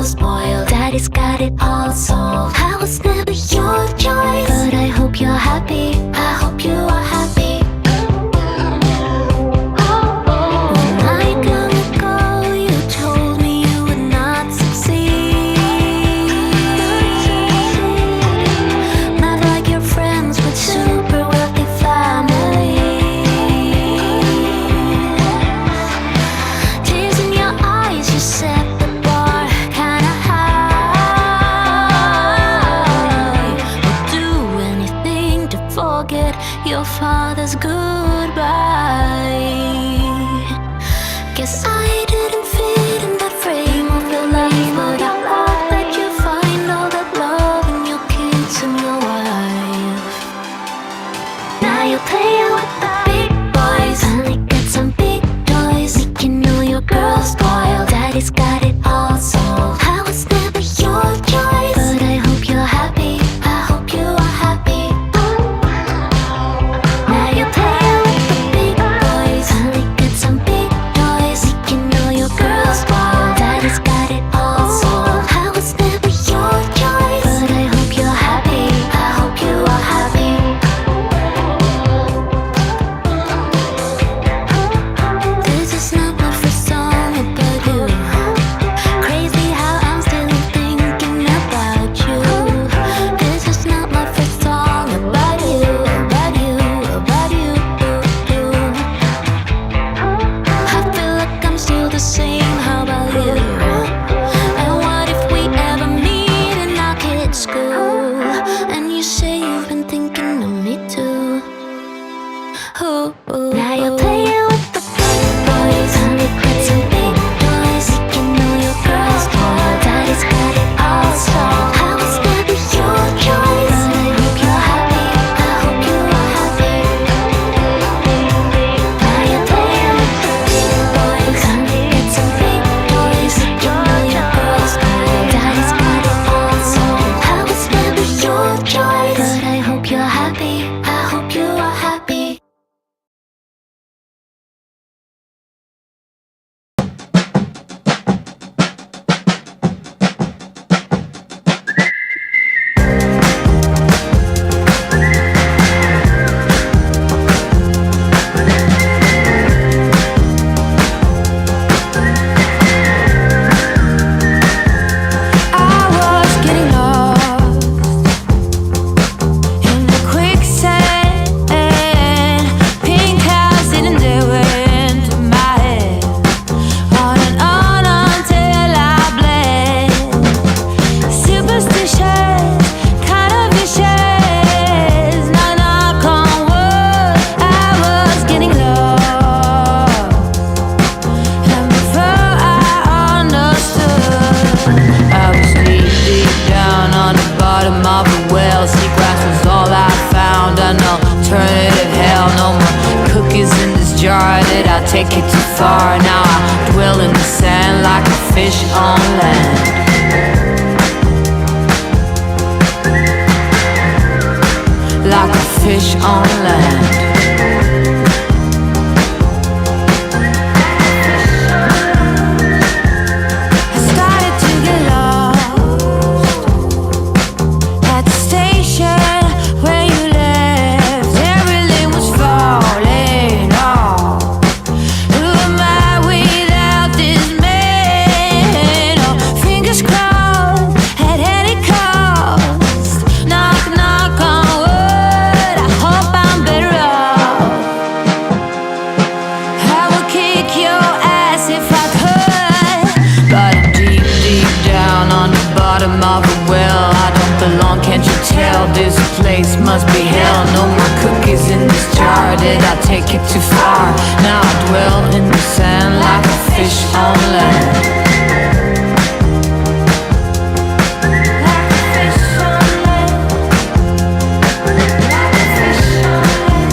spoiled. Daddy's got it all solved. I was never your choice, but I hope you're happy. I hope you are happy. When I long ago you told me you would not succeed, not like your friends with super wealthy families. Tears in your eyes, you set the bar kinda high. Would do anything to forget your father's goodbye. Guess I didn't fit in that frame of your life, but I hope that you find all that love in your kids and your wife. Now you're playing with the big boys, finally got some big toys. You know your girl's spoiled. Daddy's got it all solved. I was never your choice, but I hope you're happy. I hope you are happy. Now you're playing with the big boys, finally got some big toys. You know your girl's spoiled. Daddy's got it all solved. I was never your choice, but I hope you're happy. I hope you are happy. This is not my first song about you. Crazy how I'm still thinking about you. This is not my first song about you, about you, about you. I feel like I'm still the same, how about you? And what if we ever meet in our kids' school, and you say you've been thinking of me too? Now you're playing with the big boys, honey, got some big toys. You know your girl's spoiled. Daddy's got it all solved. I was never your choice, but I hope you're happy. I hope you are happy. Now you're playing with the big boys, honey, got some big toys. You know your girl's spoiled. Daddy's got it all solved. I was never your choice, but I hope you're happy. I hope you are happy. I was getting lost in the quicksand. Pink clouds didn't do into my head. On and on until I bled. Superstitious, kind of vicious. Knock knock on wood. I was getting lost, and before I understood, I was deep, deep down on the bottom of a well. Seagrass was all I found. An alternative hell. No more cookies in this jar. Did I take it too far? Now I dwell in the sand like a fish on land. Like a fish on land. I started to get lost at the station where you left. Everything was falling off. Who am I without this man? Oh, fingers crossed at any cost. Knock knock on wood. I hope I'm better off. I would kick your ass if I could, but I'm deep, deep down on the bottom of a well. I don't belong, can't you tell? This place must be hell. No more cookies in this jar. Did I take it too far? Now I dwell in the sand like a fish on land. Like a fish on land. Like a fish on land.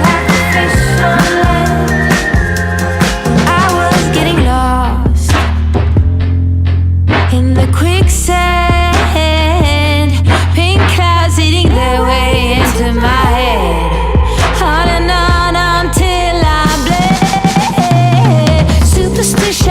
Like a fish on land. I was getting lost in the quicksand. Pink clouds eating their way into my head. On and on until I bled. Superstition.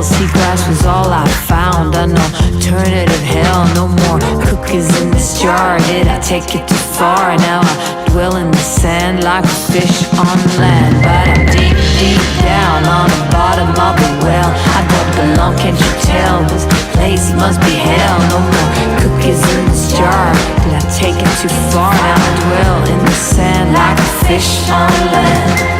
sea glass was all I found. An alternative hell, no more cookies in this jar. Did I take it too far? Now I dwell in the sand like a fish on land. But I'm deep, deep down on the bottom of the well. I don't belong, can't you tell? This place must be hell. No more cookies in this jar. Did I take it too far? Now I dwell in the sand like a fish on land.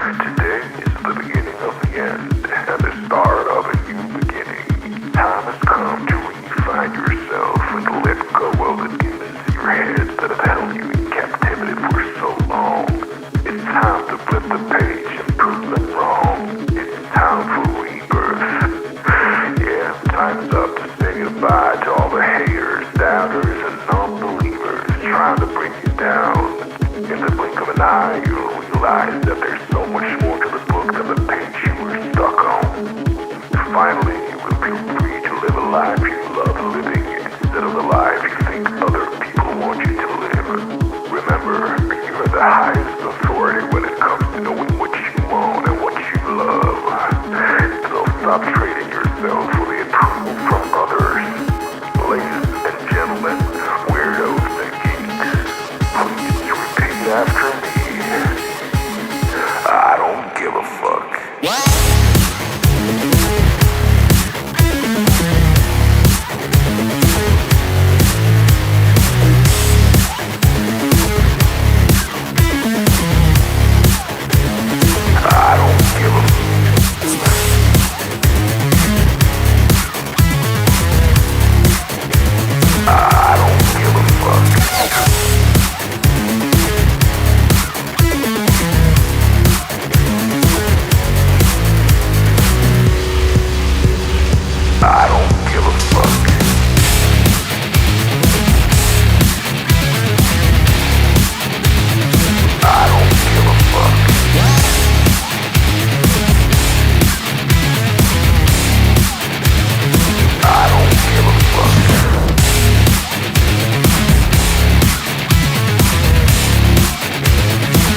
Today is the beginning of the end and the start of a new beginning. Time has come to refine yourself and let go of the demons in your head that have held you in captivity for so long. It's time to flip the page and prove them wrong. It's time for rebirth. Yeah, time's up to say goodbye to all the haters, doubters, and non-believers trying to bring you down. In the blink of an eye, you'll realize that there's so much more to the book than the page you were stuck on. Finally, you will feel free to live a life you love living instead of the life you think other people want you to live. Remember, you're the highest authority when it comes to knowing what you want and what you love. So stop trading yourself for the approval from others. Ladies and gentlemen, weirdos and geeks, please repeat after me. I don't give a fuck. I don't give a I don't give a fuck. I don't give a fuck. I don't give a fuck. I don't give a fuck.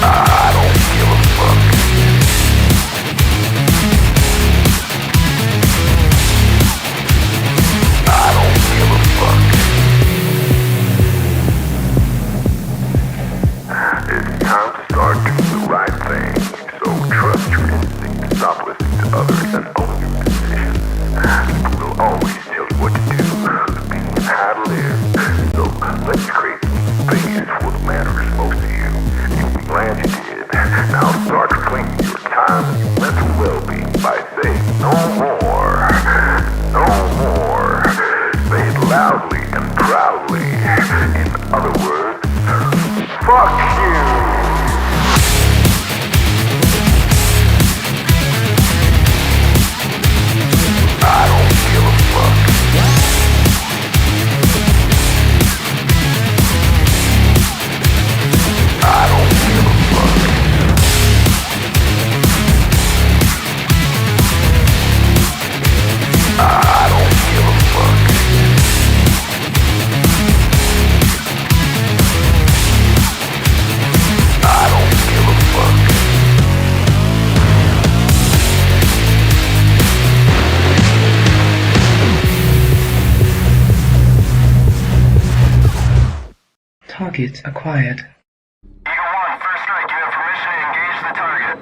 I don't give a fuck. I don't give a fuck. It's time to start doing the right thing. So trust your instincts, stop listening to others, and own your decisions. People will always tell you what to do, opinion how to live. So let's create space for what matters most to you. You'll be glad you did. Now start claiming your time and your mental well-being by saying no more. No more. Say it loudly and proudly. In other words, fuck you. I don't give a fuck. I don't give a fuck. I don't give a fuck. I don't give a fuck. Target acquired. Eagle 1, first strike, you have permission to engage the target.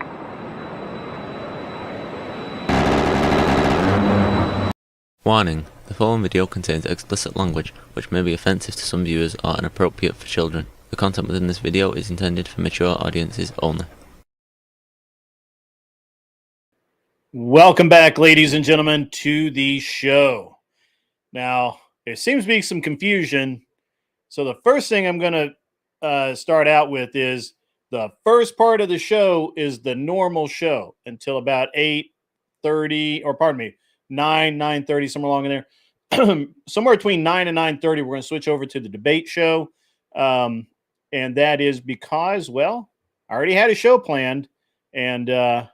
Warning: the following video contains explicit language which may be offensive to some viewers or inappropriate for children. The content within this video is intended for mature audiences only. Welcome back, ladies and gentlemen, to the show. Now, there seems to be some confusion. So the first thing I'm going to start out with is the first part of the show is the normal show until about 8:30, or pardon me, 9:30, somewhere along in there. Somewhere between 9 and 9:30, we're going to switch over to the debate show. And that is because, well, I already had a show planned, and that's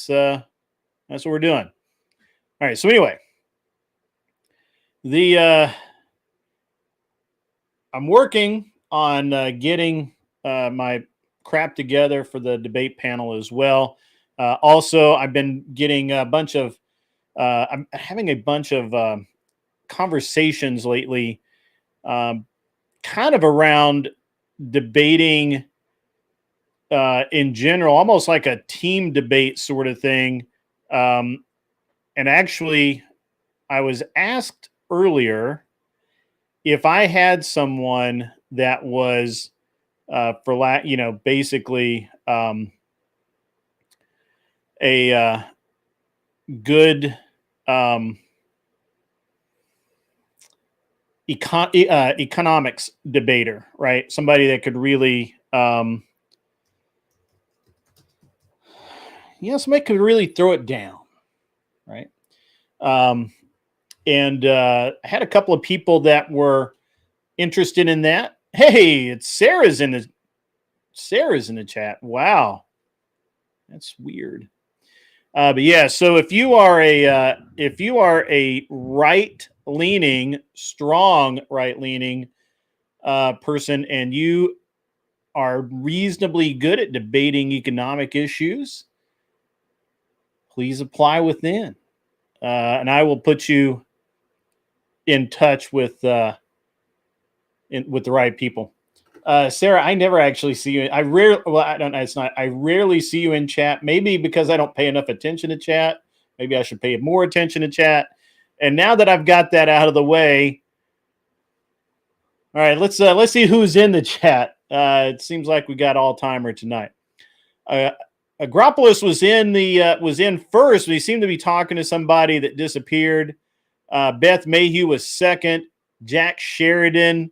what we're doing. All right. So anyway, I'm working on getting my crap together for the debate panel as well. Also, I've been getting a bunch of I'm having a bunch of conversations lately, kind of around debating in general, almost like a team debate sort of thing. And actually, I was asked earlier if I had someone that was, basically a good economics debater, right? Somebody that could really, somebody could really throw it down, right? And I had a couple of people that were interested in that. Hey, it's Sarah's in the chat. Wow, that's weird. But yeah, so if you are a strong right leaning person, and you are reasonably good at debating economic issues, please apply within, and I will put you in touch with the right people. Sarah, I never actually see you. I don't know. It's not. I rarely see you in chat. Maybe because I don't pay enough attention to chat. Maybe I should pay more attention to chat. And now that I've got that out of the way, all right, let's see who's in the chat. It seems like we got all timer tonight. Agropoulos was in first. We seemed to be talking to somebody that disappeared. Beth Mayhew was second. Jack Sheridan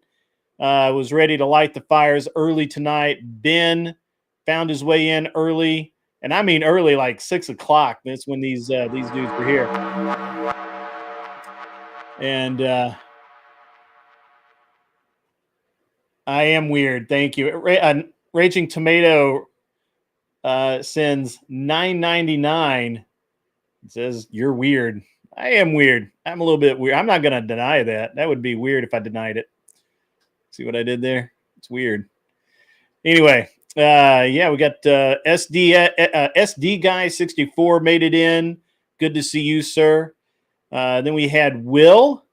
was ready to light the fires early tonight. Ben found his way in early, and I mean early, like 6 o'clock. That's when these dudes were here. And I am weird. Thank you. Raging Tomato sends $9.99. It says you're weird. I am weird. I'm a little bit weird. I'm not going to deny that. That would be weird if I denied it. See what I did there? It's weird. Anyway, yeah, we got SD Guy 64 made it in. Good to see you, sir. Then we had Will.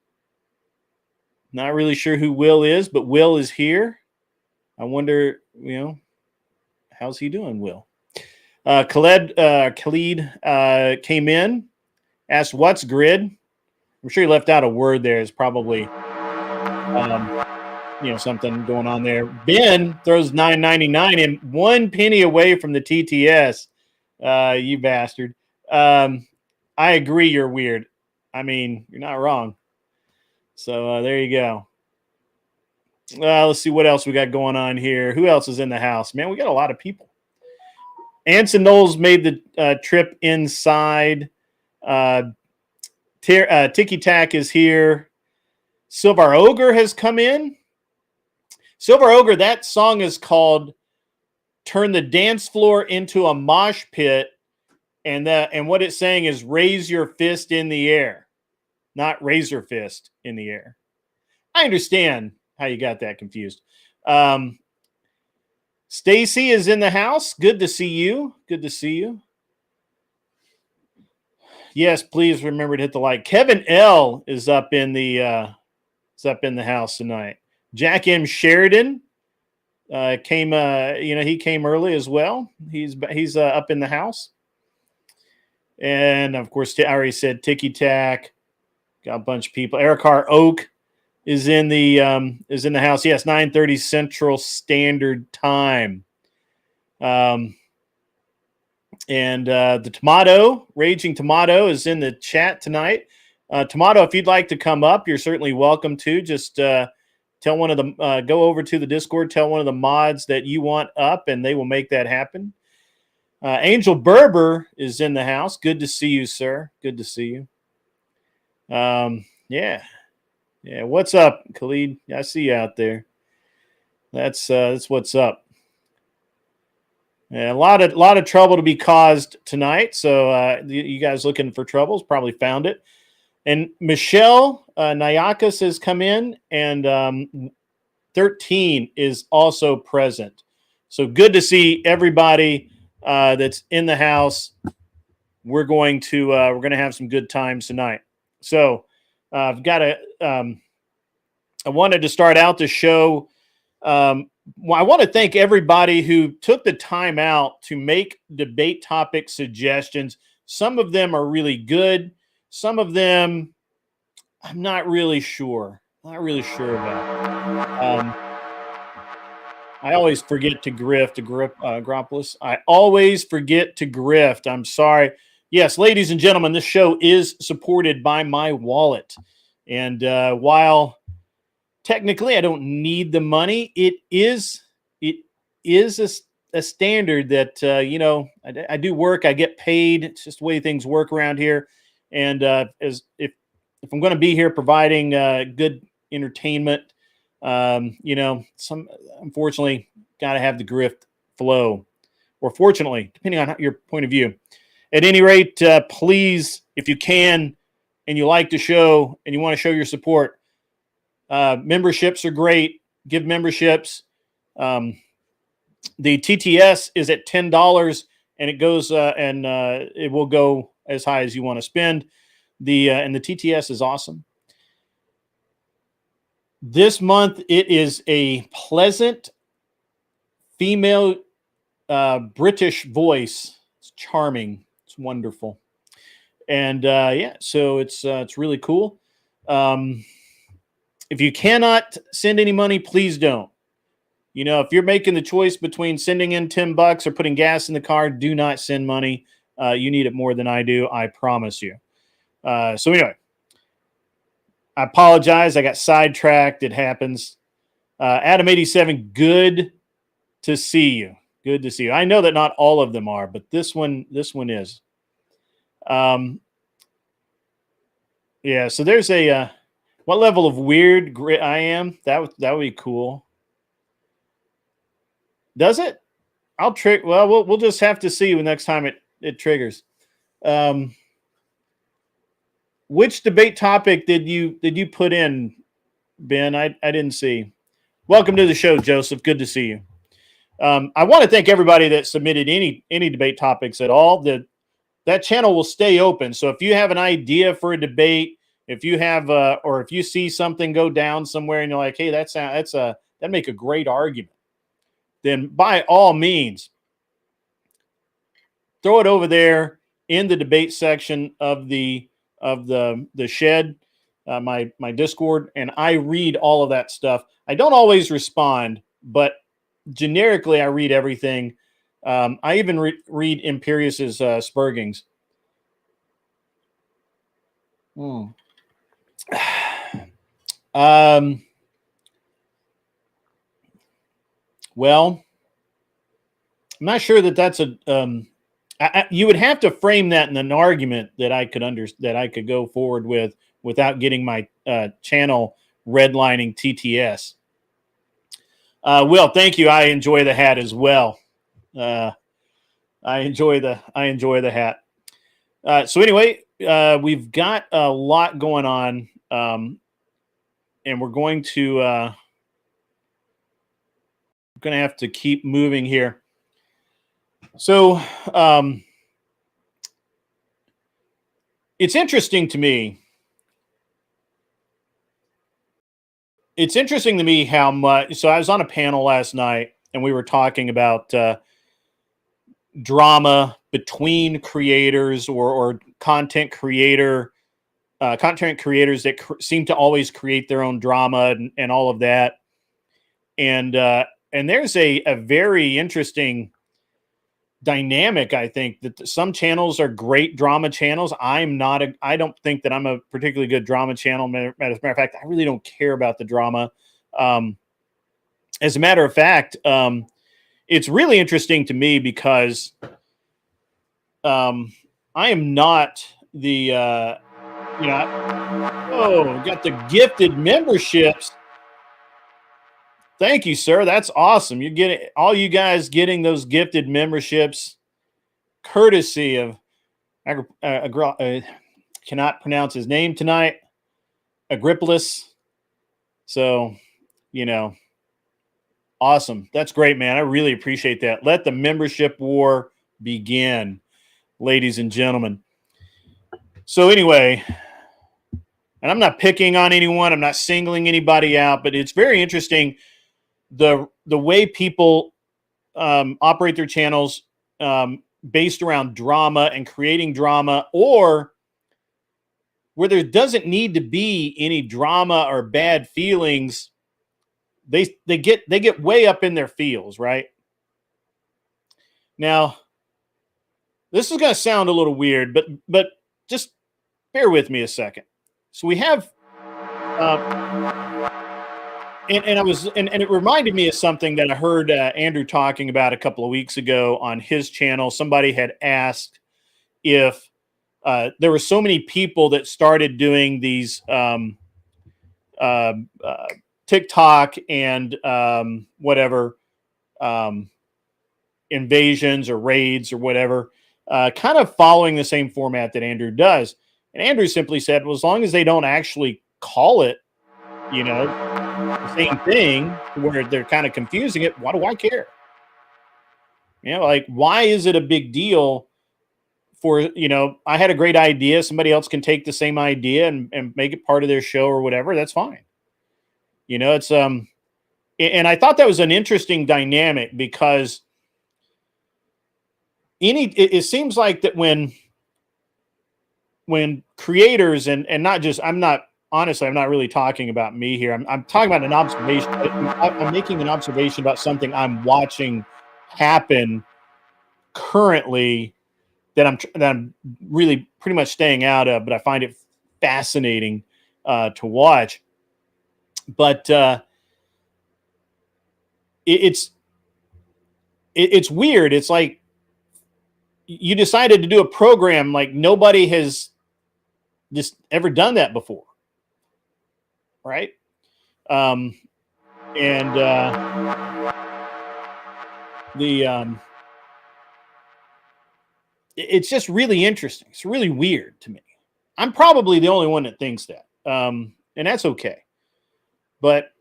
Not really sure who Will is, but Will is here. I wonder, how's he doing, Will? Khalid came in, asked what's grid. I'm sure he left out a word there. It's probably something going on there. Ben throws $9.99 in, 1 penny away from the TTS. You bastard. I agree, you're weird. I mean, you're not wrong. So there you go. Let's see what else we got going on here. Who else is in the house? Man, we got a lot of people. Anson Knowles made the trip inside. Tiki Tack is here. Silver Ogre has come in. Silver Ogre, that song is called Turn the Dance Floor into a Mosh Pit. And what it's saying is raise your fist in the air, not razor fist in the air. I understand how you got that confused. Stacy is in the house. Good to see you. Good to see you. Yes, please remember to hit the like. Kevin L is up in the house tonight. Jack M. Sheridan came. He came early as well. He's up in the house. And of course, I already said Tiki Tack. Got a bunch of people. Eric R. Oak is in the house. Yes, 9:30 Central Standard Time. And the Tomato, Raging Tomato, is in the chat tonight. Tomato, if you'd like to come up, you're certainly welcome to. Just tell one of them, go over to the Discord, tell one of the mods that you want up, and they will make that happen. Angel Berber is in the house. Good to see you, sir. Good to see you. Yeah. What's up, Khalid? I see you out there. That's what's up. Yeah, a lot of trouble to be caused tonight. So you guys looking for troubles probably found it. And Michelle Nayakis has come in, and 13 is also present. So good to see everybody that's in the house. We're going to have some good times tonight. So I've got I wanted to start out the show. I want to thank everybody who took the time out to make debate topic suggestions. Some of them are really good. Some of them I'm not really sure. Not really sure about. I always forget to Gropolis. I always forget to grift. I'm sorry. Yes, ladies and gentlemen, this show is supported by my wallet. And while technically I don't need the money, it is a standard that I do work, I get paid. It's just the way things work around here. And as if I'm going to be here providing good entertainment, some unfortunately got to have the grift flow, or fortunately, depending on your point of view. At any rate, please, if you can, and you like the show and you want to show your support, memberships are great. Give memberships. The TTS is at $10, and it goes and it will go as high as you want to spend. And the TTS is awesome. This month it is a pleasant female British voice. It's charming. It's wonderful, and so it's really cool. If you cannot send any money, please don't. If you're making the choice between sending in $10 or putting gas in the car, do not send money. You need it more than I do, I promise you. So anyway, I apologize. I got sidetracked. It happens. Adam87, good to see you. Good to see you. I know that not all of them are, but this one is. Yeah. So there's a what level of weird grit I am. That would be cool. Does it? Well, we'll just have to see when next time it triggers. Which debate topic did you put in, Ben? I didn't see. Welcome to the show, Joseph. Good to see you. I want to thank everybody that submitted any debate topics at all. That channel will stay open. So if you have an idea for a debate, if you have or if you see something go down somewhere and you're like, hey, that'd make a great argument, then by all means, throw it over there in the debate section of the shed, my Discord, and I read all of that stuff. I don't always respond, but generically I read everything. I even read Imperius's Spurgings. Well, I'm not sure that's a. You would have to frame that in an argument that I could go forward with without getting my channel redlining TTS. Will, thank you. I enjoy the hat as well. I enjoy the hat. So anyway, we've got a lot going on, and we're going to have to keep moving here. So it's interesting to me. It's interesting to me how much. So I was on a panel last night, and we were talking about drama between creators or content creators that seem to always create their own drama and all of that. And there's a very interesting dynamic. I think that some channels are great drama channels. I don't think that I'm a particularly good drama channel. As a matter of fact, I really don't care about the drama. As a matter of fact, it's really interesting to me because I am not the got the gifted memberships. Thank you, sir. That's awesome. You're getting all you guys getting those gifted memberships, courtesy of cannot pronounce his name tonight, Agrippulus. So, awesome. That's great, man. I really appreciate that. Let the membership war begin, ladies and gentlemen. So anyway, and I'm not picking on anyone. I'm not singling anybody out, but it's very interesting. The way people operate their channels based around drama and creating drama, or where there doesn't need to be any drama or bad feelings, they get way up in their feels, right? Now, this is going to sound a little weird, but just bear with me a second. So we have, and I was, and it reminded me of something that I heard Andrew talking about a couple of weeks ago on his channel. Somebody had asked if there were so many people that started doing these TikTok and whatever invasions or raids or whatever, kind of following the same format that Andrew does. And Andrew simply said, well, as long as they don't actually call it, the same thing where they're kind of confusing it, why do I care? Like, why is it a big deal for, I had a great idea. Somebody else can take the same idea and make it part of their show or whatever. That's fine. It's, and I thought that was an interesting dynamic because it seems like that when creators and not just, I'm not really talking about me here. I'm talking about an observation. I'm making an observation about something I'm watching happen currently that I'm really pretty much staying out of, but I find it fascinating to watch. But it's weird. It's like you decided to do a program like nobody has just ever done that before, right? It's just really interesting. It's really weird to me. I'm probably the only one that thinks that, and that's okay. But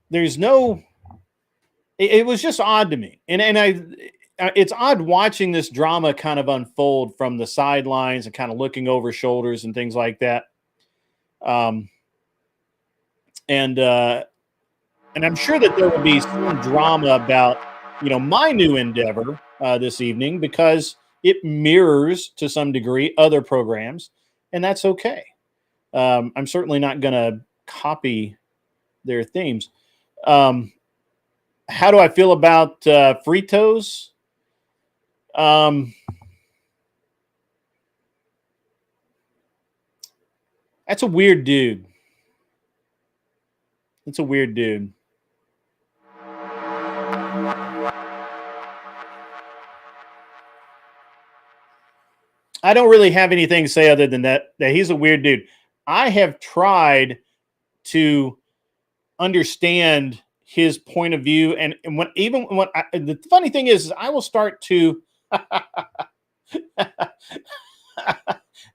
there's no. It was just odd to me, and it's odd watching this drama kind of unfold from the sidelines and kind of looking over shoulders and things like that. And I'm sure that there will be some drama about, my new endeavor this evening, because it mirrors to some degree other programs, and that's okay. I'm certainly not going to copy their themes. How do I feel about Fritos? That's a weird dude. It's a weird dude. I don't really have anything to say other than that he's a weird dude. I have tried to understand his point of view, and the funny thing is I will start to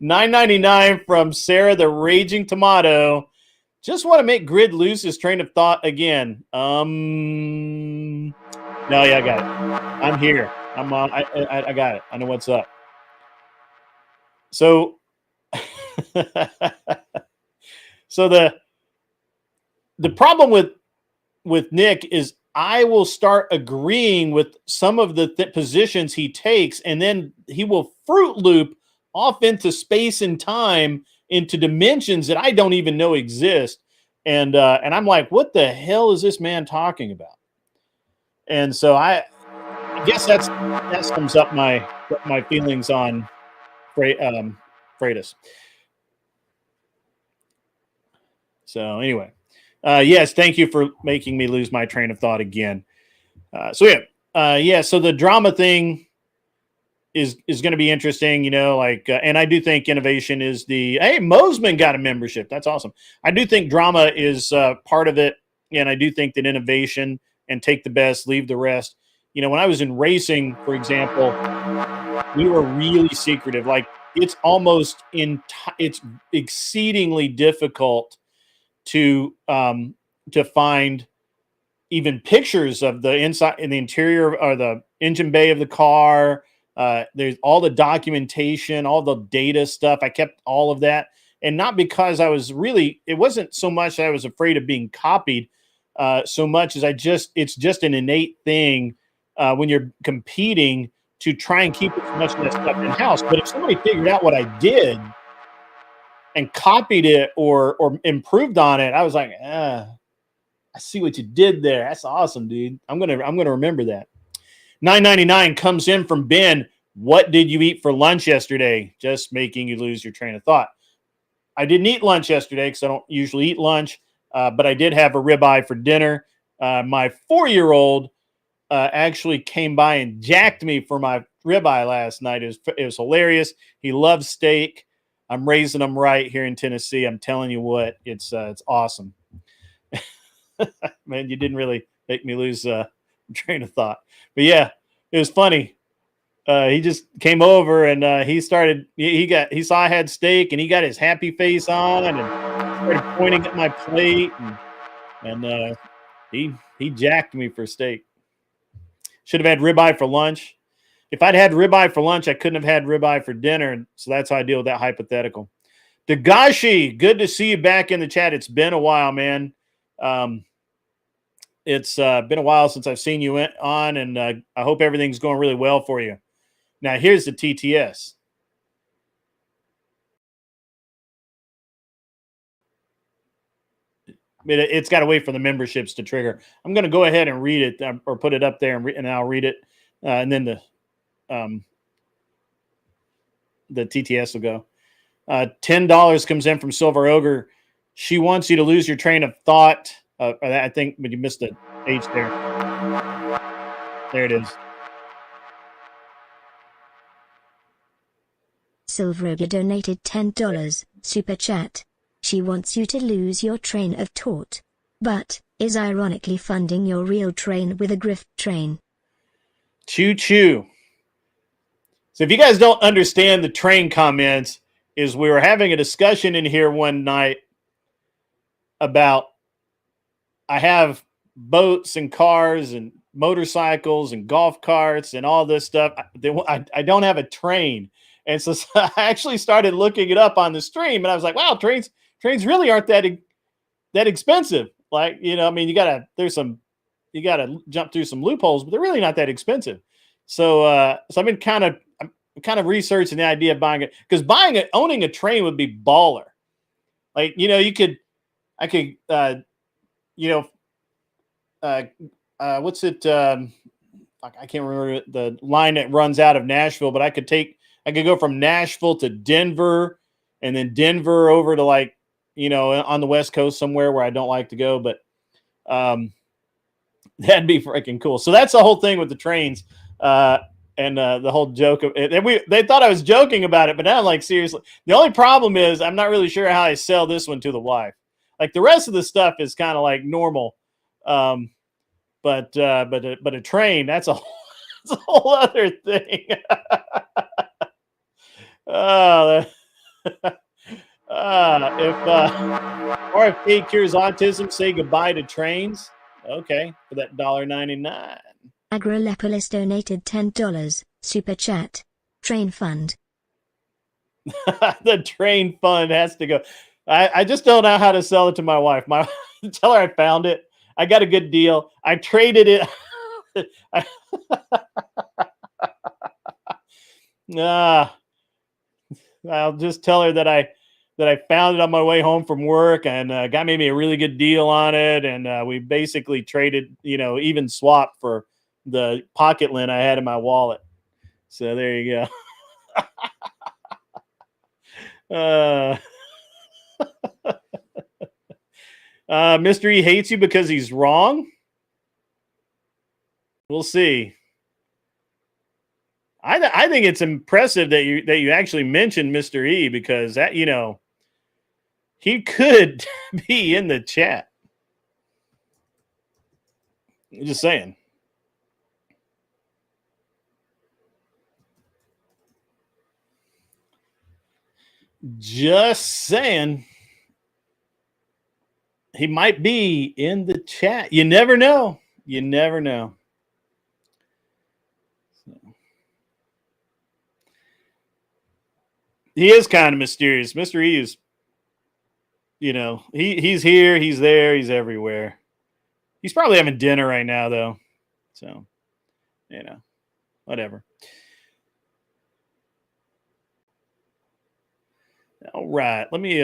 $9.99 from Sarah the Raging Tomato. Just want to make Grid lose his train of thought again. No, yeah, I got it. I'm here. I'm on. I got it. I know what's up. So, so the problem with Nick is I will start agreeing with some of the positions he takes, and then he will Fruit Loop off into space and time, into dimensions that I don't even know exist. And I'm like, what the hell is this man talking about? And so I guess that sums up my feelings on Freitas. So anyway, yes, thank you for making me lose my train of thought again. So the drama thing is going to be interesting, and I do think innovation is hey, Mosman got a membership. That's awesome. I do think drama is part of it, and I do think that innovation and take the best, leave the rest. When I was in racing, for example, we were really secretive. Like, it's almost it's exceedingly difficult to find even pictures of the inside and the interior or the engine bay of the car. There's all the documentation, all the data stuff. I kept all of that. And not because it wasn't so much that I was afraid of being copied, so much as it's just an innate thing when you're competing to try and keep as much of that stuff in house. But if somebody figured out what I did and copied it or improved on it, I was like, I see what you did there. That's awesome, dude. I'm gonna remember that. $9.99 comes in from Ben. What did you eat for lunch yesterday? Just making you lose your train of thought. I didn't eat lunch yesterday because I don't usually eat lunch, but I did have a ribeye for dinner. My 4-year-old actually came by and jacked me for my ribeye last night. It was hilarious. He loves steak. I'm raising him right here in Tennessee. I'm telling you what, it's awesome. Man, you didn't really make me lose train of thought. But yeah, it was funny. He just came over and he started. He saw I had steak and he got his happy face on and started pointing at my plate and he jacked me for steak. Should have had ribeye for lunch. If I'd had ribeye for lunch, I couldn't have had ribeye for dinner. So that's how I deal with that hypothetical. Dagashi, good to see you back in the chat. It's been a while, man. It's been a while since I've seen you on, and I hope everything's going really well for you. Now, here's the TTS. It's got to wait for the memberships to trigger. I'm going to go ahead and read it or put it up there, and I'll read it, and then the TTS will go. $10 comes in from Silver Ogre. She wants you to lose your train of thought. I think, but you missed the H there. There it is. Silver Ogre donated $10 super chat. She wants you to lose your train of thought, but is ironically funding your real train with a grift train. Choo choo. So if you guys don't understand the train comments, is we were having a discussion in here one night about I have boats and cars and motorcycles and golf carts and all this stuff. I don't have a train. And so I actually started looking it up on the stream and I was like, wow, trains really aren't that expensive. Like, I mean, you gotta jump through some loopholes, but they're really not that expensive. So I've been kind of researching the idea of buying it, because owning a train would be baller. Like, I could what's it? I can't remember the line that runs out of Nashville, but I could go from Nashville to Denver, and then Denver over to on the West Coast somewhere where I don't like to go, but that'd be freaking cool. So that's the whole thing with the trains, and the whole joke of it. They thought I was joking about it, but now I'm like, seriously. The only problem is I'm not really sure how I sell this one to the wife. Like the rest of the stuff is kind of like normal. But a train, that's a whole other thing. If RFK cures autism, say goodbye to trains. Okay, for that $1.99. Agrolepolis donated $10 super chat. Train fund. The train fund has to go. I just don't know how to sell it to my wife. Tell her I found it. I got a good deal. I traded it. I'll just tell her that I found it on my way home from work and got me a really good deal on it. And we basically traded, even swap for the pocket lint I had in my wallet. So there you go. Mr. E hates you because he's wrong. We'll see. I think it's impressive that you actually mentioned Mr. E, because that, he could be in the chat. Just saying. Just saying. He might be in the chat. You never know. You never know. He is kind of mysterious. Mr. E is, he's here, he's there, he's everywhere. He's probably having dinner right now, though. So, whatever. All right. Let me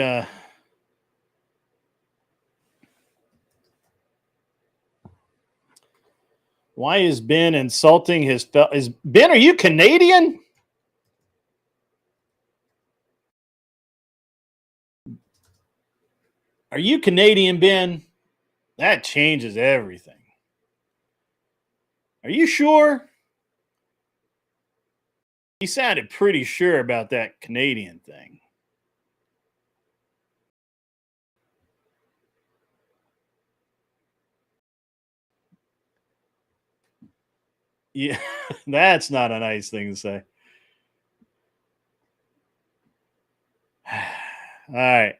Why is Ben insulting his is Ben, are you Canadian? Are you Canadian, Ben? That changes everything. Are you sure? He sounded pretty sure about that Canadian thing. Yeah, that's not a nice thing to say. All right.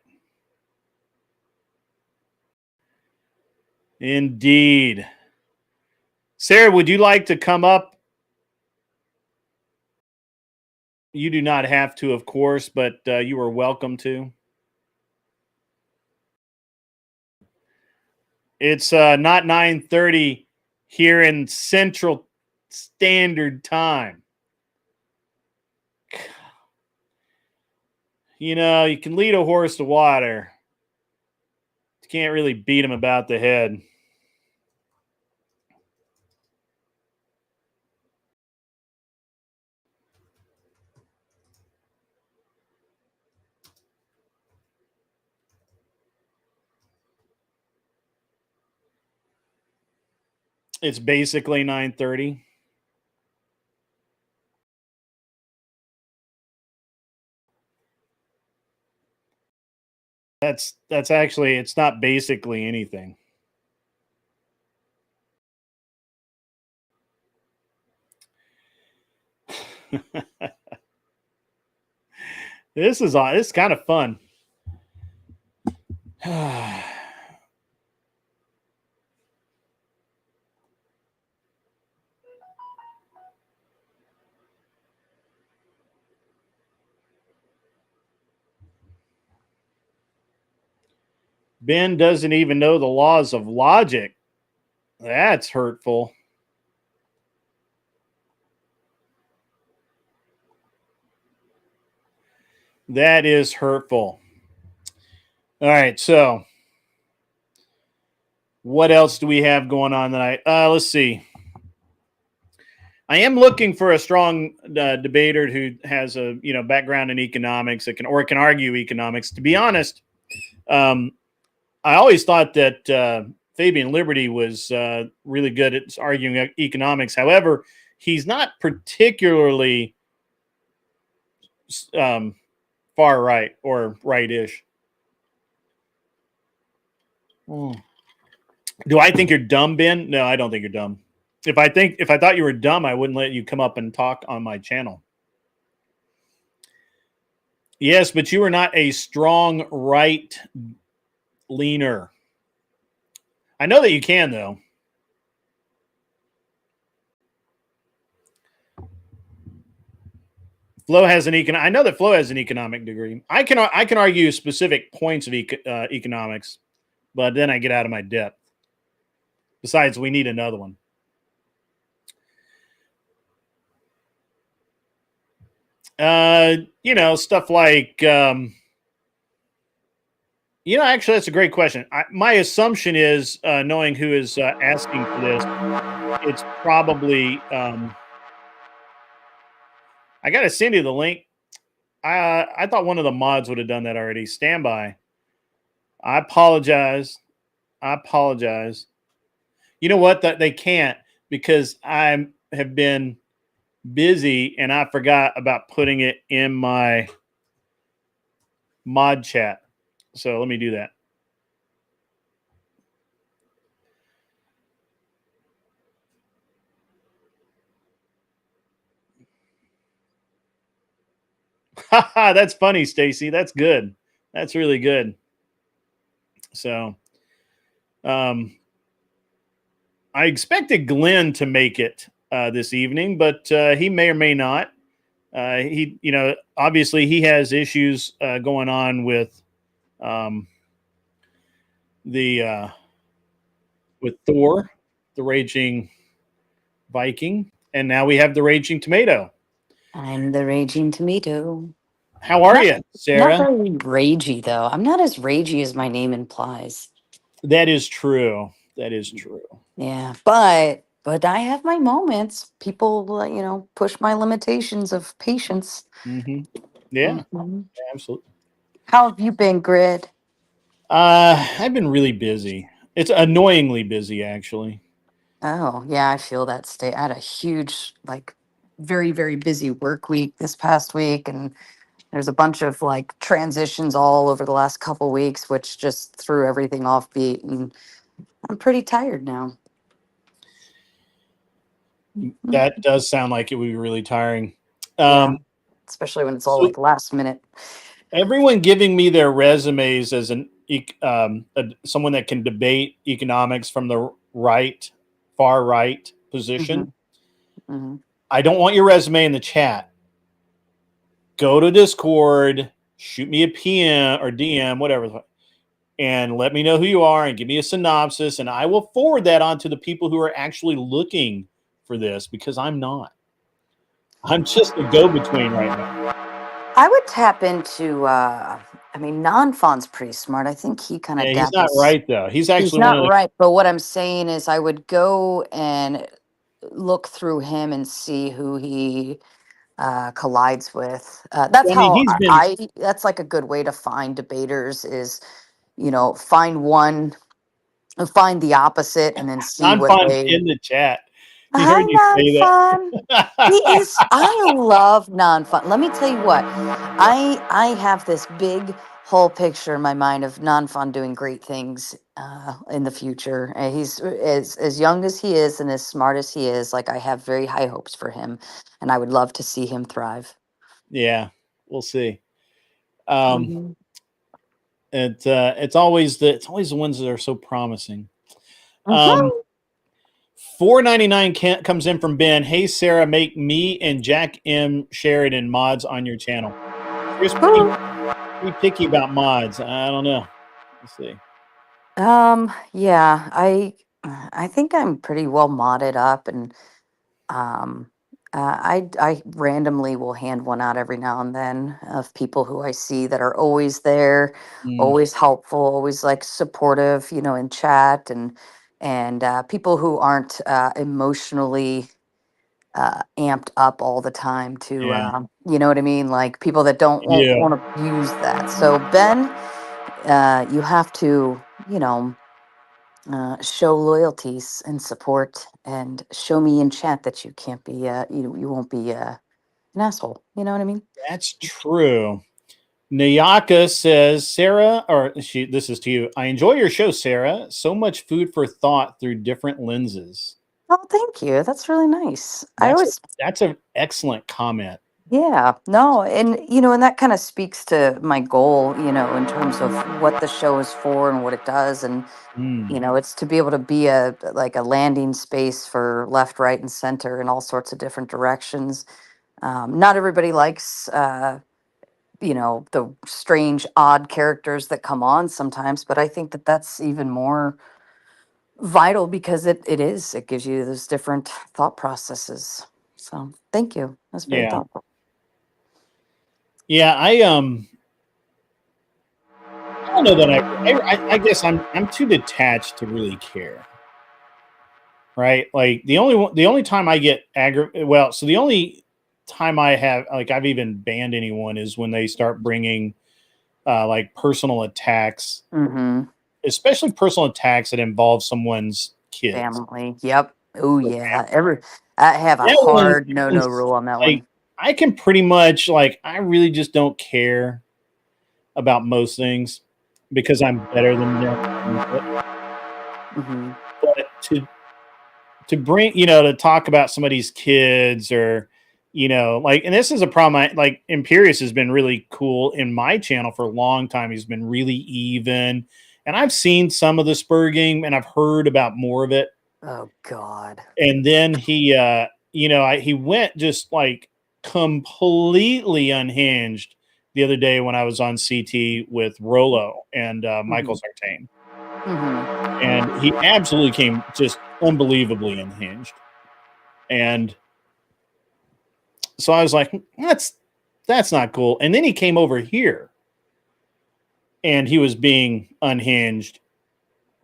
Indeed. Sarah, would you like to come up? You do not have to, of course, but you are welcome to. It's not 9:30 here in Central Standard Time. You know, you can lead a horse to water. You can't really beat him about the head. It's basically 9:30. That's actually, it's not basically anything. This is kind of fun. Ben doesn't even know the laws of logic. That's hurtful. That is hurtful. All right, so what else do we have going on tonight? Let's see. I am looking for a strong debater who has a background in economics that can argue economics. To be honest, I always thought that Fabian Liberty was really good at arguing economics. However, he's not particularly far right or right-ish. Do I think you're dumb, Ben? No, I don't think you're dumb. If I thought you were dumb, I wouldn't let you come up and talk on my channel. Yes, but you are not a strong right leaner. I know that you can, though. Flo has an I know that Flo has an economic degree. I can argue specific points of economics, but then I get out of my depth. Besides, we need another one. Stuff like actually, that's a great question. My assumption is, knowing who is asking for this, it's probably. I got to send you the link. I thought one of the mods would have done that already. Stand by. I apologize. You know what? That they can't, because I have been busy and I forgot about putting it in my mod chat. So let me do that. That's funny, Stacy. That's good. That's really good. So, I expected Glenn to make it this evening, but he may or may not. Obviously he has issues going on with with Thor, the Raging Viking, and now we have the Raging Tomato. I'm the Raging Tomato. How are you, Sarah? Not very ragey, though. I'm not as ragey as my name implies. That is true. That is true. Yeah, but but I have my moments. People, push my limitations of patience. Hmm. Yeah, Mhm. absolutely. How have you been, Grid? I've been really busy. It's annoyingly busy, actually. Oh, yeah, I feel that state. I had a huge, like, very, very busy work week this past week, and there's a bunch of like transitions all over the last couple weeks, which just threw everything off beat. And I'm pretty tired now. Mhm. That does sound like it would be really tiring. Yeah, Um, especially when it's all so like last minute. everyone giving me their resumes as someone that can debate economics from the right, far right Hmm. position. Hmm. I don't want your resume in the chat. Go to Discord, shoot me a PM or DM, whatever, and let me know who you are and give me a synopsis, and I will forward that on to the people who are actually looking for this because I'm not. I'm just a go-between right now. I would tap into, Non-Fawn's pretty smart. I think he kind of Yeah, he's not dabbles. right though. He's He's actually one not of the. right, but what I'm saying is I would go and look through him and see who he collides with. That's I mean, how he's been. that's like a good way to find debaters is, find one, find the opposite, and then see what Non-Fon's they. in the chat. He Hi, heard you say non-fun. He that. is. I love non-fun. Let me tell you what. I have this big whole picture in my mind of non-fun doing great things in the future. And he's as young as he is and as smart as he is. Like I have very high hopes for him, and I would love to see him thrive. Yeah, we'll see. Um, Mhm. it's always the ones that are so promising. Um, Mhm. 499 comes in from Ben. Hey Sarah, make me and Jack M Sheridan mods on your channel. You're pretty picky about mods. I don't know. Let's see. Yeah, I think I'm pretty well modded up, and um I randomly will hand one out every now and then of people who I see that are always there, Mm, always helpful, always like supportive, in chat, and people who aren't emotionally amped up all the time to yeah, you know what I mean, like people that don't yeah. want to use that. So Ben, you have to, show loyalties and support, and show me in chat that you can't be you won't be an asshole, you know what I mean. That's true. Nayaka says, Sarah, or she, this is to you. I enjoy your show, Sarah. So much food for thought through different lenses. Oh, thank you, that's really nice. I That's a, always. that's an excellent comment. Yeah, no, and and that kind of speaks to my goal, in terms of what the show is for and what it does. And Mm, it's to be able to be a landing space for left, right, and center in all sorts of different directions. Not everybody likes the strange, odd characters that come on sometimes, but I think that that's even more vital because it gives you those different thought processes. So thank you. That's very yeah, thoughtful. yeah. I don't know that I guess I'm too detached to really care. Right? Like the only time I get aggravated. Well, so the only time I have like I've even banned anyone is when they start bringing like personal attacks, Mm-hmm. especially personal attacks that involve someone's kids. Family. Yep. Oh For yeah. example. I have a That one hard no is rule on that like one. I can pretty much like I really just don't care about most things because I'm better than them. Mm-hmm. But to bring to talk about somebody's kids or like, and this is a problem. Like Imperius has been really cool in my channel for a long time. He's been really even, and I've seen some of the spurging and I've heard about more of it. Oh God. And then he went just like completely unhinged the other day when I was on CT with Rolo and Michael Mm-hmm. Sartain, Mm-hmm. and he absolutely came just unbelievably unhinged. And so I was like, that's not cool. And then he came over here and he was being unhinged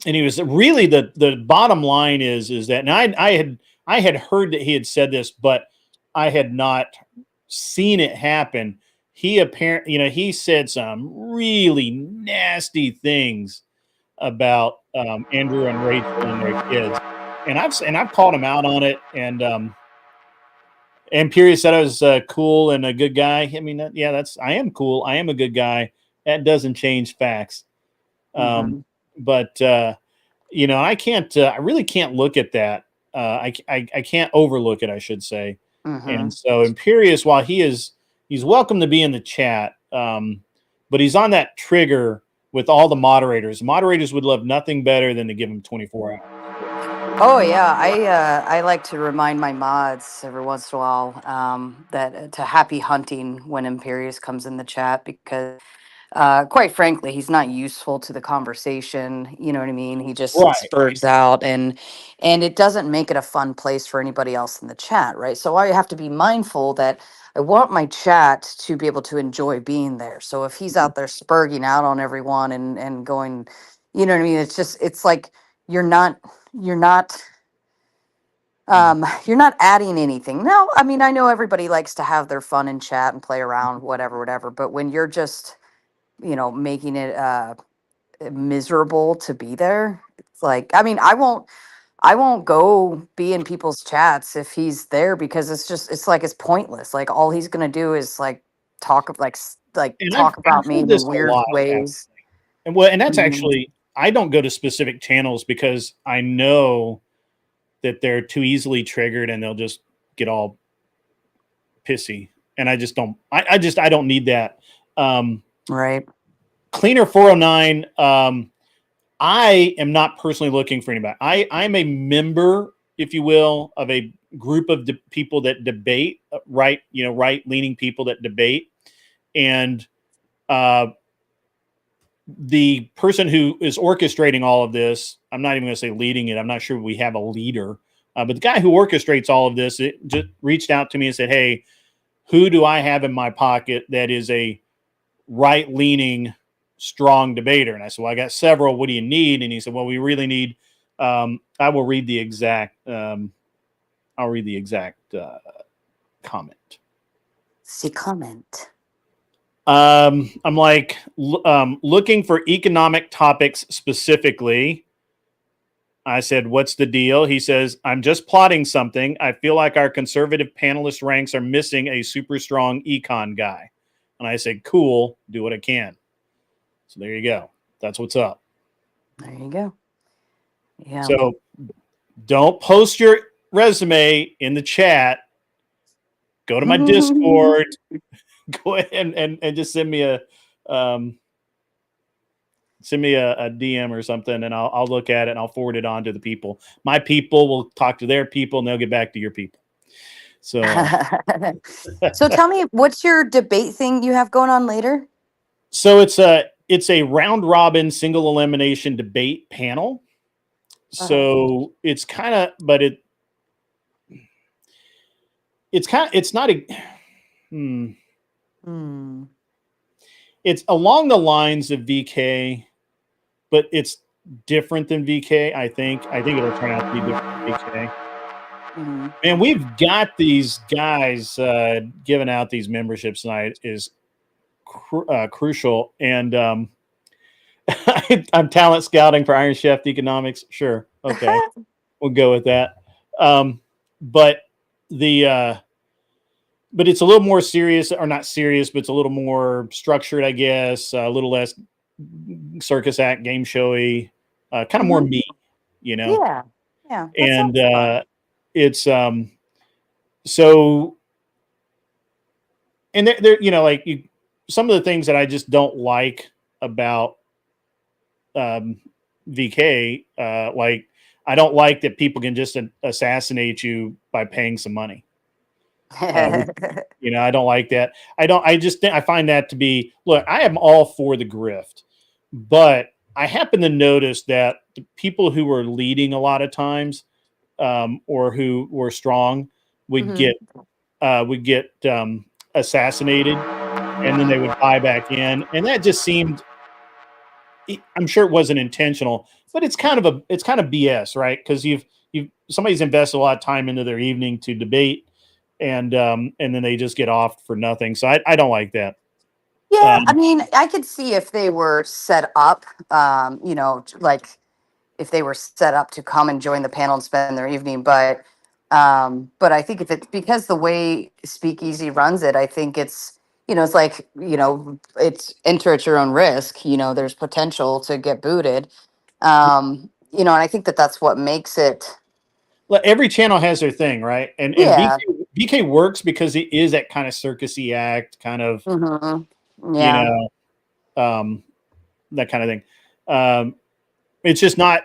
and he was really the bottom line is that, and I had heard that he had said this, but I had not seen it happen. He apparently, he said some really nasty things about Andrew and Rachel and their kids, and I've called him out on it, and Puri said I was cool and a good guy. I mean, yeah, I am cool. I am a good guy. That doesn't change facts. Mm-hmm. But I can't. I really can't look at that. I can't overlook it, I should say. Mm-hmm. And so Imperious, while he's welcome to be in the chat, but he's on that trigger with all the moderators. Moderators would love nothing better than to give him 24 hours. Oh yeah, I like to remind my mods every once in a while that to happy hunting when Imperius comes in the chat, because quite frankly, he's not useful to the conversation. You know what I mean? He just Right. spurs out, and it doesn't make it a fun place for anybody else in the chat, right? So I have to be mindful that I want my chat to be able to enjoy being there. So if he's out there spurging out on everyone and going, you know what I mean? It's like you're not you're not you're not adding anything. No, I mean, I know everybody likes to have their fun and chat and play around, whatever, but when you're just making it miserable to be there, it's like, I mean, I won't go be in people's chats if he's there, because it's like it's pointless. Like all he's gonna do is like talk of And I've talk about me heard in this a weird lot, ways. and that's Mhm. actually, I don't go to specific channels because I know that they're too easily triggered and they'll just get all pissy, and I just don't. I don't need that. Right. Cleaner 409. I am not personally looking for anybody. I'm a member, if you will, of a group of people that debate, right leaning people that debate, and uh, the person who is orchestrating all of this, I'm not even going to say leading it. I'm not sure we have a leader, but the guy who orchestrates all of this, it just reached out to me and said, "Hey, who do I have in my pocket that is a right-leaning, strong debater?" And I said, "Well, I got several. What do you need?" And he said, "Well, we really need." I will read the exact. I'll read the exact comment. See comment. I'm like, looking for economic topics specifically. I said, "What's the deal?" He says, "I'm just plotting something. I feel like our conservative panelist ranks are missing a super strong econ guy." And I said, "Cool, do what I can." So there you go. That's what's up. There you go. Yeah. So don't post your resume in the chat. Go to my Discord. Go ahead and just send me a DM or something, and I'll look at it and I'll forward it on to the people. My people will talk to their people, and they'll get back to your people. So, So tell me, what's your debate thing you have going on later? so it's a round robin single elimination debate panel. So it's kind of, but it's not a. It's along the lines of VK, but it's different than VK. I think it'll turn out to be different than VK. Man, we've got these guys giving out these memberships tonight is crucial, and I'm talent scouting for Iron Chef Economics. Sure, okay, we'll go with that. But but it's a little more serious, or not serious, but it's a little more structured, I guess. A little less circus act, game showy, kind of more me, Yeah. And it's so, and there, like some of the things that I just don't like about VK, like I don't like that people can just assassinate you by paying some money. I don't like that. I find that to be, look, I am all for the grift, but I happen to notice that the people who were leading a lot of times, or who were strong, would get assassinated, and then they would buy back in, and that just seemed, I'm sure it wasn't intentional, but it's kind of BS, right? Because somebody's invested a lot of time into their evening to debate, and then they just get off for nothing. So I don't like that. Yeah, I Um, mean, I could see if they were set up, like if they were set up to come and join the panel and spend their evening. But I think if it's because the way Speakeasy runs it, I think it's, it's like, it's enter at your own risk. There's potential to get booted. And I think that that's what makes it. every channel has their thing, right? And Yeah. BK works because it is that kind of circusy act, kind of, you Yeah. know, um, that kind of thing. It's just not.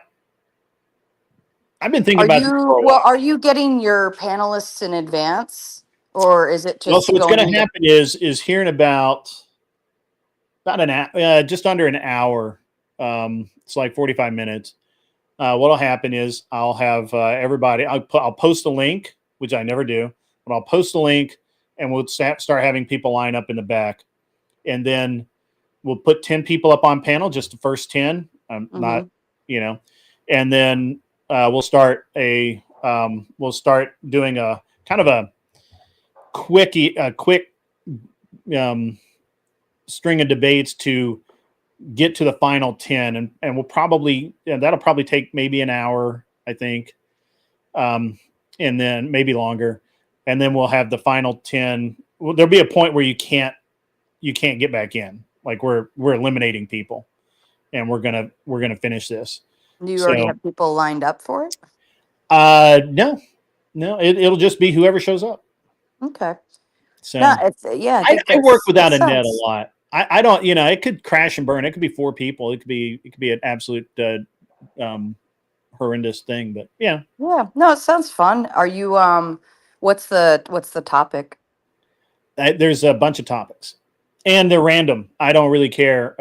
I've been thinking about this for a while. Are you getting your panelists in advance, or is it Well, just so what's going going to into? happen is here in about an hour, just under an hour. It's like 45 minutes. What'll happen is I'll have everybody. I'll post a link, which I never do, but I'll post a link, and we'll start having people line up in the back, and then we'll put 10 people up on panel, just the first 10. Not, Mhm. and then we'll start doing a kind of a quick um, string of debates to get to the final 10, and we'll probably that'll probably take maybe an hour, I think, and then maybe longer, and then we'll have the final 10. Well, there'll be a point where you can't get back in, like we're eliminating people, and we're gonna finish this. Do you already So have people lined up for it? no, it'll just be whoever shows up. Okay. No, So it's yeah. I I, think I work that's without makes a net a sense. lot. I don't, it could crash and burn. It could be 4 people. It could be an absolute um, horrendous thing. But yeah, Yeah. No, it sounds fun. Are you what's the topic? there's a bunch of topics, and they're random. I don't really care.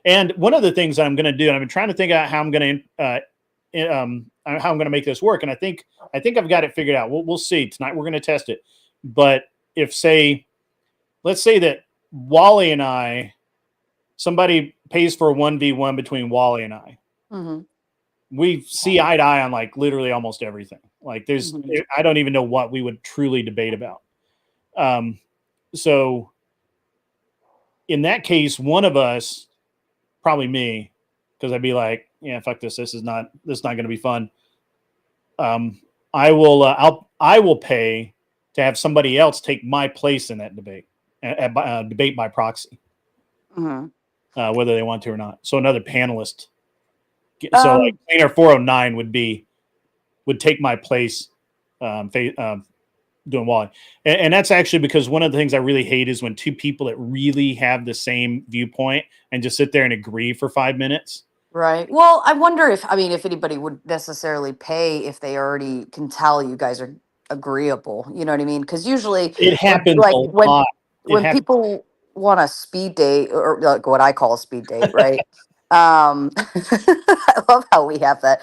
And one of the things I'm going to do, and I've been trying to think out how I'm going to make this work, and I think I've got it figured out. We'll see tonight. We're going to test it. But if let's say that Wally and I, somebody pays for a 1v1 between Wally and I. Hmm. We see eye to eye on like literally almost everything. Like Hmm. I don't even know what we would truly debate about. Um, so in that case, one of us, probably me, because I'd be like, yeah, fuck this. This is not going to be fun. Um, I will pay to have somebody else take my place in that debate, debate by proxy, Hmm. whether they want to or not. So another panelist. So like Um, Cleaner 409 would take my place, doing Wally, and that's actually because one of the things I really hate is when two people that really have the same viewpoint and just sit there and agree for 5 minutes. right. Well, I wonder if anybody would necessarily pay if they already can tell you guys are agreeable. You know what I mean? Because usually, It happens like a lot. It when happens. people want a speed date or like what I call a speed date, right? I love how we have that.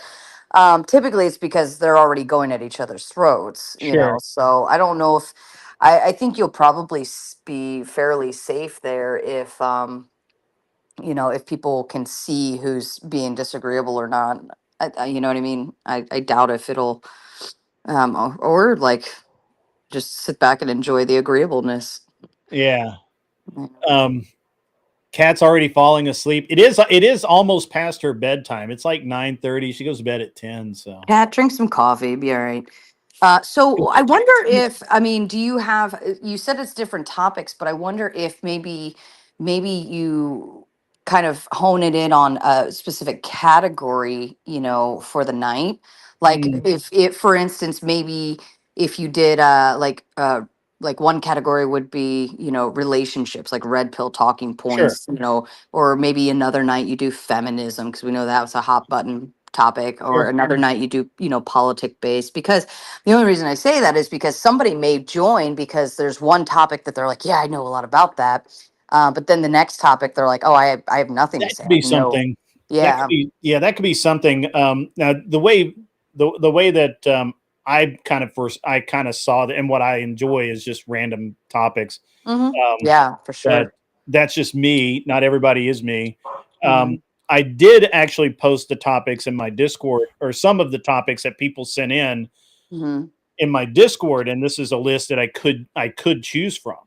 Typically, it's because they're already going at each other's throats, Sure. So I don't know if I think you'll probably be fairly safe there if people can see who's being disagreeable or not. You know what I mean? I doubt if it'll, or like just sit back and enjoy the agreeableness. Yeah. Mm. Um, Kat's already falling asleep. It is almost past her bedtime. It's like 9:30. She goes to bed at 10. So Cat, drink some coffee, be all right. So I wonder if, do you have, you said it's different topics, but I wonder if maybe you kind of hone it in on a specific category, for the night. Like mm, if for instance, maybe if you did like one category would be, relationships, like red pill talking sure. points, or maybe another night you do feminism because we know that was a hot button topic, or Sure. another night you do, politic based. Because the only reason I say that is because somebody may join because there's one topic that they're like, yeah, I know a lot about that. But then the next topic, they're like, oh, I have nothing to That say. could I be have no, something. yeah. That could be something. Now the way that I kind of saw that, and what I enjoy is just random topics. Hmm. Um, Yeah, for but sure. that's just me. Not everybody is me. Hmm. I did actually post the topics in my Discord, or some of the topics that people sent Mhm. in my Discord, and this is a list that I could choose from.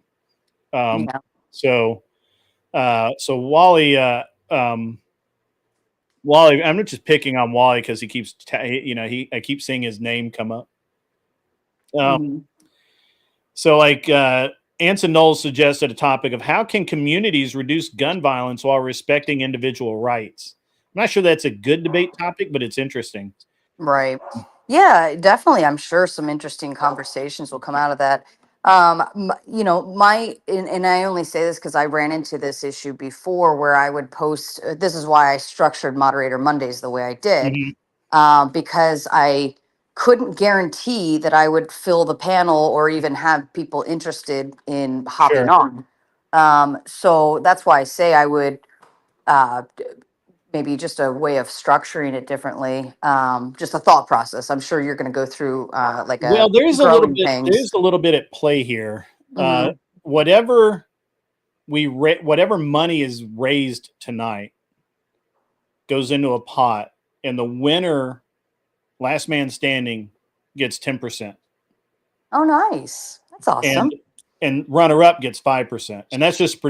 Um, Yeah. so so Wally, I'm not just picking on Wally because he keeps I keep seeing his name come up. Um, Mhm. so like Anson Knowles suggested a topic of how can communities reduce gun violence while respecting individual rights. I'm not sure that's a good debate topic, but it's interesting. Right. Yeah, definitely. I'm sure some interesting conversations will come out of that. And I only say this because I ran into this issue before where I would post. This is why I structured Moderator Mondays the way I did, Mhm. because I couldn't guarantee that I would fill the panel or even have people interested in hopping Sure. on. So that's why I say I would. Maybe just a way of structuring it differently. Just a thought process. I'm sure you're going to go through like Well, a growing there's pains. a little bit at play here. Hmm. Whatever whatever money is raised tonight goes into a pot, and the winner, last man standing, gets 10%, Oh, nice. That's and awesome. runner up gets 5%, and that's just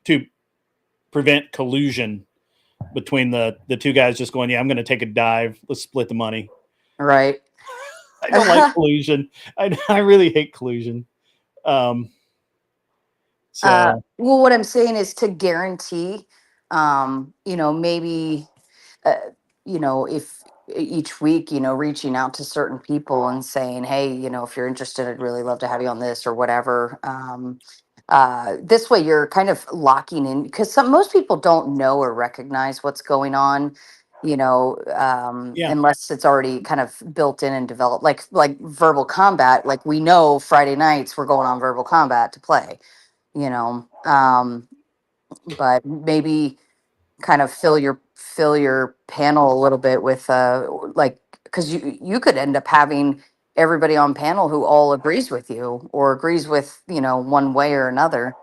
to prevent collusion between the two guys. Just going, yeah, I'm going to take a dive. Let's split the money. Right. I don't like collusion. I really hate collusion. Um, so Well, what I'm saying is to guarantee, maybe, uh, if each week, reaching out to certain people and saying, hey, if you're interested, I'd really love to have you on this or whatever. This way you're kind of locking in because most people don't know or recognize what's going on, yeah, unless it's already kind of built in and developed, like verbal combat. Like we know Friday nights we're going on verbal combat to play, you know. But maybe kind of fill your panel a little bit with like, because you could end up having everybody on panel who all agrees with you or agrees with one way or another.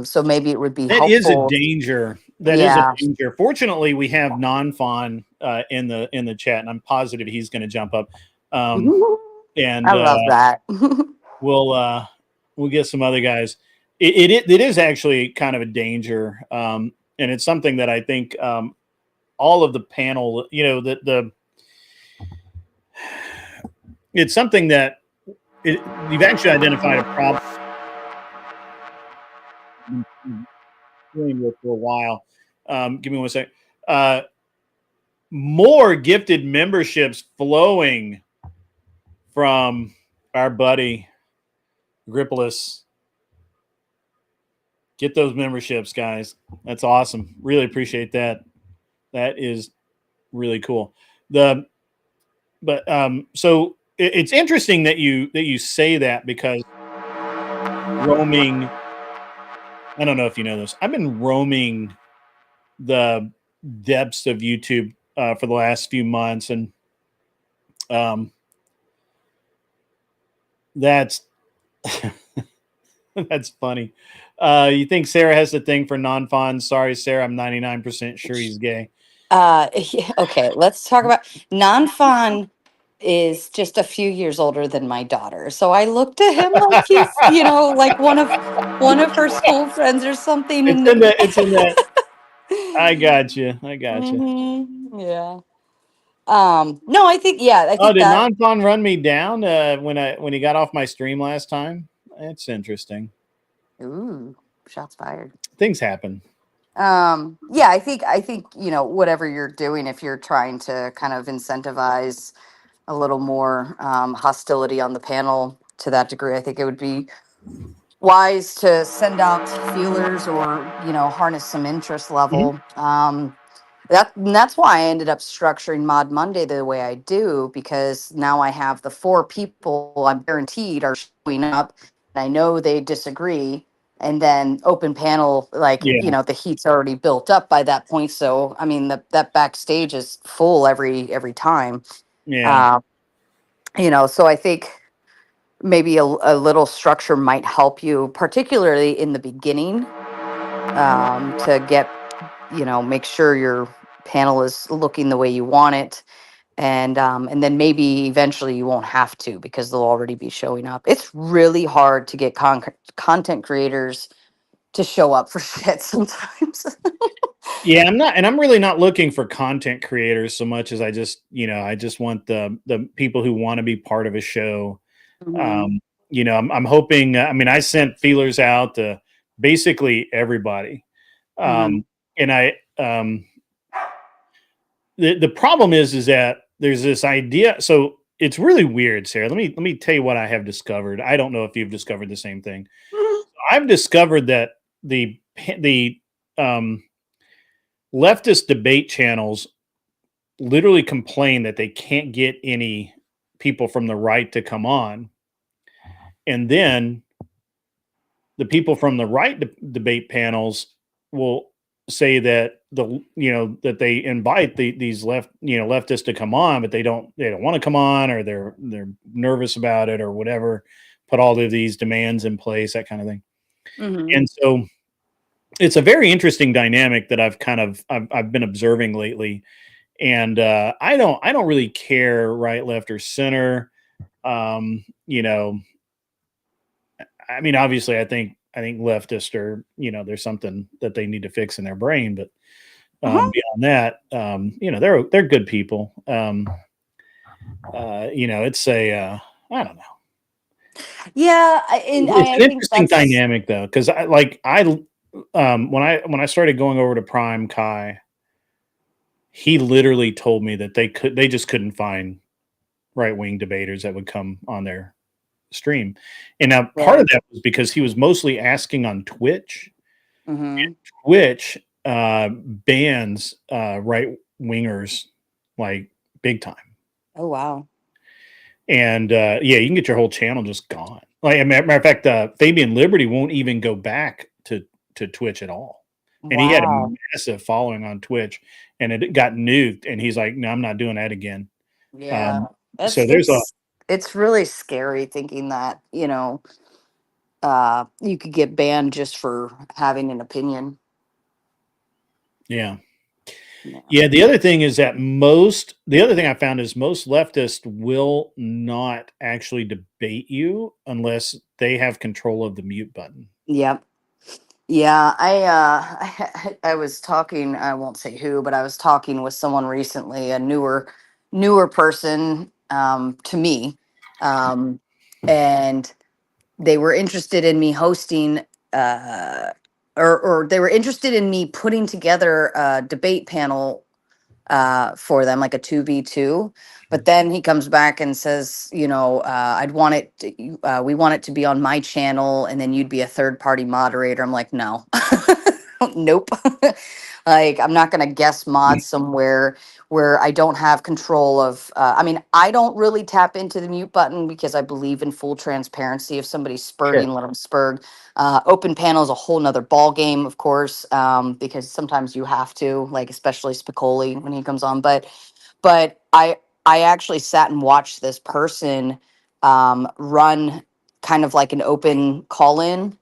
So maybe it would be that is a helpful. danger. That is a Yeah. danger. Fortunately, we have non-fawn in the chat, and I'm positive he's going to jump up. Um, and I love that. we'll we'll get some other guys. It is actually kind of a danger, and it's something that I think all of the panel, the it's something that you've actually identified a problem dealing with for a while. Give me one second. More gifted memberships flowing from our buddy Gripolis. Get those memberships, guys. That's awesome. Really appreciate that. That is really cool. So it's interesting that you say that because roaming. I don't know if you know this. I've been roaming the depths of YouTube for the last few months, and um, that's that's funny. You think Sarah has a thing for non-fawns? Sorry, Sarah. I'm 99% sure he's gay. Yeah, okay, let's talk about non-fawn is just a few years older than my daughter. So I look to him like he's, like one of her school friends or something. It's in the. It's in that. I got you. I got you. Yeah. No, I think, yeah, I Oh, think did that. non-fawn run me down when he got off my stream last time? It's interesting. Ooh, shots fired. Things happen. Yeah, I think, whatever you're doing, if you're trying to kind of incentivize a little more hostility on the panel to that degree, I think it would be wise to send out feelers or harness some interest Mhm. level. That's why I ended up structuring Mod Monday the way I do, because now I have the four people I'm guaranteed are showing up, and I know they disagree. And then open panel, like, Yeah. the heat's already built up by that point. So I mean, that backstage is full every time. Yeah. Uh, so I think maybe a little structure might help you, particularly in the beginning, to get, make sure your panel is looking the way you want it, and then maybe eventually you won't have to because they'll already be showing up. It's really hard to get content creators to show up for shit sometimes. Yeah, I'm really not looking for content creators so much as I just want the people who want to be part of a show. Mhm. Um, I'm hoping. I mean, I sent feelers out to basically everybody, Mhm. and the problem is that there's this idea. So it's really weird, Sarah. Let me tell you what I have discovered. I don't know if you've discovered the same thing. I've discovered that the um, leftist debate channels literally complain that they can't get any people from the right to come on, and then the people from the right debate panels will say that that they invite these leftists to come on, but they don't want to come on, or they're nervous about it or whatever. Put all of these demands in place, that kind of thing. Mhm. And so it's a very interesting dynamic that I've been observing lately. And I don't really care right, left, or center. Um, you know, I mean, obviously, I think leftists are, there's something that they need to fix in their brain, but Mhm. beyond that, they're good people. It's I don't know. Yeah, It's I an think interesting that's dynamic though, because when I started going over to Prime Kai, he literally told me that they just couldn't find right wing debaters that would come on their stream. And now part yeah. of that was because he was mostly asking on Twitch. Mhm. Twitch bans right wingers like big time. Oh wow. And yeah, you can get your whole channel just gone. Like, a matter of fact, Fabian Liberty won't even go back to Twitch at all. And he had a Wow. massive following on Twitch, and it got nuked. And he's like, "No, I'm not doing that again." Yeah. Um, It's so there's a it's really scary thinking that, you could get banned just for having an opinion. yeah. Yeah. Yeah, the other thing I found is most leftists will not actually debate you unless they have control of the mute button. Yep. Yeah, I was talking, I won't say who, but I was talking with someone recently, a newer person to me. Um and they were interested in me hosting uh or they were interested in me putting together a debate panel for them, like a 2v2. But then he comes back and says, I'd want we want it to be on my channel, and then you'd be a third party moderator. I'm like, no, nope. Like, I'm not going to guest mod somewhere where I don't have control of. I mean, I don't really tap into the mute button because I believe in full transparency. If somebody's Sure. spurging, let them spurg. Open panel is a whole nother ball game, of course, because sometimes you have to, like especially Spicoli when he comes on. But I actually sat and watched this person run kind of like an open call in,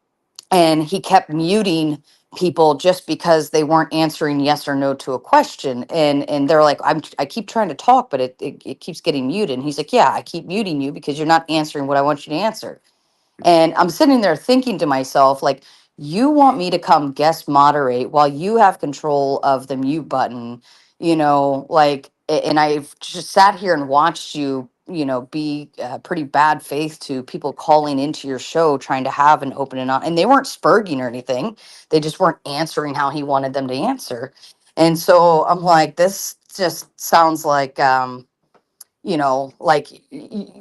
and he kept muting people just because they weren't answering yes or no to a question, and they're like, I keep trying to talk, but it keeps getting muted. And he's like, yeah, I keep muting you because you're not answering what I want you to answer. And I'm sitting there thinking to myself, like, you want me to come guest moderate while you have control of the mute button, like, and I've just sat here and watched you, be pretty bad faith to people calling into your show trying to have an open and on, and they weren't spurging or anything. They just weren't answering how he wanted them to answer. And so I'm like, this just sounds like, like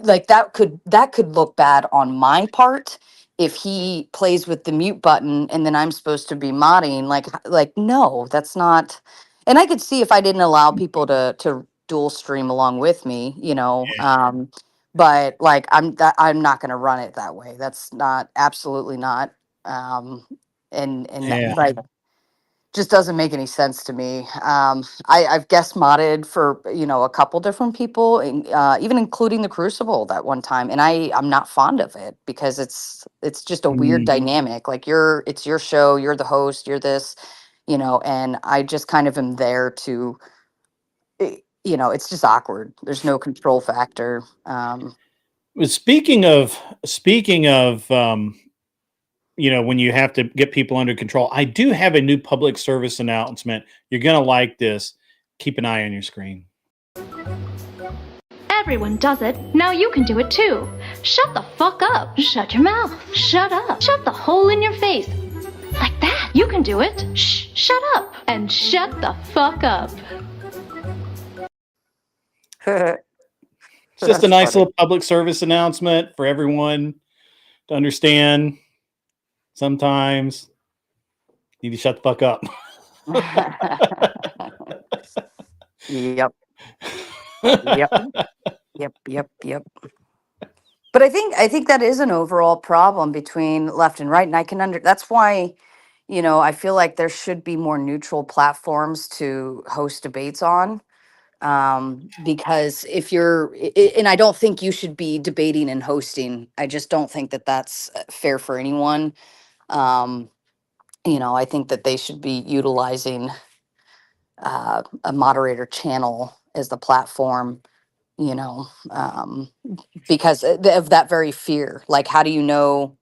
like that could look bad on my part if he plays with the mute button and then I'm supposed to be modding, like no, that's not. And I could see if I didn't allow people to dual stream along with me, but like I'm not going to run it that way. That's not, absolutely not. And Yeah. like, just doesn't make any sense to me. I've guest modded for a couple different people, even including the Crucible that one time, and I'm not fond of it because it's just a weird Mm, dynamic. Like, it's your show, you're the host, you're this, and I just kind of am there to you know, it's just awkward. There's no control factor. But speaking of you know, when you have to get people under control, I do have a new public service announcement. You're gonna like this. Keep an eye on your screen. Everyone does it. Now you can do it too. Shut the fuck up. Shut your mouth. Shut up. Shut the hole in your face. Like that. You can do it. Shh. Shut up. And shut the fuck up. It's just a nice little public service announcement for everyone to understand. Sometimes you need to shut the fuck up. Yep. Yep. Yep. But I think that is an overall problem between left and right, and I can that's why, you know, I feel like there should be more neutral platforms to host debates on. Because if and I don't think you should be debating and hosting. I just don't think that that's fair for anyone. You know, I think that they should be utilizing a moderator channel as the platform, you know, because of that very fear. Like, how do you know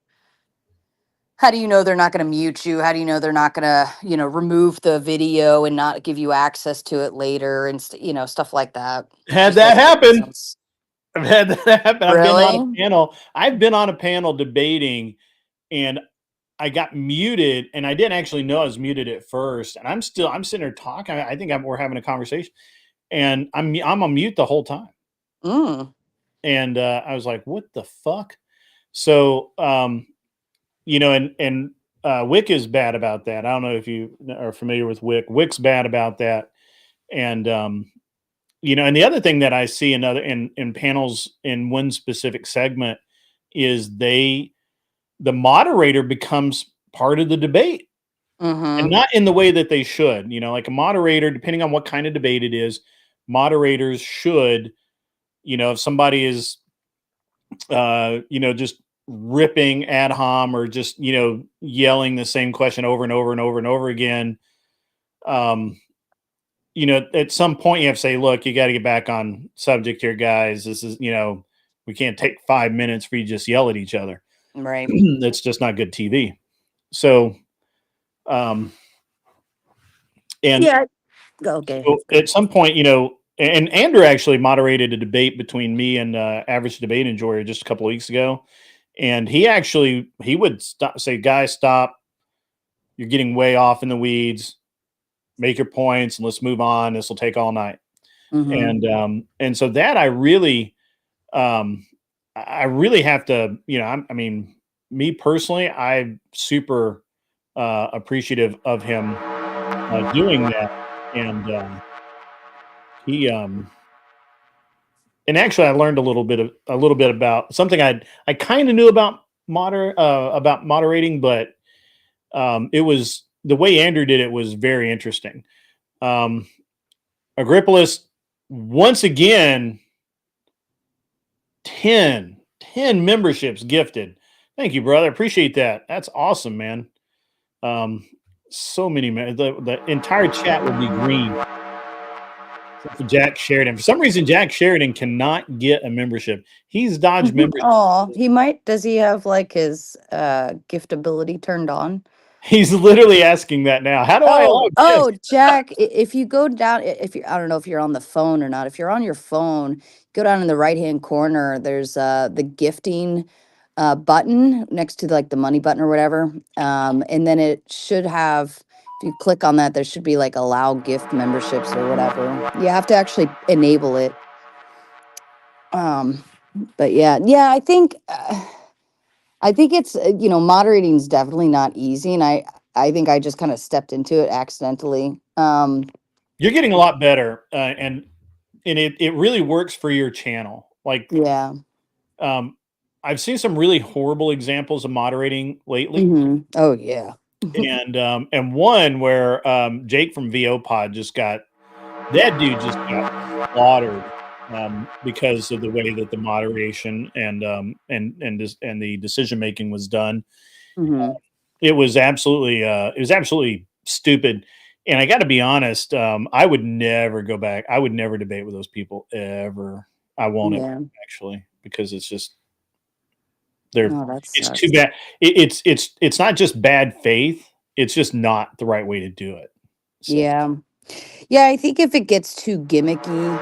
they're not going to mute you? How do you know they're not going to, you know, remove the video and not give you access to it later, and you know, stuff like that. Had Just that doesn't make happen. sense. I've had that happen. Really? I've been on a panel debating, and I got muted, and I didn't actually know I was muted at first. And I'm sitting there talking. I think we're having a conversation, and I'm on mute the whole time. And I was like, "What the fuck?" So, you know, and Wick is bad about that. I don't know if you are familiar with Wick. Wick's bad about that, and you know, and the other thing that I see in panels in one specific segment is the moderator becomes part of the debate, and not in the way that they should. You know, like a moderator, depending on what kind of debate it is, moderators should, you know, if somebody is, you know, just ripping ad hom or just, you know, yelling the same question over and over and over and over again, you know, at some point you have to say, look, you got to get back on subject here, guys. This is, you know, we can't take 5 minutes for you to just yell at each other. Right. That's just not good TV. So, and Yeah. Okay. so at some point, you know, and Andrew actually moderated a debate between me and Average Debate Enjoyer just a couple of weeks ago. And he would say, guys, stop. You're getting way off in the weeds. Make your points and let's move on. This will take all night. And so that I really have to, you know, I mean, me personally, I'm super appreciative of him doing that. And he and actually I learned a little bit about something I kind of knew about moderating, but it was the way Andrew did it was very interesting. Agrippalus, once again, 10 memberships gifted. Thank you, brother. Appreciate that. That's awesome, man. So many, the entire chat would be green. Except for Jack Sheridan. For some reason, Jack Sheridan cannot get a membership. He's dodged membership. Oh, he might. Does he have like his gift ability turned on? He's literally asking that now. How do I allow gifts? Jack, if you go down, if you, I don't know if you're on the phone or not. If you're on your phone, go down in the right-hand corner. There's the gifting button next to like the money button or whatever. And then it should have, if you click on that, there should be like allow gift memberships or whatever. You have to actually enable it. But yeah, I think it's, you know, moderating is definitely not easy. And I think I just kind of stepped into it accidentally. You're getting a lot better. And it really works for your channel. Like, yeah. I've seen some really horrible examples of moderating lately. Oh yeah. And one where Jake from VO Pod that dude just got slaughtered because of the way that the moderation and the decision making was done. It was absolutely stupid. And I got to be honest, I would never go back. I would never debate with those people ever. I won't ever, Yeah. actually, because it's just they're No, that it's too sucks. bad. It's not just bad faith. It's just not the right way to do it. So Yeah. Yeah, I think if it gets too gimmicky,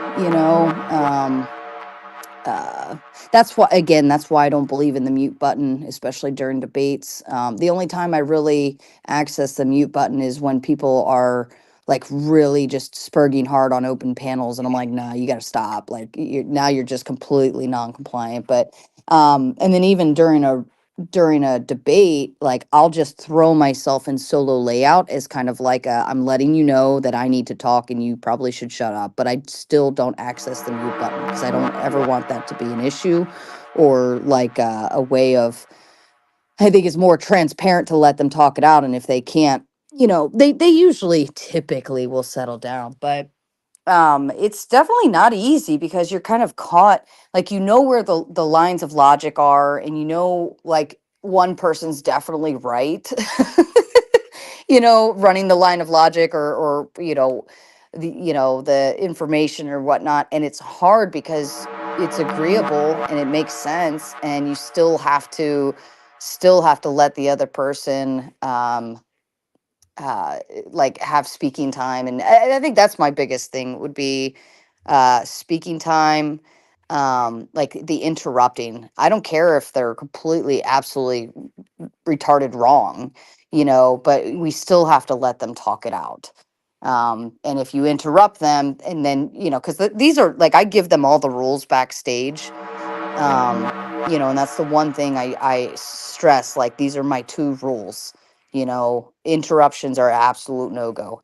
uh, that's why, again, that's why I don't believe in the mute button, especially during debates. The only time I really access the mute button is when people are like really just spurging hard on open panels, and I'm like, nah, you got to stop. Like, now you're just completely non-compliant. But and then even during a debate, like I'll just throw myself in solo layout as kind of like I'm letting you know that I need to talk and you probably should shut up, but I still don't access the mute button because I don't ever want that to be an issue or like a way of, I think it's more transparent to let them talk it out. And if they can't, they usually typically will settle down, but it's definitely not easy because you're kind of caught, like, where the lines of logic are, and like one person's definitely right. Running the line of logic, or the information or whatnot, and it's hard because it's agreeable and it makes sense, and you still have to let the other person like have speaking time. And I think that's my biggest thing would be speaking time. Like the interrupting, I don't care if they're completely absolutely retarded wrong, but we still have to let them talk it out. And if you interrupt them, and then because these are like, I give them all the rules backstage. And that's the one thing I stress, like, these are my two rules. Interruptions are absolute no go,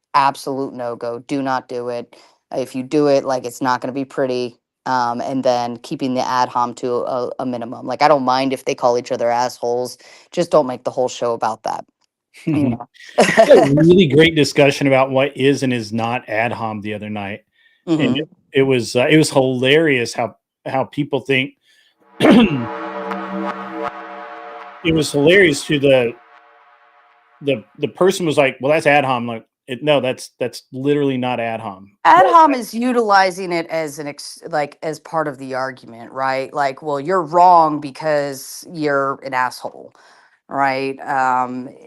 do not do it. If you do it, like, it's not going to be pretty. And then keeping the ad hom to a minimum. Like, I don't mind if they call each other assholes, just don't make the whole show about that, you we know. had a really great discussion about what is and is not ad hom the other night, and Hmm. it was hilarious how people think. It was hilarious to the person was like, "Well, that's ad hom." Like, no, that's literally not ad hom. Ad Well, hom is utilizing it as like as part of the argument, right? Like, well, you're wrong because you're an asshole, right?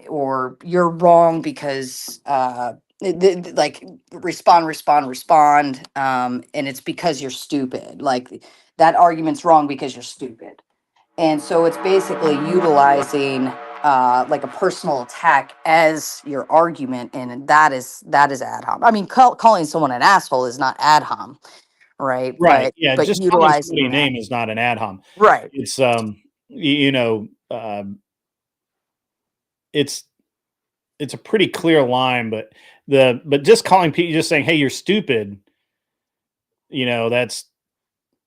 Or you're wrong because like, respond, and it's because you're stupid. Like, that argument's wrong because you're stupid. And so it's basically utilizing like a personal attack as your argument, and that is ad hom. I mean, calling someone an asshole is not ad hom, right? right, yeah, But just calling somebody utilizing a that, name is not an ad hom. right? It's it's it's a pretty clear line, but just calling people, just saying, "Hey, you're stupid,"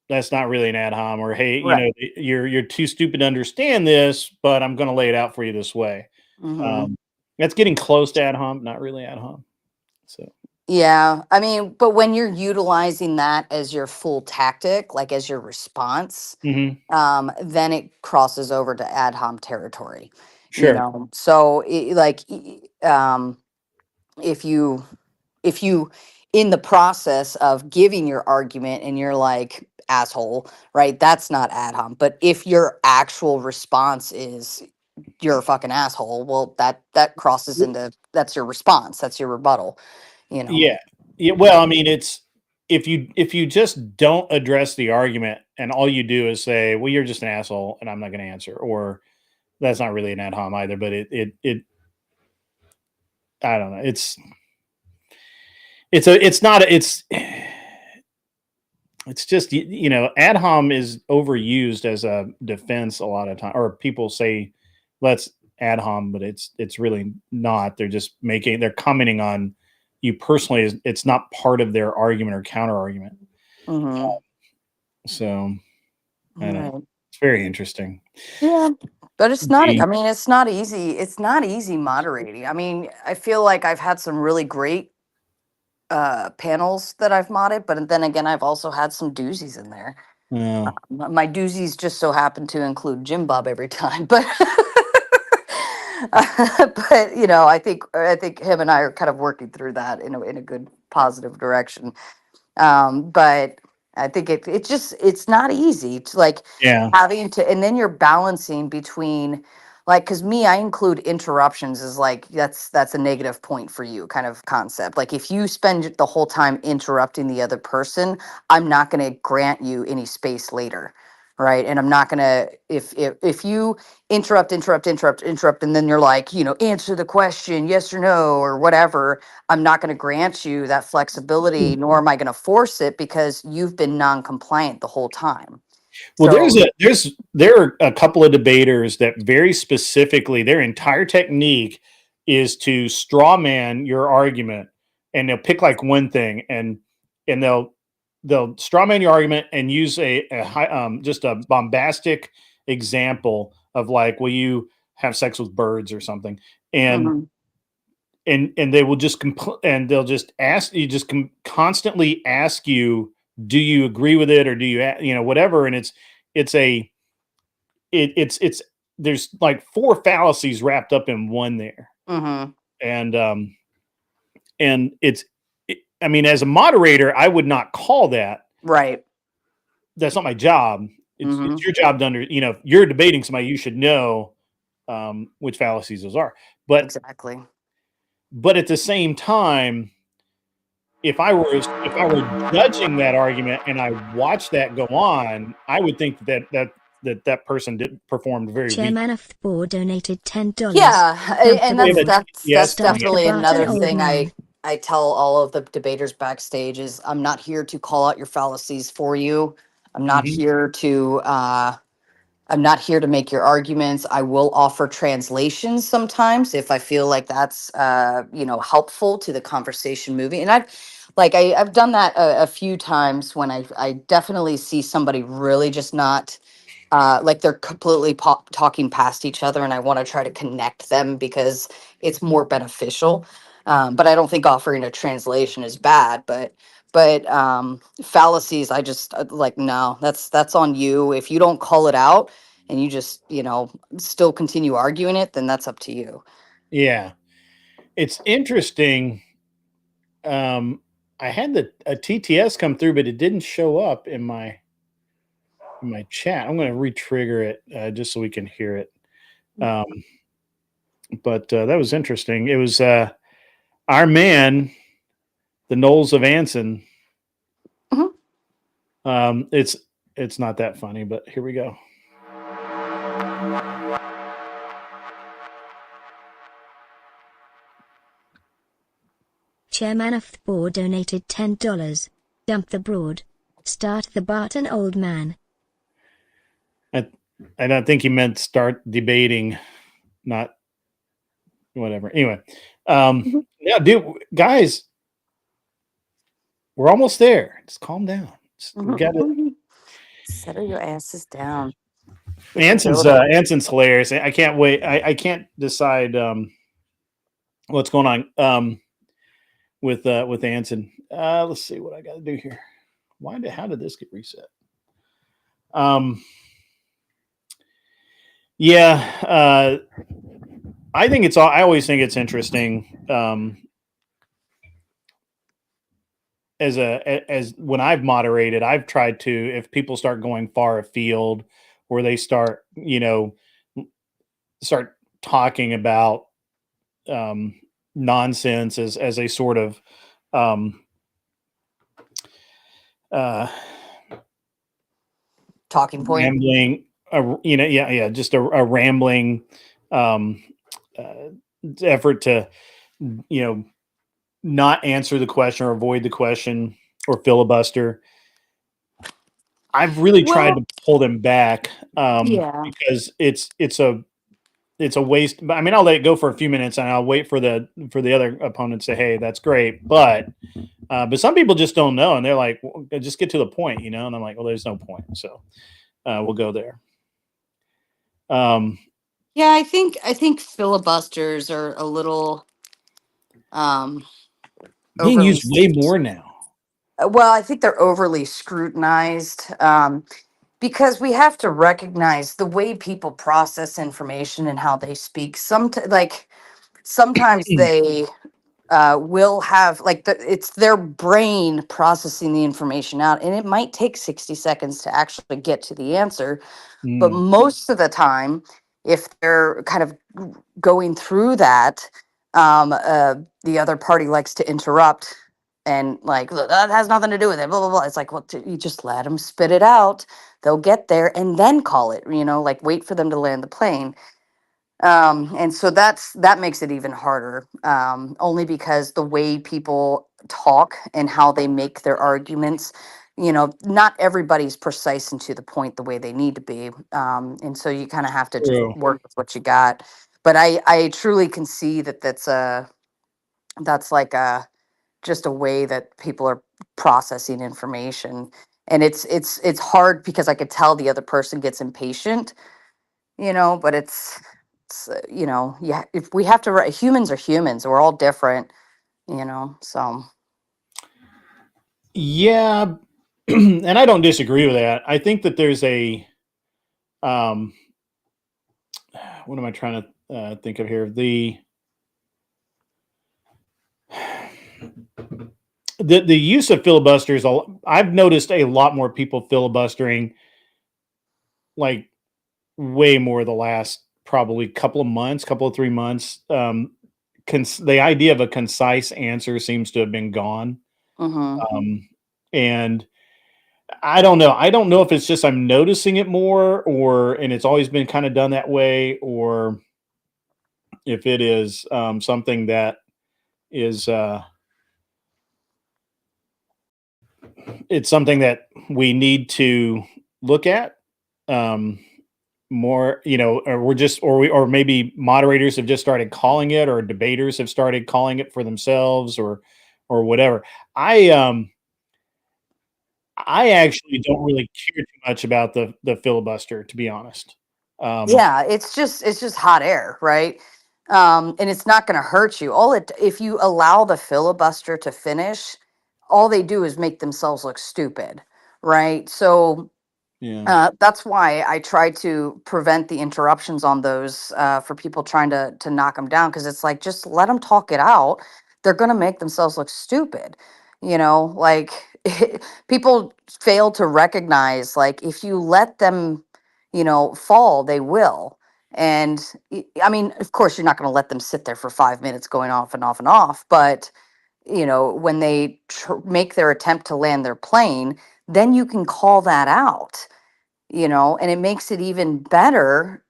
that's not really an ad hom. Or, "Hey, Right. you're too stupid to understand this, but I'm going to lay it out for you this way." Hmm. Um, that's getting close to ad hom, not really ad hom. So, Yeah, I mean, but when you're utilizing that as your full tactic, like as your response, mhm, then it crosses over to ad hom territory. sure. So if you if you in the process of giving your argument and you're like, asshole, right, that's not ad hom. But if your actual response is you're a fucking asshole, well, that crosses into, that's your response, that's your rebuttal, you know Yeah. Yeah, well, I mean, it's if you just don't address the argument and all you do is say, "Well, you're just an asshole and I'm not gonna answer," or that's not really an ad hom either, but it I don't know. It's not it's just ad hom is overused as a defense a lot of time, or people say, "Let's ad hom," but it's really not. They're commenting on you personally. It's not part of their argument or counter argument. hmm So I don't know. right. It's very interesting. Yeah, but it's not, The I mean, it's not easy moderating. I mean, I feel like I've had some really great panels that I've modded, but then again, I've also had some doozies in there. uh, My doozies just so happen to include Jim Bob every time, but But you know, I think him and I are kind of working through that in a good positive direction. But I think it's not easy to like Yeah. having to, and then you're balancing between like, because me, I include interruptions as like that's a negative point for you kind of concept. Like if you spend the whole time interrupting the other person, I'm not going to grant you any space later. Right. And I'm not going to, if you interrupt, and then you're like, answer the question, yes or no, or whatever, I'm not going to grant you that flexibility, nor am I going to force it because you've been non-compliant the whole time. Well, So, there are a couple of debaters that very specifically their entire technique is to straw man your argument, and they'll pick like one thing, and they'll straw man your argument and use a high, just a bombastic example of like, will you have sex with birds or something, and mhm, and they will just and they'll just ask you, just constantly ask you, do you agree with it, or do you whatever, and it's a it's there's like four fallacies wrapped up in one there, mhm, and I mean, as a moderator, I would not call that. right. That's not my job. It's Mhm, your job to if you're debating somebody, you should know which fallacies those are. exactly. But at the same time, if I were judging that argument and I watched that go on, I would think that person did performed very weak. Chairman of the board donated $10. Yeah, Dump the and We have that's a broad. that's yes, that's Start the definitely button, another old thing man. I tell all of the debaters backstage is I'm not here to call out your fallacies for you. I'm not mhm, here to I'm not here to make your arguments. I will offer translations sometimes if I feel like that's helpful to the conversation moving. And I've done that a few times when I definitely see somebody really just not like they're completely talking past each other, and I want to try to connect them because it's more beneficial. But I don't think offering a translation is bad. But fallacies, I just like, no, that's on you. If you don't call it out and you just still continue arguing it, then that's up to you. yeah. It's interesting. Um, I had a TTS come through, but it didn't show up in my chat. I'm going to re-trigger it just so we can hear it. Um, but that was interesting. It was our man, the Knowles of Anson. Mhm. It's not that funny, but here we go. Chairman of the board donated $10. Dump the broad. Start the button, old man. I don't think he meant start debating, not whatever. Anyway, Mhm. yeah, dude, guys, we're almost there. Just calm down. We got it. Mhm. Settle your asses down. We can Anson's build it. Anson's hilarious. I can't wait. I can't decide what's going on with Anson. Let's see what I got to do here. How did this get reset? Yeah, I think it's all. I always think it's interesting. As when I've moderated, I've tried to, if people start going far afield, or they start talking about um, nonsense as a sort of um, uh, Talking point. rambling, just a rambling um, uh, effort to you know not answer the question or avoid the question or filibuster. I've really tried Well, to pull them back yeah. because it's a waste. But I mean, I'll let it go for a few minutes and I'll wait for the other opponent to say, "Hey, that's great," but some people just don't know, and they're like, well, "Just get to the point," And I'm like, "Well, there's no point." So we'll go there. Um, Yeah, I think filibusters are a little um being overly used way more now. well, I think they're overly scrutinized. because we have to recognize the way people process information and how they speak. Sometimes they will have it's their brain processing the information out, and it might take 60 seconds to actually get to the answer. But Mm, most of the time, if they're kind of going through that, the other party likes to interrupt and like, "Look, that has nothing to do with it, blah blah blah." It's like, well, you just let them spit it out. They'll get there and then call it. Like wait for them to land the plane. And so that makes it even harder, only because the way people talk and how they make their arguments, not everybody's precise and to the point the way they need to be. And so you kind of have to just true. work with what you got. But I truly can see that that's like just a way that people are processing information. And it's hard because I could tell the other person gets impatient, but yeah, if we have to humans are humans, we're all different, so Yeah, and I don't disagree with that. I think that there's a um, what am I trying to think of here? The use of filibusters. I've noticed a lot more people filibustering, like way more the last probably couple of months, couple of 3 months. The idea of a concise answer seems to have been gone. mhm. And I don't know. I don't know if it's just I'm noticing it more, and it's always been kind of done that way, or if it is something that is it's something that we need to look at um, more. Or we're just, or maybe moderators have just started calling it, or debaters have started calling it for themselves, or whatever. I um I actually don't really care too much about the filibuster, to be honest. Um, Yeah, it's just hot air, right? And it's not going to hurt you. If you allow the filibuster to finish, all they do is make themselves look stupid, right? So yeah. that's why I try to prevent the interruptions on those, for people trying to knock them down, because it's like, just let them talk it out. They're going to make themselves look stupid. Like people fail to recognize, like, if you let them, fall, they will. And I mean, of course, you're not going to let them sit there for 5 minutes going off and off and off. But, when they make their attempt to land their plane, then you can call that out, and it makes it even better,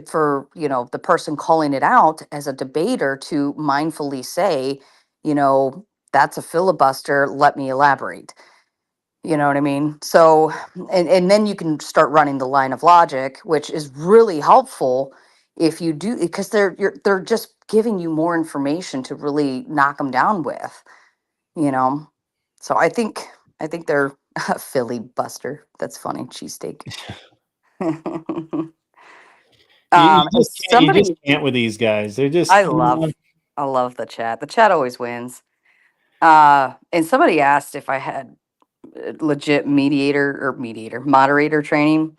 for the person calling it out as a debater to mindfully say, you know that's a filibuster, let me elaborate. You know what I mean? So, and then you can start running the line of logic, which is really helpful if you do, because they're just giving you more information to really knock them down with, you know so I think they're a filibuster. That's funny. Cheesesteak. You And just can't. You just somebody, can't with these guys. They're just. I love, I love the chat. The chat always wins. And somebody asked if I had legit moderator training.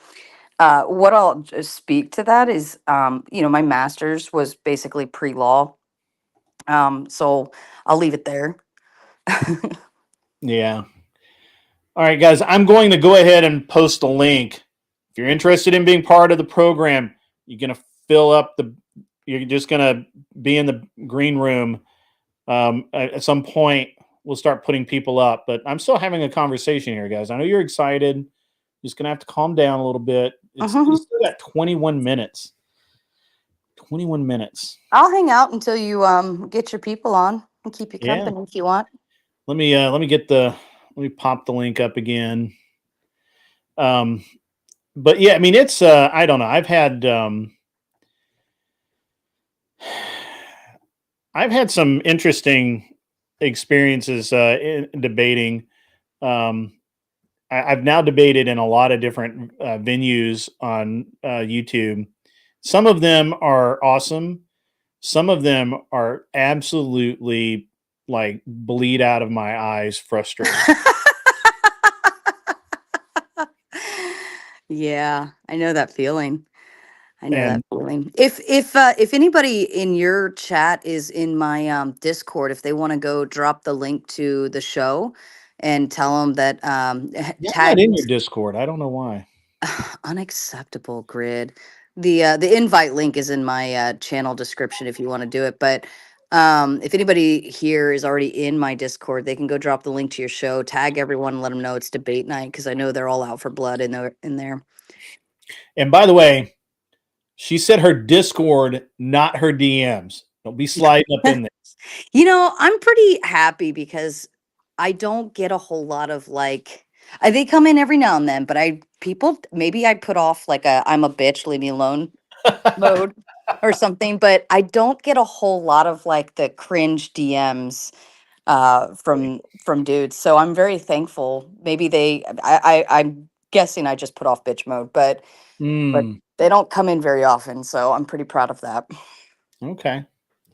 What I'll just speak to that is, my master's was basically pre-law. So I'll leave it there. Yeah. All right, guys. I'm going to go ahead and post a link. If you're interested in being part of the program, you're gonna fill up the. You're just gonna be in the green room. At some point, we'll start putting people up. But I'm still having a conversation here, guys. I know you're excited. Just gonna have to calm down a little bit. We Mhm. still got 21 minutes. 21 minutes. I'll hang out until you get your people on and keep you Yeah. company if you want. Let me pop the link up again. Um, but yeah, I mean, it's I don't know. I've had some interesting experiences in debating. Um, I've now debated in a lot of different venues on YouTube. Some of them are awesome. Some of them are absolutely like bleed out of my eyes frustrating. Yeah, I know that feeling. I know that And feeling. If anybody in your chat is in my Discord, if they want to go drop the link to the show and tell them that yeah, I'm not tag in your Discord. I don't know why. unacceptable grid. The invite link is in my channel description if you want to do it. But if anybody here is already in my Discord, they can go drop the link to your show, tag everyone, and let them know it's debate night because I know they're all out for blood in there. And by the way, she said her Discord, not her DMs. Don't be sliding up in there. You know, I'm pretty happy because I don't get a whole lot of like they come in every now and then, but people maybe I put off like a I'm a bitch, leave me alone mode or something, but I don't get a whole lot of like the cringe DMs from dudes. So I'm very thankful. Maybe I'm guessing I just put off bitch mode, but Mm, they don't come in very often, so I'm pretty proud of that. okay.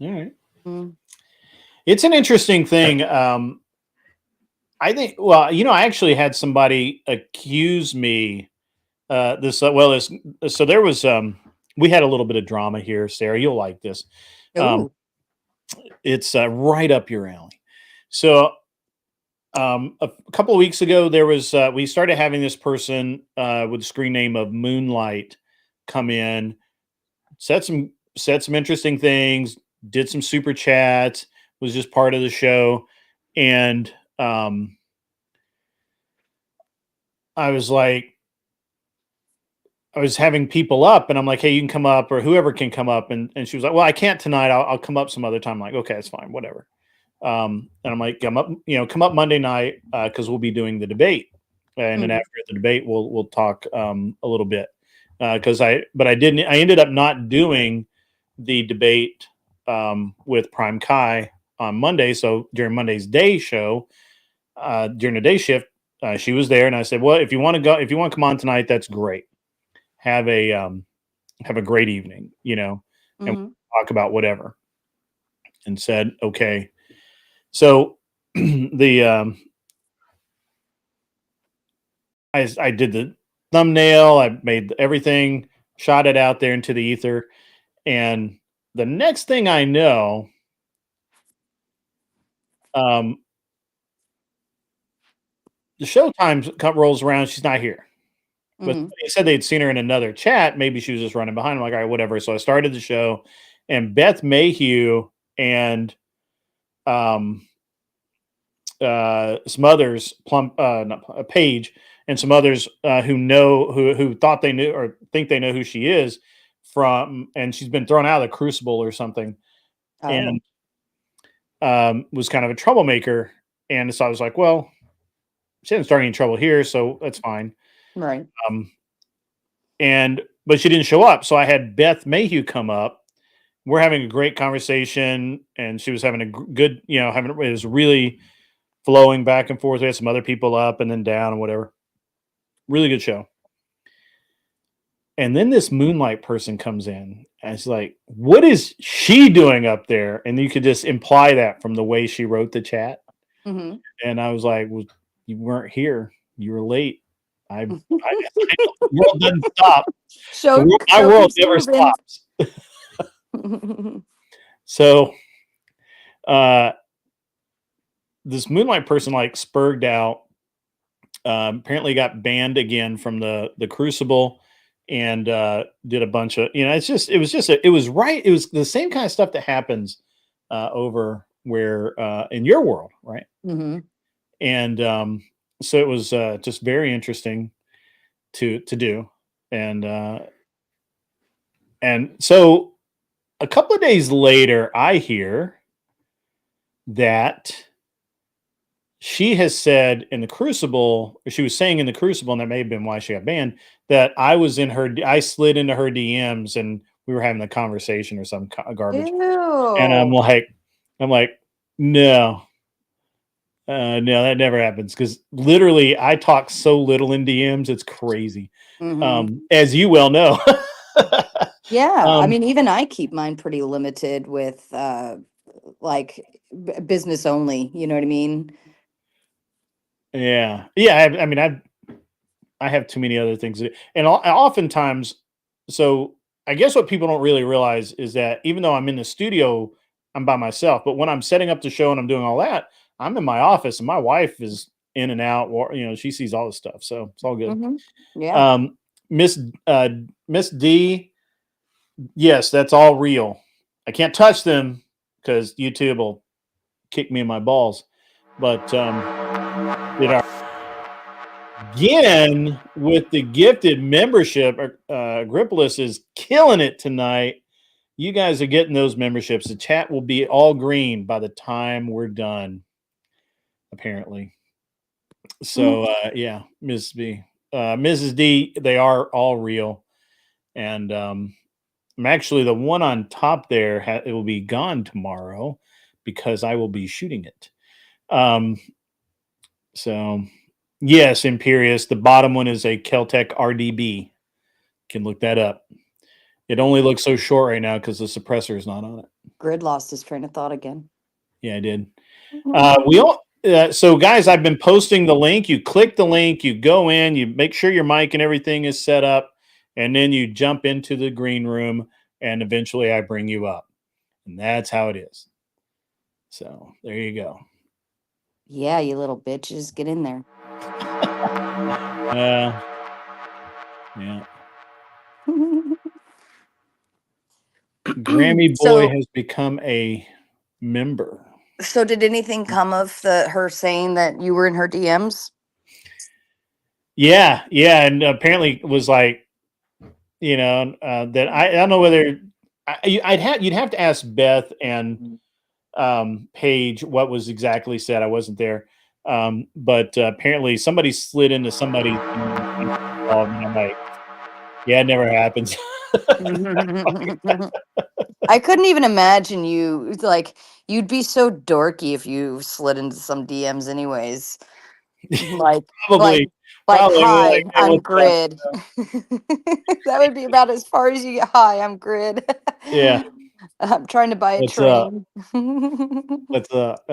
All right. Mm. It's an interesting thing. I think, well, I actually had somebody accuse me so there was, we had a little bit of drama here, Sarah. You'll like this. Um, Ooh. it's right up your alley. So, a couple of weeks ago, there was, we started having this person with the screen name of Moonlight come in, said some interesting things, did some super chats, was just part of the show. And I was like, I was having people up and I'm like, hey, you can come up or whoever can come up. And she was like, well, I can't tonight. I'll come up some other time. I'm like, okay, that's fine, whatever. And I'm like, come up Monday night because we'll be doing the debate. And then Mhm. after the debate, we'll talk a little bit. But I ended up not doing the debate with Prime Kai on Monday. So during Monday's day show, during the day shift, she was there. And I said, well, if you want to come on tonight, that's great. Have a great evening, and Mhm. talk about whatever. And said, okay. So the I did the thumbnail, I made everything, shot it out there into the ether, and the next thing I know, um, the showtime rolls around. She's not here, but Mhm. they said they'd seen her in another chat. Maybe she was just running behind. I'm like, all right, whatever. So I started the show, and Beth Mayhew and um, some others, a Page, and some others who thought they knew or think they know who she is from, and she's been thrown out of the Crucible or something, Oh, and was kind of a troublemaker. And so I was like, well, she didn't start any trouble here, so that's fine. right. Um, but she didn't show up, so I had Beth Mayhew come up. We're having a great conversation, and she was having a good, it was really flowing back and forth. We had some other people up and then down and whatever. Really good show. And then this Moonlight person comes in and it's like, what is she doing up there? And you could just imply that from the way she wrote the chat. Mhm. And I was like, well, you weren't here. You were late. The world doesn't stop. My Show world keeps never moving. stops. So uh, this Moonlight person like spurred out. Apparently got banned again from the Crucible, and did a bunch of it was right. It was the same kind of stuff that happens over where in your world, right? Mhm. And so it was just very interesting to do, and so a couple of days later, I hear that she has said in the Crucible, or she was saying in the Crucible, and that may have been why she got banned, that I slid into her DMs and we were having a conversation or some garbage. And Ew. I'm like, no, no, that never happens. Cause literally I talk so little in DMs. It's crazy. Mhm. As you well know. Yeah, I um, mean, even I keep mine pretty limited with like business only. You know what I mean? yeah. Yeah. I mean, I have too many other things to do. And oftentimes, so I guess what people don't really realize is that even though I'm in the studio, I'm by myself. But when I'm setting up the show and I'm doing all that, I'm in my office and my wife is in and out. She sees all the stuff, so it's all good. Hmm. Yeah. Um, Miss uh, Miss D, yes, that's all real. I can't touch them because YouTube will kick me in my balls. But did our again with the gifted membership. Gripolis is killing it tonight. You guys are getting those memberships. The chat will be all green by the time we're done, apparently. So yeah, Ms. B, Mrs. D, they are all real, and I'm actually the one on top there. It will be gone tomorrow because I will be shooting it. Um, so yes, Imperious. The bottom one is a Keltec RDB. Can look that up. It only looks so short right now because the suppressor is not on it. Grid lost his train of thought again. Yeah, I did. We all. So, guys, I've been posting the link. You click the link, you go in, you make sure your mic and everything is set up, and then you jump into the green room, and eventually I bring you up. And that's how it is. So, there you go. Yeah, you little bitches, get in there. Yeah. Grammy Boy So- has become a member. So did anything come of her saying that you were in her DMs? Yeah, and apparently it was like, that I don't know whether you'd have to ask Beth and Paige what was exactly said. I wasn't there, but apparently somebody slid into somebody's and I'm like, yeah, it never happens. I couldn't even imagine you, like, you'd be so dorky if you slid into some DMs anyways. Like, Probably, hi, like, hey, I'm what's up? Grid. That would be about as far as you get. Hi, I'm Grid. Yeah, I'm trying to buy a what's up? train. What's up?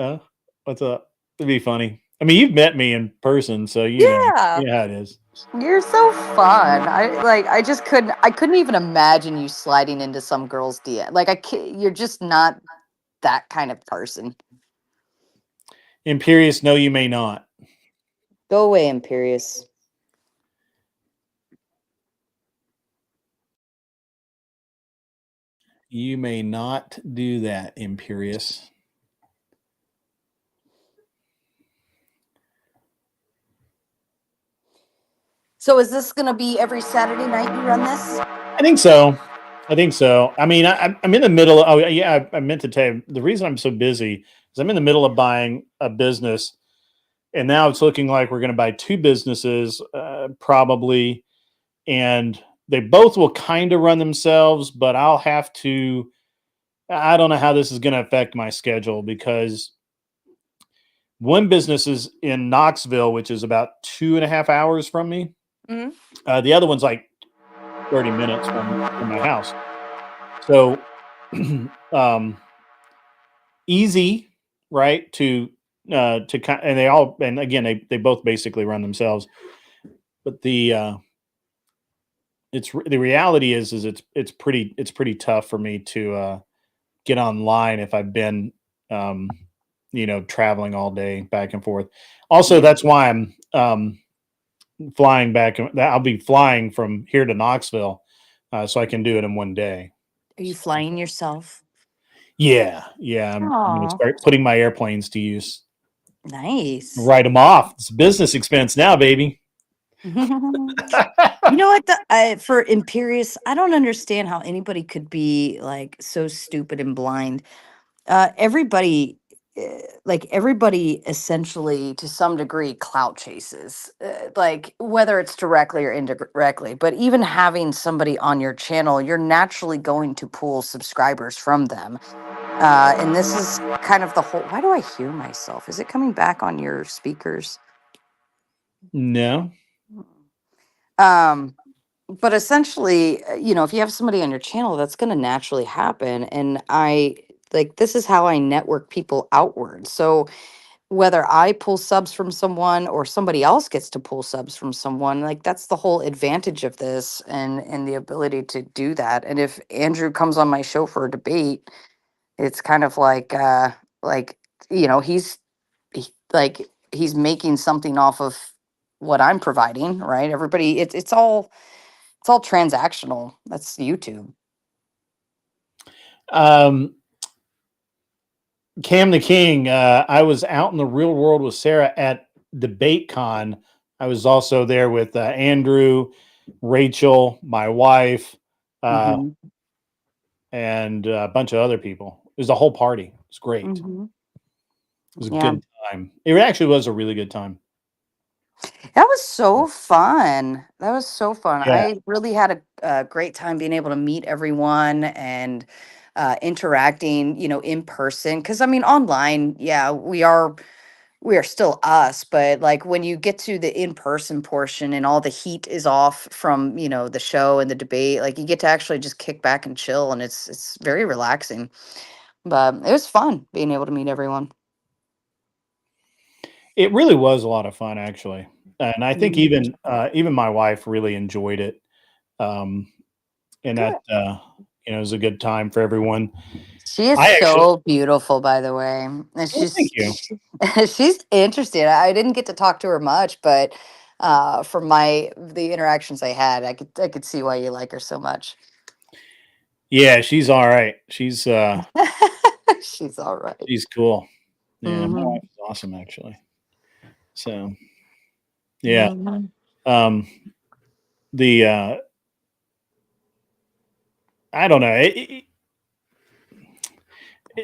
What's up? It'd be funny. I mean, you've met me in person, so you know how it is. You're so fun. I just couldn't even imagine you sliding into some girl's DM. Like you're just not that kind of person. Imperious, no, you may not. Go away, Imperious. You may not do that, Imperious. So is this going to be every Saturday night you run this? I think so. I mean, I'm in the middle. Oh, yeah. I meant to tell you the reason I'm so busy is I'm in the middle of buying a business, and now it's looking like we're going to buy two businesses, probably, and they both will kind of run themselves, but I'll have to. I don't know how this is going to affect my schedule because one business is in Knoxville, which is about 2.5 hours from me. Mm-hmm. The other one's like 30 minutes from my house. So easy, right? And they both basically run themselves. But the reality is it's pretty tough for me to get online if I've been traveling all day back and forth. Also, that's why I'm flying back. I'll be flying from here to Knoxville, so I can do it in one day. Are you flying yourself? Yeah. I'm going to start putting my airplanes to use. Nice. Write them off. It's a business expense now, baby. You know what? For Imperious, I don't understand how anybody could be like so stupid and blind. Everybody essentially to some degree clout chases, like whether it's directly or indirectly. But even having somebody on your channel, you're naturally going to pull subscribers from them. And this is kind of the whole. Why do I hear myself? Is it coming back on your speakers? No. But essentially, if you have somebody on your channel, that's going to naturally happen. And this is how I network people outward. So whether I pull subs from someone or somebody else gets to pull subs from someone, like that's the whole advantage of this and the ability to do that. And if Andrew comes on my show for a debate, it's kind of like like he's making something off of what I'm providing, right? Everybody, it's all transactional. That's YouTube. Cam the King, I was out in the real world with Sarah at DebateCon. I was also there with Andrew, Rachel, my wife, Mm-hmm. and a bunch of other people. It was a whole party. It was great. Mm-hmm. It was a Yeah. good time. It actually was a really good time. That was so fun. That was so fun. Yeah. I really had a great time being able to meet everyone and interacting, in person. Because I mean, online, yeah, we are still us, but like when you get to the in person portion and all the heat is off from the show and the debate, like you get to actually just kick back and chill, and it's very relaxing. But it was fun being able to meet everyone. It really was a lot of fun, actually, and I think Mhm. even my wife really enjoyed it, um, and Good. that it was a good time for everyone. She is I actually, so beautiful, by the way. And oh, thank you. she's interesting. I didn't get to talk to her much, but from the interactions I had, I could see why you like her so much. Yeah, she's all right. She's all right. She's cool. Yeah, my Mm-hmm. wife is awesome, actually. So yeah, Mm-hmm. um, the I don't know.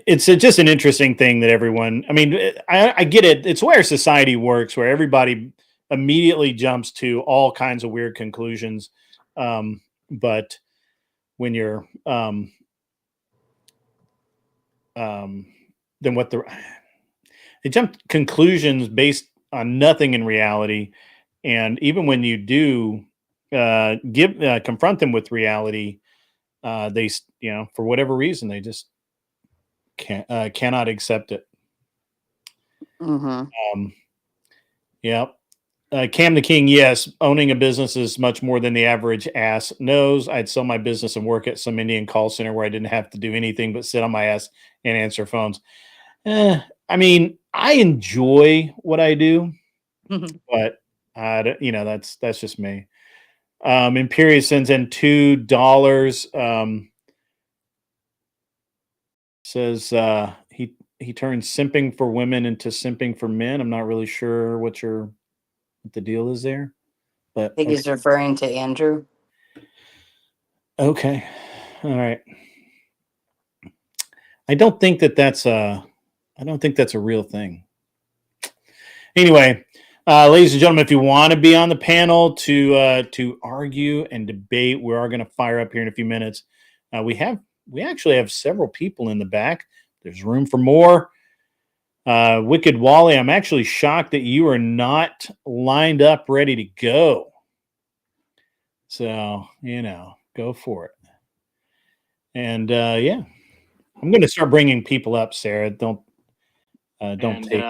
It's just an interesting thing that everyone. I mean, I get it. It's where society works, where everybody immediately jumps to all kinds of weird conclusions. But when you're um, then what they jump conclusions based on nothing in reality, and even when you do give confront them with reality, for whatever reason they just cannot accept it. Mm-hmm. Um, yeah. Cam the King, yes, owning a business is much more than the average ass knows. I'd sell my business and work at some Indian call center where I didn't have to do anything but sit on my ass and answer phones. I mean, I enjoy what I do, but that's just me. Imperius sends in $2. Says he turns simping for women into simping for men. I'm not really sure what the deal is there, but I think he's referring to Andrew. okay, all right. I don't think that's a real thing. Anyway, ladies and gentlemen, if you want to be on the panel to argue and debate, we are going to fire up here in a few minutes. We actually have several people in the back. There's room for more. Wicked Wally, I'm actually shocked that you are not lined up ready to go. So, go for it. And yeah, I'm going to start bringing people up, Sarah. Don't take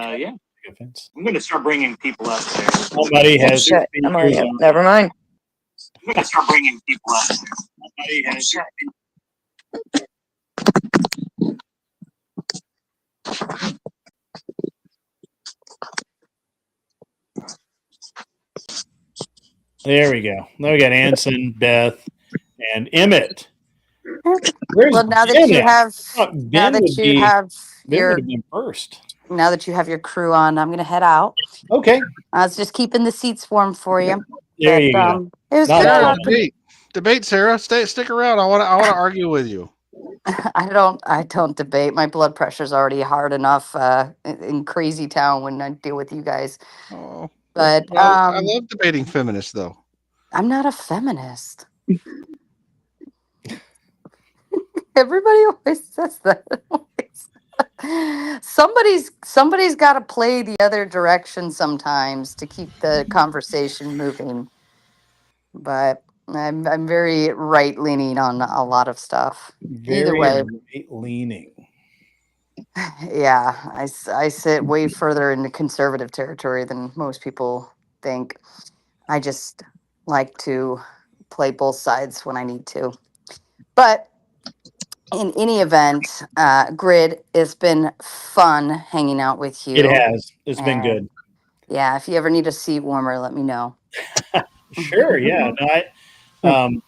offense. I'm going to start bringing people up, Sarah. Somebody has their speakers on. Never mind. I'm going to start bringing people up, Sarah. Somebody has their There we go. Now we got Anson, Beth, and Emmett. Where's Well, now that Ben you at? have Ben would your have been first. now that you have your crew on, I'm gonna head out. Okay. I was just keeping the seats warm for you. There you go. It was Not good all Sarah, of talking. debate, Sarah. Stick around. I want to argue with you. I don't debate. My blood pressure's already hard enough in crazy town when I deal with you guys. Oh, But I love debating feminists, though. I'm not a feminist. Everybody always says that. Somebody's got to play the other direction sometimes to keep the conversation moving. But I'm very right leaning on a lot of stuff. Either very way, right leaning. Yeah, I sit way further into conservative territory than most people think. I just like to play both sides when I need to. But in any event, Grid, it's been fun hanging out with It you. has. It's been And good. yeah, if you ever need a seat warmer, let me know. Sure. Yeah. No,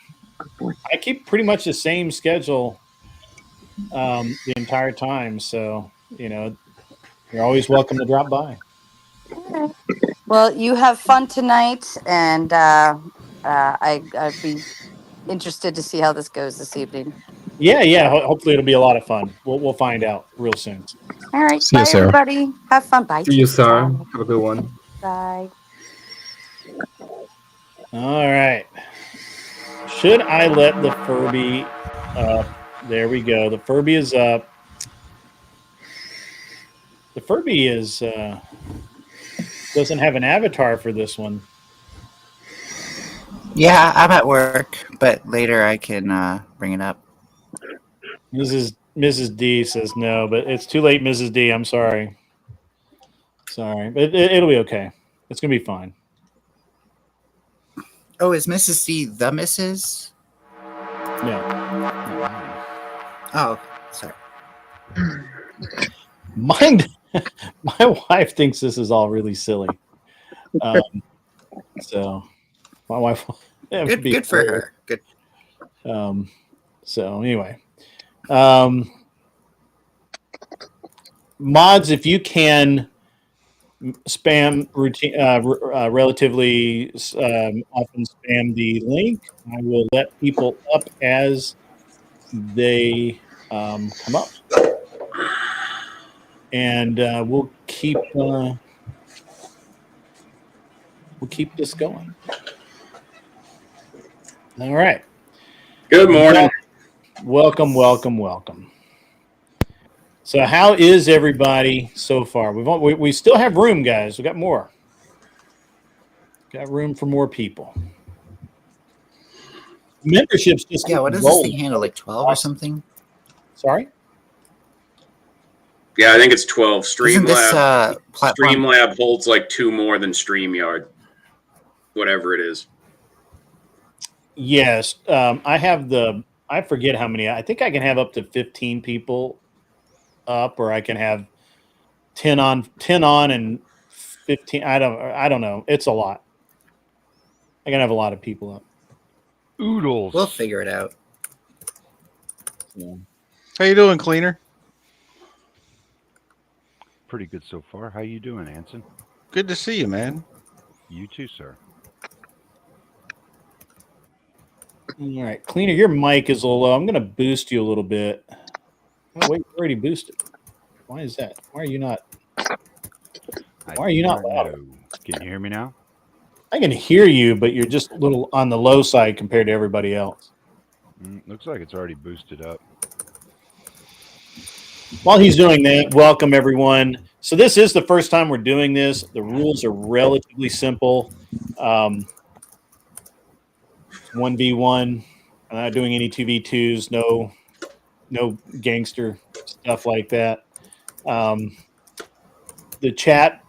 I keep pretty much the same schedule the entire time. So, you're always welcome to drop by. Well, you have fun tonight, and I'd be interested to see how this goes this evening. Yeah. Yeah. Hopefully it'll be a lot of fun. We'll find out real soon. All right, See you, bye Sarah. everybody. Have fun. Bye. See you, Sarah. Bye. Have a good one. Bye. All right. Should I let the Furby up? There we go. The Furby is up. The Furby is doesn't have an avatar for this one. Yeah, I'm at work, but later I can bring it up. Mrs. D says no, but it's too late, Mrs. D. I'm sorry. Sorry, but it'll be okay. It's gonna be fine. Oh, is Mrs. C the Mrs.? No. Oh, sorry. My wife thinks this is all really silly. So my wife. Good for her. Good. So anyway, mods, if you can spam routine, relatively often spam the link, I will let people up as they come up, and we'll keep this going. All right. Good morning. Welcome. So, how is everybody so far? We still have room, guys. We got more. Got room for more people. Memberships just Yeah. What does this thing handle? Like 12 or something? Sorry. Yeah, I think it's 12. Streamlab. Streamlab holds like 2 more than StreamYard, whatever it is. Yes, I have I forget how many. I think I can have up to 15 people up, or I can have 10 on, and 15. I don't know. It's a lot. I can have a lot of people up. Oodles. We'll figure it out. Yeah. How you doing, Cleaner? Pretty good so far. How you doing, Anson? Good to see you, man. You too, sir. All right, Cleaner, your mic is a little low. I'm going to boost you a little bit. Oh, wait, you already boosted. Why is that? Why are you not? Why are you not louder? Can you hear me now? I can hear you, but you're just a little on the low side compared to everybody else. Looks like it's already boosted up. While he's doing that, welcome everyone. So this is the first time we're doing this. The rules are relatively simple. 1v1. I'm not doing any 2v2s. No gangster stuff like that. The chat,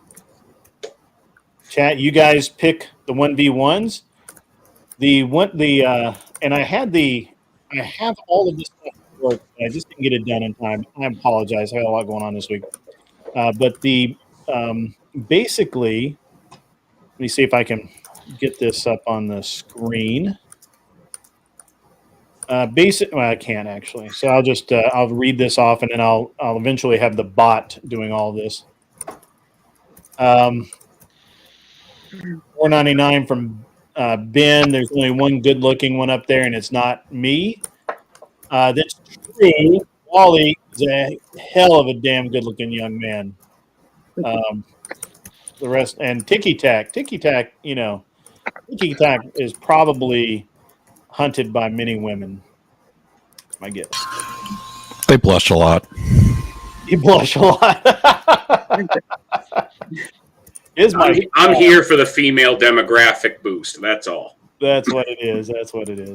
you guys pick the 1v1s. And I have all of this stuff at work. I just didn't get it done in time. I apologize. I had a lot going on this week. But basically, let me see if I can get this up on the screen. Well, I can't actually. So I'll read this off, and then I'll eventually have the bot doing all this. $4.99 from Ben. There's only one good-looking one up there, and it's not me. That's true. Wally is a hell of a damn good-looking young man. The rest, and Ticky Tack, Ticky Tack is probably hunted by many women. My guess. They blush a lot. You blush a lot. I'm here for the female demographic boost. That's all. That's what it is.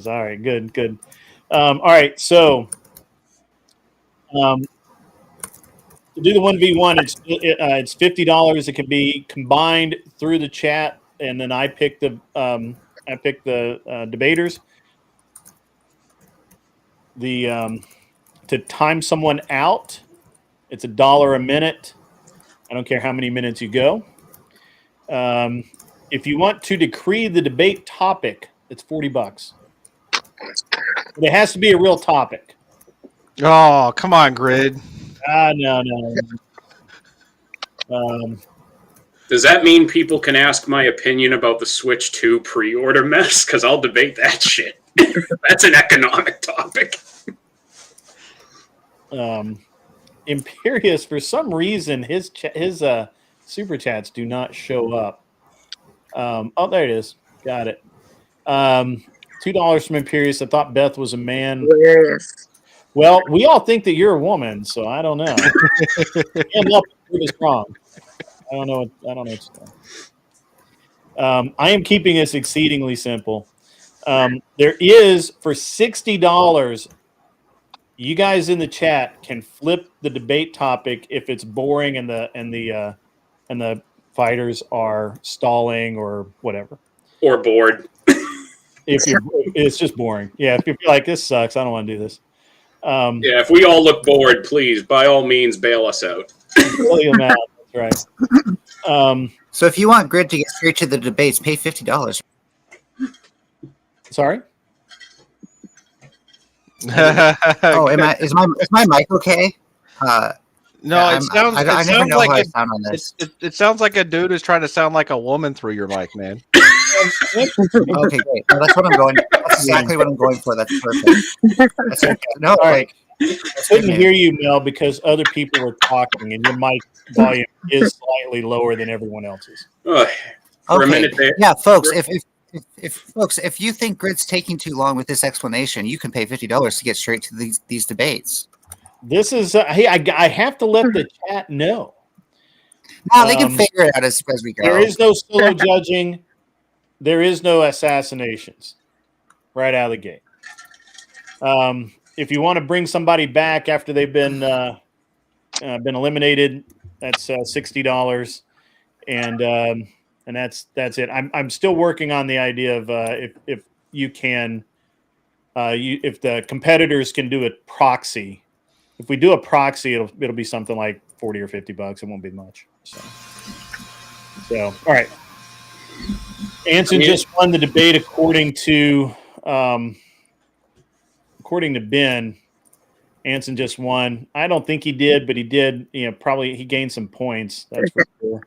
All right, good. All right, so To do the 1v1, it's $50. It can be combined through the chat, and then I pick the debaters. To time someone out, it's $1 a minute. I don't care how many minutes you go. If you want to decree the debate topic, it's $40. But it has to be a real topic. Oh, come on, Grid. No. Does that mean people can ask my opinion about the Switch 2 pre-order mess? Because I'll debate that shit. That's an economic topic. Imperious, for some reason, his super chats do not show up. Oh, there it is. Got it. $2 from Imperious. I thought Beth was a man. Yes. Well, we all think that you're a woman, so I don't know. And up is wrong. I don't know what you're saying. I am keeping this exceedingly simple. There is, for $60, you guys in the chat can flip the debate topic if it's boring and the fighters are stalling or whatever, or bored. It's just boring. Yeah, if you're like, this sucks, I don't want to do this. Yeah, if we all look bored, please, by all means, bail us out. Bail them out. That's right. So if you want Grid to get straight to the debates, pay $50. Sorry. Oh, is my mic okay? No, it sounds. I never know how I sound on this. It sounds like a dude is trying to sound like a woman through your mic, man. Okay, great. No, that's what I'm going. That's exactly what I'm going for. That's perfect. That's okay. No, all right. I couldn't hear you, Mel, because other people were talking, and your mic volume is slightly lower than everyone else's. For a minute there. Yeah, folks. If you think Grid's taking too long with this explanation, you can pay $50 to get straight to these debates. This is hey, I have to let the chat know. No, they can figure it out as we go. There is no solo judging. There is no assassinations right out of the gate. If you want to bring somebody back after they've been eliminated, that's $60, and that's it. I'm still working on the idea of if you can, if the competitors can do a proxy. If we do a proxy, it'll be something like $40 or $50. It won't be much. So all right. Anson just won the debate according to Ben. Anson just won. I don't think he did, but he did. Probably he gained some points. That's for sure.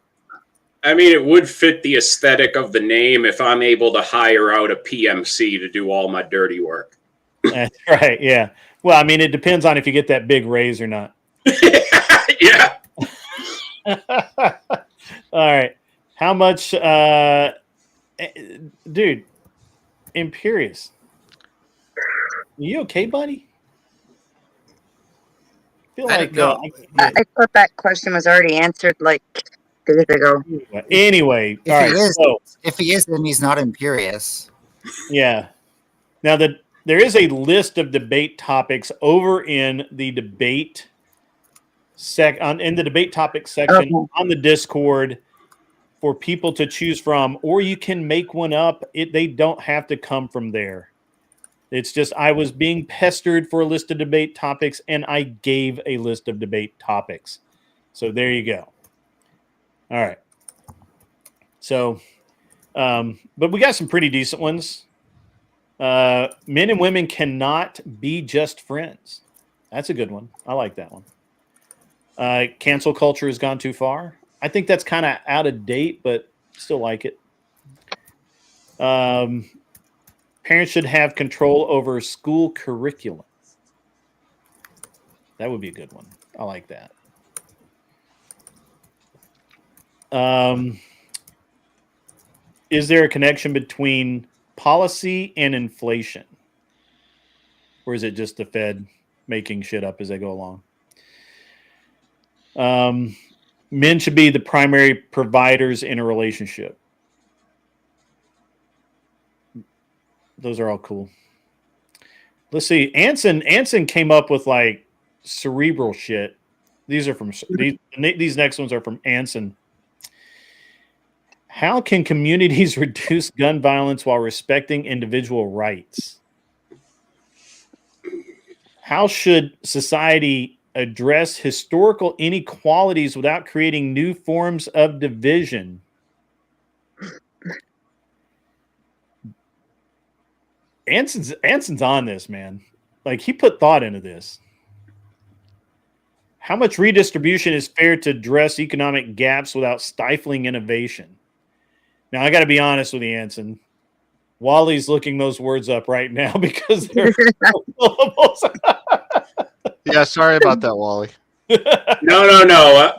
I mean, it would fit the aesthetic of the name if I'm able to hire out a PMC to do all my dirty work. That's right. Yeah. Well, I mean, it depends on if you get that big raise or not. Yeah. All right. How much, dude? Imperious. Are you okay, buddy? I thought that question was already answered like days ago. Anyway, if he is, then he's not Imperious. Yeah. Now there is a list of debate topics over in the debate in the debate topic section on the Discord for people to choose from, or you can make one up. They don't have to come from there. It's just I was being pestered for a list of debate topics, and I gave a list of debate topics. So there you go. All right. So, but we got some pretty decent ones. Men and women cannot be just friends. That's a good one. I like that one. Cancel culture has gone too far. I think that's kind of out of date, but still like it. Parents should have control over school curriculum. That would be a good one. I like that. Is there a connection between policy and inflation? Or is it just the Fed making shit up as they go along? Men should be the primary providers in a relationship. Those are all cool. Let's see. Anson came up with like cerebral shit. These are from these next ones are from Anson. How can communities reduce gun violence while respecting individual rights? How should society address historical inequalities without creating new forms of division? Anson's on this, man. Like, he put thought into this. How much redistribution is fair to address economic gaps without stifling innovation? Now, I got to be honest with you, Anson. Wally's looking those words up right now because they're syllables. Yeah, sorry about that, Wally. No.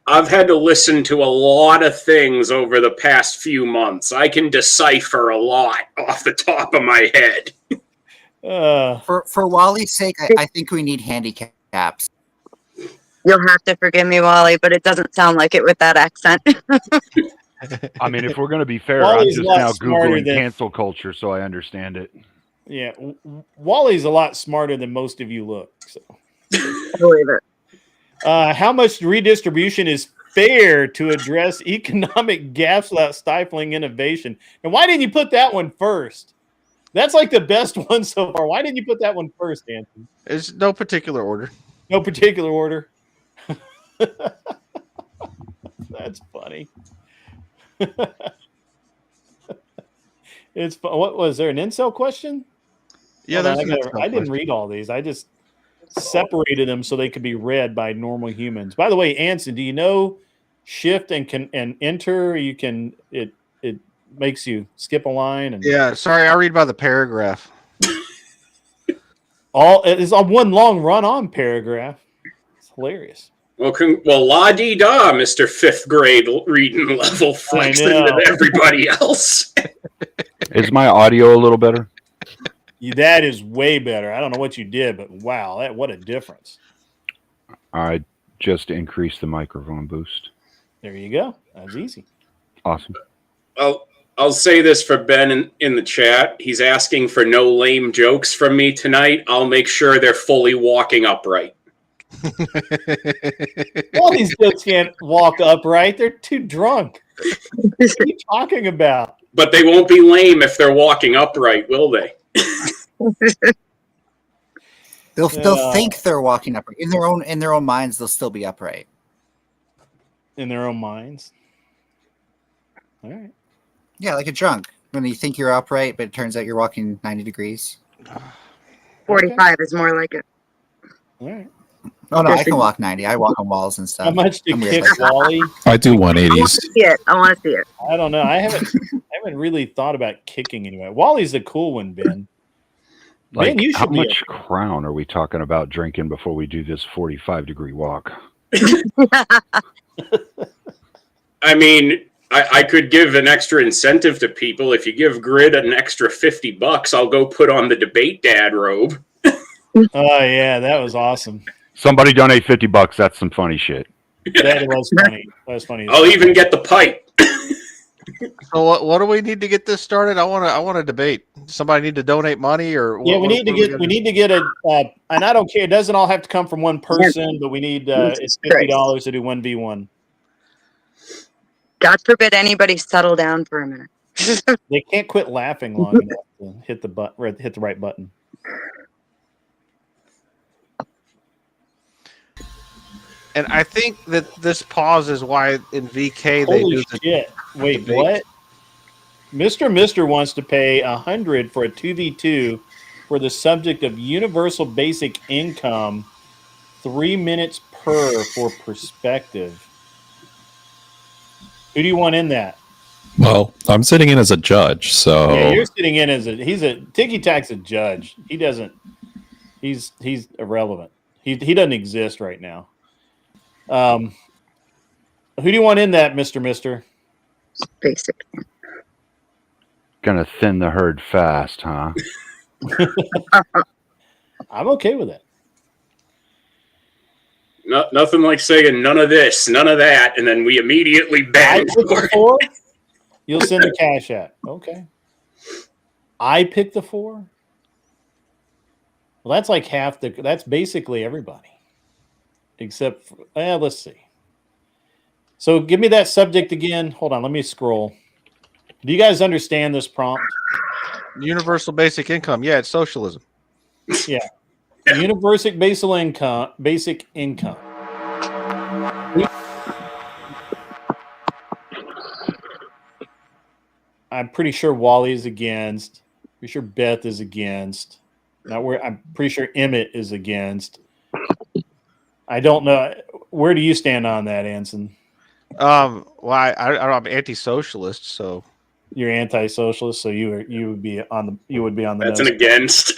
I've had to listen to a lot of things over the past few months. I can decipher a lot off the top of my head. For Wally's sake, I think we need handicaps. You'll have to forgive me, Wally, but it doesn't sound like it with that accent. I mean, if we're going to be fair, Wally's I'm a just lot now smarter Googling than- cancel culture, so I understand it. Yeah, Wally's a lot smarter than most of you look. So, I believe it. how much redistribution is fair to address economic gaps without stifling innovation? And why didn't you put that one first? That's like the best one so far. Why didn't you put that one first, Anthony? There's no particular order. No particular order. That's funny. It's what was there an incel question? Yeah, Hold on, there's an incel I didn't question. read all these. I just separated them so they could be read by normal humans. By the way, Anson, do you know shift and enter? You can it makes you skip a line and Yeah, sorry, I read by the paragraph. it is on one long run-on paragraph. It's hilarious. Well, la-dee-da, Mr. 5th grade reading level flexing with everybody else. Is my audio a little better? That is way better. I don't know what you did, but wow, what a difference. I just increased the microphone boost. There you go. That was easy. Awesome. I'll say this for Ben in the chat. He's asking for no lame jokes from me tonight. I'll make sure they're fully walking upright. All these jokes can't walk upright. They're too drunk. What are you talking about? But they won't be lame if they're walking upright, will they? They'll think they're walking upright in their own minds. They'll still be upright in their own minds. All right. Yeah, like a drunk when you think you're upright, but it turns out you're walking 90 degrees. 45 is more like it. All right. Oh no, I can walk 90. I walk on walls and stuff. How much to kick Wally? I do I want 180s. to see it. I want to see it. I don't know. I haven't really thought about kicking anyway. Wally's the cool one, Ben. Like, Ben, you how should be much crown are we talking about drinking before we do this 45-degree walk? I mean, I could give an extra incentive to people. If you give Grid an extra $50, I'll go put on the debate dad robe. Oh yeah, that was awesome. Somebody donate $50. That's some funny shit. That was funny. That was funny. I'll even get the pipe. So what do we need to get this started? I want to debate. Somebody need to donate money or Yeah, we need to get a and I don't care. It doesn't all have to come from one person, but we need it's $50 to do 1v1. God forbid anybody settle down for a minute. They can't quit laughing long enough to hit the right button. And I think that this pause is why in VK they Holy do the shit! Wait, debate. what? Mr. wants to pay $100 for a 2v2 for the subject of universal basic income, 3 minutes per for perspective. Who do you want in that? Well, I'm sitting in as a judge, so Yeah, you're sitting in as Tiki Tack's a judge. He doesn't. He's irrelevant. He doesn't exist right now. Who do you want in that, Mister? Basic. Gonna thin the herd fast, huh? I'm okay with it. Nothing like saying none of this, none of that, and then we immediately bang. You'll send the cash app. Okay. I picked the 4. Well, that's like that's basically everybody. except for, let's see. So give me that subject again. Hold on, let me scroll. Do you guys understand this prompt? Universal basic income. Yeah, it's socialism. Yeah. Universal basic income. I'm pretty sure Wally is against. Pretty sure Beth is against. I'm pretty sure Emmett is against. I don't know. Where do you stand on that, Anson? Well, I'm anti-socialist, so you're anti-socialist, so you would be on the. That's no an against.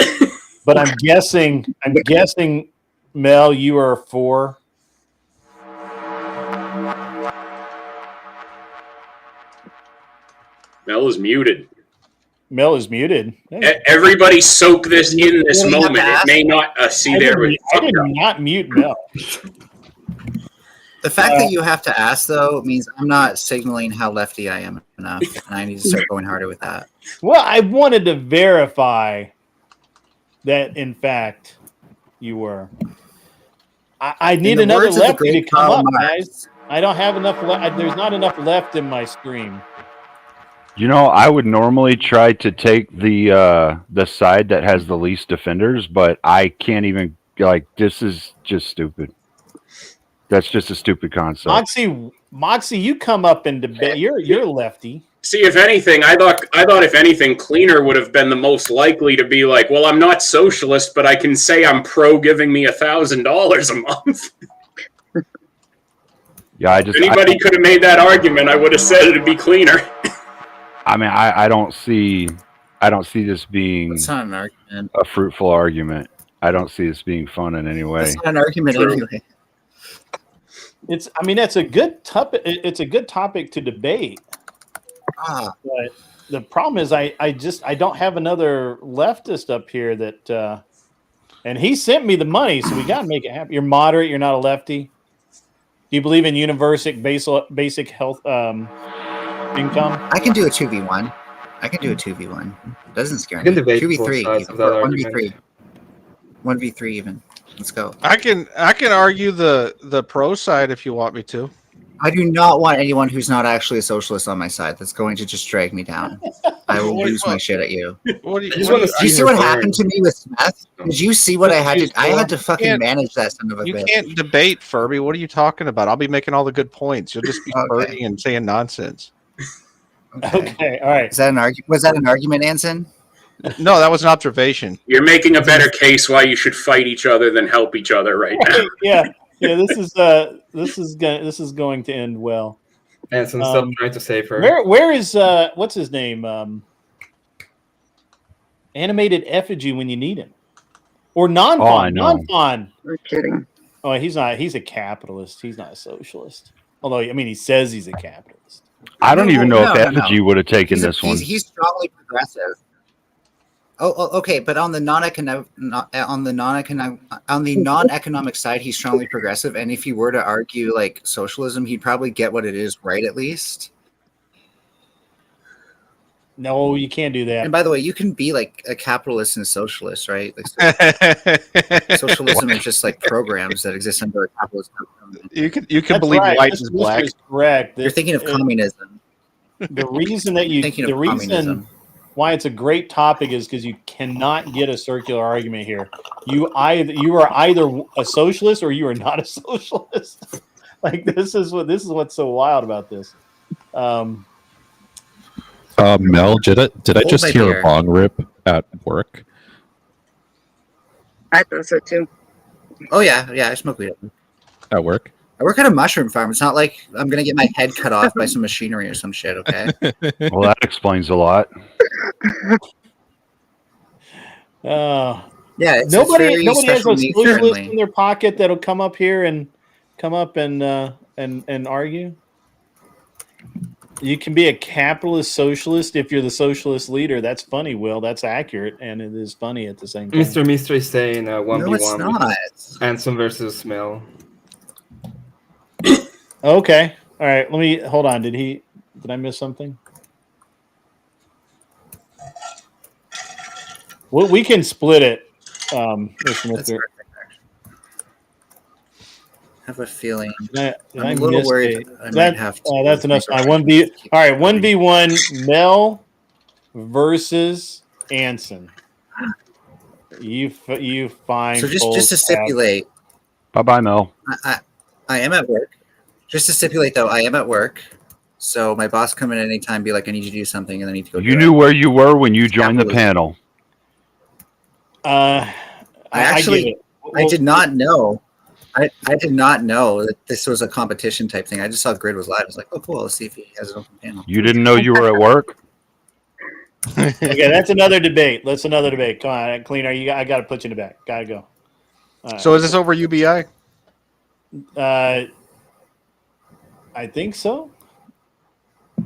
But I'm guessing, Mel, you are for. Mel is muted. Mel is muted. Everybody soak this in this moment. It may not see there. I did not mute Mel. The fact that you have to ask, though, means I'm not signaling how lefty I am enough, and I need to start going harder with that. Well, I wanted to verify that, in fact, you were. I need another lefty to come up, guys. I don't have enough. There's not enough left in my stream. You know, I would normally try to take the side that has the least defenders, but I can't even. This is just stupid. That's just a stupid concept. Moxie, you come up and debate. You're lefty. See, if anything, I thought if anything, Cleaner would have been the most likely to be like, well, I'm not socialist, but I can say I'm pro giving me $1,000 a month. Yeah, if anybody could have made that argument, I would have said it'd be Cleaner. I mean, I don't see this being not an argument. A fruitful argument. I don't see this being fun in any way. That's not an argument anyway. It's a good topic. It's a good topic to debate. But the problem is, I don't have another leftist up here that, and he sent me the money, so we got to make it happen. You're moderate. You're not a lefty. Do you believe in universal basic health income? I can do a 2v1. Doesn't scare me. 2v3. 1v3. 1v3 even. Let's go. I can argue the pro side if you want me to. I do not want anyone who's not actually a socialist on my side. That's going to just drag me down. I will lose my shit at you. Do you see what happened to me with Smith? Did you see what I had to? I had to fucking manage that son of a bitch. You can't debate, Furby. What are you talking about? I'll be making all the good points. You'll just be flirting and saying nonsense. Okay, all right. Was that an argument, Anson? No, that was an observation. You're making a better case why you should fight each other than help each other right now. Yeah. This is going to end well. Anson's still trying to save her. Where is what's his name? Animated effigy when you need him, or non-fon. Non-fon. We're kidding. Oh, he's not. He's a capitalist. He's not a socialist. Although, I mean, he says he's a capitalist. I don't even know if effigy would have taken this one. He's strongly progressive. Oh, okay, but on the non-economic side, he's strongly progressive. And if he were to argue like socialism, he'd probably get what it is right at least. No, you can't do that. And by the way, you can be like a capitalist and a socialist, right? Like, socialism is just like programs that exist under a capitalist program. You can believe white is black. Correct. You're thinking of communism. The reason that why it's a great topic is because you cannot get a circular argument here. You are either a socialist or you are not a socialist. Like this is what's so wild about this. Mel, did I just hear a bong rip at work? I thought so too. Oh yeah, I smoke weed at work. I work at a mushroom farm. It's not like I'm gonna get my head cut off by some machinery or some shit. Okay. Well, that explains a lot. Yeah. Nobody has a socialist in their pocket that'll come up here and argue. You can be a capitalist socialist if you're the socialist leader. That's funny, Will. That's accurate, and it is funny at the same time. Mr. Mister is saying 1v1. No, it's not. Anson versus Mel. Okay. All right. Let me hold on. Did I miss something? Well, we can split it. have a feeling. Did I'm I a little miss worried a- I that- might have to. that's enough. 1v. All right, 1v1 Mel versus Anson. You fine. So just to stipulate, Bye bye, Mel. I am at work. Just to stipulate, though, I am at work. So my boss come in at any time, be like, I need you to do something, and I need to go. You knew where you were when you joined the Capitalism. panel. I did not know. I did not know that this was a competition type thing. I just saw Grid was live. I was like, oh, cool. Let's see if he has an open panel. You didn't know you were at work? Okay, that's another debate. That's another debate. Come on, Cleaner. I got to put you in the back. Got to go. All right. So is this over UBI? I think so.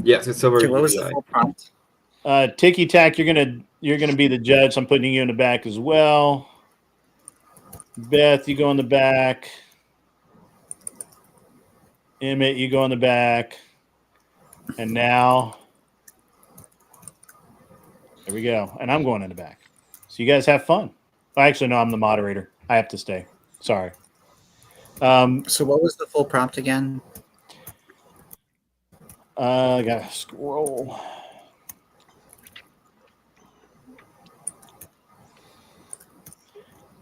Yes, it's over. Okay, what was the UBI. full prompt? Ticky Tack, you're gonna be the judge. I'm putting you in the back as well. Beth, you go in the back. Emmett, you go in the back. And now, there we go. And I'm going in the back. So you guys have fun. Actually, no, I'm the moderator. I have to stay. Sorry. So what was the full prompt again? I gotta scroll.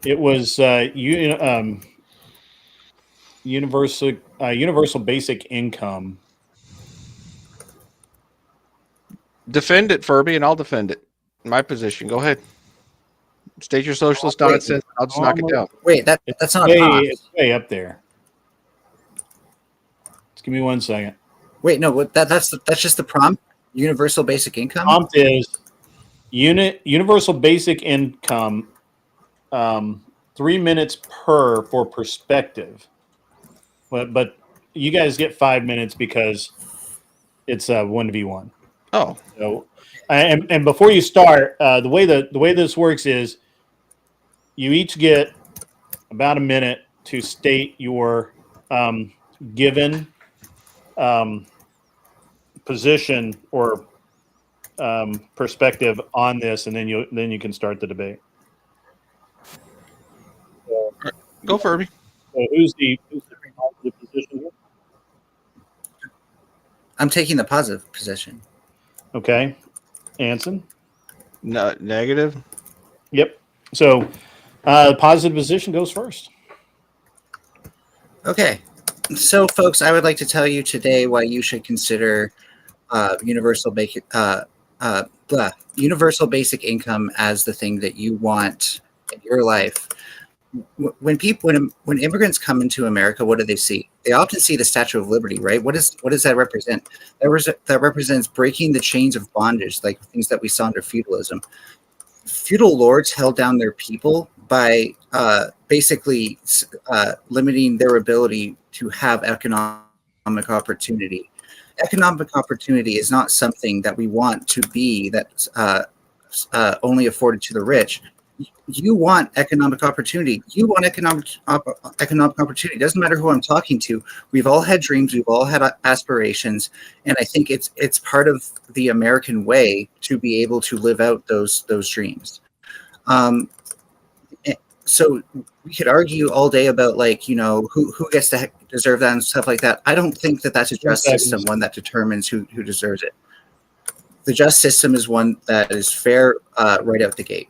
It was universal basic income. Defend it, Furby, and I'll defend it. My position. Go ahead. State your socialist nonsense. I'll just knock it down. Wait, that's not way, a prompt. it's way up there. Just give me 1 second. Wait, no, that's just the prompt. Universal basic income. Prompt is universal basic income. 3 minutes per for perspective. But you guys get 5 minutes because it's 1v1. Oh, so and before you start, the way this works is you each get about a minute to state your given position or perspective on this, and then you can start the debate. Go Furby. So who's the positive position here? I'm taking the positive position. Okay, Anson. No, negative. Yep. So the positive position goes first. Okay. So, folks, I would like to tell you today why you should consider universal basic income as the thing that you want in your life. When immigrants come into America, what do they see? They often see the Statue of Liberty, right? What does that represent? That represents breaking the chains of bondage, like things that we saw under feudalism. Feudal lords held down their people by basically limiting their ability to have economic opportunity. Economic opportunity is not something that we want to be that's only afforded to the rich. You want economic opportunity. You want economic opportunity. It doesn't matter who I'm talking to. We've all had dreams. We've all had aspirations, and I think it's part of the American way to be able to live out those dreams. So we could argue all day about who gets to deserve that and stuff like that. I don't think that that's a just system, one that determines who deserves it. The just system is one that is fair right out the gate.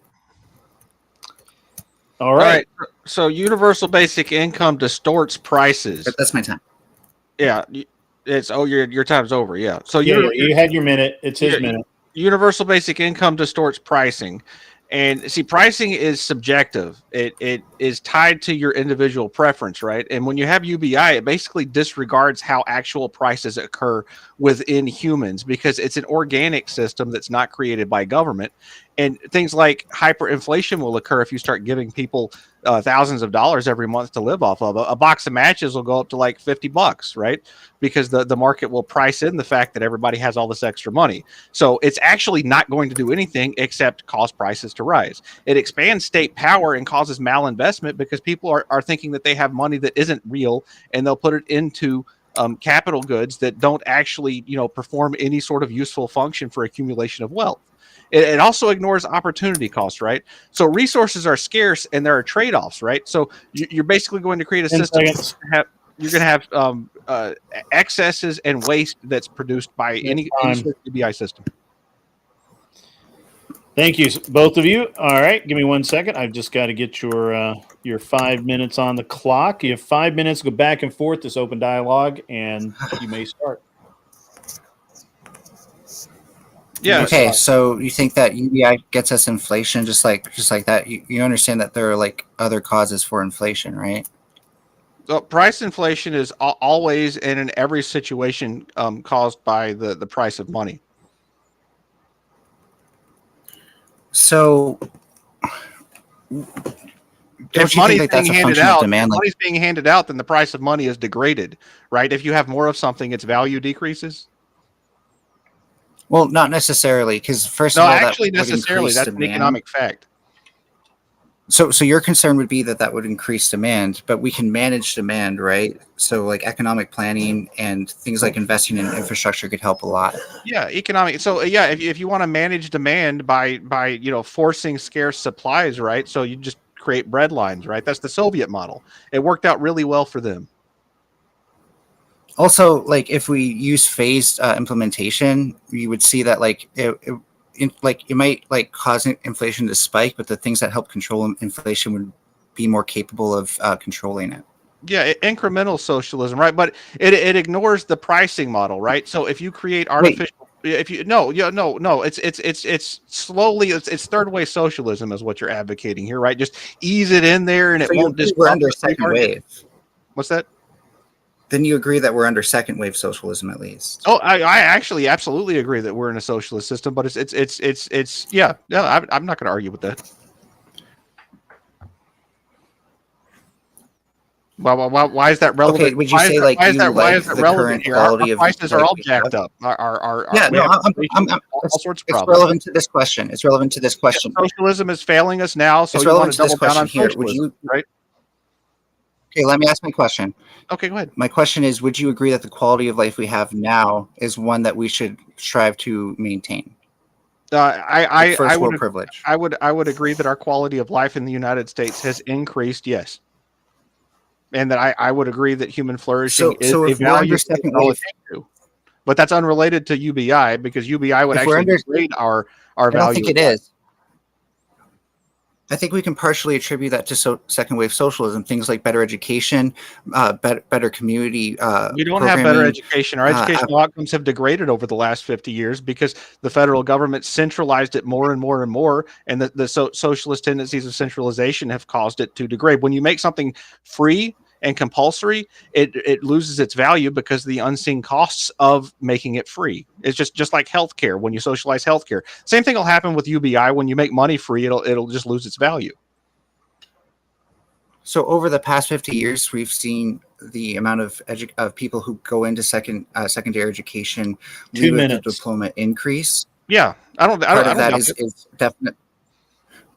All right. So universal basic income distorts prices. But that's my time. Yeah, it's your time's over. Yeah. So you had your minute. It's his minute. Universal basic income distorts pricing. And see, pricing is subjective. It is tied to your individual preference, right? And when you have UBI, it basically disregards how actual prices occur within humans because it's an organic system that's not created by government. And things like hyperinflation will occur if you start giving people thousands of dollars every month to live off of. A box of matches will go up to like $50, right? Because the market will price in the fact that everybody has all this extra money. So it's actually not going to do anything except cause prices to rise. It expands state power and causes malinvestment because people are thinking that they have money that isn't real, and they'll put it into capital goods that don't actually, perform any sort of useful function for accumulation of wealth. It also ignores opportunity costs, right? So resources are scarce and there are trade-offs, right? So you're basically going to create a system. you're going to have excesses and waste that's produced by any UBI system. Thank you, both of you. All right, give me 1 second. I've just got to get your 5 minutes on the clock. You have 5 minutes to go back and forth this open dialogue, and you may start. Yeah. Okay, so you think that UBI gets us inflation just like that? You understand that there are like other causes for inflation, right? So price inflation is always and in every situation caused by the price of money. So, if money's being handed out, money's being handed out, then the price of money is degraded, right? If you have more of something, its value decreases. Well, not necessarily, because first no, of all, actually, necessarily, that's an economic fact. So your concern would be that would increase demand, but we can manage demand, right? So like economic planning and things like investing in infrastructure could help a lot. Yeah, economic. So yeah, if you want to manage demand by forcing scarce supplies, right? So you just create bread lines, right? That's the Soviet model. It worked out really well for them. Also, like if we use phased implementation, you would see that like it might like cause inflation to spike, but the things that help control inflation would be more capable of controlling it. Yeah, incremental socialism, right? But it ignores the pricing model, right? So if you create artificial, it's slowly, it's third wave socialism is what you're advocating here, right? Just ease it in there, and it won't disrupt. We're under second wave. What's that? Then you agree that we're under second wave socialism at least. Oh, I actually absolutely agree that we're in a socialist system, but it's yeah. I'm not going to argue with that. Well, why is that relevant? Okay, would you say like why is that relevant here? Our prices are all jacked up. All sorts of problems. It's relevant to this question. It's relevant to this question. Yeah, socialism is failing us now, so it's you want relevant to double down on here. socialism, right? Okay, let me ask my question. Okay, go ahead. My question is, would you agree that the quality of life we have now is one that we should strive to maintain? I would privilege. I would agree that our quality of life in the United States has increased, yes. And that I would agree that human flourishing is a value to. But that's unrelated to UBI because UBI would actually degrade our value. I don't think it is. I think we can partially attribute that to second wave socialism. Things like better education, better community. We don't have better education. Our educational outcomes have degraded over the last 50 years because the federal government centralized it more and more and more, and the socialist tendencies of centralization have caused it to degrade. When you make something free and compulsory, it loses its value because of the unseen costs of making it free. It's just like healthcare. When you socialize healthcare, same thing will happen with UBI. When you make money free, it'll just lose its value. So over the past 50 years, we've seen the amount of people who go into secondary education leave with a diploma increase. Yeah, part of that is definite.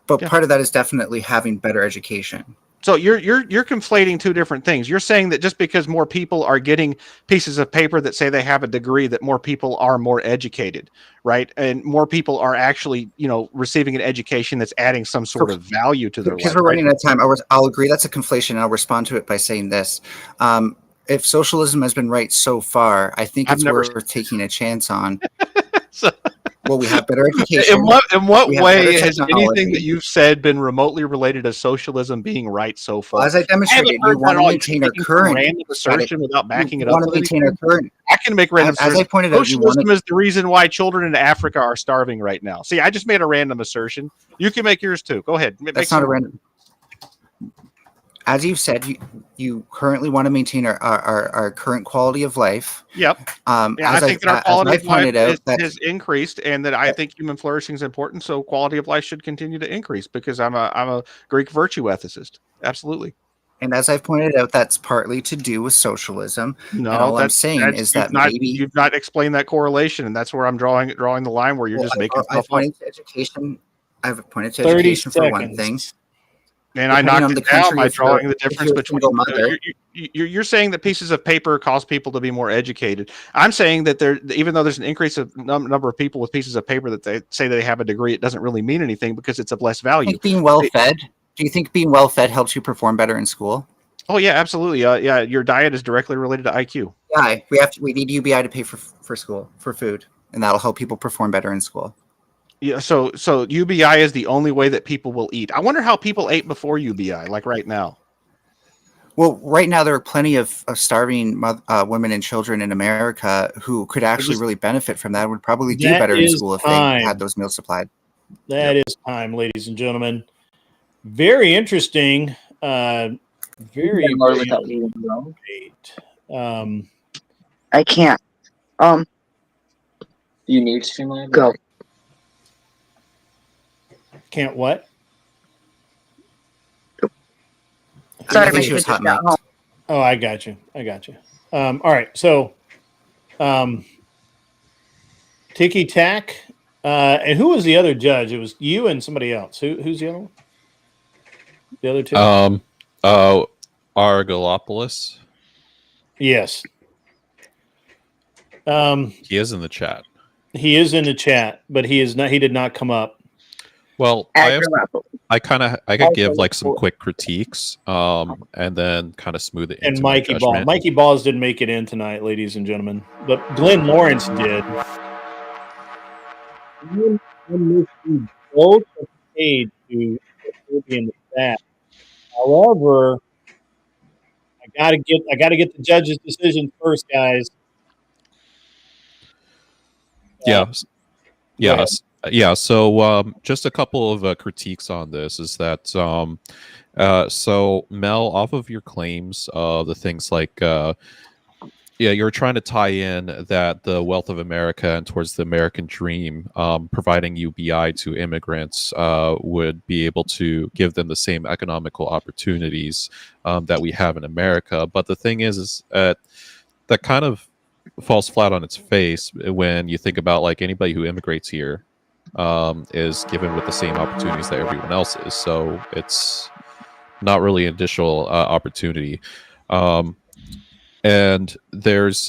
But part of that is definitely having better education. So you're conflating two different things. You're saying that just because more people are getting pieces of paper that say they have a degree, that more people are more educated, right? And more people are actually, receiving an education that's adding some sort of value to their life. Because we're running out of time, I'll agree that's a conflation. And I'll respond to it by saying this. If socialism has been right so far, I think it's worth taking a chance on. Well, we have better education. In what way has anything that you've said been remotely related to socialism being right so far? Well, as I demonstrated, you want to maintain our current random assertion without backing it up. Want to maintain our current. I can make random. As I pointed out, socialism is the reason why children in Africa are starving right now. See, I just made a random assertion. You can make yours too. Go ahead. That's not a random. As you've said, you currently want to maintain our current quality of life. Yep. I think that our quality of life has increased, and that I think human flourishing is important. So quality of life should continue to increase because I'm a Greek virtue ethicist. Absolutely. And as I've pointed out, that's partly to do with socialism. No, and all I'm saying is that maybe you've not explained that correlation, and that's where I'm drawing the line where you're just making stuff up. I've pointed to education for one thing. And I knocked it down by drawing the difference between. You're saying that pieces of paper cause people to be more educated. I'm saying that even though there's an increase of number of people with pieces of paper that they say they have a degree, it doesn't really mean anything because it's of less value. Do you think being well fed helps you perform better in school? Oh yeah, absolutely. Yeah, your diet is directly related to IQ. Yeah, we need UBI to pay for school, for food, and that'll help people perform better in school. Yeah, so UBI is the only way that people will eat. I wonder how people ate before UBI, like right now. Well, right now there are plenty of starving women and children in America who could actually really benefit from that. Would probably do better in school if they had those meals supplied. That is time, ladies and gentlemen. Very interesting. Very great. I can't. Do you need Streamline? Go. Can't what? Sorry, my kid just got home. Oh, I got you. All right, so Tiki Tack, and who was the other judge? It was you and somebody else. Who's the other one? The other two? Argolopoulos. Yes. He is in the chat. He is in the chat, but he is not. He did not come up. Well, I could give like some quick critiques, and then kind of smooth it. And into Mikey Ball. Mikey Balls didn't make it in tonight, ladies and gentlemen, but Glenn Lawrence did. Both are paid to be in the chat. However, I gotta get the judge's decision first, guys. Yes. Yeah. So just a couple of critiques on this is that so Mel, off of your claims, the things like you're trying to tie in that the wealth of America and towards the American dream, providing UBI to immigrants would be able to give them the same economical opportunities that we have in America. But the thing is that kind of falls flat on its face when you think about like anybody who immigrates here is given with the same opportunities that everyone else is. So it's not really an additional opportunity. And there was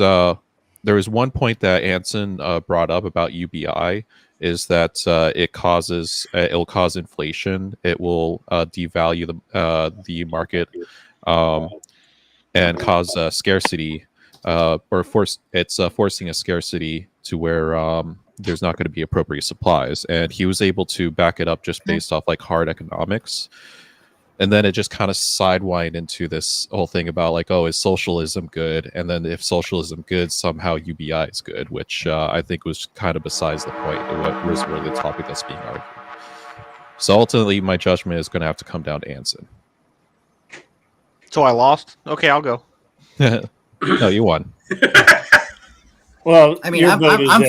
one point that Anson brought up about UBI is that it'll cause inflation. It will devalue the market and cause scarcity. It's forcing a scarcity to where there's not going to be appropriate supplies, and he was able to back it up just based off like hard economics. And then it just kind of sidewined into this whole thing about like, oh, is socialism good? And then if socialism good, somehow UBI is good, which I think was kind of besides the point. What was really the topic that's being argued. So ultimately, my judgment is going to have to come down to Anson. So I lost. Okay, I'll go. No, you won. Well, I mean, I'm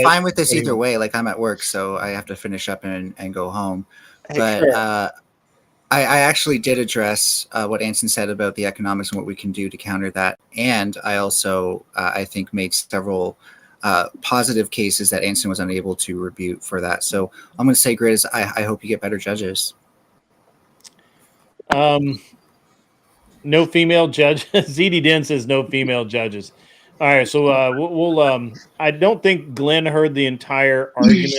fine with this either way. Like, I'm at work, so I have to finish up and go home. But I actually did address what Anson said about the economics and what we can do to counter that. And I also, I think, made several positive cases that Anson was unable to rebut for that. So I'm going to say, Grizz, I hope you get better judges. No female judge. ZD Den says no female judges. All right, so we'll. I don't think Glenn heard the entire argument.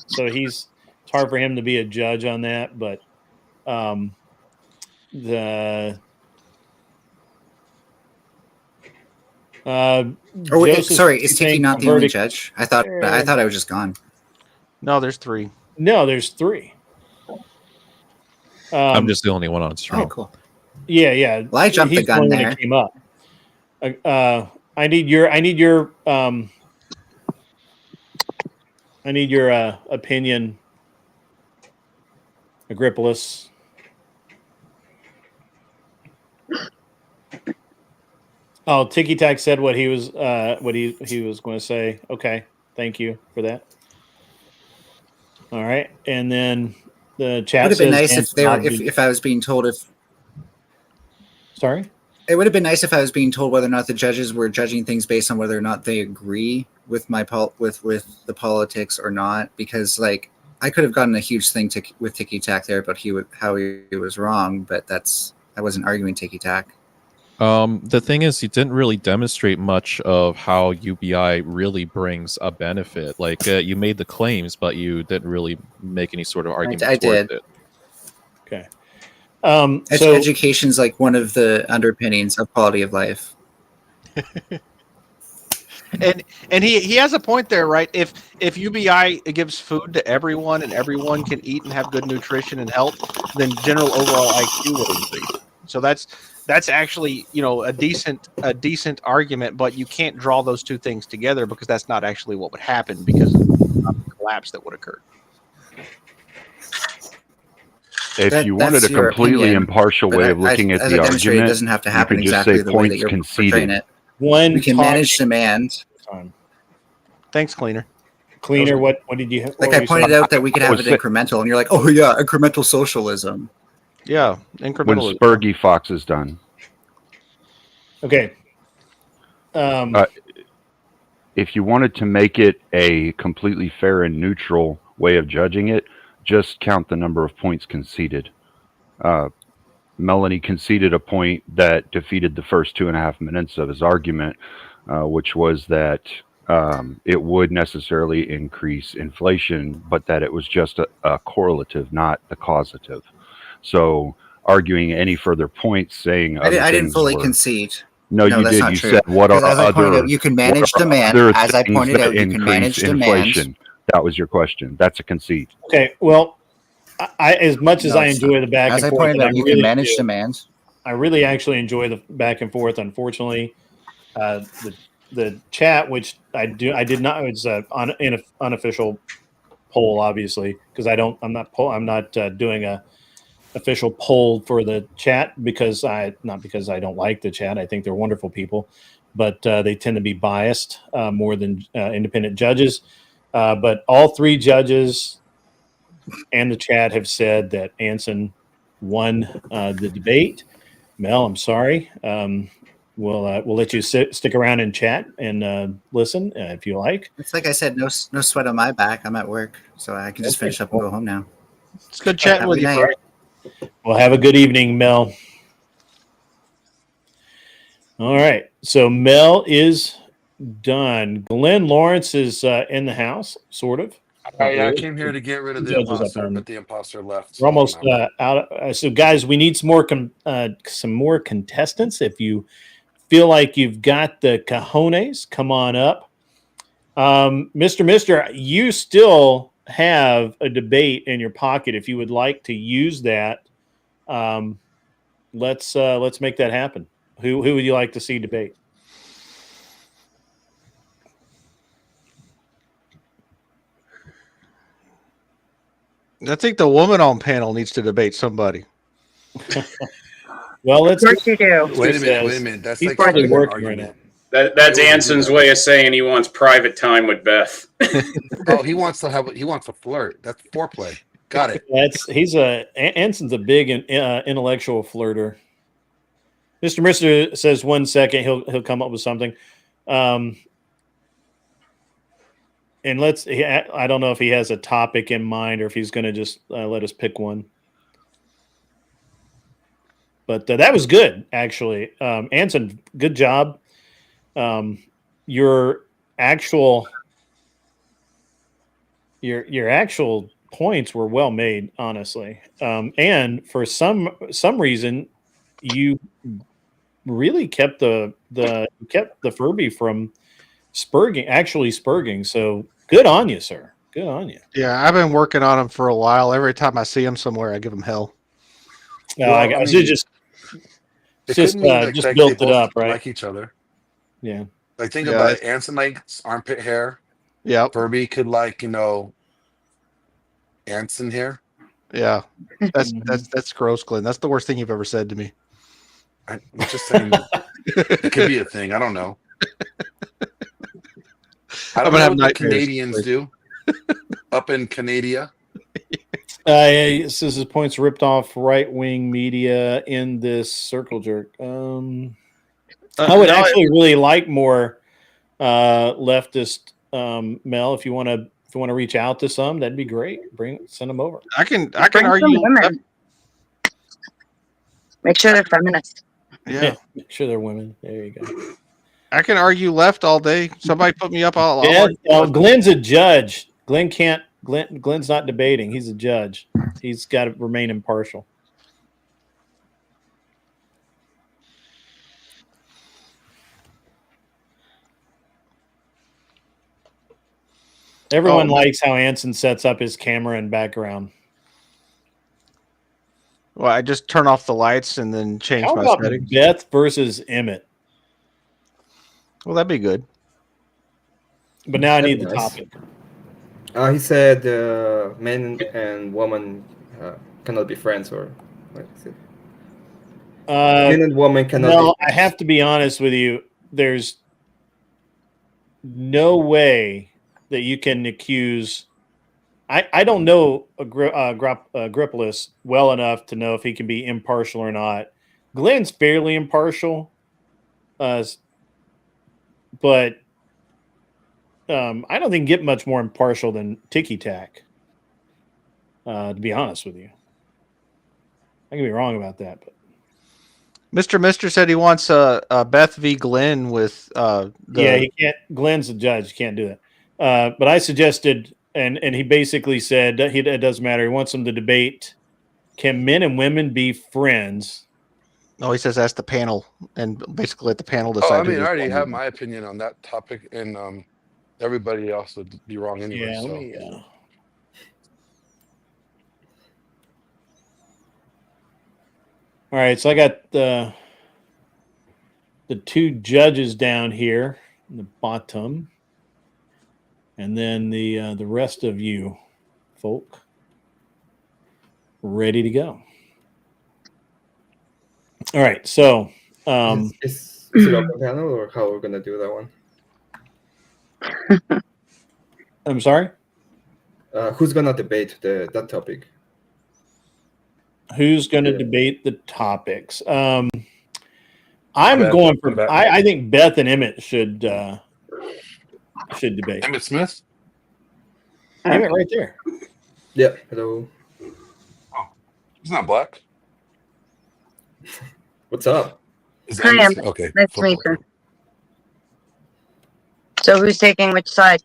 So it's hard for him to be a judge on that. But the sorry, is Tiki not the only judge? I thought I was just gone. No, there's three. No, there's three. I'm just the only one on stream. Oh, cool. Yeah. Well, I jumped the gun there. Came up. I need your opinion, Agrippolus. Oh, Tiki Tack said what he was going to say. Okay, thank you for that. All right, and then the chat. It would have been nice if I was being told if. Sorry. It would have been nice if I was being told whether or not the judges were judging things based on whether or not they agree with with the politics or not, because like I could have gotten a huge thing with Tiki Tack there, but how he was wrong. But I wasn't arguing Tiki Tack. The thing is, he didn't really demonstrate much of how UBI really brings a benefit. Like you made the claims, but you didn't really make any sort of argument. I did. It. Okay. Education's like one of the underpinnings of quality of life. And he has a point there, right? If UBI gives food to everyone and everyone can eat and have good nutrition and health, then general overall IQ will increase. So that's actually, you know, a decent argument, but you can't draw those two things together because that's not actually what would happen because of the collapse that would occur. If you wanted a completely impartial way of looking at the argument, it doesn't have to happen you could just exactly say the way that points you're portraying conceded. it. We can manage demand. Thanks, Cleaner. Cleaner, what did you have? Like I pointed out that we could have it incremental, and you're like, oh yeah, incremental socialism. Yeah, When incremental. Spurgy Fox is done. Okay. If you wanted to make it a completely fair and neutral way of judging it, just count the number of points conceded. Melanie conceded a point that defeated the first 2.5 minutes of his argument, which was that it would necessarily increase inflation, but that it was just a correlative, not the causative. So arguing any further points, saying I didn't fully concede. No, you did. You said what are as I pointed other? out, you can manage what are demand. other As I things pointed that out, you can manage increase demand. inflation? That was your question. That's a concede. Okay. Well, I as much as No, I it's enjoy not. the back As and I forth, pointed and out, you really can manage do, demand. I really actually enjoy the back and forth. Unfortunately, the chat, which I did not. It's an unofficial poll, obviously, because I'm not doing a official poll for the chat not because I don't like the chat. I think they're wonderful people, but they tend to be biased more than independent judges. But all three judges and the chat have said that Anson won the debate. Mel, I'm sorry. We'll let you stick around and chat and listen if you like. It's like I said, no sweat on my back. I'm at work, so I can just finish up and go home now. It's good chatting with you, bro. Well, have a good evening, Mel. All right. So Mel is done. Glenn Lawrence is in the house, sort of. I came here to get rid of the Judges up imposter, on- but the imposter left. We're almost out. So, guys, we need some more contestants. If you feel like you've got the cojones, come on up. Mr. Mister, you still have a debate in your pocket. If you would like to use that, let's make that happen. Who would you like to see debate? I think the woman on panel needs to debate somebody. Well, let's. Of course you do. Wait a minute. That's He's like probably an working right argument. now. That's Anson's way of saying he wants private time with Beth. Oh, he wants to flirt. That's foreplay. Got it. Anson's a big intellectual flirter. Mr. Mister says 1 second he'll come up with something. And I don't know if he has a topic in mind or if he's going to just let us pick one. But that was good, actually. Anson, good job. Your actual points were well made, honestly. And for some reason, you really kept the Furby from spurging. So good on you, sir. Good on you. Yeah, I've been working on him for a while. Every time I see him somewhere, I give him hell. I should just built it up, right? Like each other. Yeah. Like think about it. Anson likes armpit hair. Yeah. Furby could like, Anson hair. Yeah. That's gross, Glenn. That's the worst thing you've ever said to me. I'm just saying it could be a thing. I don't know. I don't know what the Canadians do up in Canada. This is his points ripped off right-wing media in this circle jerk. I would actually really like more leftist Mel. If you want to reach out to some, that'd be great. Send them over. I can argue. Women. Make sure they're feminists. Yeah, make sure they're women. There you go. I can argue left all day. Somebody put me up. I'll Glenn's a judge. Glenn's not debating. He's a judge. He's got to remain impartial. Everyone likes how Anson sets up his camera and background. Well, I just turn off the lights and then change How my about settings. Beth versus Emmett? Well, that'd be good. But now I That'd need be the nice. topic. He said men and woman cannot be friends, or what is it? Men and woman cannot be No, I friends. have to be honest with you. There's no way that you can accuse. I don't know Grippolis well enough to know if he can be impartial or not. Glenn's fairly impartial, but I don't think he can get much more impartial than Tiki Tack. To be honest with you, I can be wrong about that, but Mr. said he wants Beth v. Glenn with yeah, he can't. Glenn's the judge; he can't do that. But I suggested, and he basically said that it doesn't matter. He wants them to debate: can men and women be friends? No, he says that's the panel, and basically let the panel decide. Oh, I mean, I already have my opinion on that topic, and everybody else would be wrong anyway. Yeah, so. let me, all right, so I got the two judges down here in the bottom, and then the rest of you folk ready to go. All right, so Is it open panel, or how we're gonna do that one? I'm sorry. Who's gonna debate that topic? Who's going to debate the topics? I'm Beth, going for. Beth. I think Beth and Emmett should debate. Emmett Smith. Emmett, right there. Yeah. Hello. Oh, he's not black. What's up? Hi, Emmett. Okay. Nice to meet you. So who's taking which side?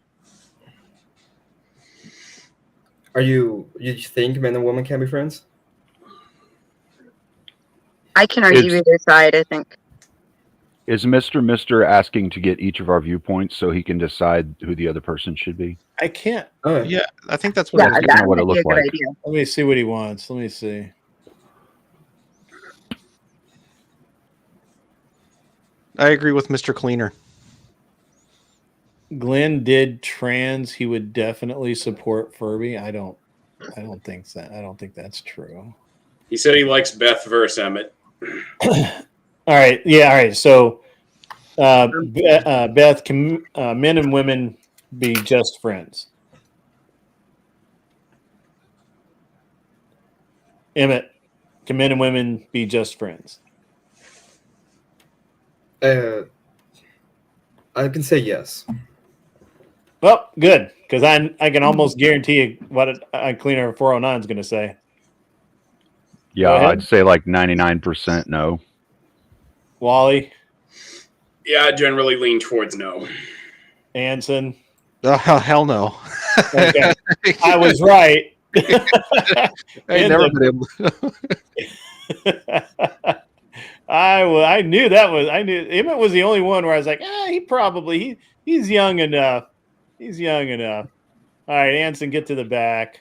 You think men and women can be friends? I can argue either side, I think. Is Mr. asking to get each of our viewpoints so he can decide who the other person should be? I can't. Yeah, I think that's what. Yeah, I that what it would be a looked good like. idea. Let me see what he wants. Let me see. I agree with Mr. Cleaner. Glenn did trans. He would definitely support Furby. I don't think that. I don't think that's true. He said he likes Beth versus Emmett. All right. Yeah. All right. So, Beth, can men and women be just friends? Emmett, can men and women be just friends? I can say yes. Well, good, because I can almost guarantee you what a Cleaner 409 is going to say. Yeah, I'd say like 99% no. Wally? Yeah, I generally lean towards no. Anson? Oh, hell no. Okay. I was right. I never been able. I knew that was. I knew Emmett was the only one where I was like, he's young enough. He's young enough. All right, Anson, get to the back.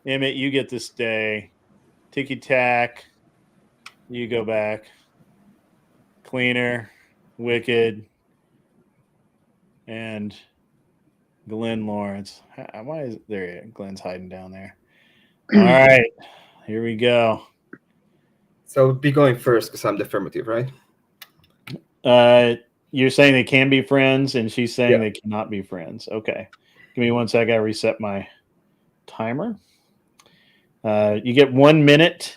Emmett, you get to stay. Tiki Tack, you go back. Cleaner, Wicked, and Glenn Lawrence. Why is there? Glenn's hiding down there. All right, here we go. So be going first because I'm the affirmative, right? You're saying they can be friends, and she's saying they cannot be friends. Okay. Give me 1 sec. I got to reset my timer. You get 1 minute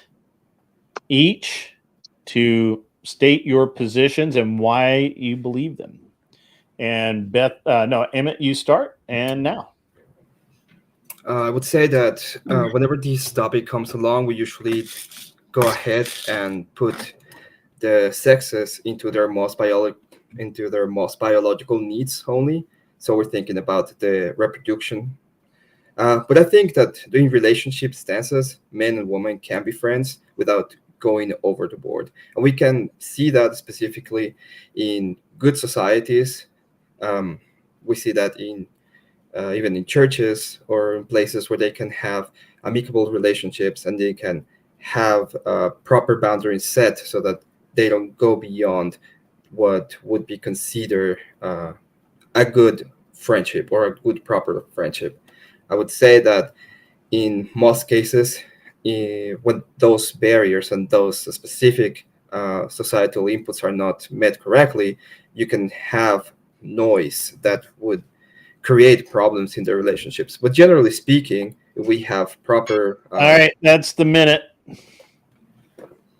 each to state your positions and why you believe them. And Emmett, you start. And now. I would say that whenever this topic comes along, we usually go ahead and put the sexes into their most biological needs only. So we're thinking about the reproduction. But I think that doing relationship stances, men and women can be friends without going over the board. And we can see that specifically in good societies. We see that in even in churches or in places where they can have amicable relationships and they can have proper boundaries set so that they don't go beyond what would be considered a good friendship or a good proper friendship. I would say that in most cases, when those barriers and those specific societal inputs are not met correctly, you can have noise that would create problems in the relationships. But generally speaking, we have proper. All right, that's the minute.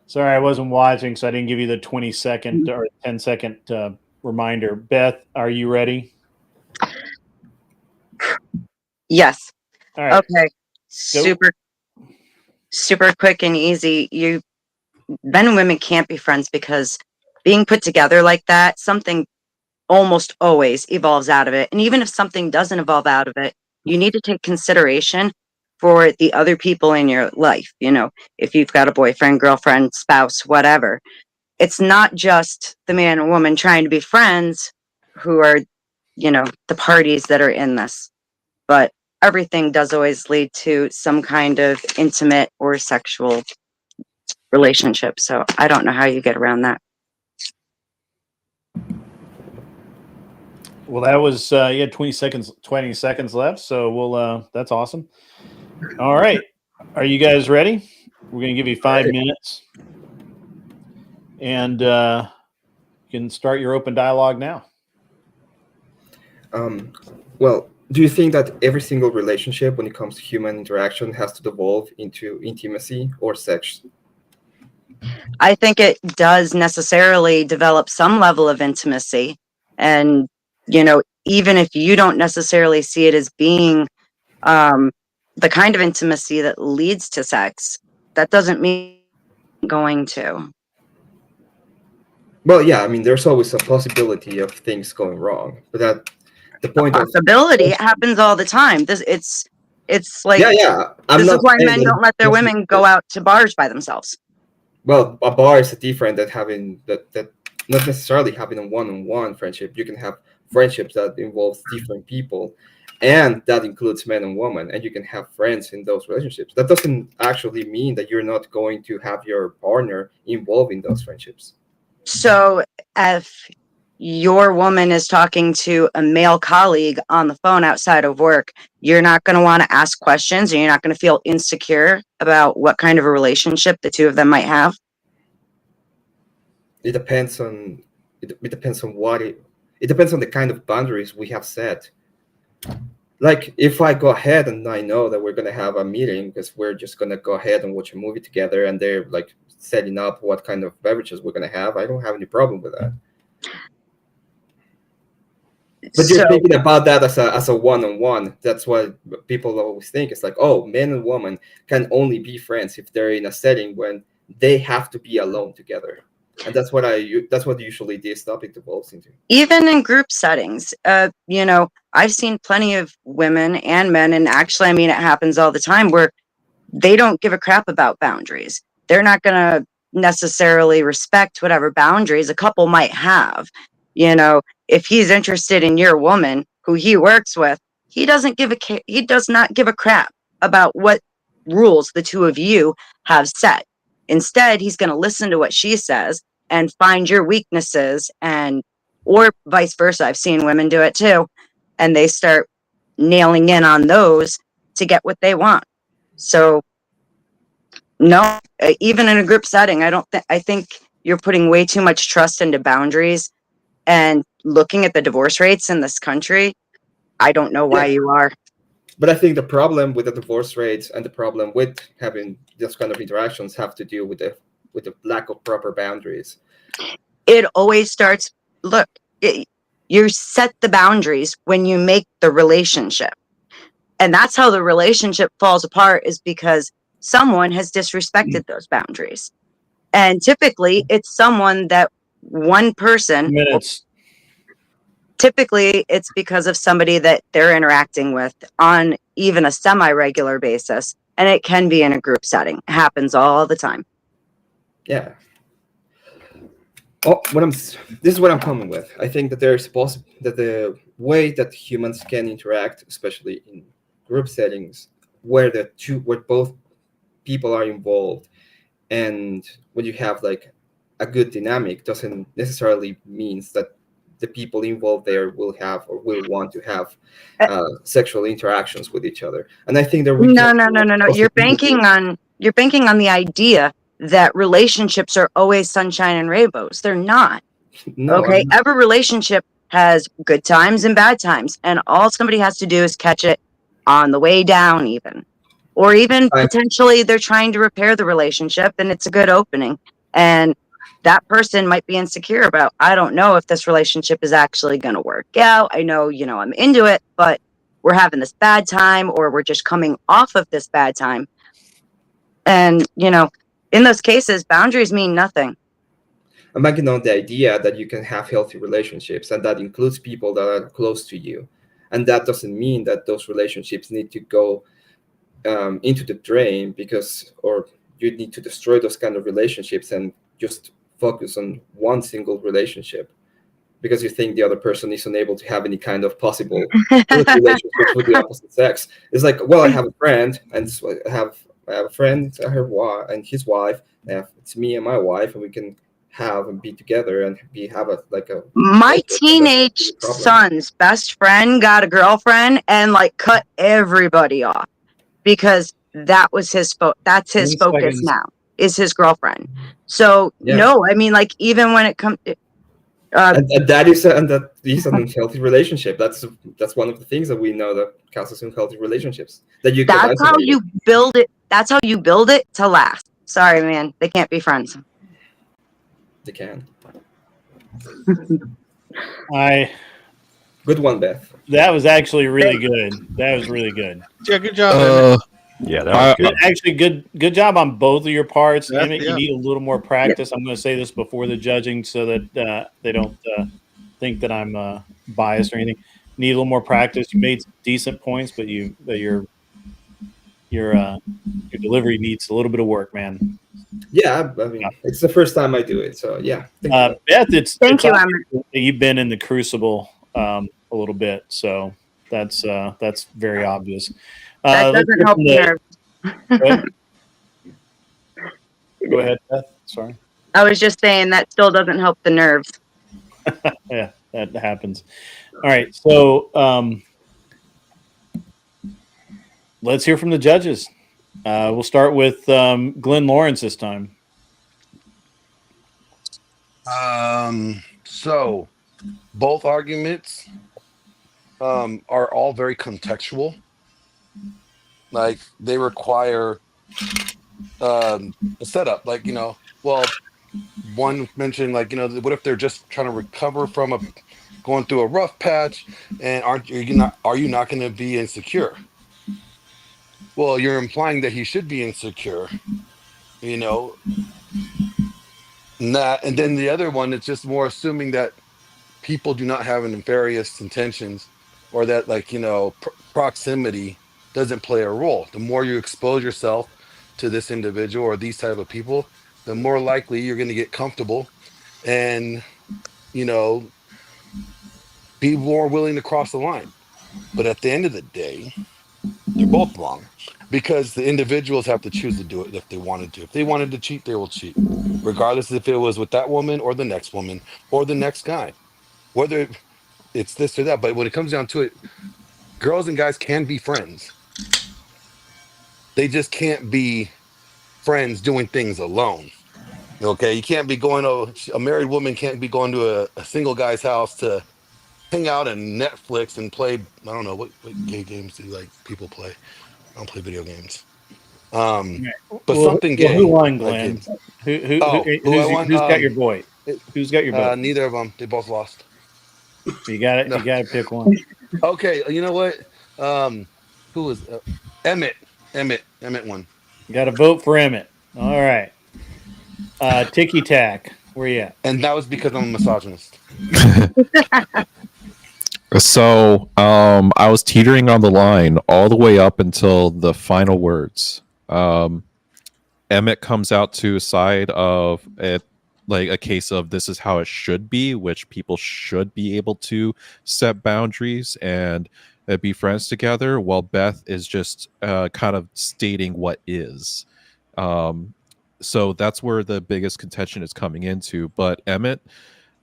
Sorry, I wasn't watching, so I didn't give you the 20-second or 10-second reminder. Beth, are you ready? Yes. All right. Okay. Super quick and easy. Men and women can't be friends because being put together like that, something almost always evolves out of it. And even if something doesn't evolve out of it, you need to take consideration for the other people in your life. You know, if you've got a boyfriend, girlfriend, spouse, whatever, it's not just the man and woman trying to be friends who are, you know, the parties that are in this. But everything does always lead to some kind of intimate or sexual relationship. So I don't know how you get around that. Well, that was you had 20 seconds left, so we'll that's awesome. All right. Are you guys ready? We're going to give you 5 minutes. And you can start your open dialogue now. Well, do you think that every single relationship when it comes to human interaction has to devolve into intimacy or sex? I think it does necessarily develop some level of intimacy. And, you know, even if you don't necessarily see it as being the kind of intimacy that leads to sex, that doesn't mean going to. Well, yeah, I mean, there's always a possibility of things going wrong, but that the point of Possibility, it happens all the time. It's like, yeah. I'm this is not why saying men that don't let their women go out to bars by themselves. Well, a bar is different than having that not necessarily having a one-on-one friendship. You can have friendships that involves different people, and that includes men and women, and you can have friends in those relationships. That doesn't actually mean that you're not going to have your partner involved in those friendships. So if your woman is talking to a male colleague on the phone outside of work, you're not going to want to ask questions, and you're not going to feel insecure about what kind of a relationship the two of them might have. It depends on it depends on it depends on the kind of boundaries we have set. Like if I go ahead and I know that we're gonna have a meeting because we're just gonna go ahead and watch a movie together, and they're like setting up what kind of beverages we're gonna have, I don't have any problem with that. But you're thinking about that as a one-on-one. That's what people always think. It's like, oh, man and woman can only be friends if they're in a setting when they have to be alone together, and that's what usually this topic devolves into. Even in group settings, you know, I've seen plenty of women and men, and actually, I mean, it happens all the time where they don't give a crap about boundaries. They're not going to necessarily respect whatever boundaries a couple might have. You know, if he's interested in your woman who he works with, he does not give a crap about what rules the two of you have set. Instead, he's going to listen to what she says and find your weaknesses, and or vice versa. I've seen women do it too, and they start nailing in on those to get what they want. So no, even in a group setting, I think you're putting way too much trust into boundaries. And looking at the divorce rates in this country, I don't know why you are. But I think the problem with the divorce rates and the problem with having this kind of interactions have to do with the lack of proper boundaries. It always starts. Look, you set the boundaries when you make the relationship, and that's how the relationship falls apart. Is because someone has disrespected those boundaries, and typically it's someone that one person. Typically, it's because of somebody that they're interacting with on even a semi-regular basis, and it can be in a group setting. It happens all the time. Yeah. This is what I'm coming with. I think that there's that the way that humans can interact, especially in group settings, where both people are involved, and when you have like a good dynamic, doesn't necessarily means that the people involved there will have or will want to have sexual interactions with each other. And I think that we No, can no, no, no, no. You're banking on the idea that relationships are always sunshine and rainbows. They're not. No, Okay. Every relationship has good times and bad times, and all somebody has to do is catch it on the way down, even. Or even potentially they're trying to repair the relationship and it's a good opening. And that person might be insecure about, I don't know if this relationship is actually going to work out. I know, I'm into it, but we're having this bad time, or we're just coming off of this bad time. And, in those cases, boundaries mean nothing. I'm banking on the idea that you can have healthy relationships, and that includes people that are close to you. And that doesn't mean that those relationships need to go into the drain or you need to destroy those kind of relationships and just focus on one single relationship because you think the other person is unable to have any kind of possible relationships with the opposite sex. It's like, well, I have a friend, and I have a friend, and his wife. It's me and my wife, and we can have and be together and have a my teenage son's best friend got a girlfriend and cut everybody off because that was that's his focus now, is his girlfriend. So no, I mean, even when it comes and that is an unhealthy relationship. That's one of the things that we know that causes unhealthy relationships. That's how you build it. That's how you build it to last. Sorry, man, they can't be friends. They can. Good one, Beth. That was actually really good. That was really good. Yeah, good job. Yeah, that was good. Actually, good job on both of your parts. Emmett, yeah. you need a little more practice. I'm going to say this before the judging so that they don't think that I'm biased or anything. Need a little more practice. You made decent points, but your delivery needs a little bit of work, man. Yeah, I mean, it's the first time I do it, so yeah. Beth, it's Thank you, obvious that you've been in the crucible a little bit, so that's very obvious. That doesn't help the nerves. Go ahead, Beth. Sorry. I was just saying that still doesn't help the nerves. Yeah, that happens. All right, so let's hear from the judges. We'll start with Glenn Lawrence this time. So both arguments are all very contextual. Like they require a setup. One mentioned what if they're just trying to recover from going through a rough patch, and are you not going to be insecure? Well, you're implying that he should be insecure, and then the other one, it's just more assuming that people do not have nefarious intentions, or that proximity doesn't play a role. The more you expose yourself to this individual or these type of people, the more likely you're going to get comfortable and be more willing to cross the line. But at the end of the day, they're both wrong, because the individuals have to choose to do it if they wanted to. If they wanted to cheat, they will cheat, regardless if it was with that woman or the next woman or the next guy, whether it's this or that. But when it comes down to it, girls and guys can be friends. They just can't be friends doing things alone. Okay, you can't be a married woman can't be going to a single guy's house to hang out and Netflix and play. I don't know what gay games do people play. I don't play video games. But something gay. Who won, Glenn? Who's got your boy? Who's got your boy? Neither of them. They both lost. You got it. No. You got to pick one. Okay, you know what? Who was Emmett? Emmett won. Got to vote for Emmett. All right. Ticky Tack, where you at? And that was because I'm a misogynist. So I was teetering on the line all the way up until the final words. Emmett comes out to a side of it. like a case of this is how it should be, which people should be able to set boundaries and be friends together, while Beth is just kind of stating what is. So that's where the biggest contention is coming into. But Emmett,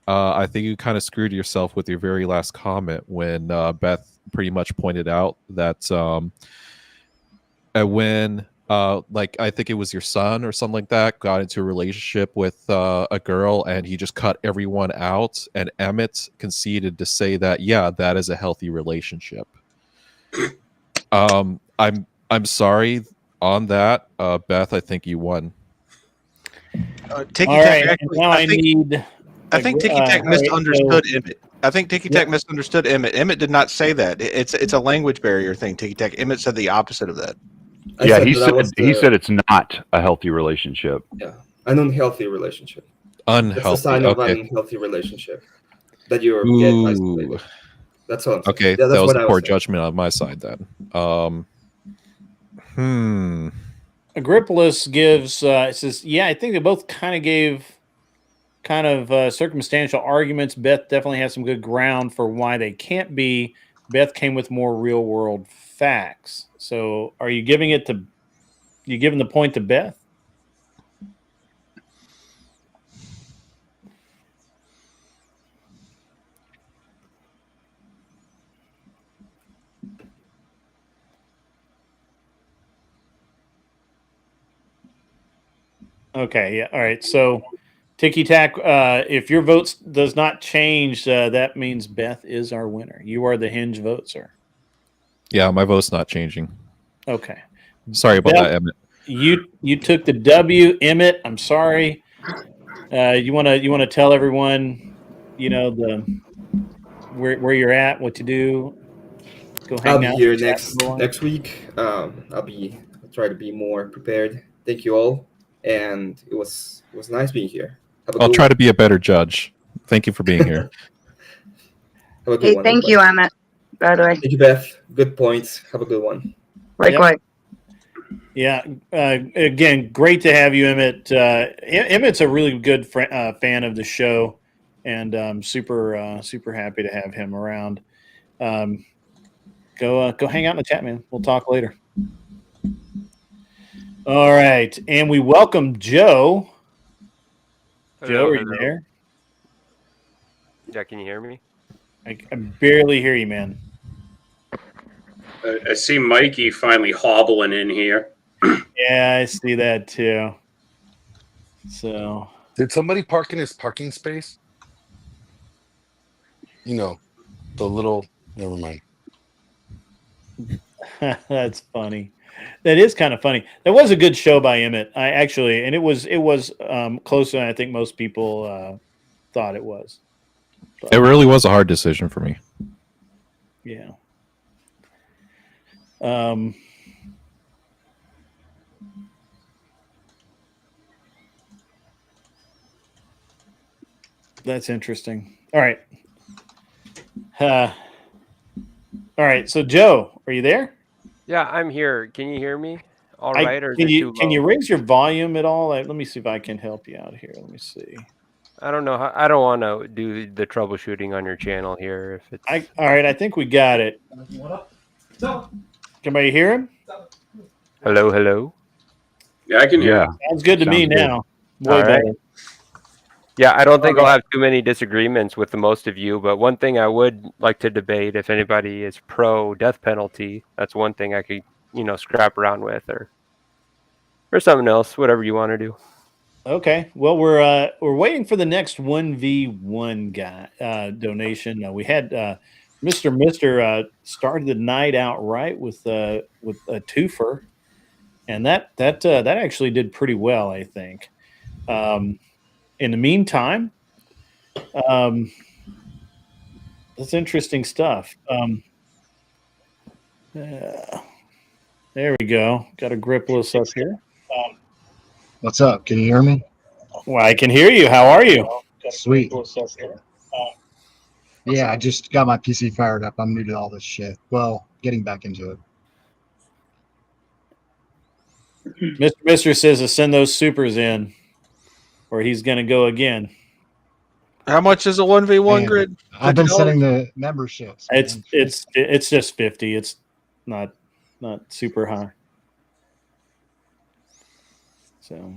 I think you kind of screwed yourself with your very last comment when Beth pretty much pointed out that when like I think it was your son or something like that got into a relationship with a girl and he just cut everyone out, and Emmett conceded to say that yeah, that is a healthy relationship. I'm sorry on that, Beth. I think you won. Ticky All Tack right, actually, now I need. I think Ticky Tack all right, misunderstood so- Emmett. I think Ticky Tack misunderstood Emmett. Emmett did not say that. It's a language barrier thing. Ticky Tack. Emmett said the opposite of that. Yeah, he said it's not a healthy relationship. Yeah, an unhealthy relationship. Unhealthy. That's a sign of okay. an unhealthy relationship that you're Ooh. getting isolated. That's all I'm saying. Okay, Yeah, that's that was what a I poor was saying. judgment on my side then. Agrippalus gives it says, yeah, I think they both kind of gave kind of circumstantial arguments. Beth definitely has some good ground for why they can't be. Beth came with more real world facts. So are you giving it to you giving the point to Beth? Okay, yeah. All right. So Ticky Tack, if your vote does not change, that means Beth is our winner. You are the hinge vote, sir. Yeah, my vote's not changing. Okay. Sorry about Beth, that, Emmett. You took the W, Emmett. I'm sorry. You wanna tell everyone, the where you're at, what to do. Go hang I'll be out. here chat next week. I'll try to be more prepared. Thank you all, and it was nice being here. Have a I'll good try one. to be a better judge. Thank you for being here. Have a good Hey, one. thank you, Emmett. By the way, Thank you, Beth. Good points. Have a good one. likewise. Yeah. Again, great to have you, Emmett. Emmett's a really good fan of the show, and super happy to have him around. Go hang out in the chat, man. We'll talk later. All right, and we welcome Joe. Joe, are you there? Yeah, can you hear me? I barely hear you, man. I see Mikey finally hobbling in here. Yeah, I see that too. So, Did somebody park in his parking space? You know, the little. Never mind. that's funny. That is kind of funny. That was a good show by Emmett. And it was closer than I think most people thought it was. But, It really was a hard decision for me. yeah. That's interesting. All right. All right. So, Joe, are you there? Yeah, I'm here. Can you hear me? All right, or is can it too you low? raise your volume at all? Let me see if I can help you out here. Let me see. I don't know. I don't want to do the troubleshooting on your channel here. If it's All right. I think we got it. Can anybody hear him? hello, hello. Yeah, I can hear. Yeah. Sounds good to me now. Way All right. better. Yeah, I don't think I'll have too many disagreements with the most of you, but one thing I would like to debate, if anybody is pro death penalty, that's one thing I could, scrap around with, or something else, whatever you want to do. Okay. Well, we're waiting for the next 1v1 guy donation. We had Mr. started the night out right with a twofer, and that actually did pretty well, I think. In the meantime, that's interesting stuff. There we go. Got a gripless up here. What's up? Can you hear me? Well, I can hear you. How are you? Sweet. Yeah, I just got my PC fired up. I'm new to all this shit. Well, getting back into it. Mr. Mister says to send those supers in. or he's going to go again. How much is a 1v1 Man, grid? I've been $50? setting the memberships. Man. It's just 50. It's not super high. So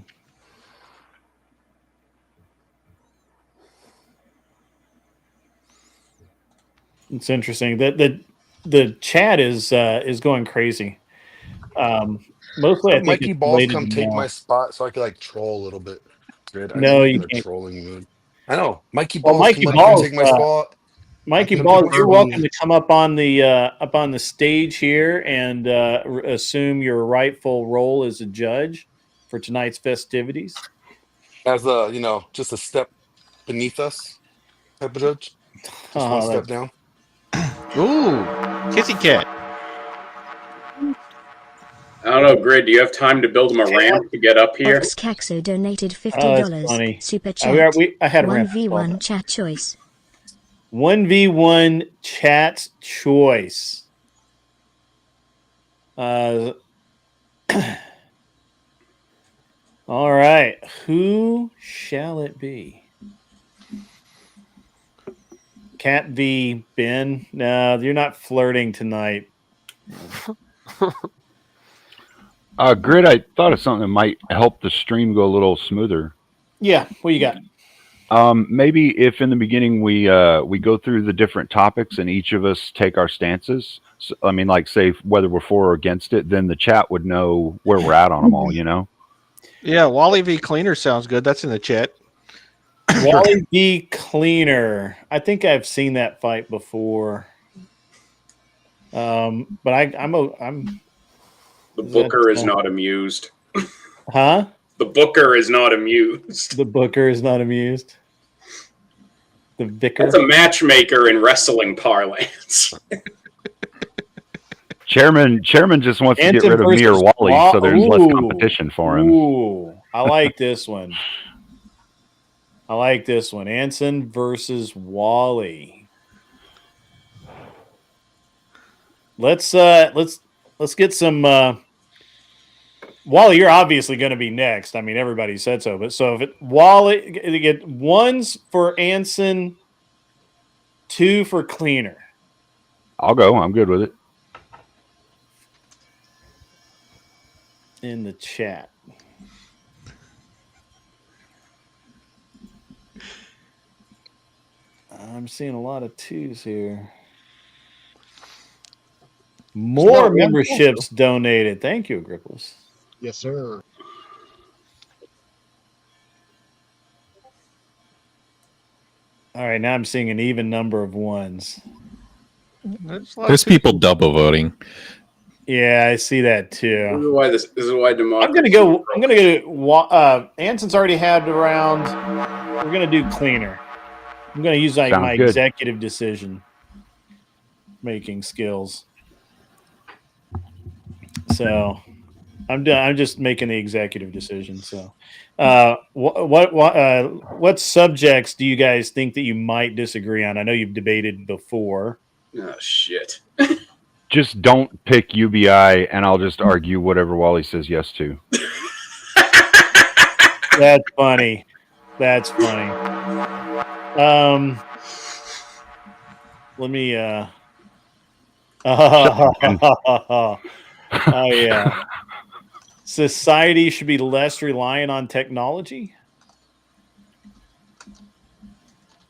it's interesting that the chat is going crazy. Mostly, I Have think Mikey it's Balls related come to take my Mel. spot so I could like troll a little bit. Good. I No, need to you get in a can't. trolling mood. I know. Mikey Well, Balls, come up here, take my spot. Mikey Some Balls, people you're are welcome to come up on the stage here and assume your rightful role as a judge for tonight's festivities. as a just a step beneath us type of judge. Just one step down. Ooh, kissy cat. I don't know, Grid. Do you have time to build him a ramp to get up here? Caxo donated Oh, that's $50. funny. Super I chat. had a ramp. 1v1 chat choice. 1v1 chat choice. All right. Who shall it be? Cat v Ben. No, you're not flirting tonight. Grid, I thought of something that might help the stream go a little smoother. Yeah, what you got? Maybe if in the beginning we go through the different topics and each of us take our stances. So, I mean, like say whether we're for or against it, then the chat would know where we're at on them all. You know? Yeah, Wally v Cleaner sounds good. That's in the chat. Wally v Cleaner. I think I've seen that fight before. But I'm. The Booker is not amused. Huh? The Booker is not amused. The Booker is not amused. The Vicar. That's a matchmaker in wrestling parlance. Chairman just wants to get rid of me or Wally, so there's less competition for him. Ooh, I like this one. Anson versus Wally. Let's get some. Wally, you're obviously going to be next. I mean, everybody said so. But so if Wally get ones for Anson, 2 for Cleaner. I'll go. I'm good with it. In the chat. I'm seeing a lot of 2s here. More memberships donated. Thank you, Gripples. Yes, sir. All right, now I'm seeing an even number of 1s. There's people double voting. Yeah, I see that too. This is why democracy. I'm gonna go. Anson's already had a round. We're gonna do Cleaner. I'm gonna use my executive decision making skills. So I'm done. I'm just making the executive decision. So, what subjects do you guys think that you might disagree on? I know you've debated before. Oh shit! Just don't pick UBI, and I'll just argue whatever Wally says yes to. That's funny. Let me. Oh yeah. Society should be less reliant on technology.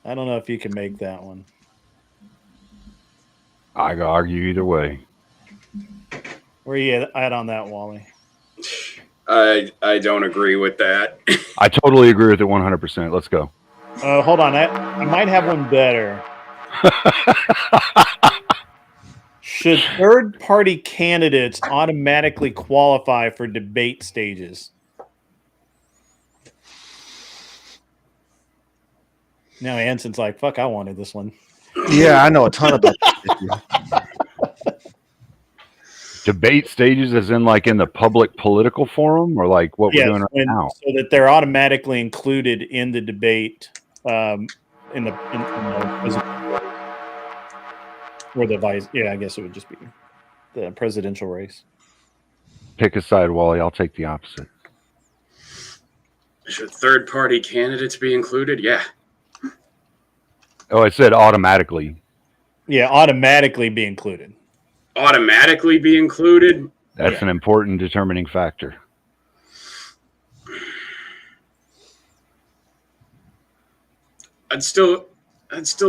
I don't know if you can make that one. I can argue either way. Where are you at on that, Wally? I don't agree with that. I totally agree with it 100%. Let's go. Hold on. I might have one better. Should third-party candidates automatically qualify for debate stages? Now Anson's like, fuck, I wanted this one. Yeah, I know a ton about this. Debate stages as in like in the public political forum or like what we're doing right now? So that they're automatically included in the debate or the vice. Yeah, I guess it would just be the presidential race. Pick a side, Wally. I'll take the opposite. Should third-party candidates be included? Yeah. Oh, I said automatically. Yeah, automatically be included. Automatically be included? That's an important determining factor. I'd still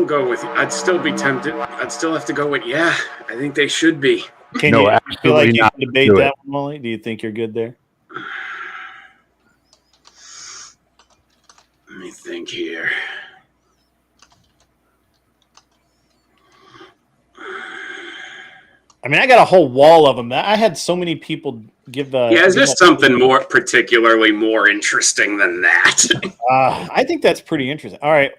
go with. I'd still be tempted. I'd still have to go with. Yeah, I think they should be. Can No, you feel absolutely like you not. can debate Do that it. one, Molly? Do you think you're good there? Let me think here. I mean, I got a whole wall of them. I had so many people give. Yeah, is give there up- something more particularly more interesting than that? I think that's pretty interesting. All right.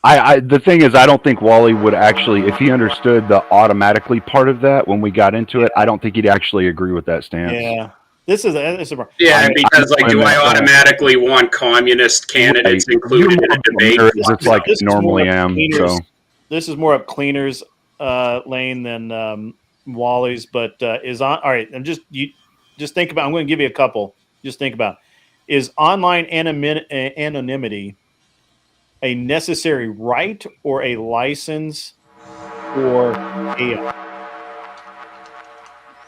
I the thing is, I don't think Wally would actually, if he understood the automatically part of that when we got into it, I don't think he'd actually agree with that stance. Yeah. This is a Yeah, because like, do I automatically want communist candidates included in a debate? It's like This is normally more up am. Cleaners- So this is more up Cleaner's lane than Wally's, but is on. All right, just think about. I'm going to give you a couple. Just think about: is online anonymity a necessary right or a license for chaos?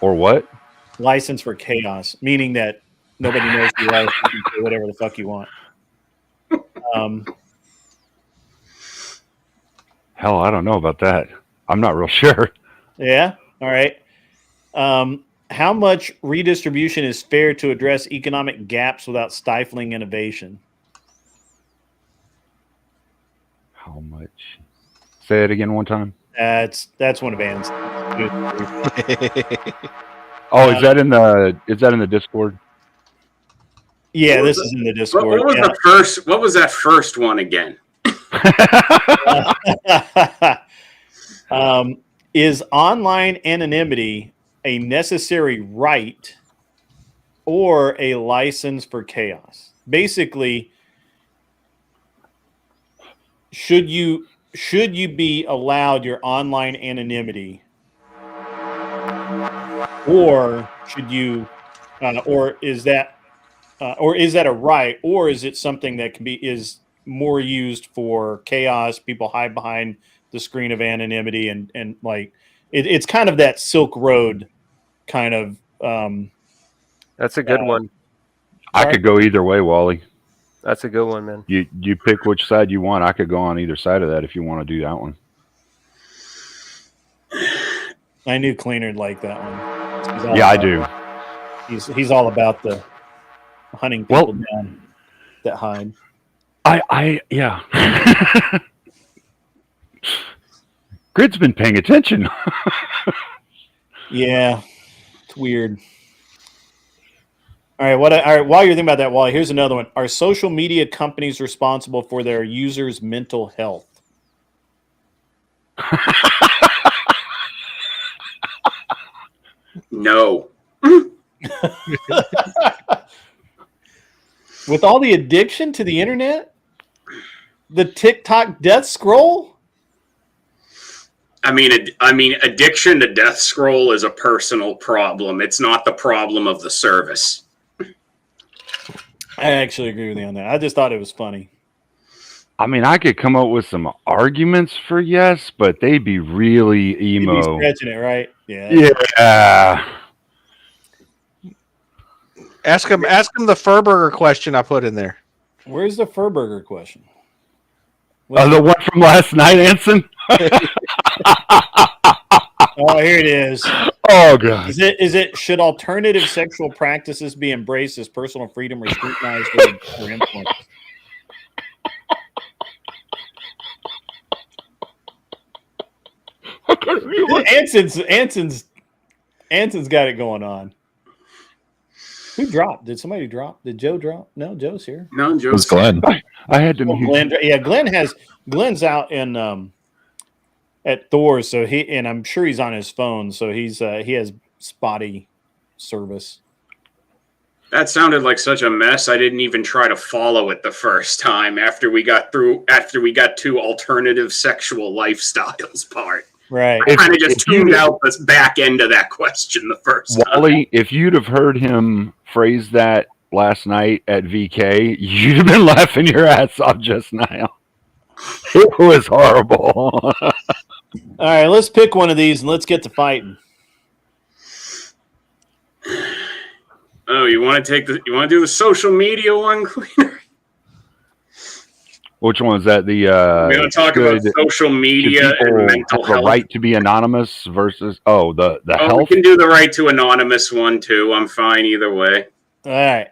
or what? License for chaos, meaning that nobody knows who you are, you can say whatever the fuck you want. Hell, I don't know about that. I'm not real sure. Yeah. All right. How much redistribution is fair to address economic gaps without stifling innovation? How much? Say it again one time. That's one of Ann's. Oh, is that in the Discord? Yeah, What this was is in the Discord. What was the first? What was that first one again? Is online anonymity a necessary right or a license for chaos? Basically, should you be allowed your online anonymity, or should you, or is that a right, or is it something that is more used for chaos? People hide behind the screen of anonymity, and like it's kind of that Silk Road kind of. That's a good one. I could go either way, Wally. That's a good one, man. You pick which side you want. I could go on either side of that if you want to do that one. I knew Cleaner'd like that one. Yeah, I do. He's all about the hunting people down that hide. Yeah. Grid's been paying attention. Yeah, it's weird. All right. While you're thinking about that, Wally, here's another one. Are social media companies responsible for their users' mental health? No. With all the addiction to the internet, the TikTok death scroll. I mean, addiction to death scroll is a personal problem. It's not the problem of the service. I actually agree with you on that. I just thought it was funny. I mean, I could come up with some arguments for yes, but they'd be really emo. You'd be stretching it, right? Yeah. Yeah. Ask him the Furburger question I put in there. Where's the Furburger question? The one from last night, Anson? Oh, here it is. Oh, God. Is it should alternative sexual practices be embraced as personal freedom or scrutinized or influenced? Anson's got it going on. Who dropped? Did somebody drop? Did Joe drop? No, Joe's here. No, Joe's It was Glenn. I had to mute. Glenn's out in at Thor's, so and I'm sure he's on his phone, so he has spotty service. That sounded like such a mess. I didn't even try to follow it the first time after we got to alternative sexual lifestyles part. Right. I kind of just tuned out the back end of that question the first time. Wally, if you'd have heard him phrase that last night at VK, you'd have been laughing your ass off just now. It was horrible. All right, let's pick one of these and let's get to fighting. Oh, you want to do the social media one, Cleaner? Which one was that? The We're going to talk about social media and mental have health. the right to be anonymous versus the health. We can do the right to anonymous one too. I'm fine either way. All right.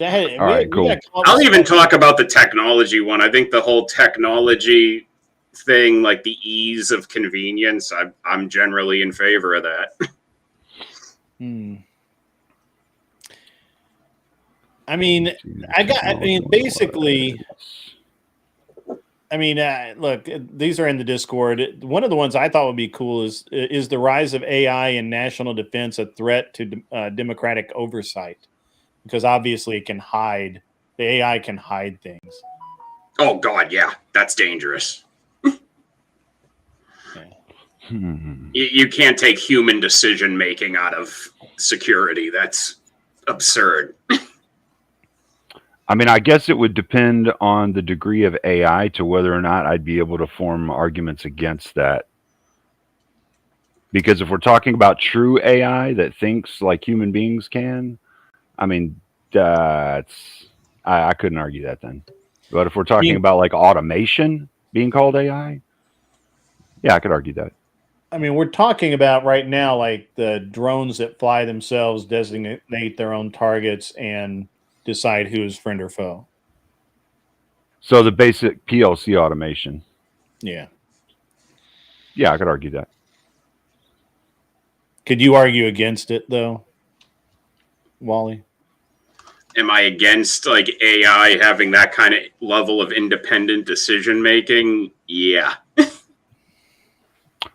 All right, cool. I'll even talk about the technology one. I think the whole technology thing, like the ease of convenience, I'm generally in favor of that. I mean, basically, look, these are in the Discord. One of the ones I thought would be cool is the rise of AI in national defense a threat to democratic oversight? Because obviously it can hide. The AI can hide things. Oh, God, yeah. That's dangerous. You can't take human decision-making out of security. That's absurd. I mean, I guess it would depend on the degree of AI to whether or not I'd be able to form arguments against that. Because if we're talking about true AI that thinks like human beings can, I mean, I couldn't argue that then. But if we're talking about like automation being called AI, yeah, I could argue that. I mean, we're talking about right now, like the drones that fly themselves, designate their own targets, and decide who is friend or foe. So the basic PLC automation. Yeah. Yeah, I could argue that. Could you argue against it, though, Wally? Am I against like AI having that kind of level of independent decision making? Yeah.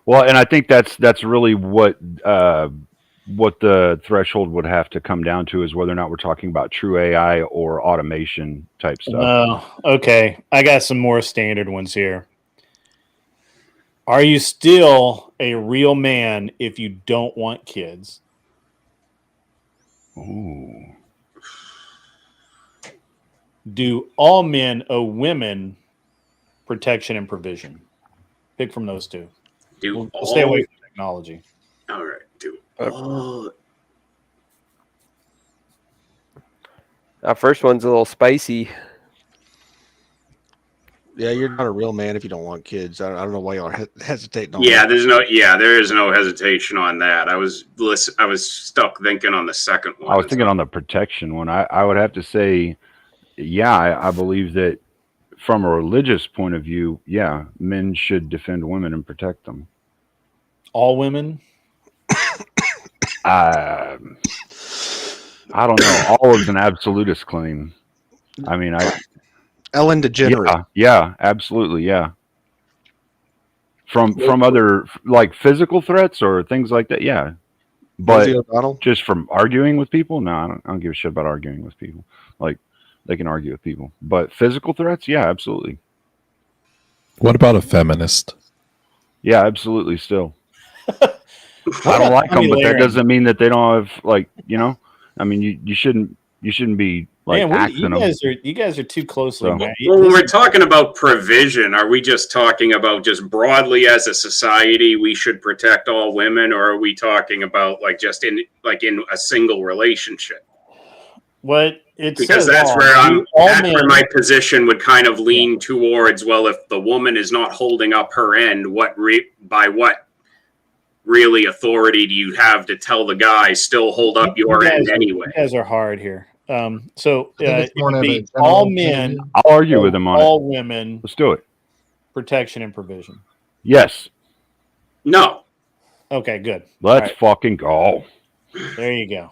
Well, and I think that's really what the threshold would have to come down to is whether or not we're talking about true AI or automation type stuff. Oh, okay. I got some more standard ones here. Are you still a real man if you don't want kids? Ooh. Do all men owe women protection and provision? Pick from those two. We'll stay away from technology. All right. That first one's a little spicy. Yeah, you're not a real man if you don't want kids. I don't know why y'all hesitate. Yeah, there is no hesitation on that. I was stuck thinking on the second one. I was thinking on the protection one. I would have to say, yeah, I believe that from a religious point of view, yeah, men should defend women and protect them. All women? I don't know. All is an absolutist claim. I mean, Ellen DeGeneres. Yeah, absolutely, yeah. From other like physical threats or things like that, yeah. But just from arguing with people, no, I don't give a shit about arguing with people. Like they can argue with people, but physical threats, yeah, absolutely. What about a feminist? Yeah, absolutely. Still, I don't like them, but that doesn't mean that they don't have like I mean, you shouldn't be like axing them. You guys are too closely. So. Well, when we're talking about provision, are we just talking about just broadly as a society we should protect all women, or are we talking about like just in a single relationship? Because that's where my position would kind of lean towards. Well, if the woman is not holding up her end, by what really authority do you have to tell the guy still hold up your end anyway? You guys are hard here. So it's more of a all men. I'll argue with them on all women. Let's do it. Protection and provision. Yes. No. Okay, good. Let's fucking go. There you go.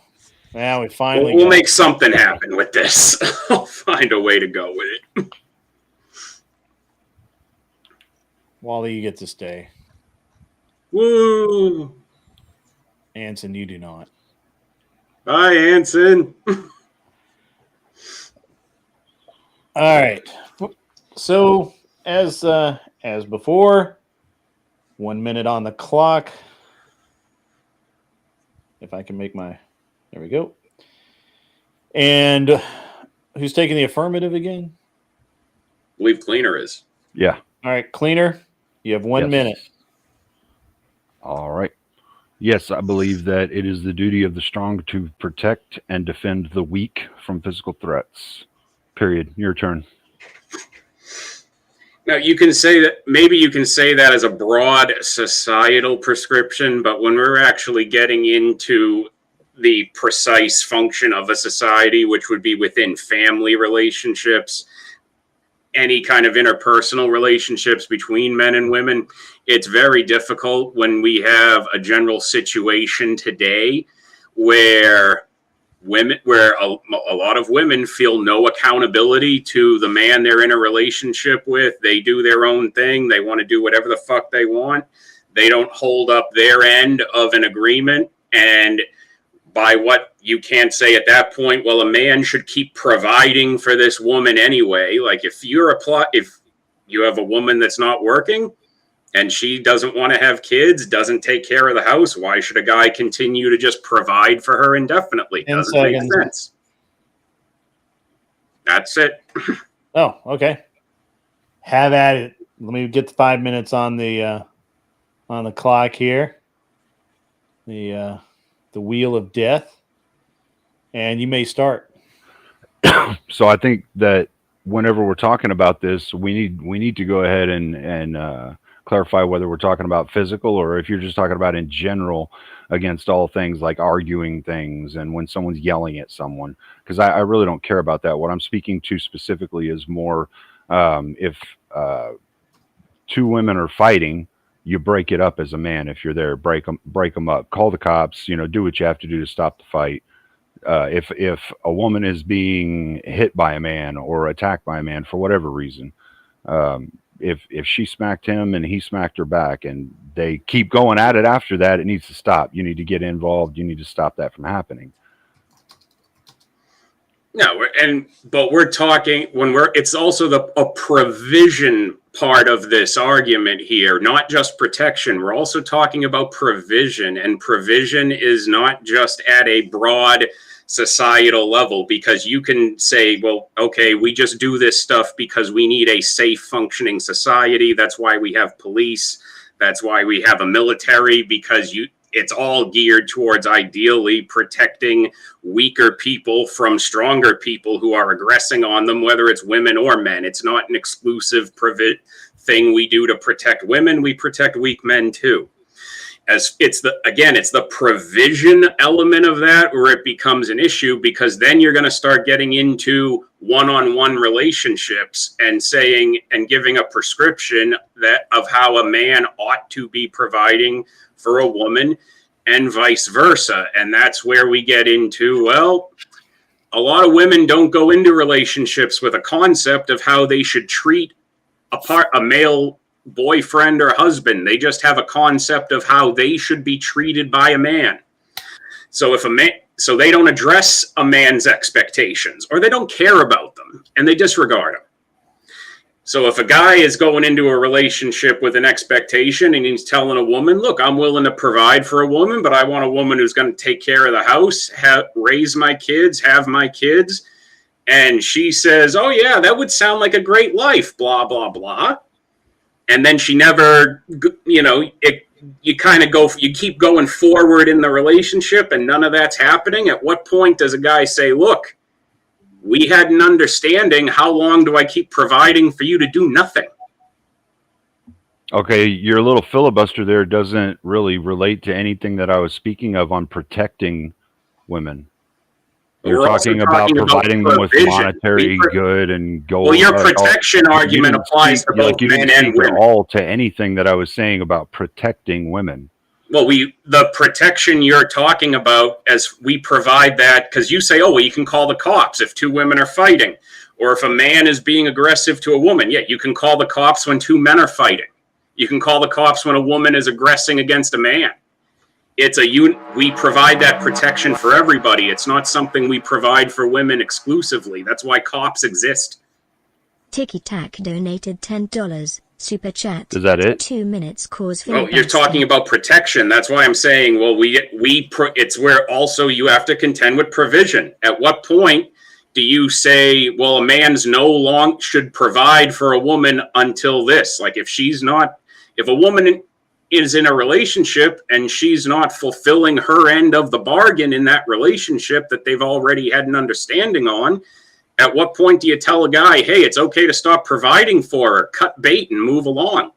Now we finally. We'll make something happen with this. I'll find a way to go with it. Wally, you get to stay. Woo! Anson, you do not. Bye, Anson. All right. So as before, 1 minute on the clock. If I can make there we go. And who's taking the affirmative again? I believe Cleaner is. Yeah. All right, Cleaner, you have 1 Yes. minute. All right. Yes, I believe that it is the duty of the strong to protect and defend the weak from physical threats. Period. Your turn. Now, you can say that, maybe you can say that as a broad societal prescription, but when we're actually getting into the precise function of a society, which would be within family relationships, any kind of interpersonal relationships between men and women, it's very difficult when we have a general situation today where a lot of women feel no accountability to the man they're in a relationship with. They do their own thing. They want to do whatever the fuck they want. They don't hold up their end of an agreement. And by what you can't say at that point, well, a man should keep providing for this woman anyway. Like if you have a woman that's not working and she doesn't want to have kids, doesn't take care of the house, why should a guy continue to just provide for her indefinitely? 10 Doesn't make seconds. sense. That's it. Oh, okay. Have at it. Let me get the 5 minutes on the clock here. The wheel of death, and you may start. So I think that whenever we're talking about this, we need to go ahead and clarify whether we're talking about physical or if you're just talking about in general against all things like arguing things and when someone's yelling at someone, because I really don't care about that. What I'm speaking to specifically is more if two women are fighting, you break it up as a man. If you're there, break them up, call the cops, do what you have to do to stop the fight. If a woman is being hit by a man or attacked by a man for whatever reason, if she smacked him and he smacked her back and they keep going at it after that, it needs to stop. You need to get involved. You need to stop that from happening. No, but we're talking it's also a provision part of this argument here, not just protection. We're also talking about provision, and provision is not just at a broad societal level, because you can say, well, okay, we just do this stuff because we need a safe functioning society. That's why we have police. That's why we have a military, because it's all geared towards ideally protecting weaker people from stronger people who are aggressing on them, whether it's women or men. It's not an exclusive thing we do to protect women. We protect weak men too. As it's the provision element of that where it becomes an issue, because then you're going to start getting into one-on-one relationships and saying and giving a prescription of how a man ought to be providing for a woman and vice versa. And that's where we get into, well, a lot of women don't go into relationships with a concept of how they should treat a male boyfriend or husband. They just have a concept of how they should be treated by a man. So so they don't address a man's expectations, or they don't care about them and they disregard them. So if a guy is going into a relationship with an expectation and he's telling a woman, look, I'm willing to provide for a woman, but I want a woman who's going to take care of the house, raise my kids, have my kids. And she says, oh yeah, that would sound like a great life, blah, blah, blah. And then she never, you keep going forward in the relationship and none of that's happening. At what point does a guy say, look, we had an understanding. How long do I keep providing for you to do nothing? Okay, your little filibuster there doesn't really relate to anything that I was speaking of on protecting women. You're talking about providing them with monetary good and gold. Well, your protection argument applies to both men and women. All to anything that I was saying about protecting women. Well, the protection you're talking about, as we provide that, because you say, oh, well, you can call the cops if two women are fighting, or if a man is being aggressive to a woman. Yeah, you can call the cops when two men are fighting. You can call the cops when a woman is aggressing against a man. We provide that protection for everybody. It's not something we provide for women exclusively. That's why cops exist. Ticky Tack donated $10. Super chat. Is that it? 2 minutes cause Oh, you're talking about protection. That's why I'm saying, well, it's where also you have to contend with provision. At what point do you say, well, a man's no long should provide for a woman until this? Like if a woman is in a relationship and she's not fulfilling her end of the bargain in that relationship that they've already had an understanding on, at what point do you tell a guy, hey, it's okay to stop providing for her, cut bait and move along?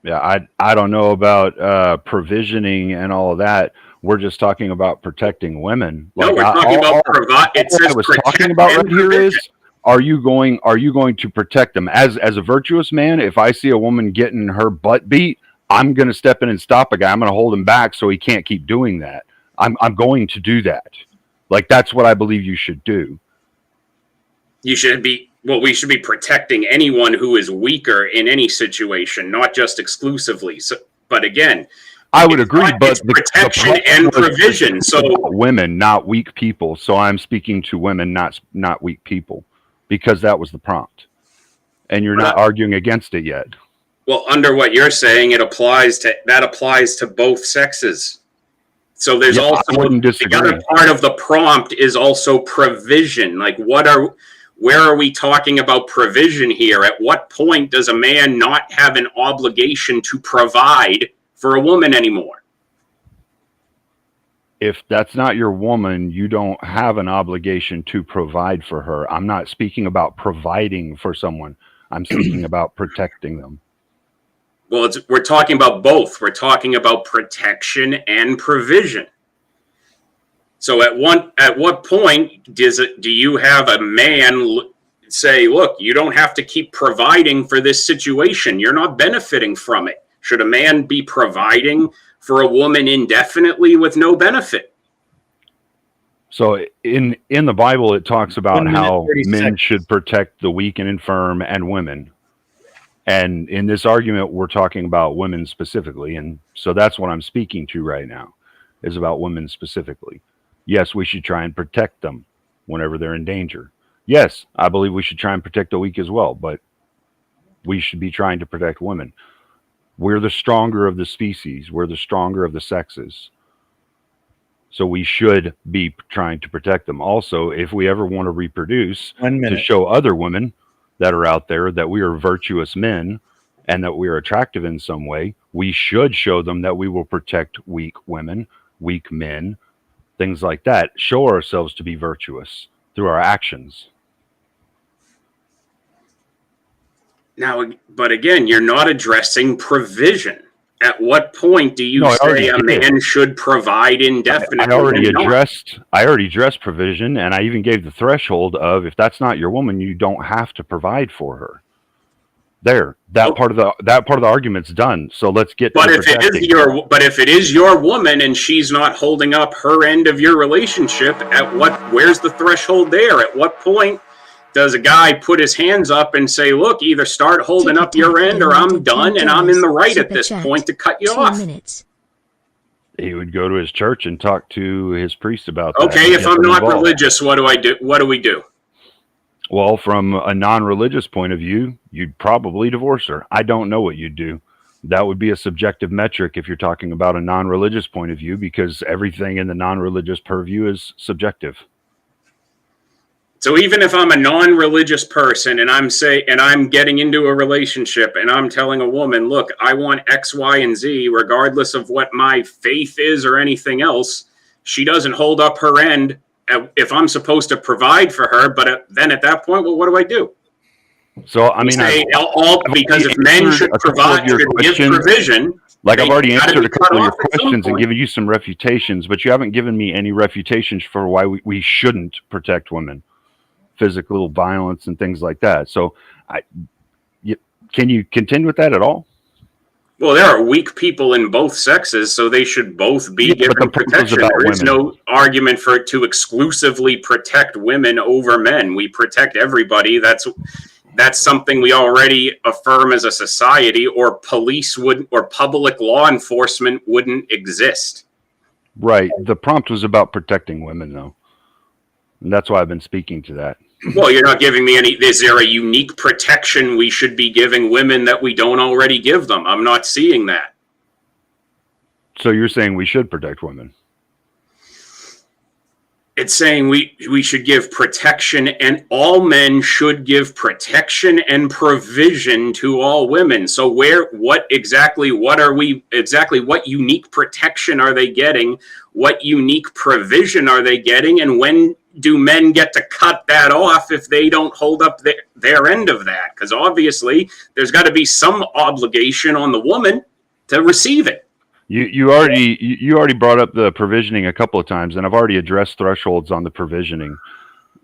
Yeah, I don't know about provisioning and all of that. We're just talking about protecting women. No, we're talking about provide. It says I was protect talking about and right here provision. is, are you going to protect them as a virtuous man? If I see a woman getting her butt beat, I'm going to step in and stop a guy. I'm going to hold him back so he can't keep doing that. I'm going to do that. Like, that's what I believe you should do. We should be protecting anyone who is weaker in any situation, not just exclusively. So, but again, I would agree, but it's protection and provision. So women, not weak people. So I'm speaking to women, not weak people, because that was the prompt, and you're not arguing against it yet. Well, under what you're saying, that applies to both sexes. So there's also the other part of the prompt is also provision. Like, where are we talking about provision here? At what point does a man not have an obligation to provide for a woman anymore? If that's not your woman, you don't have an obligation to provide for her. I'm not speaking about providing for someone. I'm speaking about protecting them. Well, we're talking about both. We're talking about protection and provision. So at what point do you have a man say, look, you don't have to keep providing for this situation. You're not benefiting from it. Should a man be providing for a woman indefinitely with no benefit? So in the Bible, it talks about how men should protect the weak and infirm and women. And in this argument, we're talking about women specifically. And so that's what I'm speaking to right now, is about women specifically. Yes, we should try and protect them whenever they're in danger. Yes, I believe we should try and protect the weak as well, but we should be trying to protect women. We're the stronger of the species. We're the stronger of the sexes. So we should be trying to protect them. Also, if we ever want to reproduce, to show other women that are out there that we are virtuous men and that we are attractive in some way, we should show them that we will protect weak women, weak men, things like that. Show ourselves to be virtuous through our actions. Now, but again, you're not addressing provision. At what point do you say a man should provide indefinitely? I already addressed provision, and I even gave the threshold of, if that's not your woman, you don't have to provide for her. That part of the argument's done. So let's get. But if it is your woman and she's not holding up her end of your relationship, where's the threshold there? At what point does a guy put his hands up and say, look, either start holding up your end or I'm done and I'm in the right at this point to cut you off? He would go to his church and talk to his priest about that. Okay, if I'm not religious, what do I do? What do we do? Well, from a non-religious point of view, you'd probably divorce her. I don't know what you'd do. That would be a subjective metric if you're talking about a non-religious point of view, because everything in the non-religious purview is subjective. So even if I'm a non-religious person and I'm getting into a relationship and I'm telling a woman, look, I want X, Y, and Z, regardless of what my faith is or anything else, she doesn't hold up her end if I'm supposed to provide for her. But then at that point, well, what do I do? So, I mean, because if men should provide, should give provision. Like, I've already answered a couple of your questions and given you some refutations, but you haven't given me any refutations for why we shouldn't protect women. Physical violence and things like that. So can you contend with that at all? Well, there are weak people in both sexes, so they should both be given protection. There is no argument for it to exclusively protect women over men. We protect everybody. That's something we already affirm as a society, or public law enforcement wouldn't exist. Right. The prompt was about protecting women, though. And that's why I've been speaking to that. Well, you're not giving me any. Is there a unique protection we should be giving women that we don't already give them? I'm not seeing that. So you're saying we should protect women? It's saying we should give protection, and all men should give protection and provision to all women. So what unique protection are they getting? What unique provision are they getting? And when do men get to cut that off if they don't hold up their end of that? Because obviously there's got to be some obligation on the woman to receive it. You already brought up the provisioning a couple of times, and I've already addressed thresholds on the provisioning,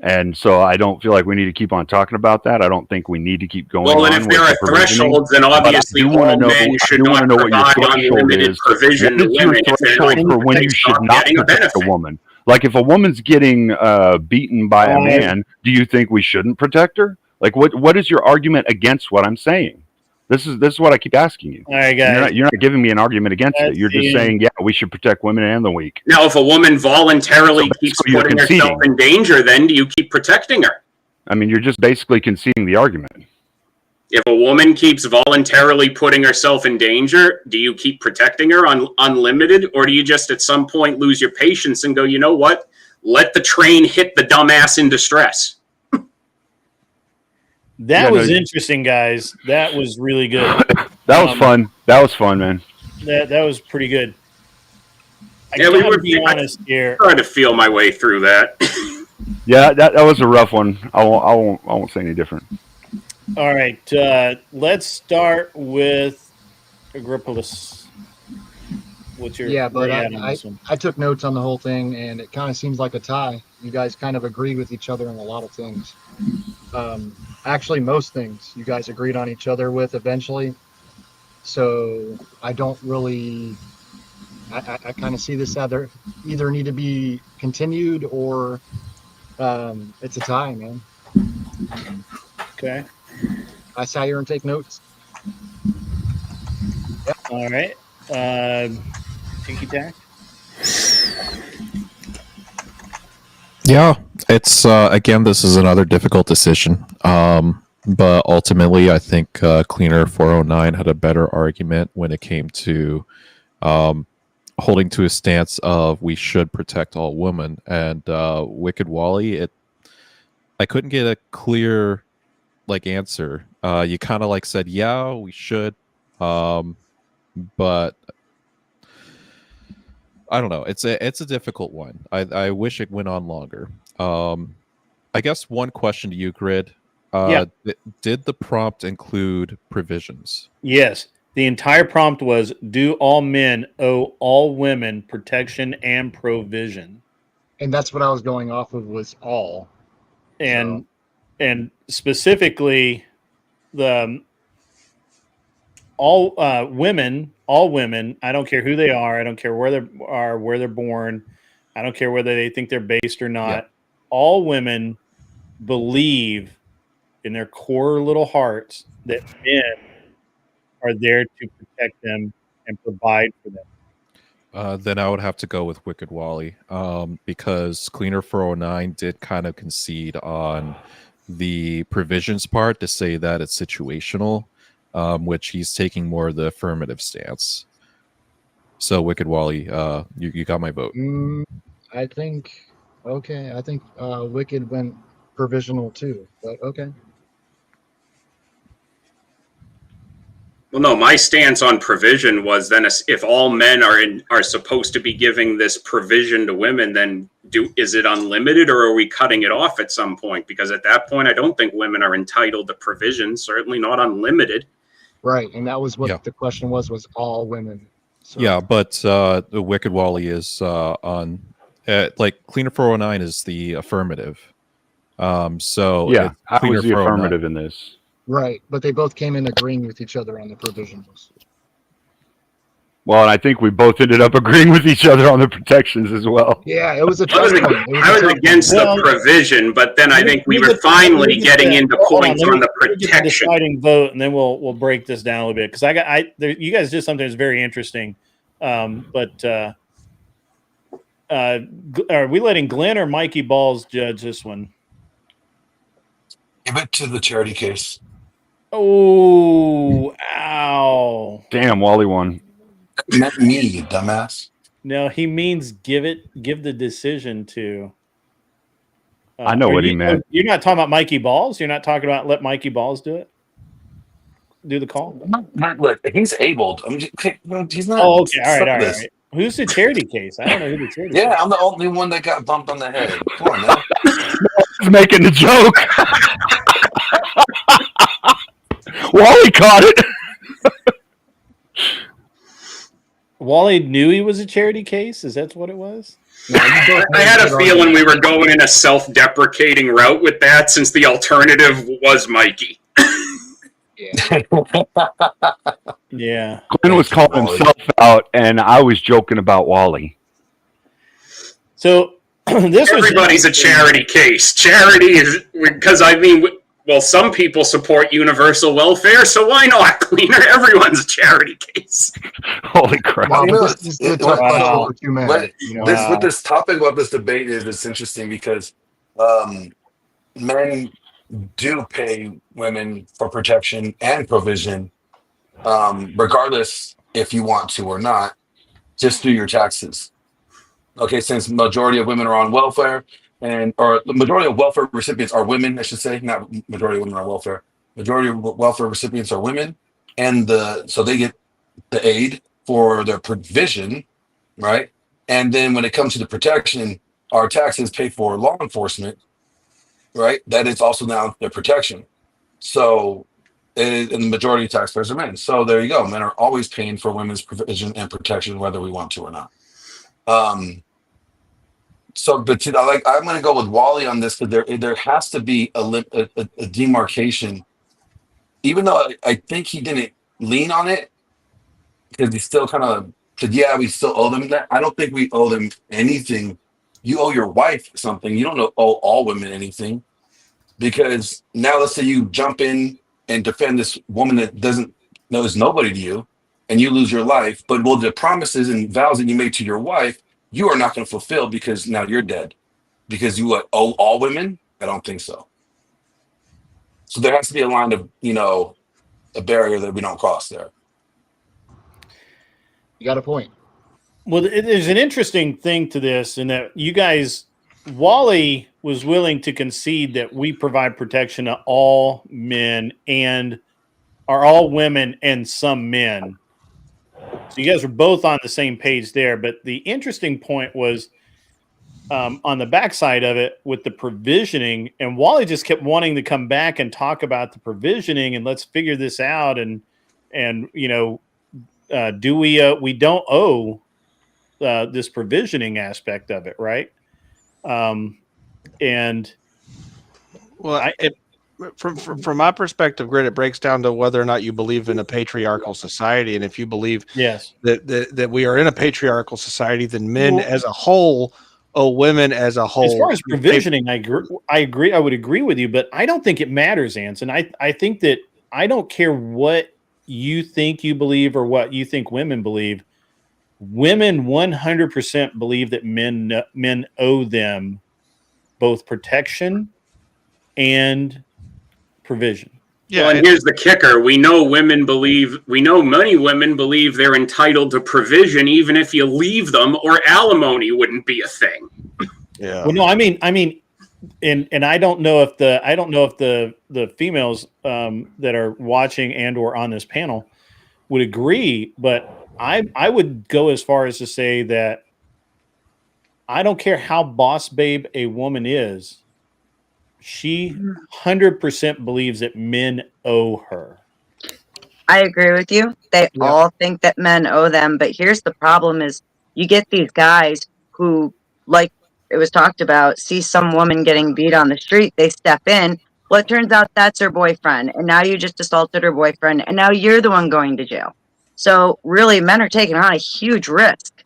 and so I don't feel like we need to keep on talking about that. I don't think we need to keep going. Well, and if there are thresholds, then obviously all men should not provide unlimited provision to women if they're not for when you should not protect a woman. Like if a woman's getting beaten by a man, do you think we shouldn't protect her? Like what is your argument against what I'm saying? This is what I keep asking you. All right, guys. You're not giving me an argument against it. You're just saying, yeah, we should protect women and the weak. Now, if a woman voluntarily keeps putting herself in danger, then do you keep protecting her? I mean, you're just basically conceding the argument. If a woman keeps voluntarily putting herself in danger, do you keep protecting her unlimited? Or do you just at some point lose your patience and go, you know what? Let the train hit the dumbass in distress. That was interesting, guys. That was really good. That was fun. That was fun, man. That was pretty good. I gotta be honest here. I'm trying to feel my way through that. Yeah, that was a rough one. I won't say any different. All right, let's start with Agrippalus. What's your I took notes on the whole thing, and it kind of seems like a tie. You guys kind of agreed with each other on a lot of things. Actually, most things you guys agreed on each other with eventually. So I don't really. I kind of see this either need to be continued or it's a tie, man. Okay. I sat here and take notes. Yep. All right. Tinky Tack. Yeah, it's again, this is another difficult decision. But ultimately, I think Cleaner 409 had a better argument when it came to holding to a stance of we should protect all women. And Wicked Wally, I couldn't get a clear answer. You kind of said, yeah, we should, but I don't know. It's a difficult one. I wish it went on longer. I guess one question to you, Grid. Did the prompt include provisions? Yes. The entire prompt was, do all men owe all women protection and provision? And that's what I was going off of, was all. And specifically all women, I don't care who they are, I don't care where they are, where they're born, I don't care whether they think they're based or not. Yeah. All women believe in their core little hearts that men are there to protect them and provide for them. Then I would have to go with Wicked Wally, because Cleaner 409 did kind of concede on the provisions part to say that it's situational, which he's taking more of the affirmative stance. So Wicked Wally, you got my vote. I think Wicked went provisional too, but okay. Well, no, my stance on provision was then if all men are supposed to be giving this provision to women, then is it unlimited or are we cutting it off at some point? Because at that point, I don't think women are entitled to provision, certainly not unlimited. Right, and that was what the question was all women. So. Yeah, but the Wicked Wally is on, Cleaner 409 is the affirmative. So yeah, I was the affirmative in this. Right, but they both came in agreeing with each other on the provisions. Well, and I think we both ended up agreeing with each other on the protections as well. Yeah, it was a I was against the provision, but then I think we were finally getting into points on the protection. Deciding vote, and then we'll break this down a little bit, because you guys did something that's very interesting. But are we letting Glenn or Mikey Balls judge this one? Give it to the charity case. Oh, ow. Damn, Wally won. Meant me, you dumbass. No, he means give the decision to. I know what he meant. You're not talking about Mikey Balls? You're not talking about let Mikey Balls do it? Do the call? Look, he's abled. He's not. Oh, okay. All Stop right. this. Who's the charity case? I don't know who the charity Yeah, case I'm the only one that got bumped on the head. Come on now. He's making the joke. Wally caught it. Wally knew he was a charity case? Is that what it was? I had a feeling we were going in a self-deprecating route with that, since the alternative was Mikey. Yeah. Glenn was calling himself out, and I was joking about Wally. So everybody's a charity case. Charity is because well, some people support universal welfare, so why not, Cleaner? Everyone's a charity case. Holy crap! Well, this is the tough question for two men. What this topic about this debate is, it's interesting because men do pay women for protection and provision, regardless if you want to or not, just through your taxes. Okay, since majority of women are on welfare, or the majority of welfare recipients are women, I should say, not majority of women are on welfare. Majority of welfare recipients are women, and so they get the aid for their provision, right? And then when it comes to the protection, our taxes pay for law enforcement, right? That is also now their protection. So, and the majority of taxpayers are men. So there you go. Men are always paying for women's provision and protection, whether we want to or not. So, but I'm going to go with Wally on this, because there has to be a demarcation, even though I think he didn't lean on it, because he still kind of said, yeah, we still owe them that. I don't think we owe them anything. You owe your wife something. You don't owe all women anything, because now let's say you jump in and defend this woman that knows nobody to you, and you lose your life, but the promises and vows that you made to your wife, you are not going to fulfill, because now you're dead. Because you owe all women? I don't think so. So there has to be a line of, a barrier that we don't cross there. You got a point. Well, there's an interesting thing to this, in that Wally was willing to concede that we provide protection to all men and are all women and some men. So you guys were both on the same page there. But the interesting point was on the backside of it with the provisioning, and Wally just kept wanting to come back and talk about the provisioning and let's figure this out. And do we don't owe this provisioning aspect of it, right? From my perspective, Grit, it breaks down to whether or not you believe in a patriarchal society, and if you believe that we are in a patriarchal society, then men as a whole owe women as a whole. As far as provisioning, I agree. I would agree with you, but I don't think it matters, Anson. I think that I don't care what you think you believe or what you think women believe. Women 100% believe that men owe them both protection and provision. Yeah, well, and here's the kicker: we know many women believe they're entitled to provision, even if you leave them, or alimony wouldn't be a thing. Yeah. Well, no, I mean, and I don't know if the females that are watching and or on this panel would agree, but I would go as far as to say that I don't care how boss babe a woman is. She 100% believes that men owe her. I agree with you. They all think that men owe them, but here's the problem is you get these guys who, like it was talked about, see some woman getting beat on the street, they step in. Well, it turns out that's her boyfriend, and now you just assaulted her boyfriend, and now you're the one going to jail. So really, men are taking on a huge risk.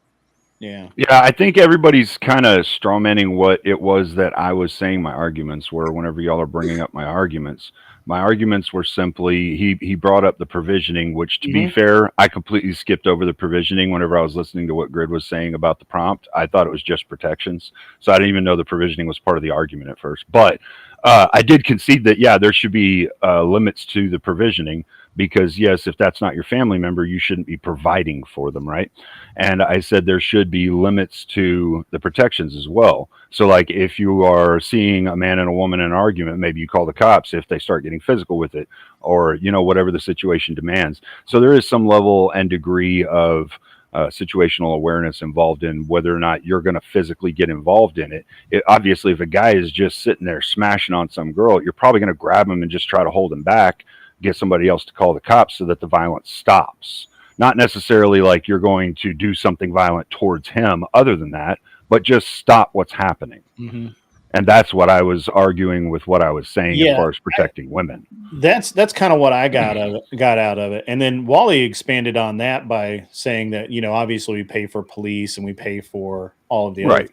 Yeah. Yeah, I think everybody's kind of strawmanning what it was that I was saying my arguments were whenever y'all are bringing up my arguments. My arguments were simply he brought up the provisioning, which to be Mhm. fair, I completely skipped over the provisioning whenever I was listening to what Grid was saying about the prompt. I thought it was just protections. So I didn't even know the provisioning was part of the argument at first. But I did concede that, yeah, there should be limits to the provisioning because, yes, if that's not your family member, you shouldn't be providing for them, right? And I said there should be limits to the protections as well. So, like, if you are seeing a man and a woman in an argument, maybe you call the cops if they start getting physical with it, or, you know, whatever the situation demands. So, there is some level and degree of situational awareness involved in whether or not you're going to physically get involved in it. Obviously, if a guy is just sitting there smashing on some girl, you're probably going to grab him and just try to hold him back, get somebody else to call the cops so that the violence stops. Not necessarily like you're going to do something violent towards him other than that, but just stop what's happening. Mm-hmm. And that's what I was arguing with what I was saying as far as protecting women. That's kind of what I got out of it. And then Wally expanded on that by saying that, you know, obviously we pay for police and we pay for all of the other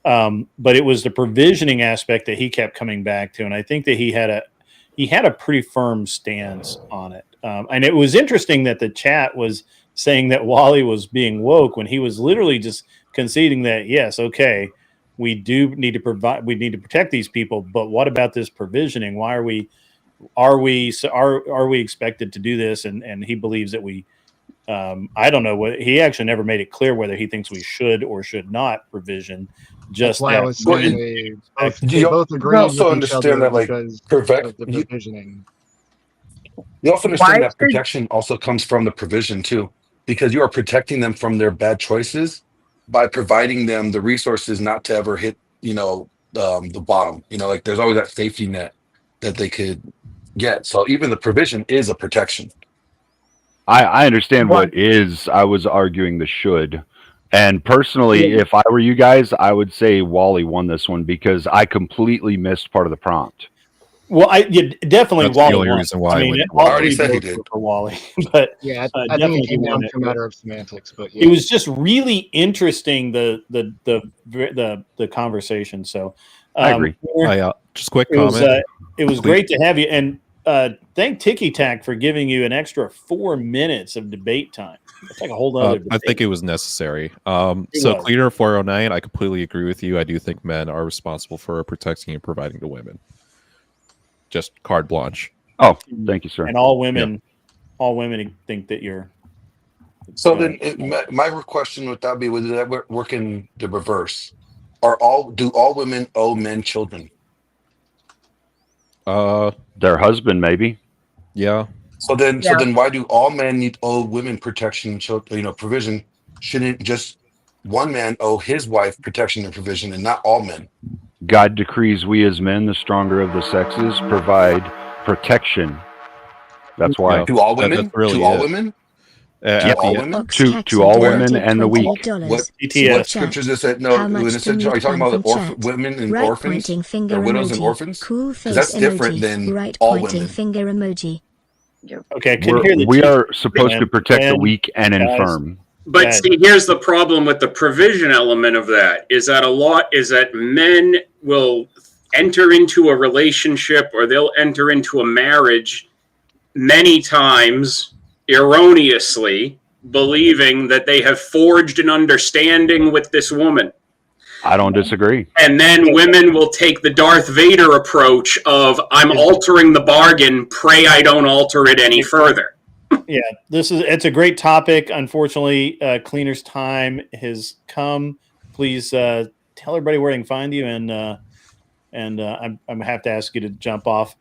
things. But it was the provisioning aspect that he kept coming back to. And I think that he had a pretty firm stance on it. And it was interesting that the chat was saying that Wally was being woke when he was literally just conceding that, yes, okay, we do need to provide, we need to protect these people, but what about this provisioning? Why are we expected to do this? And he believes that we, I don't know what, he actually never made it clear whether he thinks we should or should not provision. Just That's why I was saying they both agree with also each understand other that, like, because of the you provisioning. also understand that protection also comes from the provision too, because you are protecting them from their bad choices by providing them the resources not to ever hit, you know, the bottom. You know, like there's always that safety net that they could get. So even the provision is a protection. I understand what is. I was arguing the should. And personally, if I were you guys, I would say Wally won this one because I completely missed part of the prompt. Well, definitely That's Wally the only won. reason why I I mean, went all Wally. three votes were for Wally, but yeah, I think definitely it came down won to a matter of semantics. But it was just really interesting the conversation. So I agree. Just quick it was, comment. it was great to have you, and thank Tiki Tac for giving you an extra 4 minutes of debate time. That's like a whole other. I think it was necessary. It So was. Cleaner 409, I completely agree with you. I do think men are responsible for protecting and providing to women. Just carte blanche. Oh, thank you, sir. And all women think that you're. So then, my question would that be: would that work in the reverse? Do all women owe men children? Their husband, maybe. Yeah. So then why do all men owe women protection, provision? Shouldn't just one man owe his wife protection and provision, and not all men? God decrees we as men, the stronger of the sexes, provide protection. That's why. To all women? That's really to all it. women? Yeah, To all women? To all women and the weak. What scriptures is that? No, when it said, are you talking about women and orphans, or widows and orphans? Because that's different than all women. Finger emoji. Okay, I couldn't hear the we chief. are supposed to protect the weak and infirm. But see, here's the problem with the provision element of that is that men will enter into a relationship or they'll enter into a marriage many times erroneously, believing that they have forged an understanding with this woman. I don't disagree. And then women will take the Darth Vader approach of, I'm altering the bargain, pray I don't alter it any further. Yeah, it's a great topic. Unfortunately, Cleaner's time has come. Please tell everybody where they can find you, and I'm gonna have to ask you to jump off.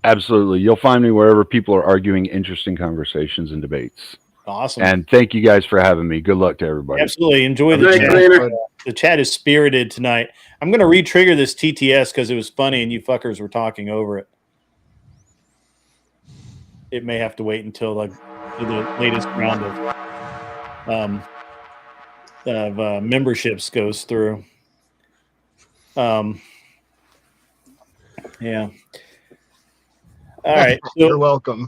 Absolutely, you'll find me wherever people are arguing interesting conversations and debates. Awesome. And thank you guys for having me. Good luck to everybody. Absolutely, enjoy the chat. The chat is spirited tonight. I'm gonna re-trigger this TTS because it was funny and you fuckers were talking over it. It may have to wait until the latest round of memberships goes through. Yeah. All right. So you're welcome.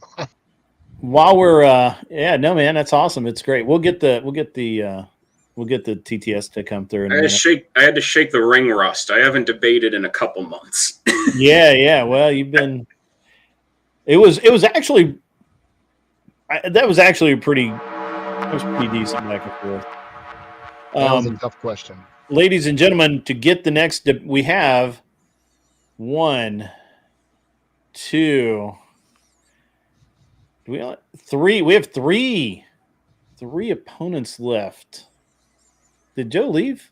While we're no man, that's awesome. It's great. We'll get the We'll get the TTS to come through in a I minute. had to shake the ring rust. I haven't debated in a couple months. Yeah. Well, you've been. It was actually. That was actually pretty decent back and forth. That was a tough question. Ladies and gentlemen, to get the next, we have 1, 2. Do we 3? We have 3 opponents left. Did Joe leave?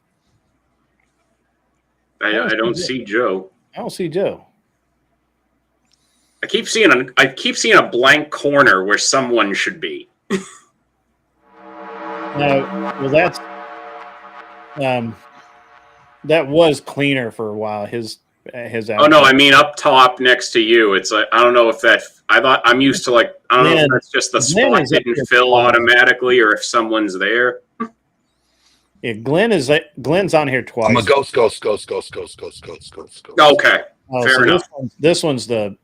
I don't see Joe. I don't see Joe. I keep seeing a blank corner where someone should be. No, well, that was cleaner for a while. His. Oh no, I mean up top next to you. It's like I don't know if that. I'm used to like I don't know if that's just the spot didn't fill automatically or if someone's there. Yeah, Glenn's on here twice. I'm a ghost. Okay, fair so enough. This one's the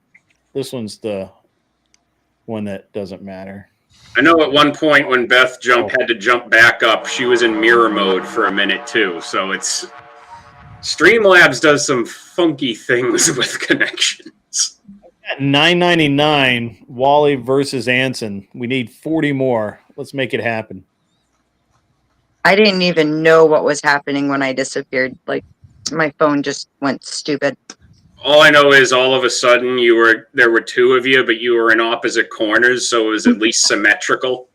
one that doesn't matter. I know at one point when Beth had to jump back up, she was in mirror mode for a minute too. So it's Streamlabs does some funky things with connections. At $9.99, Wally versus Anson. We need 40 more. Let's make it happen. I didn't even know what was happening when I disappeared. Like, my phone just went stupid. All I know is all of a sudden there were 2 of you, but you were in opposite corners, so it was at least symmetrical.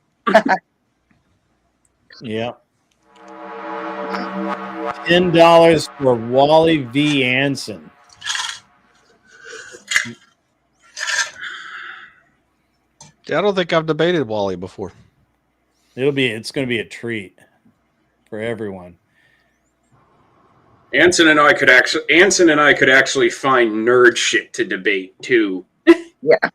Yeah. $10 for Wally v. Anson. Yeah, I don't think I've debated Wally before. It's going to be a treat for everyone. Anson and I could actually find nerd shit to debate too. Yeah.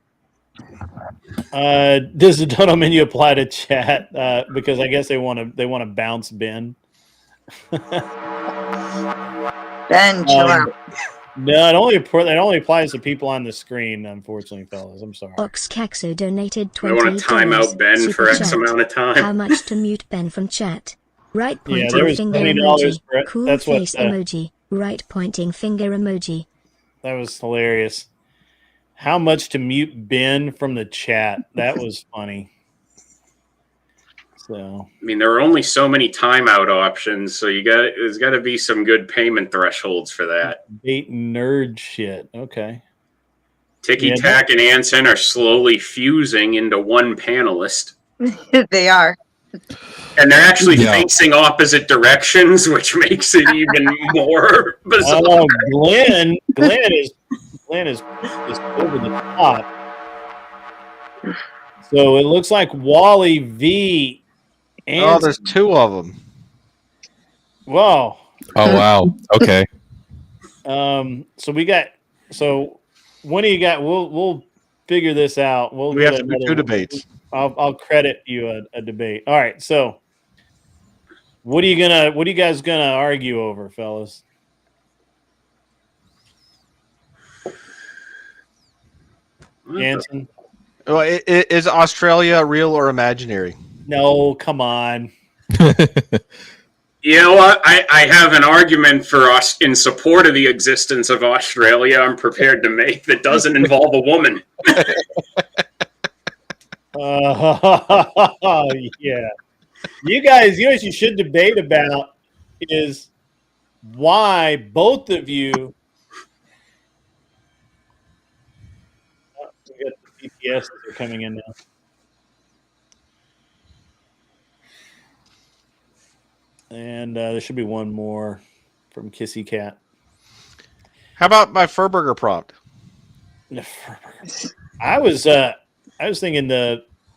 Does the donut menu apply to chat? Because I guess they want to bounce Ben. Ben, chill out. No, it only applies to people on the screen. Unfortunately, fellas, I'm sorry. Oxcaxo donated I want to time out Ben Super for X chat. amount of time. How much to mute Ben from chat? Right pointing there was finger $20 emoji. for it. Cool That's what, face emoji. Right pointing finger emoji. That was hilarious. How much to mute Ben from the chat? That was funny. So I mean, there are only so many timeout options, so there's got to be some good payment thresholds for that. debate nerd shit. Okay. Ticky Tack and Anson are slowly fusing into one panelist. They are. And they're actually facing opposite directions, which makes it even more bizarre. Oh, Glenn is over the top. So it looks like Wally v. Anson. Oh, there's 2 of them. Whoa. Oh wow. Okay. So when do you got? We'll figure this out. We have to do 2 debates. I'll credit you a debate. All right. So what are you guys gonna argue over, fellas? Anson? Well, is Australia real or imaginary? No, come on. You know what? I have an argument for us in support of the existence of Australia. I'm prepared to make that doesn't involve a woman. Yeah. You guys, what you should debate about is why both of you. We got the PTS that are coming in now. And there should be one more from Kissy Cat. How about my Furburger prompt? I was thinking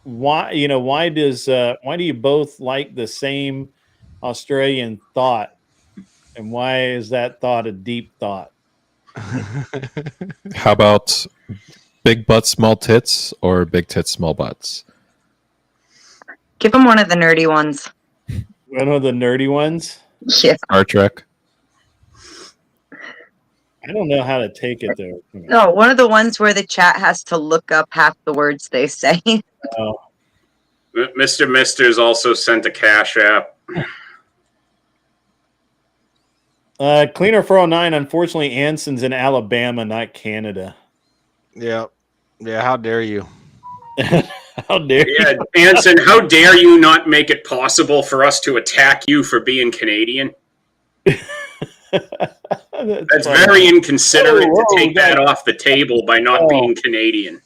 why do you both like the same Australian thought, and why is that thought a deep thought? How about big butts, small tits, or big tits, small butts? Give him one of the nerdy ones. One of the nerdy ones? Yeah. Star Trek. I don't know how to take it though. No, one of the ones where the chat has to look up half the words they say. Oh. Mr. Mister's also sent a cash app. Cleaner 409. Unfortunately, Anson's in Alabama, not Canada. Yeah. Yeah. How dare you? How dare Yeah, you? Anson, how dare you not make it possible for us to attack you for being Canadian? That's funny. very inconsiderate Whoa, to take we got that it. off the table by not Oh. being Canadian.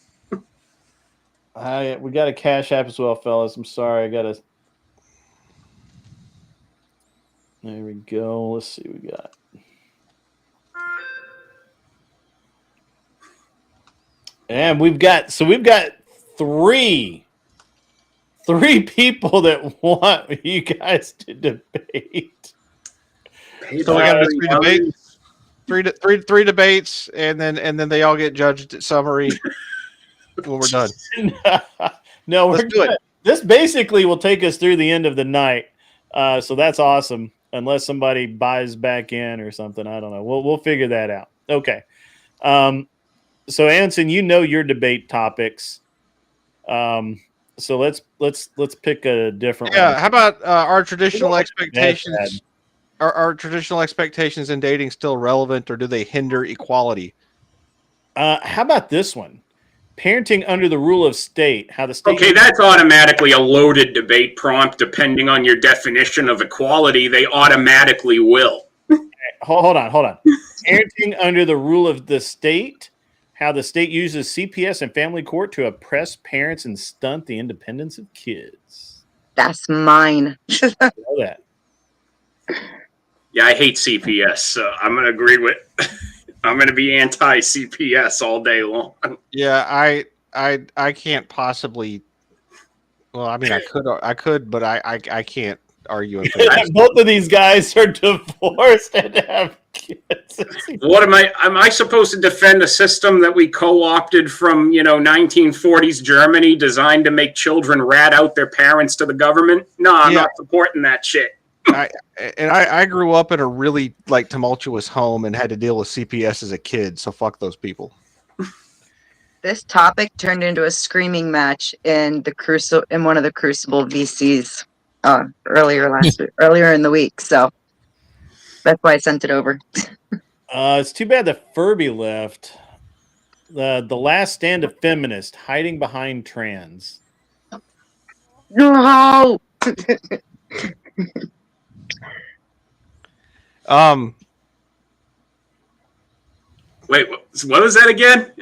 We got a Cash App as well, fellas. I'm sorry. I got to. There we go. Let's see what we got. And we've got three people that want you guys to debate. So we got to do 3 debates, three debates, and then they all get judged at summary when we're done. No, Let's do it. This basically will take us through the end of the night. So that's awesome. Unless somebody buys back in or something, I don't know. We'll figure that out. Okay. So Anson, you know your debate topics. So let's pick a different one. Yeah. How about our traditional expectations? Are traditional expectations in dating still relevant, or do they hinder equality? How about this one? Parenting under the rule of state. How the state. Okay, that's automatically a loaded debate prompt. Depending on your definition of equality, they automatically will. Hold on. Parenting under the rule of the state. How the state uses CPS and family court to oppress parents and stunt the independence of kids. That's mine. I know that. Yeah, I hate CPS, so I'm going to agree with. I'm going to be anti-CPS all day long. Yeah, I can't possibly. Well, I mean, I could, but I can't argue. In favor. Both of these guys are divorced and have kids. What am I? Am I supposed to defend a system that we co-opted from 1940s Germany, designed to make children rat out their parents to the government? No, I'm not supporting that shit. I grew up in a really tumultuous home and had to deal with CPS as a kid, so fuck those people. This topic turned into a screaming match in one of the Crucible VCs earlier in the week. So that's why I sent it over. It's too bad that Furby left. The last stand of feminist, hiding behind trans. No. Wait, what was that again?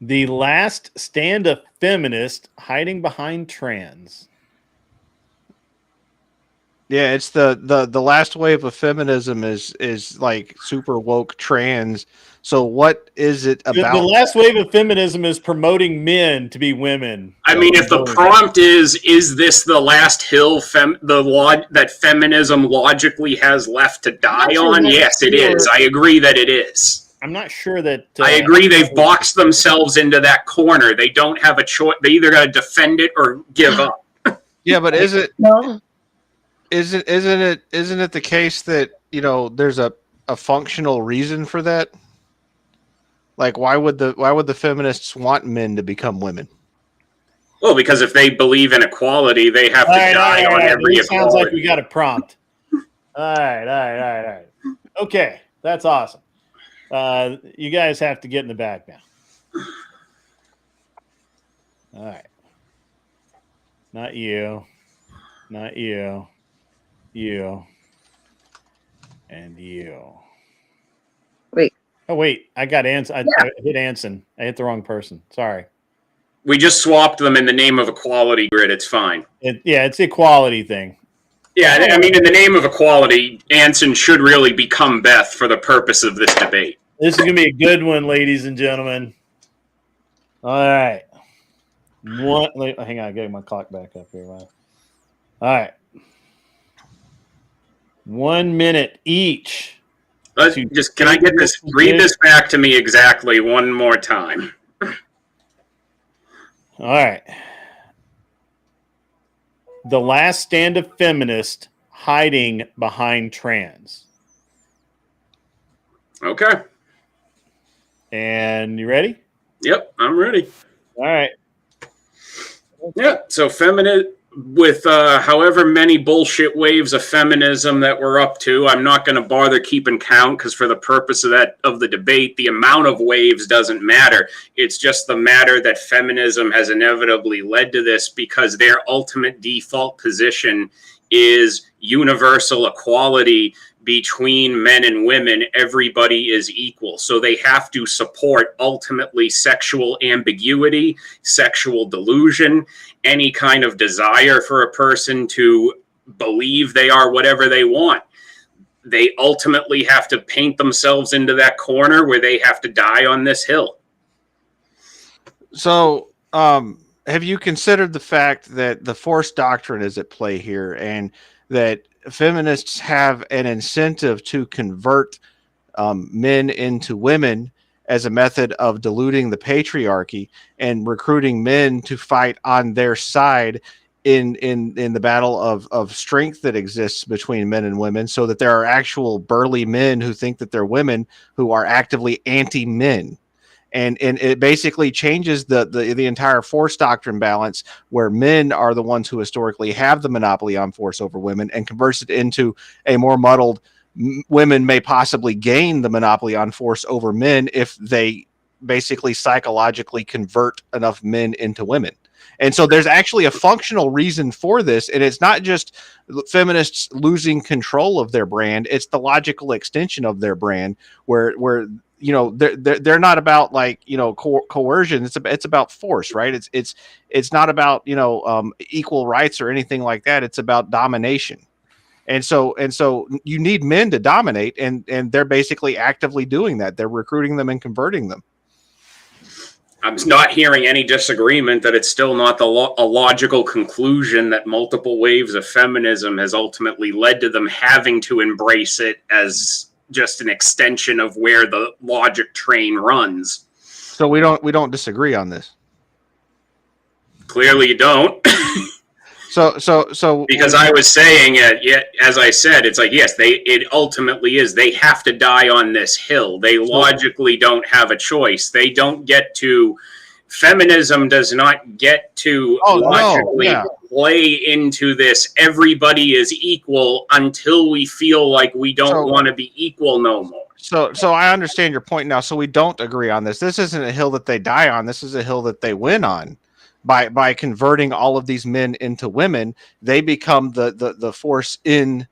The last stand of feminist, hiding behind trans. Yeah, it's the last wave of feminism is like super woke trans. So what is it about? The last wave of feminism is promoting men to be women. I mean, if the prompt is this the last hill that feminism logically has left to die on? Yes, it is. I agree that it is. I'm not sure that. I agree they've boxed themselves into that corner. They don't have a choice. They either got to defend it or give up. Yeah, but is it? No. Isn't it the case that there's a functional reason for that? Like, why would the feminists want men to become women? Well, because if they believe in equality, they have to die on every equality. Sounds like we got a prompt. All right. Okay, that's awesome. You guys have to get in the back now. All right. Not you. You. And you. Wait. Oh, wait. I got Anson. I hit Anson. I hit the wrong person. Sorry. We just swapped them in the name of equality grid. It's fine. It's the equality thing. Yeah, I mean, in the name of equality, Anson should really become Beth for the purpose of this debate. This is going to be a good one, ladies and gentlemen. All right. Hang on. Getting my clock back up here. All right. 1 minute each. Can I get this? Read this back to me exactly one more time. All right. The last stand of feminist, hiding behind trans. Okay. And you ready? Yep, I'm ready. All right. Yeah. So feminist. with however many bullshit waves of feminism that we're up to, I'm not going to bother keeping count because for the purpose of the debate, the amount of waves doesn't matter. It's just the matter that feminism has inevitably led to this because their ultimate default position is universal equality between men and women. Everybody is equal. So they have to support ultimately sexual ambiguity, sexual delusion, any kind of desire for a person to believe they are whatever they want. They ultimately have to paint themselves into that corner where they have to die on this hill. So, have you considered the fact that the force doctrine is at play here and that feminists have an incentive to convert men into women as a method of diluting the patriarchy and recruiting men to fight on their side in the battle of strength that exists between men and women, so that there are actual burly men who think that they're women who are actively anti-men. And it basically changes the entire force doctrine balance, where men are the ones who historically have the monopoly on force over women, and converts it into a more muddled women may possibly gain the monopoly on force over men if they basically psychologically convert enough men into women. And so there's actually a functional reason for this. And it's not just feminists losing control of their brand. It's the logical extension of their brand where you know, they're not about like, you know, coercion. It's about force, right? It's not about, you know, equal rights or anything like that. It's about domination. And so you need men to dominate, and they're basically actively doing that. They're recruiting them and converting them. I'm not hearing any disagreement that it's still not a logical conclusion that multiple waves of feminism has ultimately led to them having to embrace it as just an extension of where the logic train runs. So we don't disagree on this. Clearly you don't. So because I was saying, as I said, it's like, yes, it ultimately is. They have to die on this hill. They logically don't have a choice. They don't get to. Feminism does not get to logically play into this. Everybody is equal until we feel like we don't want to be equal no more. So I understand your point now. So we don't agree on this. This isn't a hill that they die on. This is a hill that they win on. By converting all of these men into women, they become the force in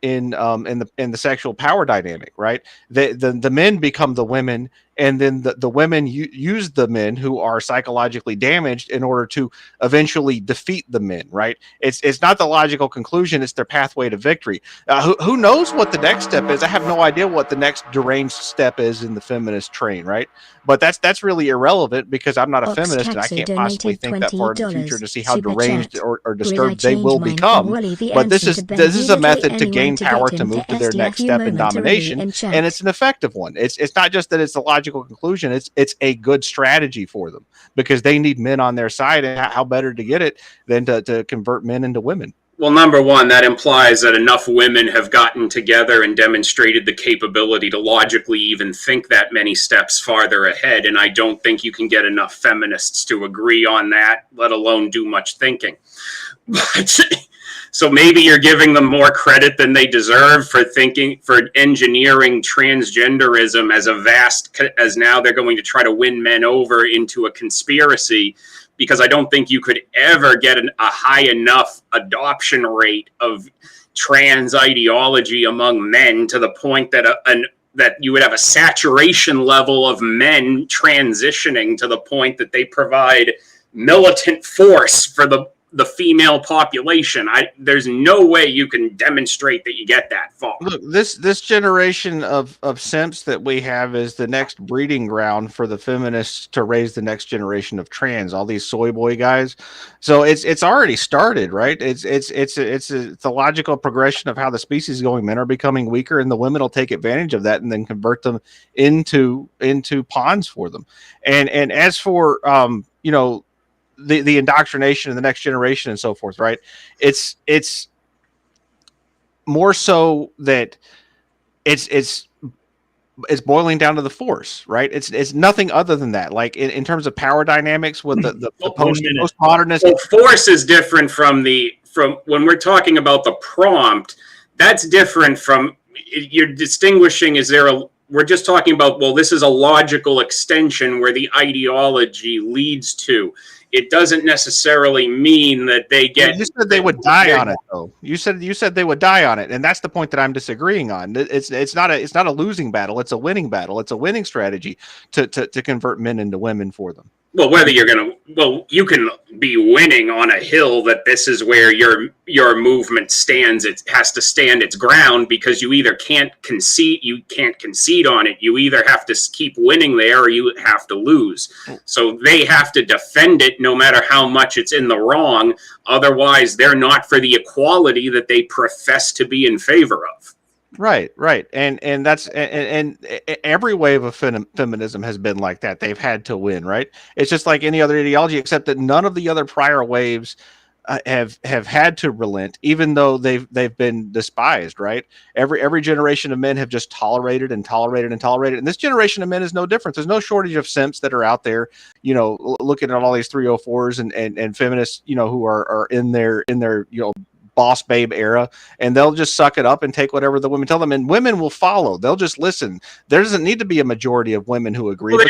the sexual power dynamic, right? The men become the women, and then the women use the men who are psychologically damaged in order to eventually defeat the men, right? It's not the logical conclusion, it's their pathway to victory. Who knows what the next step is? I have no idea what the next deranged step is in the feminist train, right? But that's really irrelevant because I'm not a feminist and I can't possibly think that far in the future to see how deranged or disturbed they will become. But this is a method to gain power to move to their next step in domination, and it's an effective one. It's not just that it's a logical conclusion, it's a good strategy for them because they need men on their side, and how better to get it than to convert men into women. Well, number one, that implies that enough women have gotten together and demonstrated the capability to logically even think that many steps farther ahead. And I don't think you can get enough feminists to agree on that, let alone do much thinking. So maybe you're giving them more credit than they deserve for engineering transgenderism as now they're going to try to win men over into a conspiracy. Because I don't think you could ever get a high enough adoption rate of trans ideology among men to the point that that you would have a saturation level of men transitioning to the point that they provide militant force for the female population. There's no way you can demonstrate that you get that far. Look, this generation of simps that we have is the next breeding ground for the feminists to raise the next generation of trans. All these soy boy guys. So it's already started, right? It's a logical progression of how the species is going. Men are becoming weaker, and the women will take advantage of that and then convert them into pawns for them. And as for you know, the indoctrination of the next generation and so forth, right? It's more so that it's it's boiling down to the force, right? It's nothing other than that. Like in terms of power dynamics with the postmodernist. Well, force is different from when we're talking about the prompt. That's different from you're distinguishing. We're just talking about, well, this is a logical extension where the ideology leads to. It doesn't necessarily mean that they get. You said they would die on it, though. You said they would die on it, and that's the point that I'm disagreeing on. It's not a losing battle. It's a winning battle. It's a winning strategy to convert men into women for them. Well, you can be winning on a hill that this is where your movement stands. It has to stand its ground because you either can't concede on it. You either have to keep winning there or you have to lose. So they have to defend it no matter how much it's in the wrong. Otherwise, they're not for the equality that they profess to be in favor of. Right, and that's and every wave of feminism has been like that. They've had to win, right? It's just like any other ideology, except that none of the other prior waves have had to relent, even though they've been despised, right? Every generation of men have just tolerated, and this generation of men is no different. There's no shortage of simps that are out there, looking at all these 304s and feminists, who are in their boss babe era, and they'll just suck it up and take whatever the women tell them, and women will follow. They'll just listen. There doesn't need to be a majority of women who agree. Well, they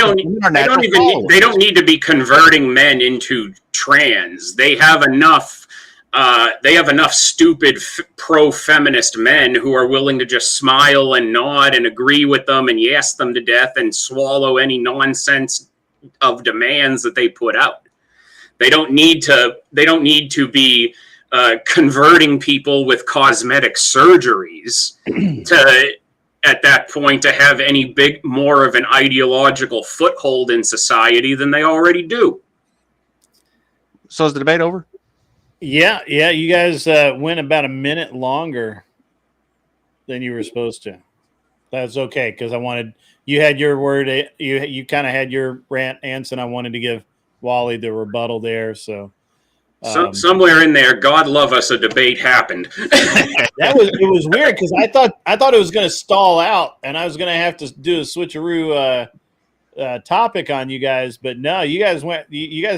don't need to be converting men into trans. They have enough stupid pro-feminist men who are willing to just smile and nod and agree with them and yes them to death and swallow any nonsense of demands that they put out. They don't need to be converting people with cosmetic surgeries at that point to have any more of an ideological foothold in society than they already do. So is the debate over? Yeah. You guys went about a minute longer than you were supposed to. That's okay, because you had your word. You kind of had your rant, Anson. I wanted to give Wally the rebuttal there. So. Somewhere in there, God love us, a debate happened. It was weird because I thought it was going to stall out, and I was going to have to do a switcheroo topic on you guys. But no, you guys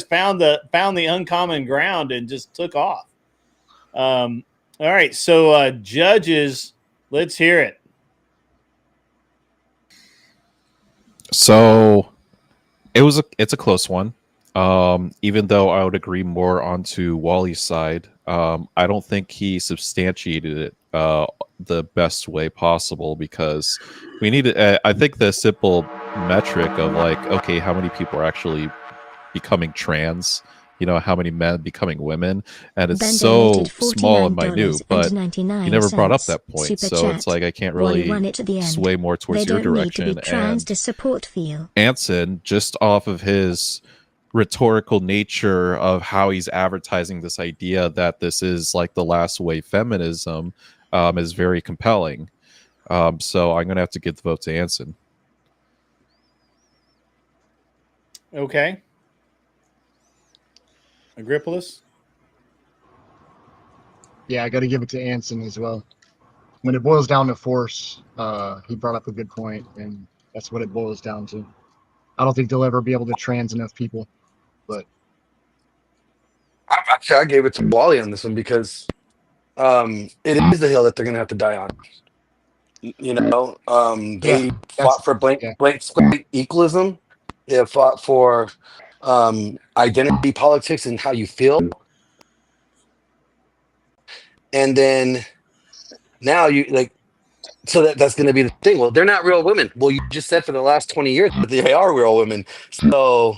found the uncommon ground and just took off. All right, so judges, let's hear it. So it's a close one. Even though I would agree more onto Wally's side, I don't think he substantiated it the best way possible, because we need I think the simple metric of like, okay, how many people are actually becoming trans? How many men becoming women, and it's so small and minute, but you never brought up that point. So it's like I can't really sway more towards your direction. Trans to support feel. Anson, just off of his rhetorical nature of how he's advertising this idea that this is like the last wave feminism, is very compelling. So I'm gonna have to give the vote to Anson. Okay. Agripolis? Yeah, I got to give it to Anson as well. When it boils down to force, he brought up a good point, and that's what it boils down to. I don't think they'll ever be able to trans enough people, but I gave it to Wally on this one because it is the hill that they're going to have to die on. They fought for blank slate equalism. They have fought for identity politics and how you feel. And then now so that's going to be the thing. Well, they're not real women. Well, you just said for the last 20 years that they are real women. So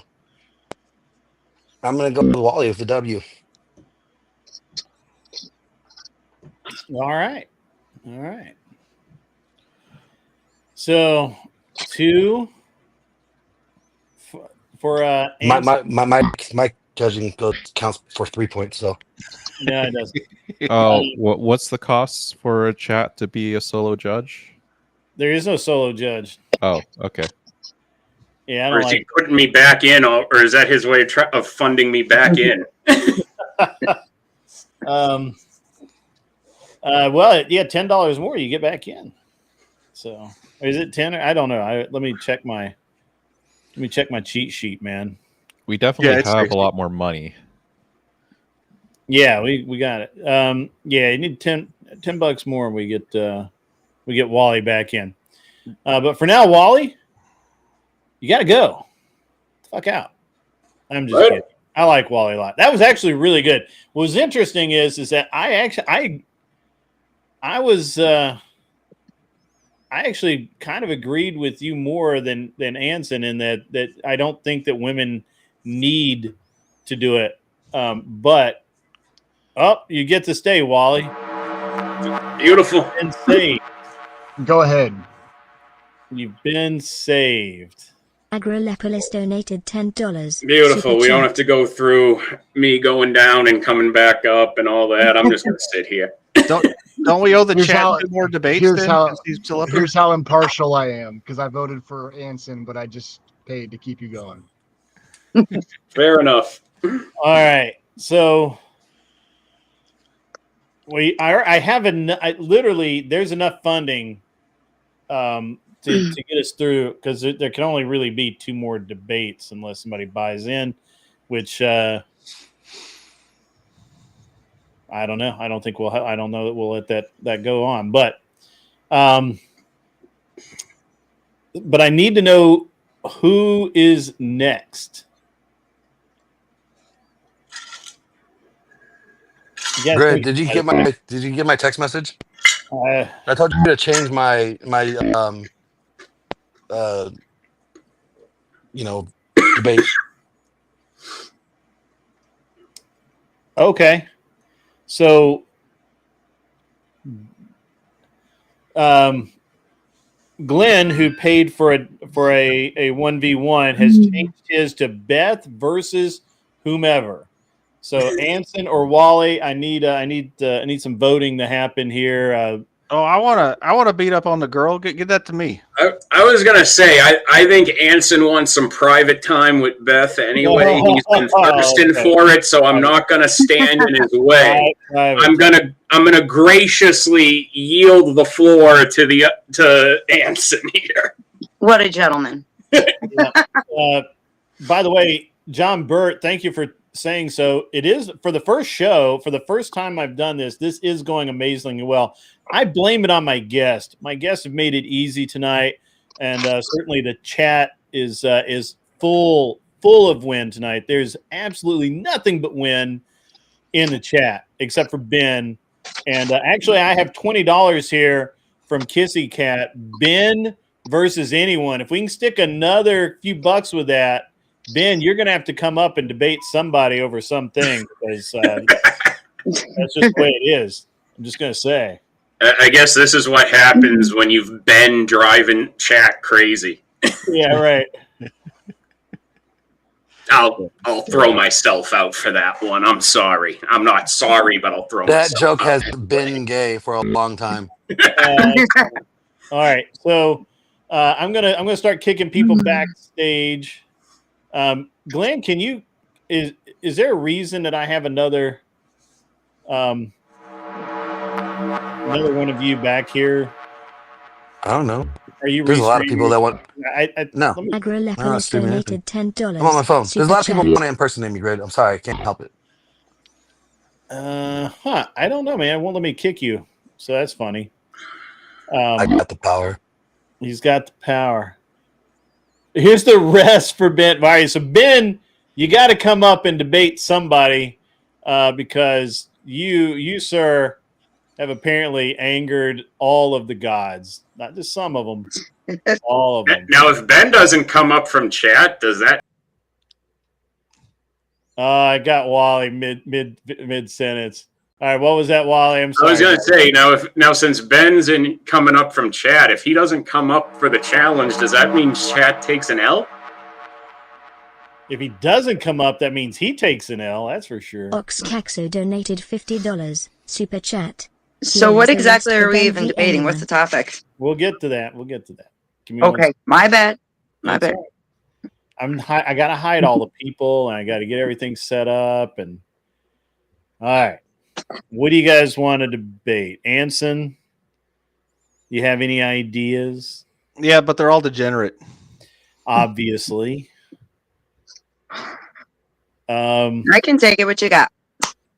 I'm going to go with Wally with the W. All right. So 2 for my judging counts for 3 points. So no, it doesn't. What's the cost for a chat to be a solo judge? There is no solo judge. Oh, okay. Yeah, or is he putting me back in, or is that his way of funding me back in? Well, yeah, $10 more, you get back in. So is it 10? I don't know. Let me check my cheat sheet, man. We definitely it's have 60. a lot more money. Yeah, we got it. Yeah, you need $10 more, and we get Wally back in. But for now, Wally, you got to go. Fuck out. I'm just kidding. I like Wally a lot. That was actually really good. What was interesting is that I actually kind of agreed with you more than Anson in that I don't think that women need to do it. But you get to stay, Wally. Beautiful. You've been saved. Go ahead. You've been saved. Agrolepolis donated $10. Beautiful. Super We don't chat. have to go through me going down and coming back up and all that. I'm just going to sit here. Don't we owe the Here's chat how- 2 more debates Here's then? how 'Cause he's still up here? here's how impartial I am, because I voted for Anson, but I just paid to keep you going. Fair enough. All right. So I have literally there's enough funding to get us through, because there can only really be 2 more debates unless somebody buys in, which I don't know. I don't think I don't know that we'll let that go on, but I need to know who is next. Greg, did you get my text message? I told you to change my debate. Okay. So Glenn, who paid for a 1v1, has changed his to Beth versus whomever. So Anson or Wally, I need some voting to happen here. I want to beat up on the girl. Get that to me. I was going to say, I think Anson wants some private time with Beth anyway. He's been thirsting for it, so I'm not going to stand in his way. I'm gonna graciously yield the floor to Anson here. What a gentleman. By the way, John Burt, thank you for saying so. It is for the first show, for the first time I've done this. This is going amazingly well. I blame it on my guest. My guests have made it easy tonight, and certainly the chat is full of win tonight. There's absolutely nothing but win in the chat except for Ben. And actually, I have $20 here from Kissy Cat. Ben versus anyone. If we can stick another few bucks with that, Ben, you're going to have to come up and debate somebody over something, because that's just the way it is. I'm just going to say. I guess this is what happens when you've been driving chat crazy. Yeah, right. I'll throw myself out for that one. I'm sorry. I'm not sorry, but I'll throw That myself joke out. has been gay for a long time. All right, so I'm gonna start kicking people backstage. Glenn, can you is there a reason that I have another one of you back here? I don't know. Are you? There's a lot of people that want. No. Agrolepolis donated $10. I'm on my phone. There's a lot of Super people chat. want to impersonate me, Greg. I'm sorry, I can't help it. I don't know, man. It won't let me kick you, so that's funny. I got the power. He's got the power. Here's the rest for Ben. All right, so Ben, you got to come up and debate somebody because you, sir, have apparently angered all of the gods. Not just some of them, all of them. Now, if Ben doesn't come up from chat, does that? I got Wally mid sentence. All right, what was that, Wally? I'm sorry. I was going to say, now since Ben's coming up from chat, if he doesn't come up for the challenge, does that mean chat takes an L? If he doesn't come up, that means he takes an L. That's for sure. Oxcaxo donated $50. Super chat. So what exactly are we even Ben v. debating? anyone. What's the topic? We'll get to that. Give me Okay, my bad. My That's bad. all right. I gotta hide all the people, and I gotta get everything set up. And all right, what do you guys want to debate? Anson, You have any ideas? Yeah, but they're all degenerate. Obviously. I can take it. What you got?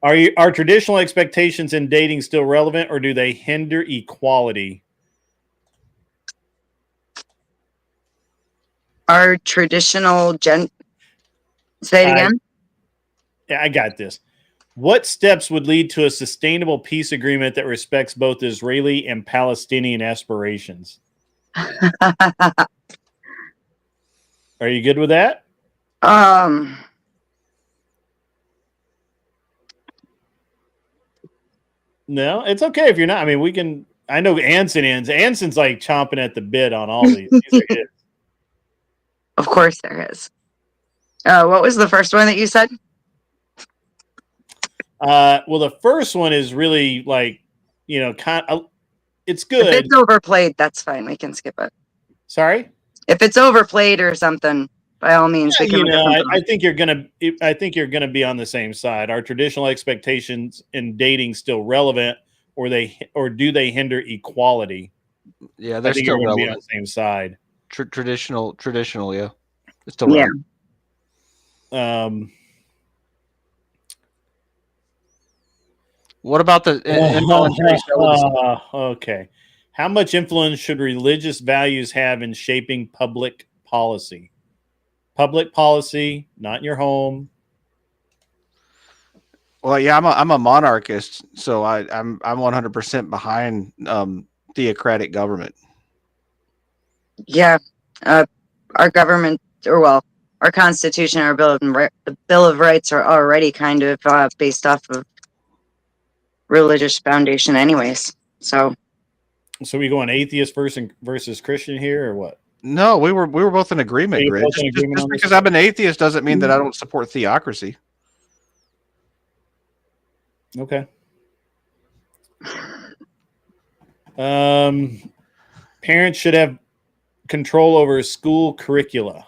Are traditional expectations in dating still relevant, or do they hinder equality? Our traditional Say it again. I got this. What steps would lead to a sustainable peace agreement that respects both Israeli and Palestinian aspirations? Are you good with that? No, it's okay if you're not. I mean, we can. I know Anson is. Anson's like chomping at the bit on all these. These are his. Of course there is. What was the first one that you said? Well, the first one is really like, kind of. It's good. If it's overplayed, that's fine. We can skip it. Sorry? If it's overplayed or something, by all means, we can. I think you're gonna. I think you're gonna be on the same side. Are traditional expectations in dating still relevant, or do they hinder equality? Yeah, they're still relevant. Be on the same side. Traditional, yeah, it's still relevant. What about the involuntary celibacy? Okay. How much influence should religious values have in shaping public policy? Public policy, not in your home. Well, yeah, I'm a monarchist, so I'm 100% behind theocratic government. Yeah, our government, our Constitution, our the Bill of Rights are already kind of based off of religious foundation, anyways. So we go on atheist versus Christian here, or what? No, we were both in agreement, Grid. Just because I'm an atheist doesn't mean that I don't support theocracy. Okay. Parents should have control over school curricula.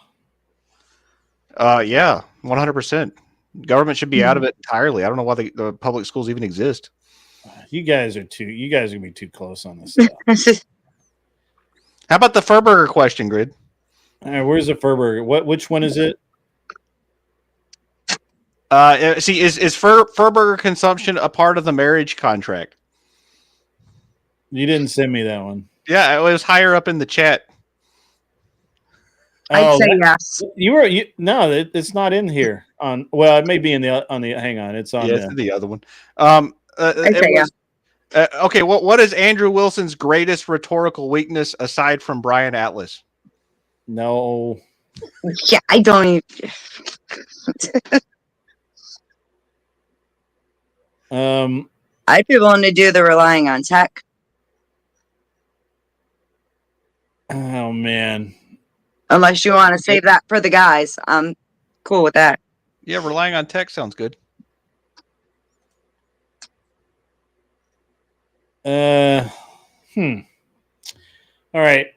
Yeah, 100%. Government should be out of it entirely. I don't know why the public schools even exist. You guys are gonna be too close on this stuff. How about the Furburger question, Grid? All right, where's the Furburger? Which one is it? See, is Furburger consumption a part of the marriage contract? You didn't send me that one. Yeah, it was higher up in the chat. I'd say yes. No, it's not in here. It may be on the. Hang on, it's on. Yeah, it's the other one. Okay, what is Andrew Wilson's greatest rhetorical weakness aside from Brian Atlas? No. Yeah, I don't even. I'd be willing to do the relying on tech. Oh man. Unless you want to save that for the guys, I'm cool with that. Yeah, relying on tech sounds good. All right.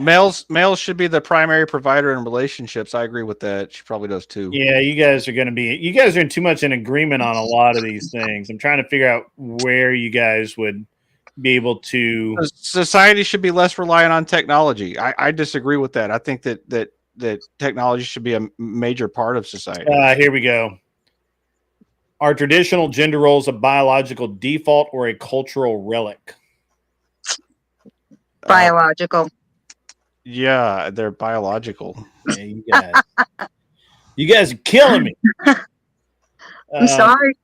Males should be the primary provider in relationships. I agree with that. She probably does too. Yeah, you guys are in too much in agreement on a lot of these things. I'm trying to figure out where you guys would be able to. Society should be less reliant on technology. I disagree with that. I think that technology should be a major part of society. Here we go. Are traditional gender roles a biological default or a cultural relic? Biological. Yeah, they're biological. Yeah, you guys are killing me. I'm sorry.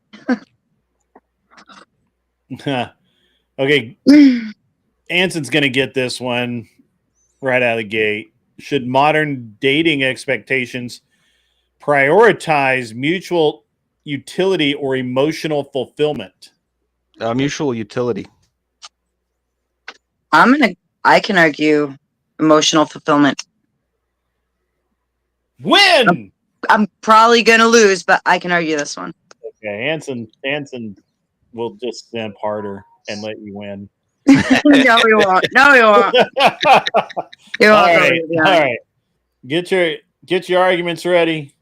Okay. Anson's going to get this one right out of the gate. Should modern dating expectations prioritize mutual utility or emotional fulfillment? Mutual utility. I can argue emotional fulfillment. Win! I'm probably going to lose, but I can argue this one. Okay, Anson will just stamp harder and let you win. No, he won't. No, he won't. All right. Get your arguments ready.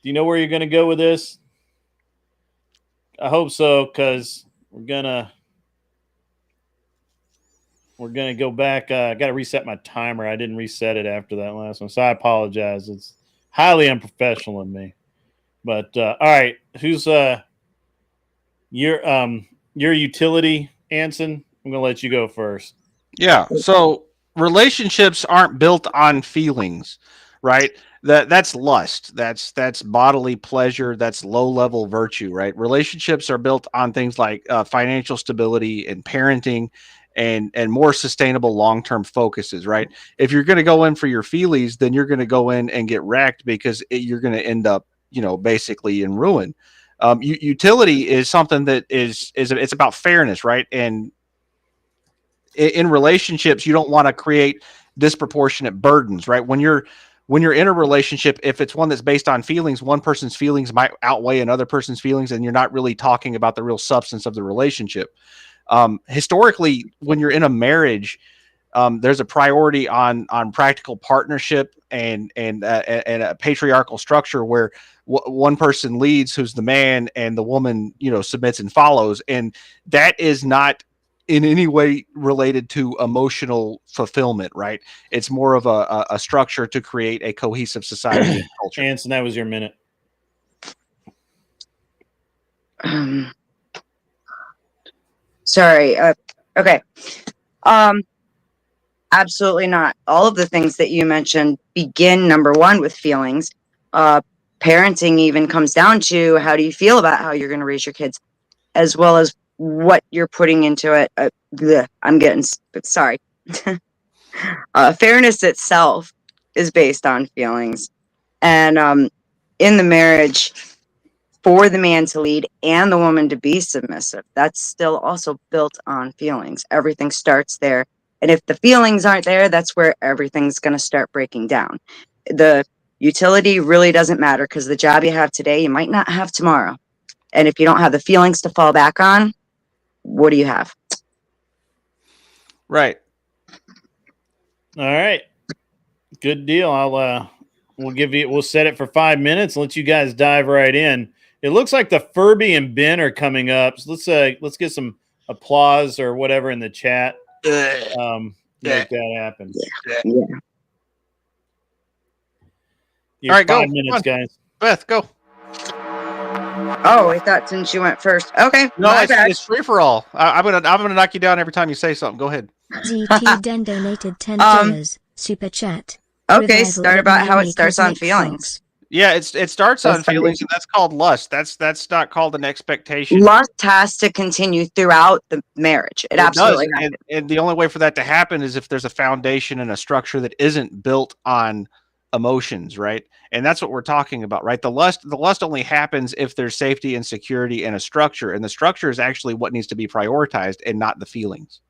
Do you know where you're going to go with this? I hope so, because we're gonna go back. I got to reset my timer. I didn't reset it after that last one, so I apologize. It's highly unprofessional of me. But all right, who's your utility, Anson? I'm gonna let you go first. Yeah. So relationships aren't built on feelings, right? That's lust. That's bodily pleasure. That's low level virtue, right? Relationships are built on things like financial stability and parenting, and more sustainable long term focuses, right? If you're going to go in for your feelies, then you're going to go in and get wrecked because you're going to end up, basically in ruin. Utility is something that is it's about fairness, right? And in relationships, you don't want to create disproportionate burdens, right? When you're in a relationship, if it's one that's based on feelings, one person's feelings might outweigh another person's feelings, and you're not really talking about the real substance of the relationship. Historically, when you're in a marriage, there's a priority on practical partnership and a patriarchal structure where one person leads, who's the man, and the woman, submits and follows, and that is not in any way related to emotional fulfillment, right? It's more of a structure to create a cohesive society and culture. Anson, that was your minute. Sorry. Okay. Absolutely not. All of the things that you mentioned begin, number one, with feelings. Parenting even comes down to how do you feel about how you're going to raise your kids, as well as what you're putting into it. I'm getting sorry. Fairness itself is based on feelings, and in the marriage, for the man to lead and the woman to be submissive, that's still also built on feelings. Everything starts there. And if the feelings aren't there, that's where everything's going to start breaking down. The utility really doesn't matter, because the job you have today, you might not have tomorrow. And if you don't have the feelings to fall back on, what do you have? Right. All right. Good deal. We'll set it for 5 minutes and let you guys dive right in. It looks like the Furby and Ben are coming up. So let's get some applause or whatever in the chat. Make that happen. Yeah. All right, 5 minutes, guys. Beth, go. Oh, I thought since you went first. Okay. No, it's free for all. I'm gonna knock you down every time you say something. Go ahead. GT Den donated $10 super chat. Okay, Revival start of about how it Naomi starts on Cosmic feelings. Yeah, it starts on That's feelings, and that's called lust. That's not called an expectation. Lust has to continue throughout the marriage. It absolutely does. has to. And the only way for that to happen is if there's a foundation and a structure that isn't built on emotions, right? And that's what we're talking about, right? The lust only happens if there's safety and security and a structure, and the structure is actually what needs to be prioritized and not the feelings.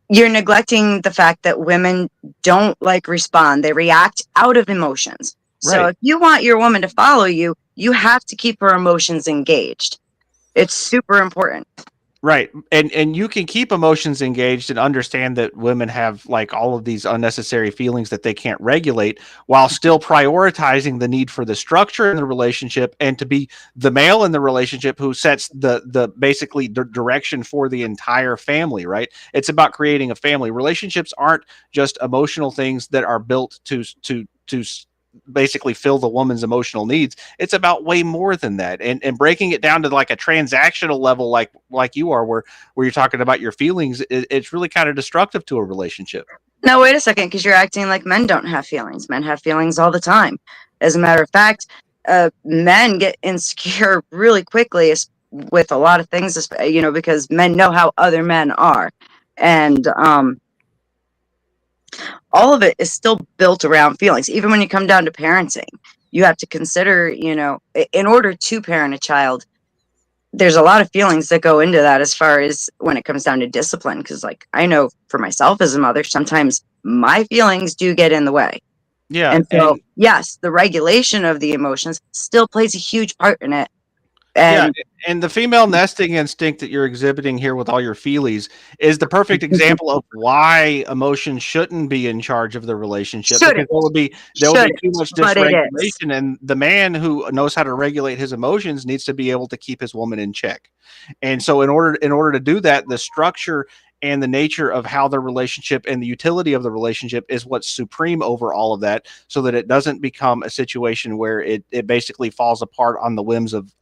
You're neglecting the fact that women don't respond. They react out of emotions. So Right. if you want your woman to follow you, you have to keep her emotions engaged. It's super important. Right. And you can keep emotions engaged and understand that women have all of these unnecessary feelings that they can't regulate, while still prioritizing the need for the structure in the relationship and to be the male in the relationship who sets the basically the direction for the entire family, right? It's about creating a family. Relationships aren't just emotional things that are built to basically fill the woman's emotional needs. It's about way more than that, and breaking it down to a transactional level, like you are, where you're talking about your feelings. It's really kind of destructive to a relationship. Now, wait a second, because you're acting like men don't have feelings. Men have feelings all the time. As a matter of fact, men get insecure really quickly with a lot of things, because men know how other men are. And all of it is still built around feelings. Even when you come down to parenting, you have to consider, in order to parent a child, there's a lot of feelings that go into that as far as when it comes down to discipline. Because I know for myself as a mother, sometimes my feelings do get in the way. Yeah. And so, yes, the regulation of the emotions still plays a huge part in it. And and the female nesting instinct that you're exhibiting here with all your feelies is the perfect example of why emotions shouldn't be in charge of the relationship, because shouldn't, there will be too much but it is. dysregulation, and the man who knows how to regulate his emotions needs to be able to keep his woman in check. And so in order to do that, the structure and the nature of how the relationship and the utility of the relationship is what's supreme over all of that, so that it doesn't become a situation where it basically falls apart on the whims of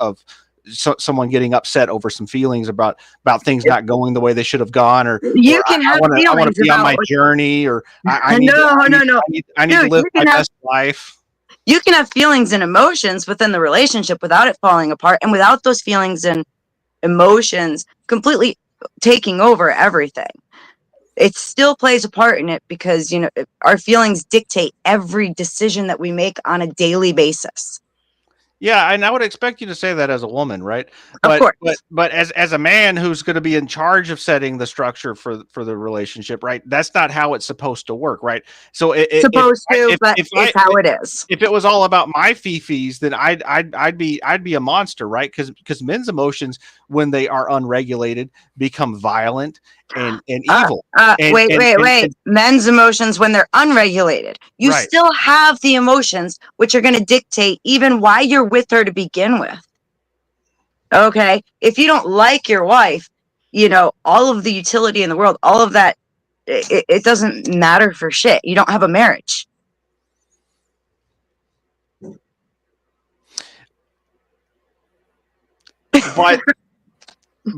someone getting upset over some feelings about things not going the way they should have gone, or You can have I want feelings to be on about my journey, or I need no. I need to Dude, live my best life. You can have feelings and emotions within the relationship without it falling apart, and without those feelings and emotions completely taking over everything. It still plays a part in it, because our feelings dictate every decision that we make on a daily basis. Yeah, and I would expect you to say that as a woman, right? Of course. But as a man who's going to be in charge of setting the structure for the relationship, right? That's not how it's supposed to work, right? So But it's how it is. If it was all about my fifis, then I'd be a monster, right? Because men's emotions, when they are unregulated, become violent and evil. Wait. Men's emotions, when they're unregulated, you Right. still have the emotions, which are going to dictate even why you're with her to begin with. Okay. If you don't like your wife, all of the utility in the world, all of that, it doesn't matter for shit. You don't have a marriage.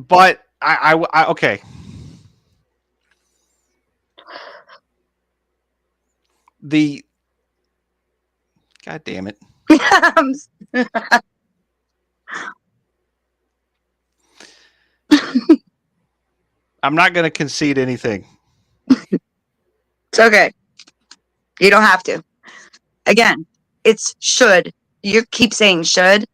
But I okay. God damn it. I'm not going to concede anything. It's okay. You don't have to. Again, it's should. You keep saying should.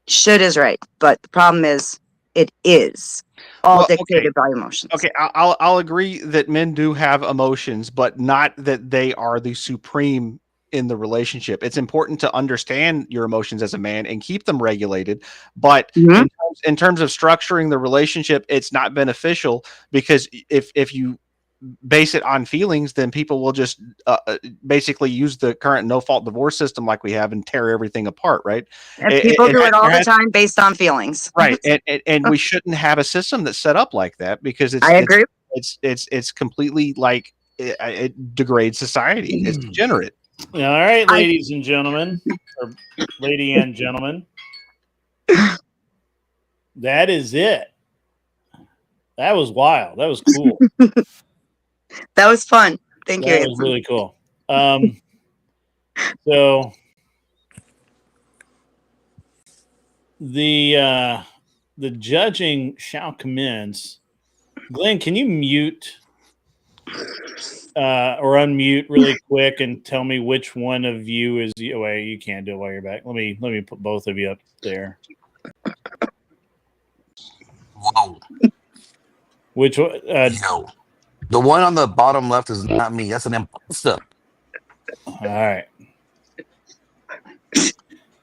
Should is right, but the problem is it is all dictated by emotions. Okay, I'll agree that men do have emotions, but not that they are the supreme in the relationship. It's important to understand your emotions as a man and keep them regulated, but in terms of structuring the relationship, it's not beneficial, because if you base it on feelings, then people will just basically use the current no-fault divorce system like we have and tear everything apart, right? And people do it all the time based on feelings. Right. And we shouldn't have a system that's set up like that, because I agree. It's completely like it degrades society. It's degenerate. All right, ladies and gentlemen, or lady and gentlemen, that is it. That was wild. That was cool. That was fun. Thank you. That was really cool. So the judging shall commence. Glenn, can you mute or unmute really quick and tell me which one of you is the way? You can't do it while you're back. Let me put both of you up there. Whoa. Which one? Yo. The one on the bottom left is not me. That's an imposter. All right.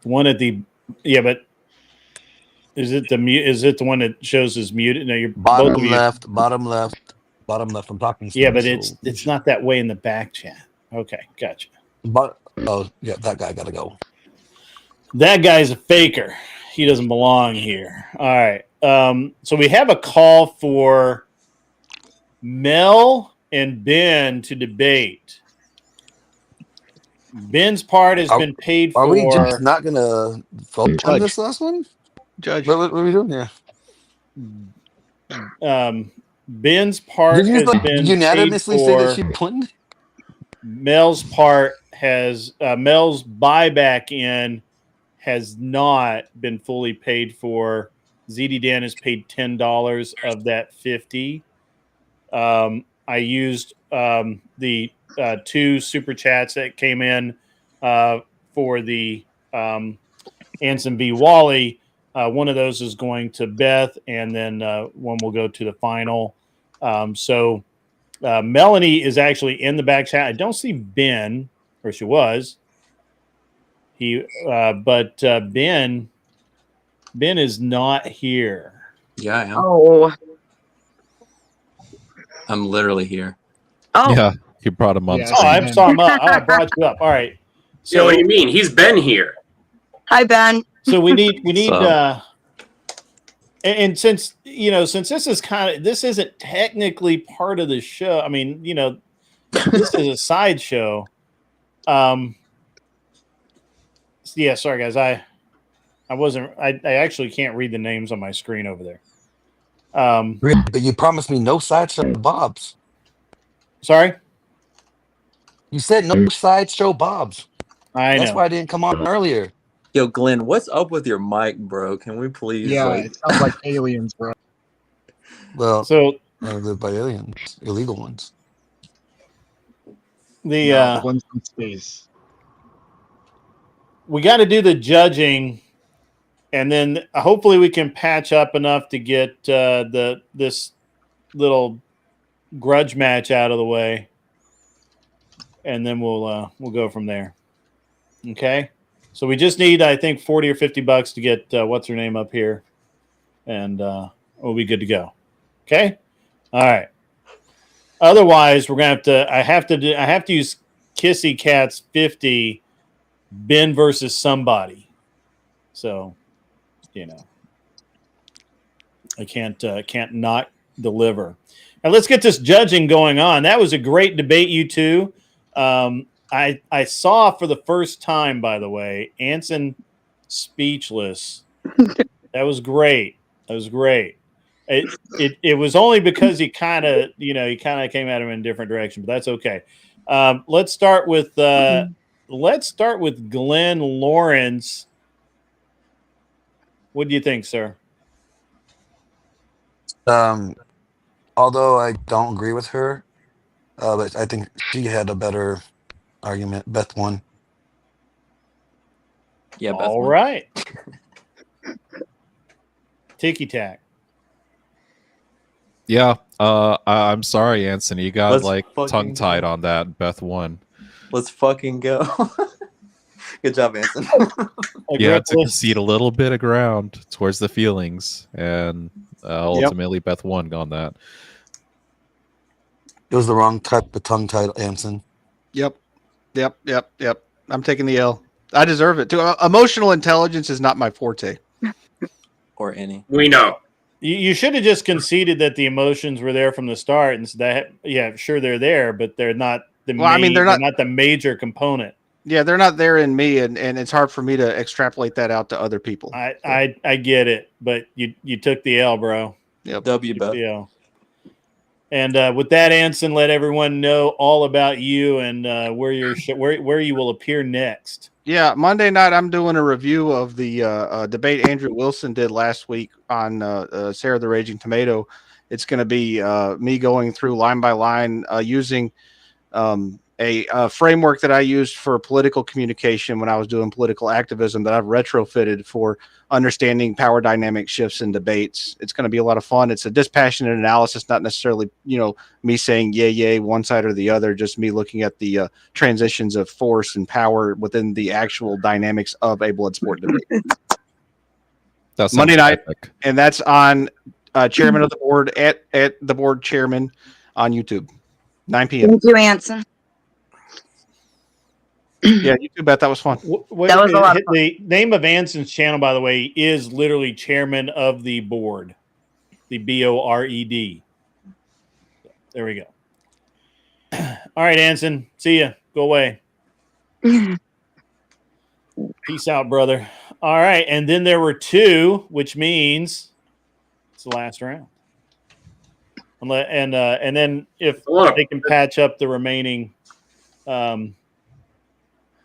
One at the but is it the mute? Is it the one that shows is muted? No, you're bottom both of you. bottom left. I'm talking. Yeah, but it's not that way in the back chat. Okay, gotcha. But that guy got to go. That guy's a faker. He doesn't belong here. All right. So we have a call for Mel and Ben to debate. Ben's part has been paid for. Are we just not going to vote on this last one? Judge. What are we doing here? Ben's part has been unanimously paid say for. that she won? Mel's part has Mel's buyback in has not been fully paid for. ZD Dan has paid $10 of that $50. I used the 2 super chats that came in for the Anson B. Wally. One of those is going to Beth, and then one will go to the final. So Melanie is actually in the back chat. I don't see Ben, or she was. But Ben Ben is not here. Yeah, I am. Oh. I'm literally here. Oh. Yeah, you brought him on Oh, I saw him up. Oh, I brought you up. All right. So what do you mean? He's been here. Hi, Ben. So we need So- and since since this isn't technically part of the show. I mean, this is a sideshow. Yeah, sorry guys. I actually can't read the names on my screen over there. But you promised me no sideshow Bobs. Sorry? You said no sideshow Bobs. That's know. why I didn't come on earlier. Yo, Glenn, what's up with your mic, bro? Can we please? Yeah, it sounds like aliens, bro. Well, so I live by aliens, illegal ones. The ones from space. We got to do the judging, and then hopefully we can patch up enough to get this little grudge match out of the way, and then we'll go from there. Okay, so we just need, I think, $40 or $50 to get what's her name up here, and we'll be good to go. Okay, all right. Otherwise, we're gonna have to I have to use Kissy Cat's 50 Ben versus somebody. So, I can't not deliver. Now let's get this judging going on. That was a great debate, you two. I saw for the first time, by the way, Anson speechless. That was great. That was great. It was only because he kind of came at him in a different direction, but that's okay. Let's start with Glenn Lawrence. What do you think, sir? Although I don't agree with her, but I think she had a better argument. Beth won. Yeah, Beth All won. right. Ticky tack. Yeah, I'm sorry, Anson. You got Let's like fucking tongue tied go. on that. Beth won. Let's fucking go. Good job, Anson. You had to concede a little bit of ground towards the feelings, and ultimately Beth won on that. It was the wrong type of tongue tied, Anson. Yep. I'm taking the L. I deserve it too. Emotional intelligence is not my forte. Or any. We know. You should have just conceded that the emotions were there from the start, and so that sure they're there, but they're not the they're not the major component. Yeah, they're not there in me, and it's hard for me to extrapolate that out to other people. I get it, but you took the L, bro. Yep. W, Beth. And with that, Anson, let everyone know all about you and where you will appear next. Yeah, Monday night I'm doing a review of the debate Andrew Wilson did last week on Sarah the Raging Tomato. It's going to be me going through line by line using a framework that I used for political communication when I was doing political activism that I've retrofitted for understanding power dynamic shifts in debates. It's going to be a lot of fun. It's a dispassionate analysis, not necessarily, me saying yay, one side or the other, just me looking at the transitions of force and power within the actual dynamics of a blood sport debate. That's Monday night, and that's on Chairman of the Board at the Board Chairman on YouTube, 9 p.m. Thank you, Anson. Yeah, you too, Beth. That was fun. That was a lot of fun. The name of Anson's channel, by the way, is literally Chairman of the Board, the BORED. There we go. All right, Anson. See ya. Go away. Peace out, brother. All right, and then there were two, which means it's the last round. And then if they can patch up the remaining.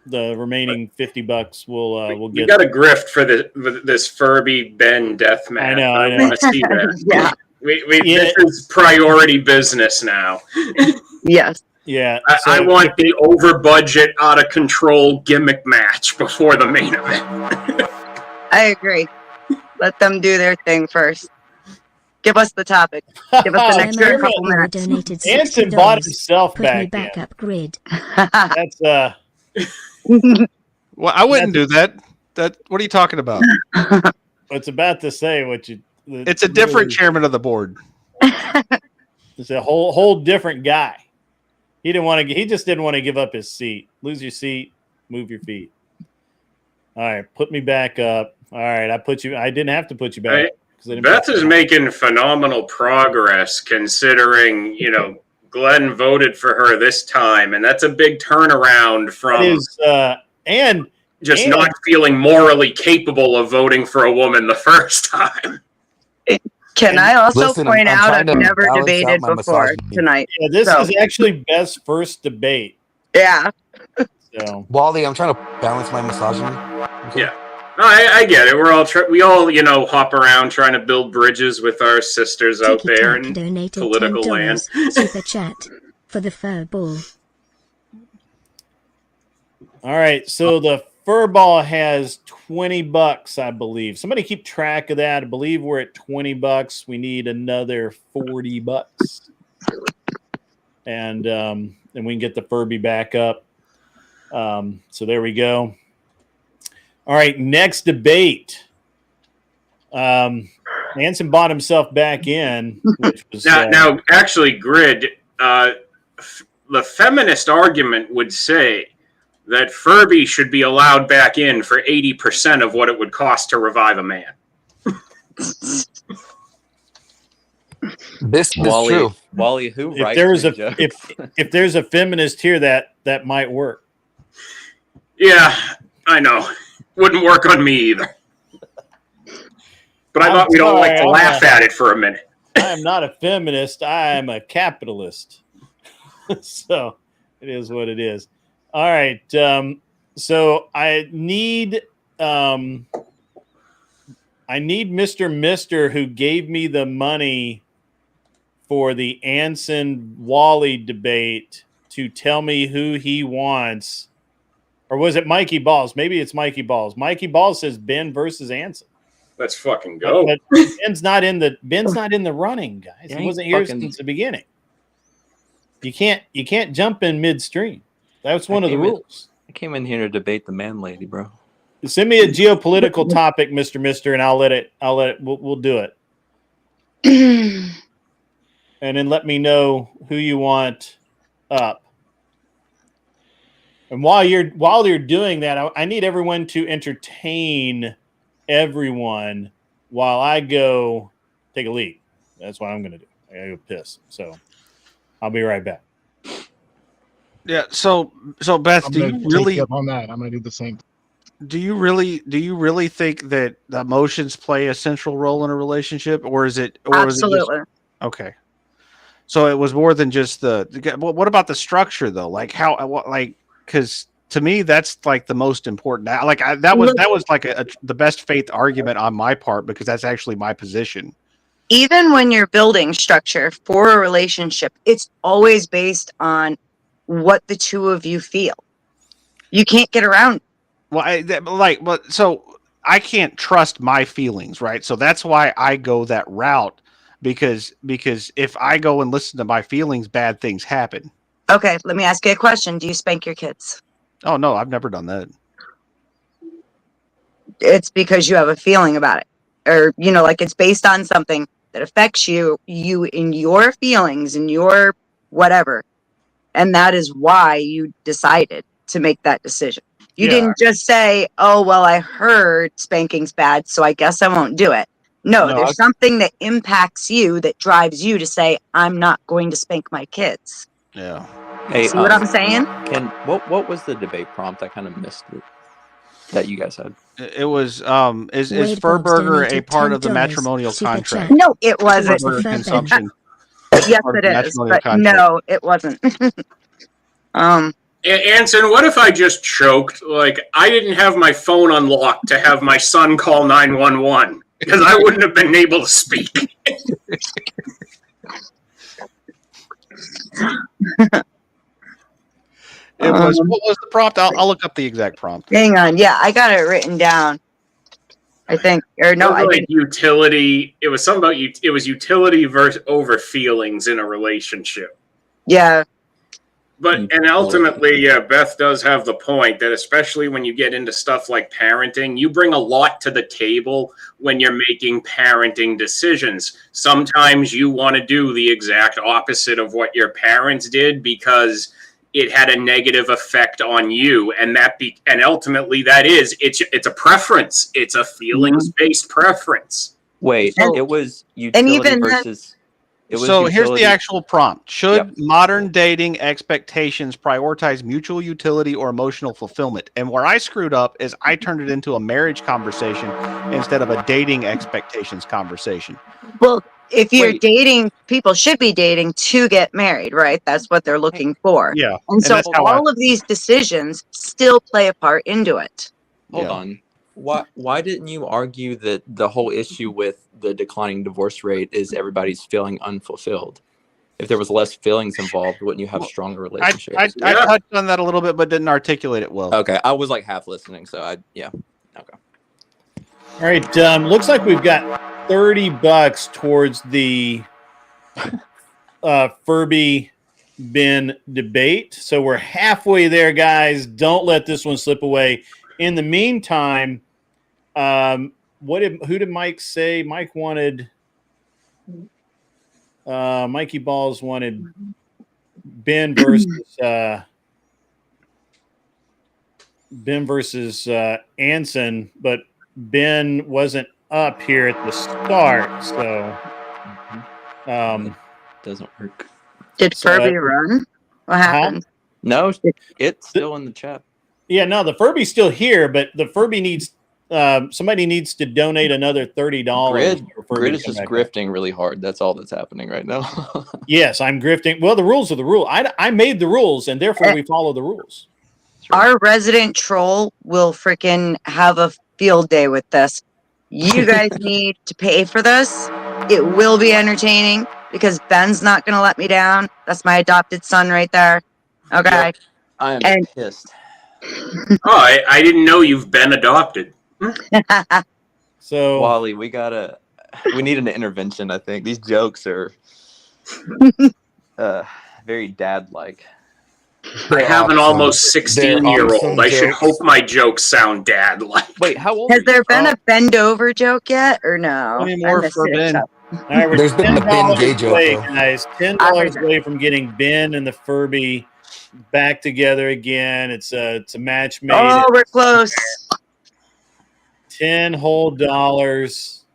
The remaining $50 we'll get. We got a grift for this Furby Ben death match. I know. Want to see that. Yeah. This is priority business now. Yes. Yeah. I want the over budget, out of control gimmick match before the main event. I agree. Let them do their thing first. Give us the topic. Give us the next couple minutes. Anson bought himself Put back. me back up grid. That's Well, I wouldn't do that. What are you talking about? was about to say what you. It's a different chairman of the board. It's a whole different guy. He didn't want to. He just didn't want to give up his seat. Lose your seat, move your feet. All right, put me back up. All right, I put you. I didn't have to put you back. Beth is making phenomenal progress, considering Glenn voted for her this time, and that's a big turnaround from not feeling morally capable of voting for a woman the first time. Can I also Listen, point I'm out trying I've to never balance debated out my before misogyny. tonight? Yeah, this so. is actually Beth's first debate. Yeah. So Wally, I'm trying to balance my misogyny. Okay? Yeah. No, I get it. We all hop around trying to build bridges with our sisters out there in donated political land. $10 super chat for the fur ball. all right, so the fur ball has $20, I believe. Somebody keep track of that. I believe we're at $20. We need another $40, and we can get the Furby back up. So there we go. All right, next debate. Anson bought himself back in, which was now actually, Grid. The feminist argument would say that Furby should be allowed back in for 80% of what it would cost to revive a man. This is Wally, true. Wally, who if writes there's your a jokes? if there's a feminist here, that might work. Yeah, I know. Wouldn't work on me either. But I thought we'd all like to laugh at it for a minute. I am not a feminist. I am a capitalist. So it is what it is. All right. So I need Mr. Mister, who gave me the money for the Anson Wally debate, to tell me who he wants. Or was it Mikey Balls? Maybe it's Mikey Balls. Mikey Balls says Ben versus Anson. Let's fucking go. But Ben's not in the running, guys. Yeah, he wasn't here since the beginning. You can't jump in midstream. That's one of the rules. I came in here to debate the man lady, bro. Send me a geopolitical topic, Mr. Mister, and I'll let it. We'll do it. And then let me know who you want up. And while you're doing that, I need everyone to entertain everyone while I go take a leak. That's what I'm going to do. I got to go piss. So I'll be right back. Yeah. So Beth, I'm do gonna you take really you up on that? I'm going to do the same. do you really think that emotions play a central role in a relationship, or is it Absolutely. okay? So it was more than just what about the structure though? Like because to me that's like the most important. That was like the best faith argument on my part, because that's actually my position. Even when you're building structure for a relationship, it's always based on what the two of you feel. You can't get around. Well, so I can't trust my feelings, right? So that's why I go that route, because if I go and listen to my feelings, bad things happen. Okay, let me ask you a question. Do you spank your kids? Oh no, I've never done that. It's because you have a feeling about it, or like it's based on something that affects you in your feelings, in your whatever, and that is why you decided to make that decision. You didn't just say, oh well, I heard spanking's bad, so I guess I won't do it. No, there's something that impacts you that drives you to say, I'm not going to spank my kids. Yeah. Hey, see what I'm saying? What was the debate prompt? I kind of missed it that you guys had. It was is Furburger a part of the matrimonial contract? No, it wasn't. Furburger consumption. Yes, it is, but no, it wasn't. Anson, what if I just choked? Like, I didn't have my phone unlocked to have my son call 911 because I wouldn't have been able to speak. It was. What was the prompt? I'll look up the exact prompt. Hang on. Yeah, I got it written down. I think, or no, I didn't. Utility. It was something about you. It was utility over feelings in a relationship. Yeah. But and ultimately, Beth does have the point that especially when you get into stuff like parenting, you bring a lot to the table when you're making parenting decisions. Sometimes you want to do the exact opposite of what your parents did because it had a negative effect on you, and and ultimately it's a preference. It's a feelings-based preference. Wait, So- it was utility even then- versus. It was So here's the utility- actual prompt. Should Yep. modern dating expectations prioritize mutual utility or emotional fulfillment? And where I screwed up is I turned it into a marriage conversation instead of a dating expectations conversation. Well, if you're dating, people should be dating to get married, right? That's what they're looking for. Yeah. And so that's how all of these decisions still play a part into it. Hold on. Why didn't you argue that the whole issue with the declining divorce rate is everybody's feeling unfulfilled? If there was less feelings involved, wouldn't you have stronger I relationships? touched on that a little bit, but didn't articulate it well. Okay, I was like half listening, so okay. All right. Looks like we've got $30 towards the Furby bin debate. So we're halfway there, guys. Don't let this one slip away. In the meantime, who did Mike say? Mike wanted Mikey Balls wanted Ben versus Anson, but Ben wasn't up here at the start, so doesn't work. Did Furby run? What happened? No, it's still in the chat. Yeah, no, the Furby's still here, but the Furby needs somebody needs to donate another $30. Grid is just grifting really hard. That's all that's happening right now. Yes, I'm grifting. Well, the rules are the rule. I made the rules, and therefore we follow the rules. Our resident troll will freaking have a field day with this. You guys need to pay for this. It will be entertaining because Ben's not going to let me down. That's my adopted son right there. Okay. Yep. I am pissed. I didn't know you've been adopted. So Wally, we need an intervention. I think these jokes are very dad-like. I have an almost 16-year-old. I should hope my jokes sound dad-like. Wait, how old? Has there been a bend over joke yet, or no? Any more I missed for it. Ben? All right, we're There's been a Ben Gay $10 joke, away, though. guys. $10 away from getting Ben and the Furby back together again. It's a match made. Oh, we're close. 10 whole dollars.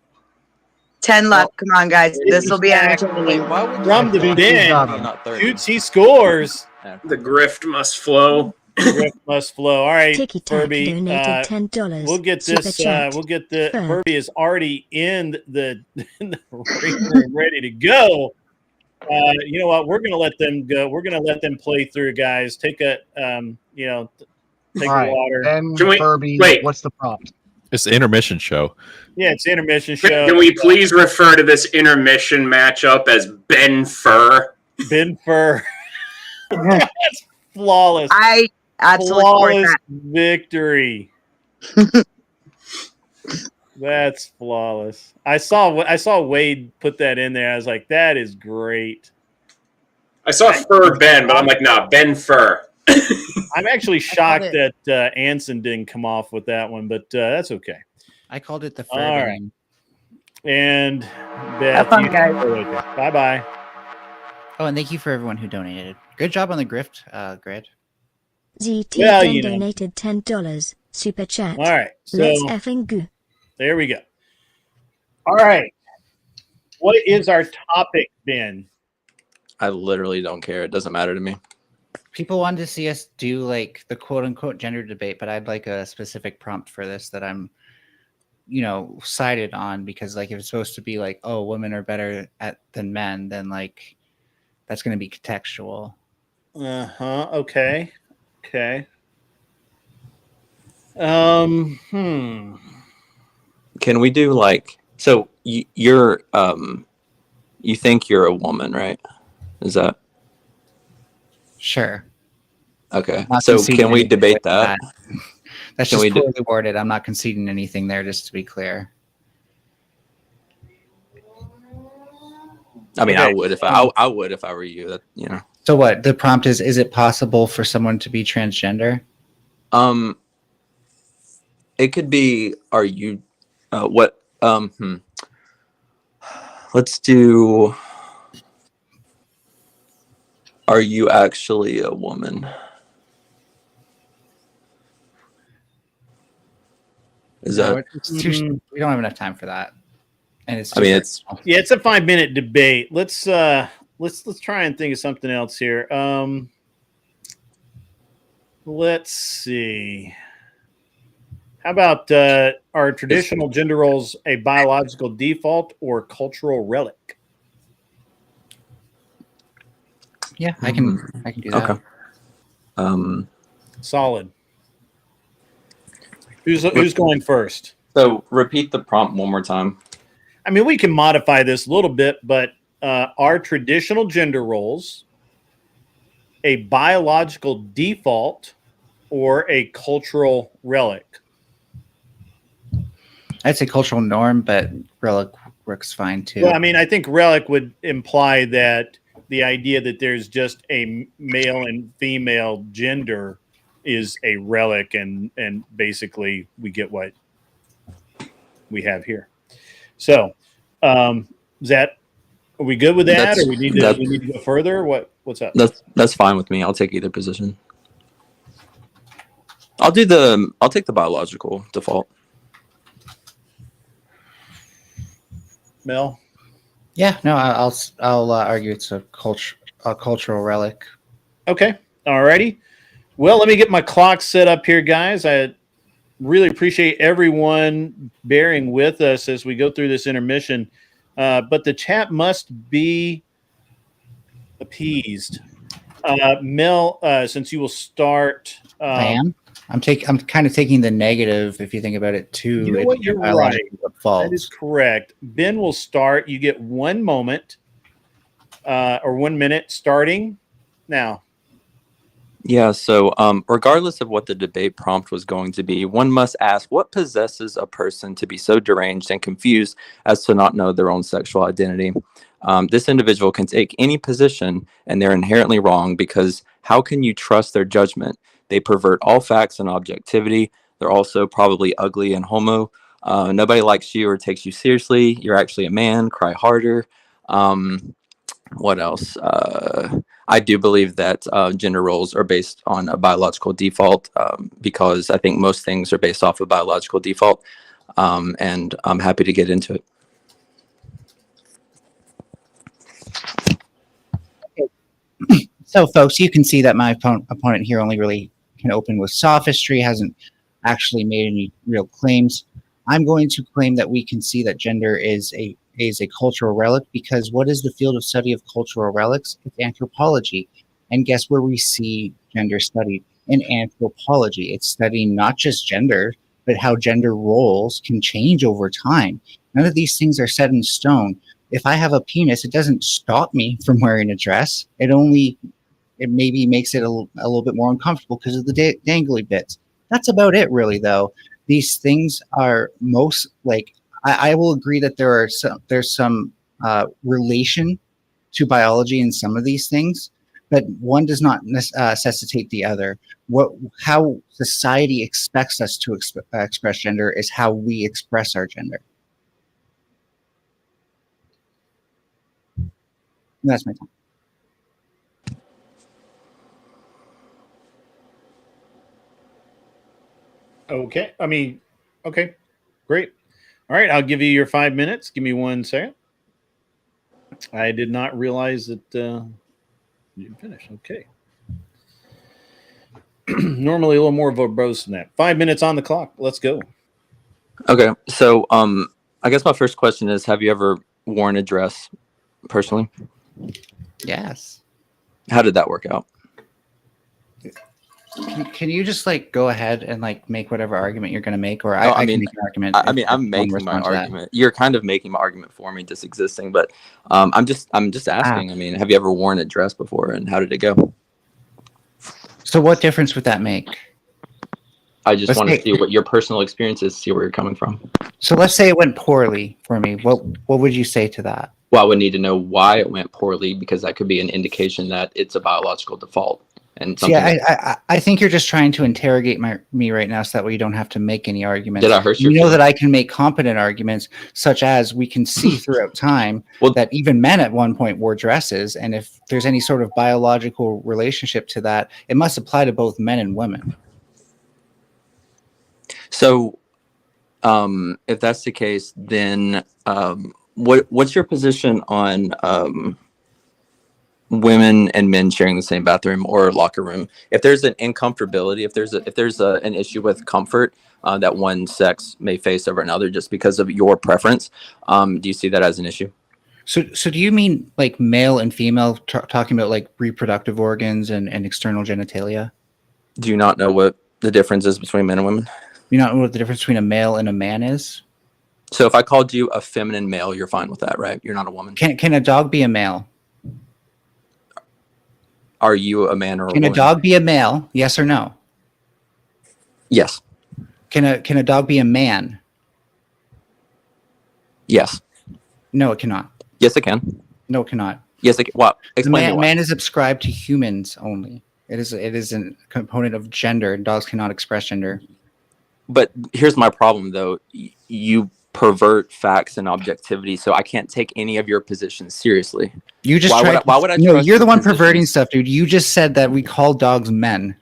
10 left. Come on, guys. This will be entertaining. From the Ben, shoots, he scores. The grift must flow. Grift must flow. All right, Ticky Tack Furby. donated $10. We'll get Super this. chat. We'll get the Fair. Furby is already in the ring room, ready to go. You know what? We're gonna let them go. We're gonna let them play through, guys. Take a take All a right. water. Ben, Can we- Furby, wait. what's the prompt? It's the intermission show. Yeah, it's the intermission show. Can we please refer to this intermission matchup as Ben Fur? Ben Fur. That's flawless. I absolutely support Flawless that. victory. That's flawless. I saw Wade put that in there. I was like, that is great. I saw Fur Ben, but I'm like, nah, Ben Fur. I'm actually shocked that Anson didn't come off with that one, but that's okay. I called it the All Fur. right. And Beth, Have fun, you- guys. Bye bye. Oh, and thank you for everyone who donated. Good job on the grift, Grid. ZT Well, you know. donated $10. Super chat. All right, so Let's effing go. there we go. All right. What is our topic, Ben? I literally don't care. It doesn't matter to me. People wanted to see us do like the quote unquote gender debate, but I'd like a specific prompt for this that I'm, sided on, because like if it's supposed to be like, oh, women are better than men, then like that's going to be contextual. Okay. Okay. Can we do like so? You're you think you're a woman, right? Is that Sure. okay? Not So conceding can we anything debate with that? That's Can just we do- poorly worded. I'm not conceding anything there, just to be clear. I mean, Okay. I would if I would if I were you. That So what the prompt is it possible for someone to be transgender? It could be, are you, what, let's do, are you actually a woman? Is No, that, it's too, we don't have enough time for that. And it's I mean, it's, Yeah, it's a 5-minute debate. Let's try and think of something else here. Let's see. How about are traditional gender roles a biological default or cultural relic? Yeah, I can do that. Okay. Solid. Who's going first? So repeat the prompt one more time. I mean, we can modify this a little bit, but are traditional gender roles a biological default or a cultural relic? I'd say cultural norm, but relic works fine too. Well, I mean, I think relic would imply that the idea that there's just a male and female gender is a relic, and basically we get what we have here. So, is that, are we good with that, or we need to go further? What's up? That's fine with me. I'll take either position. I'll take the biological default. Mel? Yeah, no, I'll argue it's a cultural relic. Okay, alrighty. Well, let me get my clock set up here, guys. I really appreciate everyone bearing with us as we go through this intermission. But the chat must be appeased. Mel, since you will start, I am. I'm kind of taking the negative, if you think about it, too. You know what? You're right. That is correct. Ben will start. You get 1 moment or 1 minute starting now. Yeah, so regardless of what the debate prompt was going to be, one must ask, what possesses a person to be so deranged and confused as to not know their own sexual identity? This individual can take any position, and they're inherently wrong, because how can you trust their judgment? They pervert all facts and objectivity. They're also probably ugly and homo. Nobody likes you or takes you seriously. You're actually a man. Cry harder. What else? I do believe that gender roles are based on a biological default, because I think most things are based off of biological default, and I'm happy to get into it. So, folks, you can see that my opponent here only really can open with sophistry, hasn't actually made any real claims. I'm going to claim that we can see that gender is a cultural relic, because what is the field of study of cultural relics? It's anthropology. And guess where we see gender studied? In anthropology. It's studying not just gender, but how gender roles can change over time. None of these things are set in stone. If I have a penis, it doesn't stop me from wearing a dress. It maybe makes it a little bit more uncomfortable because of the dangly bits. That's about it, really, though. These things are most, like, I will agree that there's some relation to biology in some of these things, but one does not necessitate the other. How society expects us to express gender is how we express our gender. And that's my time. Okay. I mean, okay, great. All right, I'll give you your 5 minutes. Give me 1 second. I did not realize that you finished. Okay. Normally a little more verbose than that. 5 minutes on the clock. Let's go. Okay, so I guess my first question is, have you ever worn a dress personally? Yes. How did that work out? Can you just like go ahead and like make whatever argument you're going to make, or I can mean, make an argument. I mean, I'm making my argument. You're kind of making my argument for me, just existing. But I'm just asking. I mean, have you ever worn a dress before, and how did it go? So, what difference would that make? I just want to see what your personal experience is, see where you're coming from. So, let's say it went poorly for me. What would you say to that? Well, I would need to know why it went poorly, because that could be an indication that it's a biological default and See, something. I think you're just trying to interrogate me right now, so that way you don't have to make any arguments. Did I hurt You your know that feelings? I can make competent arguments, such as we can see throughout time that even men at one point wore dresses, and if there's any sort of biological relationship to that, it must apply to both men and women. So, if that's the case, then what's your position on women and men sharing the same bathroom or locker room? If there's an incomfortability, if there's an issue with comfort that one sex may face over another just because of your preference, do you see that as an issue? So do you mean like male and female, talking about like reproductive organs and external genitalia? Do you not know what the difference is between men and women? You not know what the difference between a male and a man is? So if I called you a feminine male, you're fine with that, right? You're not a woman. Can a dog be a male? Are you a man or a Can woman? a dog be a male? Yes or no? Yes. Can a dog be a man? Yes. No, it cannot. Yes, it can. No, it cannot. Yes, it can. Well, explain to me why. Man is ascribed to humans only. It is a component of gender, and dogs cannot express gender. But here's my problem, though. You pervert facts and objectivity, so I can't take any of your positions seriously. You just why would I No, trust you're the your one positions? perverting stuff, dude. You just said that we call dogs men.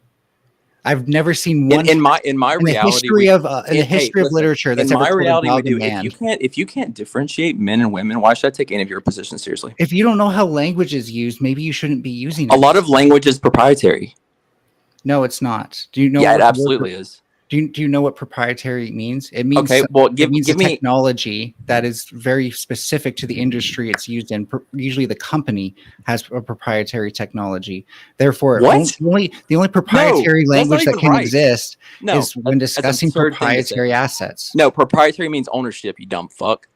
I've never seen one in my in reality, the history of literature that's in ever my called reality, a dog we do. a man. If you can't differentiate men and women, why should I take any of your positions seriously? If you don't know how language is used, maybe you shouldn't be using it. A lot of language is proprietary. No, it's not. Do you know? Yeah, what it absolutely is. Do you know what proprietary means? It means Okay, well, it means give a me technology that is very specific to the industry it's used in. Usually, the company has a proprietary technology. Therefore, What? the only proprietary No, that's not language that even can right. exist No, is when that's an discussing absurd thing to say. proprietary assets. No, proprietary means ownership, you dumb fuck.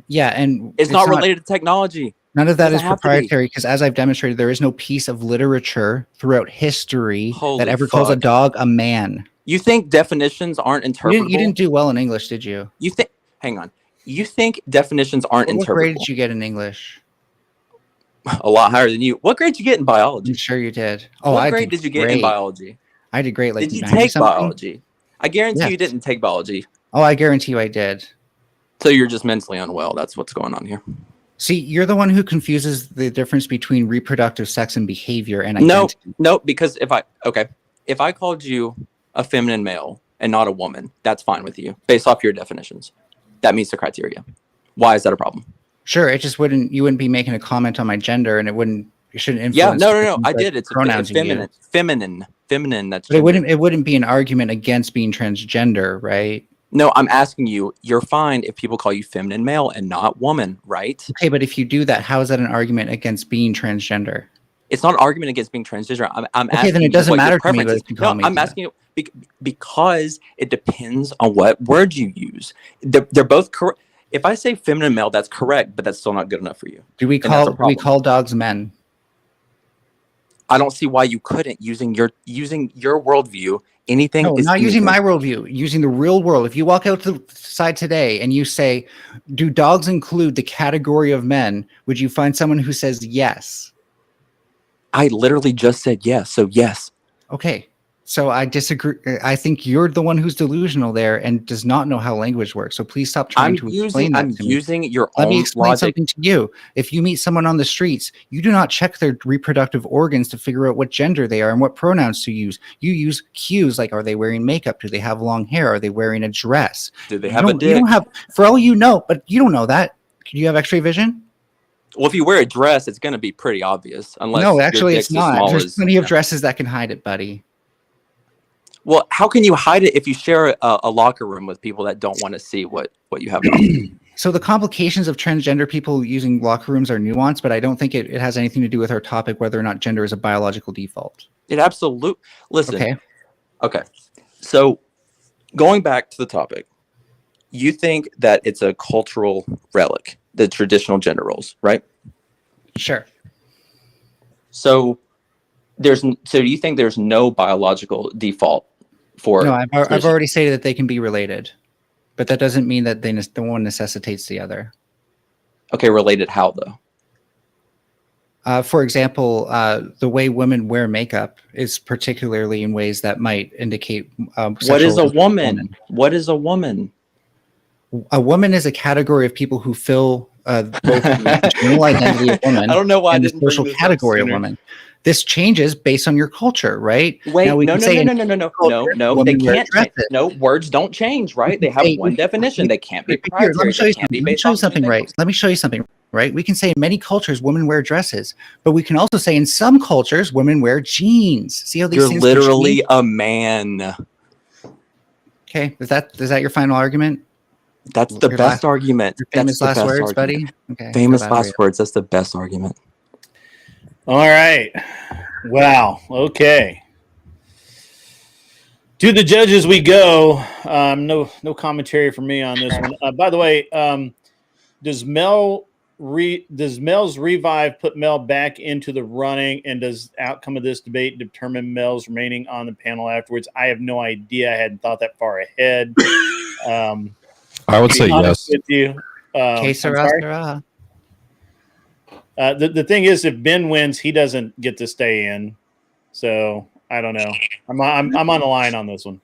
Yeah, and It's not related to technology. None of that Doesn't is have to be. proprietary because, as I've demonstrated, there is no piece of literature throughout history Holy that ever calls a fuck. dog a man. You think definitions aren't interpretable? You didn't do well in English, did you? You think? Hang on. You think definitions aren't What grade interpretable? did you get in English? A lot higher than you. What grade did you get in biology? I'm sure you did. Oh, what I grade did did you get in great. biology? I did great. Like, Did you 90 take something? biology? I guarantee Yes. you didn't take biology. Oh, I guarantee you I did. So you're just mentally unwell. That's what's going on here. See, you're the one who confuses the difference between reproductive sex and behavior and No, identity. no, because if I called you a feminine male and not a woman, that's fine with you based off your definitions. That meets the criteria. Why is that a problem? Sure, it just wouldn't. You wouldn't be making a comment on my gender, and it shouldn't influence. Yeah, no. things I like did. It's pronouns you use. feminine. That's. But gender. it wouldn't be an argument against being transgender, right? No, I'm asking you. You're fine if people call you feminine male and not woman, right? Okay, but if you do that, how is that an argument against being transgender? It's not an argument against being transgender. I'm Okay, asking then it you doesn't what your matter to me preference is. if you call me I'm that. asking you because it depends on what word you use. They're both correct. If I say feminine male, that's correct, but that's still not good enough for you. Do we And that's a call problem. dogs men? I don't see why you couldn't using your worldview. Anything No, is not using anything. my worldview, using the real world. If you walk out to the side today and you say, do dogs include the category of men? Would you find someone who says yes? I literally just said yes, so yes. Okay. So I disagree. I think you're the one who's delusional there and does not know how language works. So please stop trying to explain that to me. using your Let me own explain logic. something to you. If you meet someone on the streets, you do not check their reproductive organs to figure out what gender they are and what pronouns to use. You use cues like, are they wearing makeup? Do they have long hair? Are they wearing a dress? Do they You have a don't- dick? You don't have, for all you know, but you don't know that. Do you have X-ray vision? Well, if you wear a dress, it's going to be pretty obvious. Unless No, your actually, dick's it's as not. small There's as- plenty of dresses that can hide it, buddy. Well, how can you hide it if you share a locker room with people that don't want to see what you have on? So the complications of transgender people using locker rooms are nuanced, but I don't think it has anything to do with our topic, whether or not gender is a biological default. It absolutely. Listen. Okay. Okay. So going back to the topic, you think that it's a cultural relic, the traditional gender roles, right? Sure. So do you think there's no biological default for? No, I've already stated that they can be related, but that doesn't mean that the one necessitates the other. Okay, related how though? For example, the way women wear makeup is particularly in ways that might indicate What is a sexual woman? What is a woman? A woman is a category of people who fill both the general identity of woman I don't know why I and the didn't bring social this up category of sooner. woman. This changes based on your culture, right? Wait, now, we no, can no, say no, in no, no, no, no, culture, no, they women wear can't change. dresses. No, words don't change, right? They We have can say- one definition. They can't be Here, let proprietary. me show They you can't be something. Let me based show you on something, anything right? Let me show you something, right? We can say in many cultures, women wear dresses, but we can also say in some cultures, women wear jeans. See how these You're things literally change? a man. Okay, is that your final argument? That's the Your best last- argument. Your That's famous the last best words, argument. buddy? Okay. Famous go about last it. words. That's the best argument. All right. Wow. Okay. To the judges we go. No commentary from me on this one. By the way, does Mel's revive put Mel back into the running, and does the outcome of this debate determine Mel's remaining on the panel afterwards? I have no idea. I hadn't thought that far ahead. I would say yes. With you. Que I'm sera, sorry? sera. The thing is, if Ben wins, he doesn't get to stay in. So I don't know. I'm on the line on this one.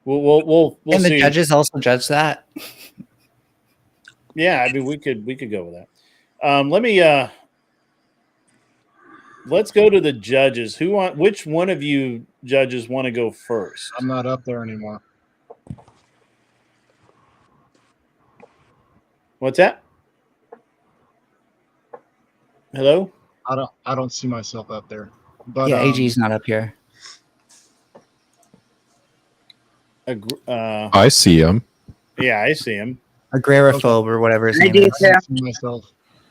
We'll And the see. judges also judge that. Yeah, I mean we could go with that. Let's go to the judges. Which one of you judges want to go first? I'm not up there anymore. What's that? Hello? I don't see myself up there. But Yeah, AG's not up here. I see him. Yeah, I see him. Agoraphobe or whatever his I name do is. too. myself.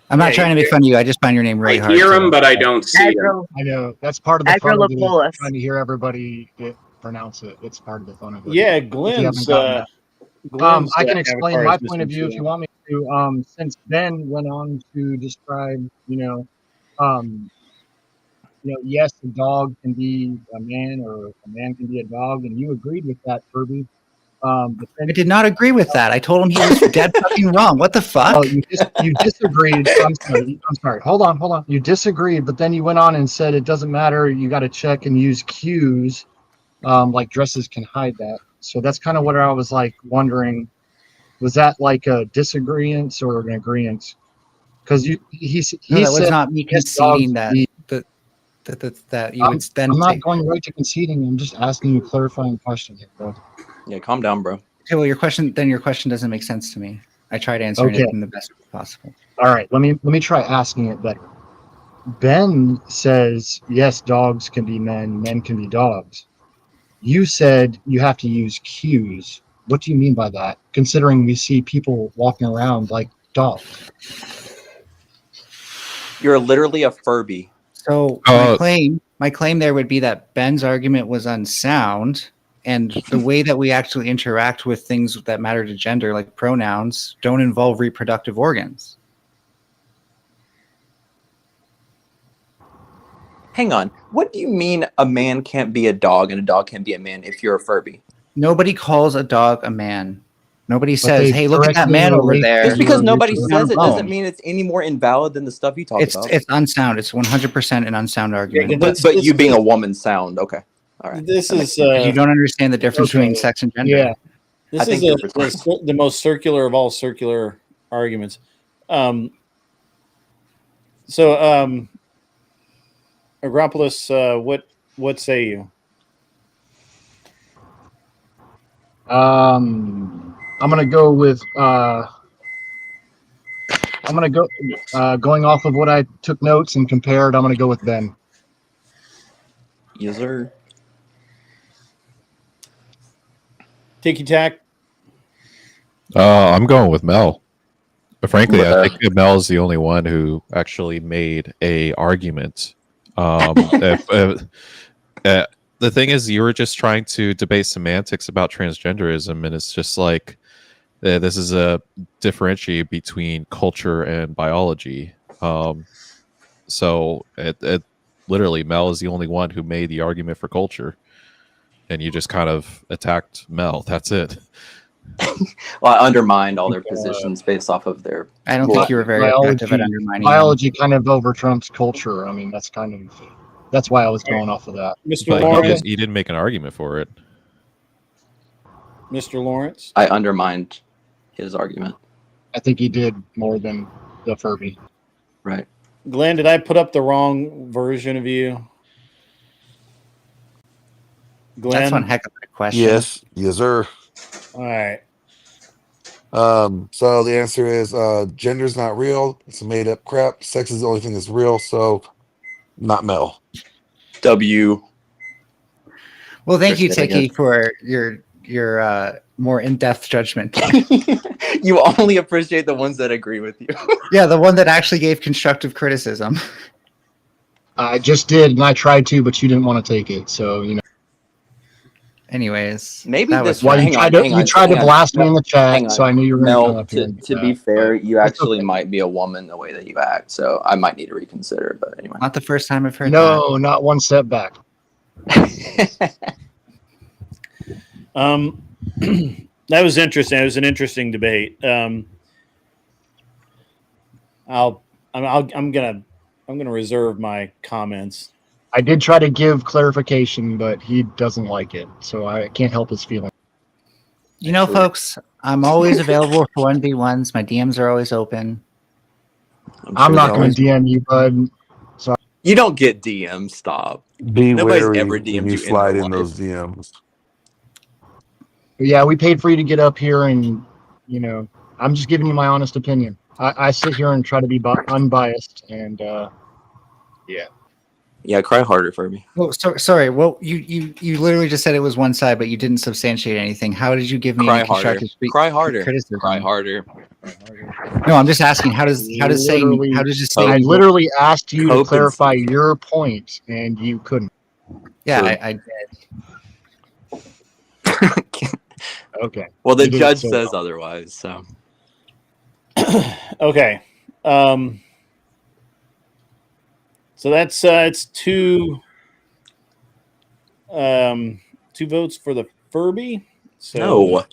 I'm not Yeah, trying to make fun of you. I just find your name really I hard. hear to- him, but I don't see him. I know that's part of the fun of it, is Agrolopolis. trying to hear everybody pronounce it. It's part of the fun of it. Yeah, If you haven't Glenn's. gotten that. I can explain avatar my is point of missing view if too. you want me to. Since Ben went on to describe, yes, a dog can be a man or a man can be a dog, and you agreed with that, Kirby. But then, I did not agree with that. I told him he was dead fucking wrong. What the fuck? oh, you disagreed. I'm sorry. Hold on. You disagreed, but then you went on and said it doesn't matter. You got to check and use cues, like dresses can hide that. So that's kind of what I was like wondering. Was that like a disagreement or an agreement? Because he No, that was said not me yes, dogs conceding that be- that you would then I'm not say, going right to conceding. I'm just asking you a clarifying question here, bro. Yeah, calm down, bro. okay, well, your question doesn't make sense to me. I tried answering Okay. it in the best way possible. All right, let me try asking it better. Ben says yes, dogs can be men, men can be dogs. You said you have to use cues. What do you mean by that? Considering we see people walking around like dogs. You're literally a Furby. So my claim there would be that Ben's argument was unsound, and the way that we actually interact with things that matter to gender, like pronouns, don't involve reproductive organs. Hang on. What do you mean a man can't be a dog and a dog can't be a man if you're a Furby? Nobody calls a dog a man. Nobody says, they "Hey, look at that directly man over relate there." Just because nobody You're says it doesn't wrong. mean it's any more invalid than the stuff you talk about. It's unsound. It's 100% an unsound argument. But you being a woman sound. Okay. All right. This is you don't understand the difference between sex and gender. Yeah, I this think is you're the most circular of all circular arguments. Agropoulos, what say you? I'm gonna go with going off of what I took notes and compared. I'm gonna go with Ben. Yes, sir. Ticky tack. I'm going with Mel. But frankly, I think that Mel is the only one who actually made a argument. The thing is, you were just trying to debate semantics about transgenderism, and it's just like this is a differentiate between culture and biology. So it literally, Mel is the only one who made the argument for culture, and you just kind of attacked Mel. That's it. Well, I undermined all their positions based off of their. I don't think you were very effective at undermining them. Biology kind of over trumps culture. I mean, that's why I was going off of that. Mr. But Lawrence, he didn't make an argument for it. Mr. Lawrence, I undermined his argument. I think he did more than the Furby. Right. Glenn, did I put up the wrong version of you? Glenn, That's one heck of a question. Yes, sir. All right. So the answer is gender's not real. It's a made up crap. Sex is the only thing that's real. So not Mel. W. Well, thank you, Appreciate it Tiki, again. for your more in-depth judgment. You only appreciate the ones that agree with you. Yeah, the one that actually gave constructive criticism. I just did, and I tried to, but you didn't want to take it. So, you know. Anyways, Maybe that this. was Well, you tried to blast me in the Hang chat, on. so I knew you were going to come up here. To be fair, you actually might be a woman the way that you act, so I might need to reconsider. But anyway, not the first time I've heard No, not one step back. That was interesting. It was an interesting debate. I'm gonna reserve my comments. I did try to give clarification, but he doesn't like it, so I can't help his feeling. You know, folks, I'm always available for 1v1s. My DMs are always open. I'm not going to DM you, bud. So you don't get DMs. Stop. Be Nobody's wary ever when DM'd you you slide in in real those DMs. yeah, we paid for you to get up here, and you know, I'm just giving you my honest opinion. I sit here and try to be unbiased, and yeah. Yeah, cry harder for me. Well, sorry. Well, you literally just said it was one side, but you didn't substantiate anything. How did you give me Cry any harder. constructive Cry harder. criticism? Cry harder. No, I'm just asking. How does saying? How does just saying? I literally asked you to Cope and clarify your point, and you couldn't. Yeah, True. I did. Okay. Well, the You did judge so says well. otherwise. So Okay. So that's it's two votes for the Furby. So no.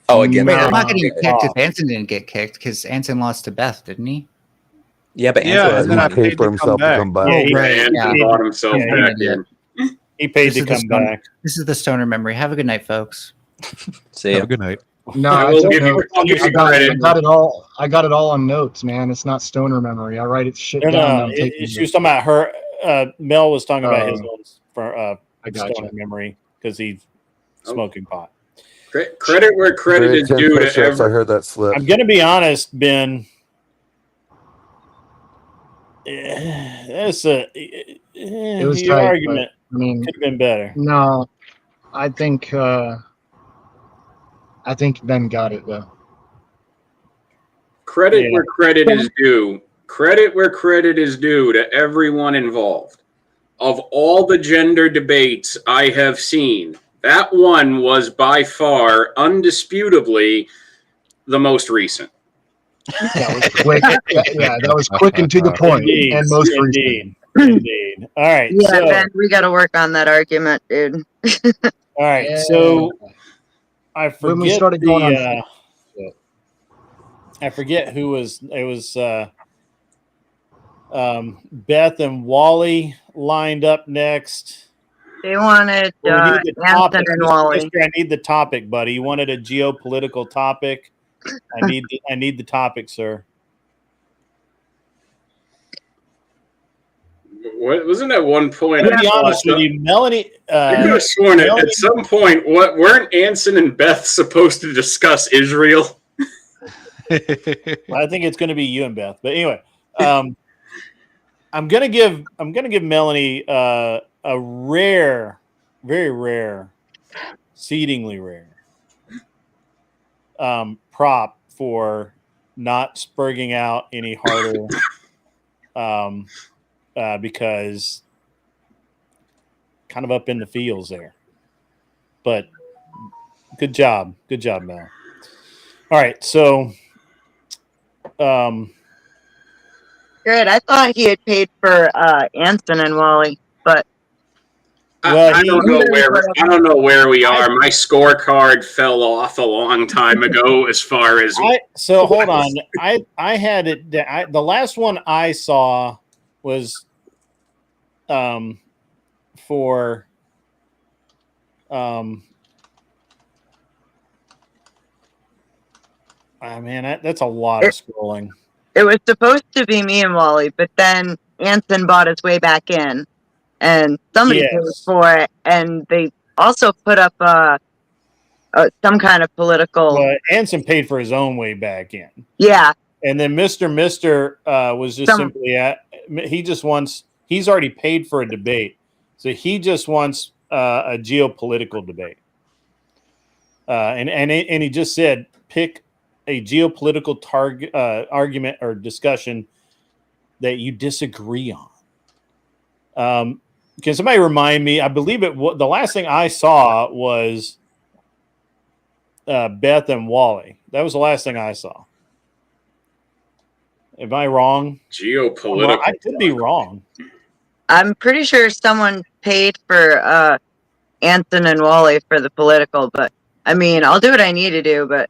Oh, again. Wait, I'm not getting No. kicked if Anson didn't get kicked because Anson lost to Beth, didn't he? Yeah, but Yeah, Anson and then I He paid for himself to come back. Yeah, he, right. And Yeah. he bought himself Yeah, back yeah. in. he paid This to is the come stoner- back. This is the stoner memory. Have a good night, folks. See Have ya. a good night. No, I I will don't give know. you- I'll give you I credit. got it all. I got it all on notes, man. It's not stoner memory. I write it shit No, down. no. and I'm taking She was talking about her. Mel was talking about his Oh. own for I got stoner memory because he's smoking pot. Credit where credit Great is 10 due to push-ups, I every. heard that slip. I'm gonna be honest, Ben. That's It was your tight, argument but, I mean, could have been better. no, I think Ben got it though. Credit Yeah. where credit is due. Credit where credit is due to everyone involved. Of all the gender debates I have seen, that one was by far, undisputably, the most recent. That was quick. yeah, that was quick and to the point, Indeed, and most recent. indeed. All right, Yeah, so Ben, we got to work on that argument, dude. all right, Yeah. so I forget When we started going on, I forget who was. It was Beth and Wally lined up next. They wanted We need the Anson topic. and Wally. Mister, I need the topic, buddy. You wanted a geopolitical topic. I need the topic, sir. What wasn't at one point? To be honest with you, Melanie. I could have sworn Melanie, at some point. What weren't Anson and Beth supposed to discuss Israel? I think it's going to be you and Beth. But anyway, I'm gonna give Melanie a rare, very rare, exceedingly rare prop for not spurging out any harder because kind of up in the fields there. But good job, Mel. All right, so Good. I thought he had paid for Anson and Wally, but I don't know where we are. My scorecard fell off a long time ago as far as hold on. I had it. The last one I saw was for man, that's a lot of scrolling. It was supposed to be me and Wally, but then Anson bought his way back in, and somebody paid for it, and they also put up some kind of political. Well, Anson paid for his own way back in. Yeah. And then Mr. Was just simply he's already paid for a debate, so he just wants a geopolitical debate. And he just said pick a geopolitical target argument or discussion that you disagree on. Can somebody remind me? I believe the last thing I saw was Beth and Wally. That was the last thing I saw. Am I wrong? Geopolitical. I could be wrong. I'm pretty sure someone paid for Anson and Wally for the political, but I mean, I'll do what I need to do, but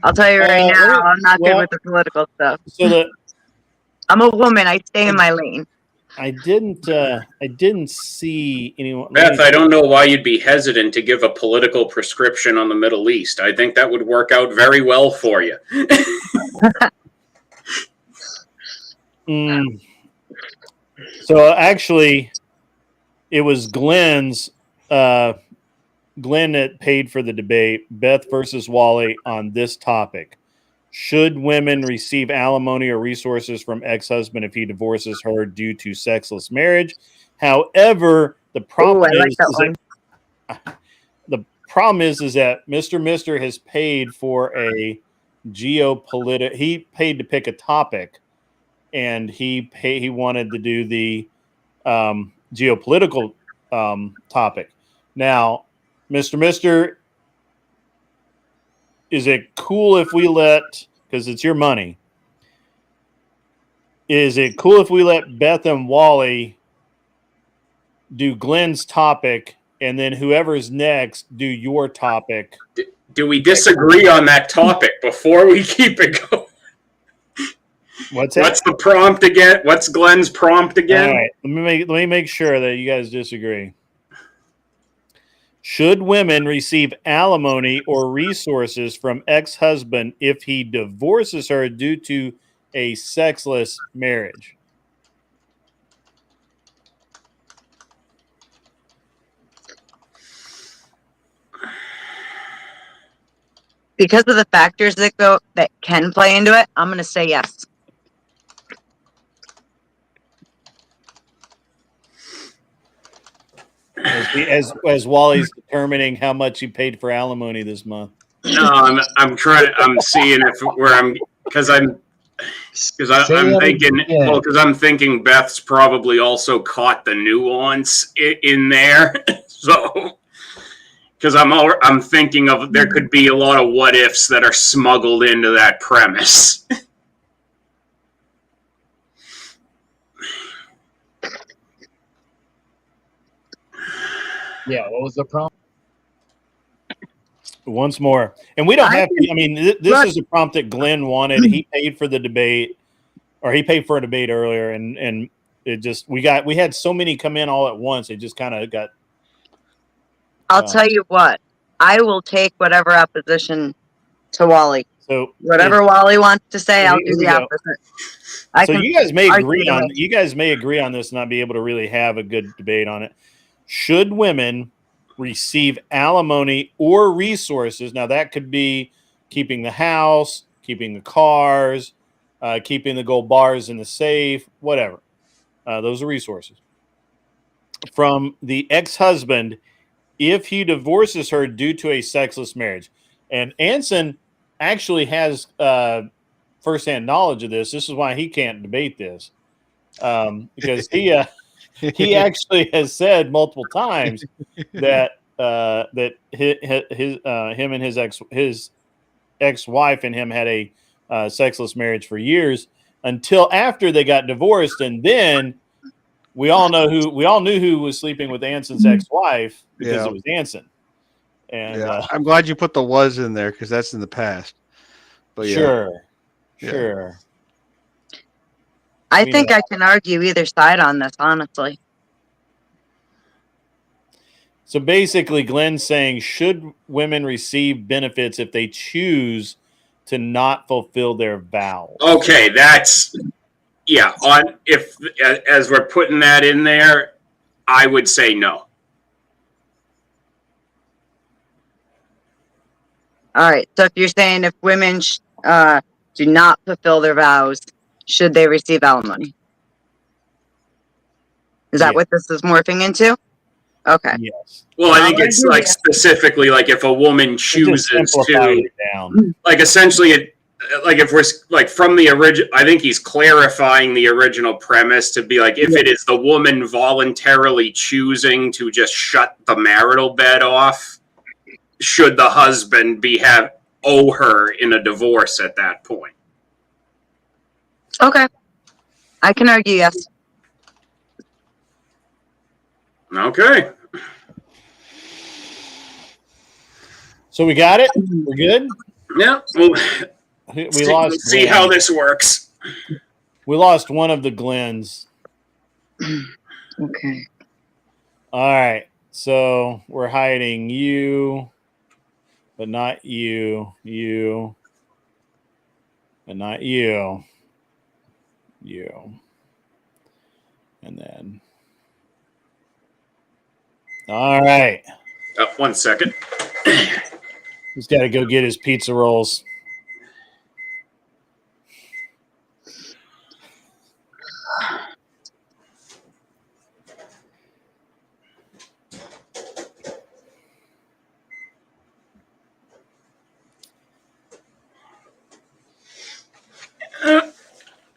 I'll tell you right now, I'm not good with the political stuff. So I'm a woman. I stay in my lane. I didn't see anyone. Beth, I don't know why you'd be hesitant to give a political prescription on the Middle East. I think that would work out very well for you. So actually, it was Glenn's. Glenn that paid for the debate, Beth versus Wally, on this topic. Should women receive alimony or resources from ex-husband if he divorces her due to sexless marriage? However, the problem is that Mr. has paid for a geopolitical. He paid to pick a topic, and he wanted to do the geopolitical topic. Now, Mr. Is it cool if we because it's your money, is it cool if we let Beth and Wally do Glenn's topic, and then whoever's next do your topic? Do we disagree on that topic before we keep it going? What's the prompt again? What's Glenn's prompt again? All right, let me make sure that you guys disagree. Should women receive alimony or resources from ex-husband if he divorces her due to a sexless marriage? Because of the factors that can play into it, I'm going to say yes. As Wally's determining how much he paid for alimony this month. No, I'm seeing because I'm thinking Beth's probably also caught the nuance in there. So because I'm thinking of there could be a lot of what ifs that are smuggled into that premise. Yeah, what was the prompt? Once more. And we don't have to, I mean, this is a prompt that Glenn wanted. He paid for the debate, or he paid for a debate earlier, and it just we had so many come in all at once. It just kind of got. I'll tell you what, I will take whatever opposition to Wally. So whatever Wally wants to say, I'll do the opposite. So you guys may agree on this and not be able to really have a good debate on it. Should women receive alimony or resources? Now that could be keeping the house, keeping the cars, keeping the gold bars in the safe, whatever. Those are resources from the ex-husband if he divorces her due to a sexless marriage. And Anson actually has firsthand knowledge of this. This is why he can't debate this, because he actually has said multiple times that him and his ex-wife and him had a sexless marriage for years until after they got divorced, and then we all knew who was sleeping with Anson's ex-wife because Yeah. it was Anson. And Yeah, I'm glad you put the was in there because that's in the past. But yeah. Sure. I think I can argue either side on this, honestly. So basically, Glenn's saying, should women receive benefits if they choose to not fulfill their vows? Okay, that's on if as we're putting that in there, I would say no. All right. So if you're saying if women do not fulfill their vows, should they receive alimony? Is that what this is morphing into? Okay. Yes. Well, I think it's like specifically like if a woman chooses to, like essentially it, like if we're like from the original, I think he's clarifying the original premise to be like if it is the woman voluntarily choosing to just shut the marital bed off, should the husband owe her in a divorce at that point? Okay. I can argue yes. Okay. So we got it? We're good? Yeah. Well, we lost. See how this works. We lost one of the Glens. Okay. All right. So we're hiding you, but not you. You, but not you. You. And then. All right. 1 second. He's got to go get his pizza rolls.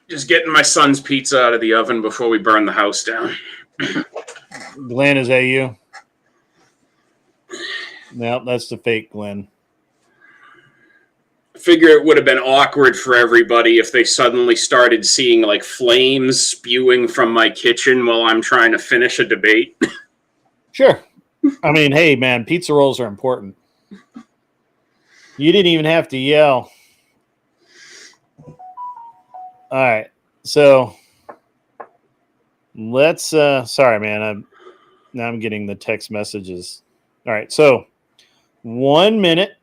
Just getting my son's pizza out of the oven before we burn the house down. Glenn, is that you? No, that's the fake Glenn. I figure it would have been awkward for everybody if they suddenly started seeing like flames spewing from my kitchen while I'm trying to finish a debate. Sure. I mean, hey, man, pizza rolls are important. You didn't even have to yell. All right. So let's sorry, man. I'm getting the text messages. All right. So 1 minute.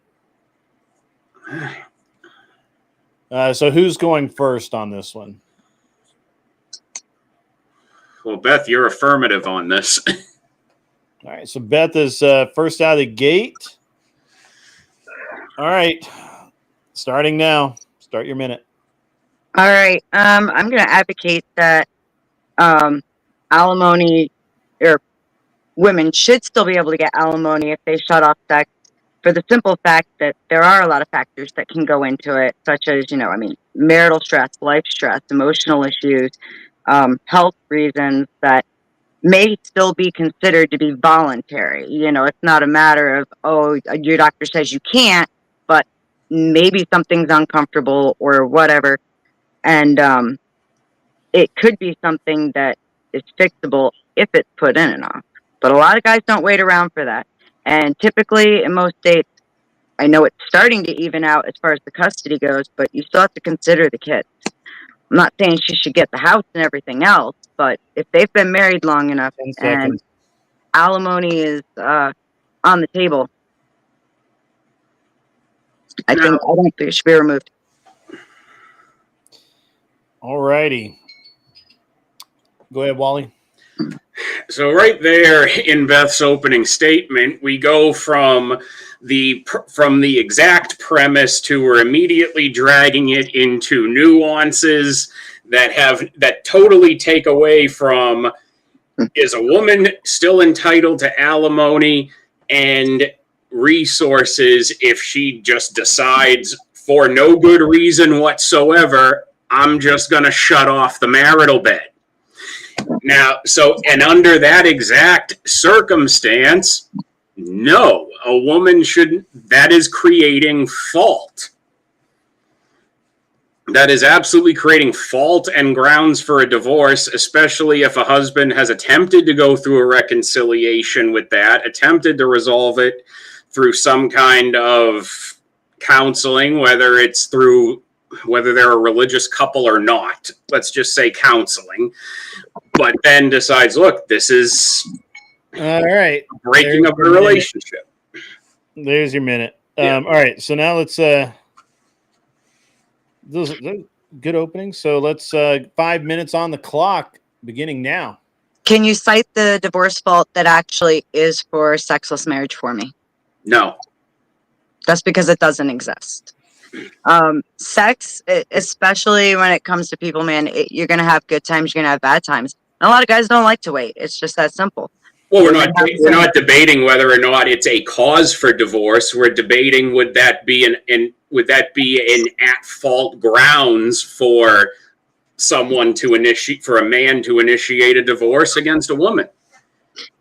So who's going first on this one? Well, Beth, you're affirmative on this. All right. So Beth is first out of the gate. All right. Starting now. Start your minute. All right. I'm going to advocate that alimony or women should still be able to get alimony if they shut off sex, for the simple fact that there are a lot of factors that can go into it, such as, marital stress, life stress, emotional issues, health reasons that may still be considered to be voluntary. It's not a matter of, oh, your doctor says you can't, but maybe something's uncomfortable or whatever. And it could be something that is fixable if it's put in enough. But a lot of guys don't wait around for that. And typically in most states, I know it's starting to even out as far as the custody goes, but you still have to consider the kids. I'm not saying she should get the house and everything else, but if they've been married long enough and alimony is on the table, I don't think it should be removed. All righty. Go ahead, Wally. So right there in Beth's opening statement, we go from the exact premise to we're immediately dragging it into nuances that totally take away from, is a woman still entitled to alimony and resources if she just decides for no good reason whatsoever, I'm just going to shut off the marital bed. Now, and under that exact circumstance, no, a woman shouldn't, that is creating fault. that is absolutely creating fault and grounds for a divorce, especially if a husband has attempted to go through a reconciliation with that, attempted to resolve it through some kind of counseling, whether they're a religious couple or not. Let's just say counseling. But then decides, look, this is all right, breaking up a relationship. There's your minute. Yeah. All right, so now let's those are good openings. So let's 5 minutes on the clock, beginning now. Can you cite the divorce fault that actually is for sexless marriage for me? No. That's because it doesn't exist. Sex, especially when it comes to people, man, you're going to have good times, you're going to have bad times. And a lot of guys don't like to wait. It's just that simple. Well, we're not debating whether or not it's a cause for divorce. We're debating would that be an at-fault grounds for someone to initiate, for a man to initiate a divorce against a woman?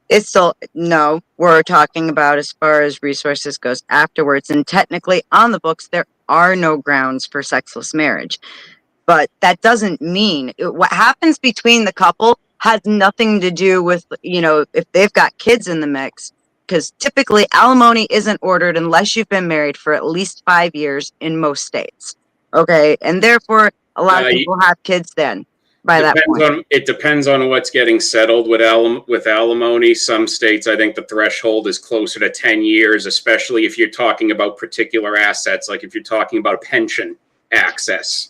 It's still, no, we're talking about as far as resources goes afterwards. And technically on the books, there are no grounds for sexless marriage. But that doesn't mean what happens between the couple has nothing to do with, if they've got kids in the mix, because typically alimony isn't ordered unless you've been married for at least 5 years in most states. Okay. And therefore, a lot of people have kids then by that point. It depends on what's getting settled with alimony. Some states, I think the threshold is closer to 10 years, especially if you're talking about particular assets, like if you're talking about pension access.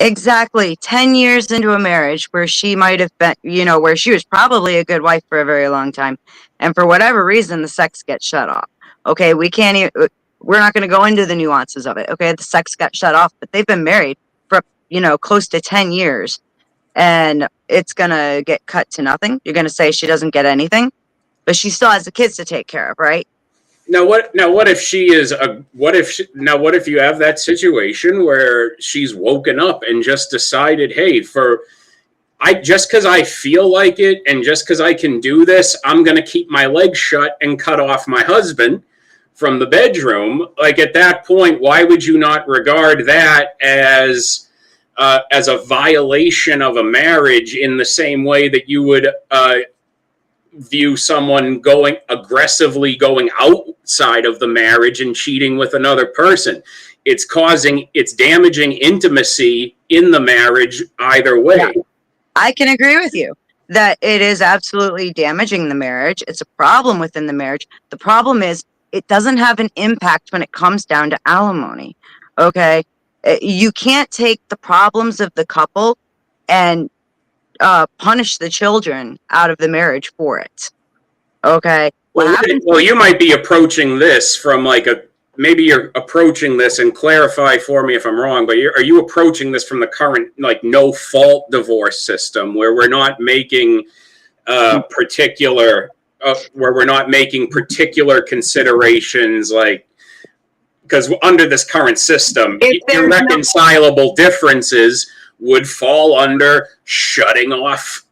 Exactly. 10 years into a marriage where she might have been, where she was probably a good wife for a very long time. And for whatever reason, the sex gets shut off. Okay. We're not going to go into the nuances of it. Okay. The sex got shut off, but they've been married for, close to 10 years and it's going to get cut to nothing. You're going to say she doesn't get anything, but she still has the kids to take care of, right? Now what if you have that situation where she's woken up and just decided, hey, just because I feel like it and just because I can do this, I'm going to keep my legs shut and cut off my husband from the bedroom. Like at that point, why would you not regard that as a violation of a marriage in the same way that you would view someone aggressively going outside of the marriage and cheating with another person? It's damaging intimacy in the marriage either way. Yeah. I can agree with you that it is absolutely damaging the marriage. It's a problem within the marriage. The problem is it doesn't have an impact when it comes down to alimony. Okay. You can't take the problems of the couple and punish the children out of the marriage for it. Okay. Well, you might be approaching this from maybe you're approaching this, and clarify for me if I'm wrong, but are you approaching this from the current no fault divorce system where we're not making particular considerations, because under this current system, irreconcilable differences would fall under shutting off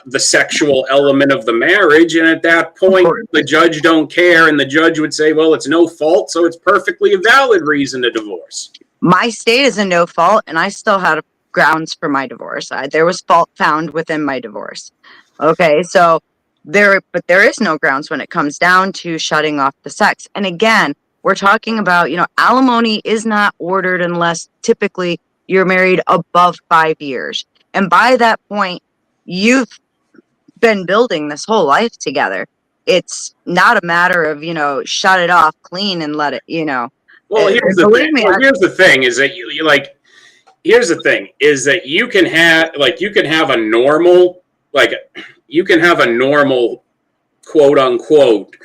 the sexual element of the marriage, and at that point the judge don't care, and the judge would say, well, it's no fault, so it's perfectly a valid reason to divorce. My state is a no fault, and I still had grounds for my divorce. There was fault found within my divorce. Okay, so there is no grounds when it comes down to shutting off the sex. And again, we're talking about, alimony is not ordered unless typically you're married above 5 years. And by that point, you've been building this whole life together. It's not a matter of, shut it off clean and let it, Well, here's the thing is that you can have a normal quote unquote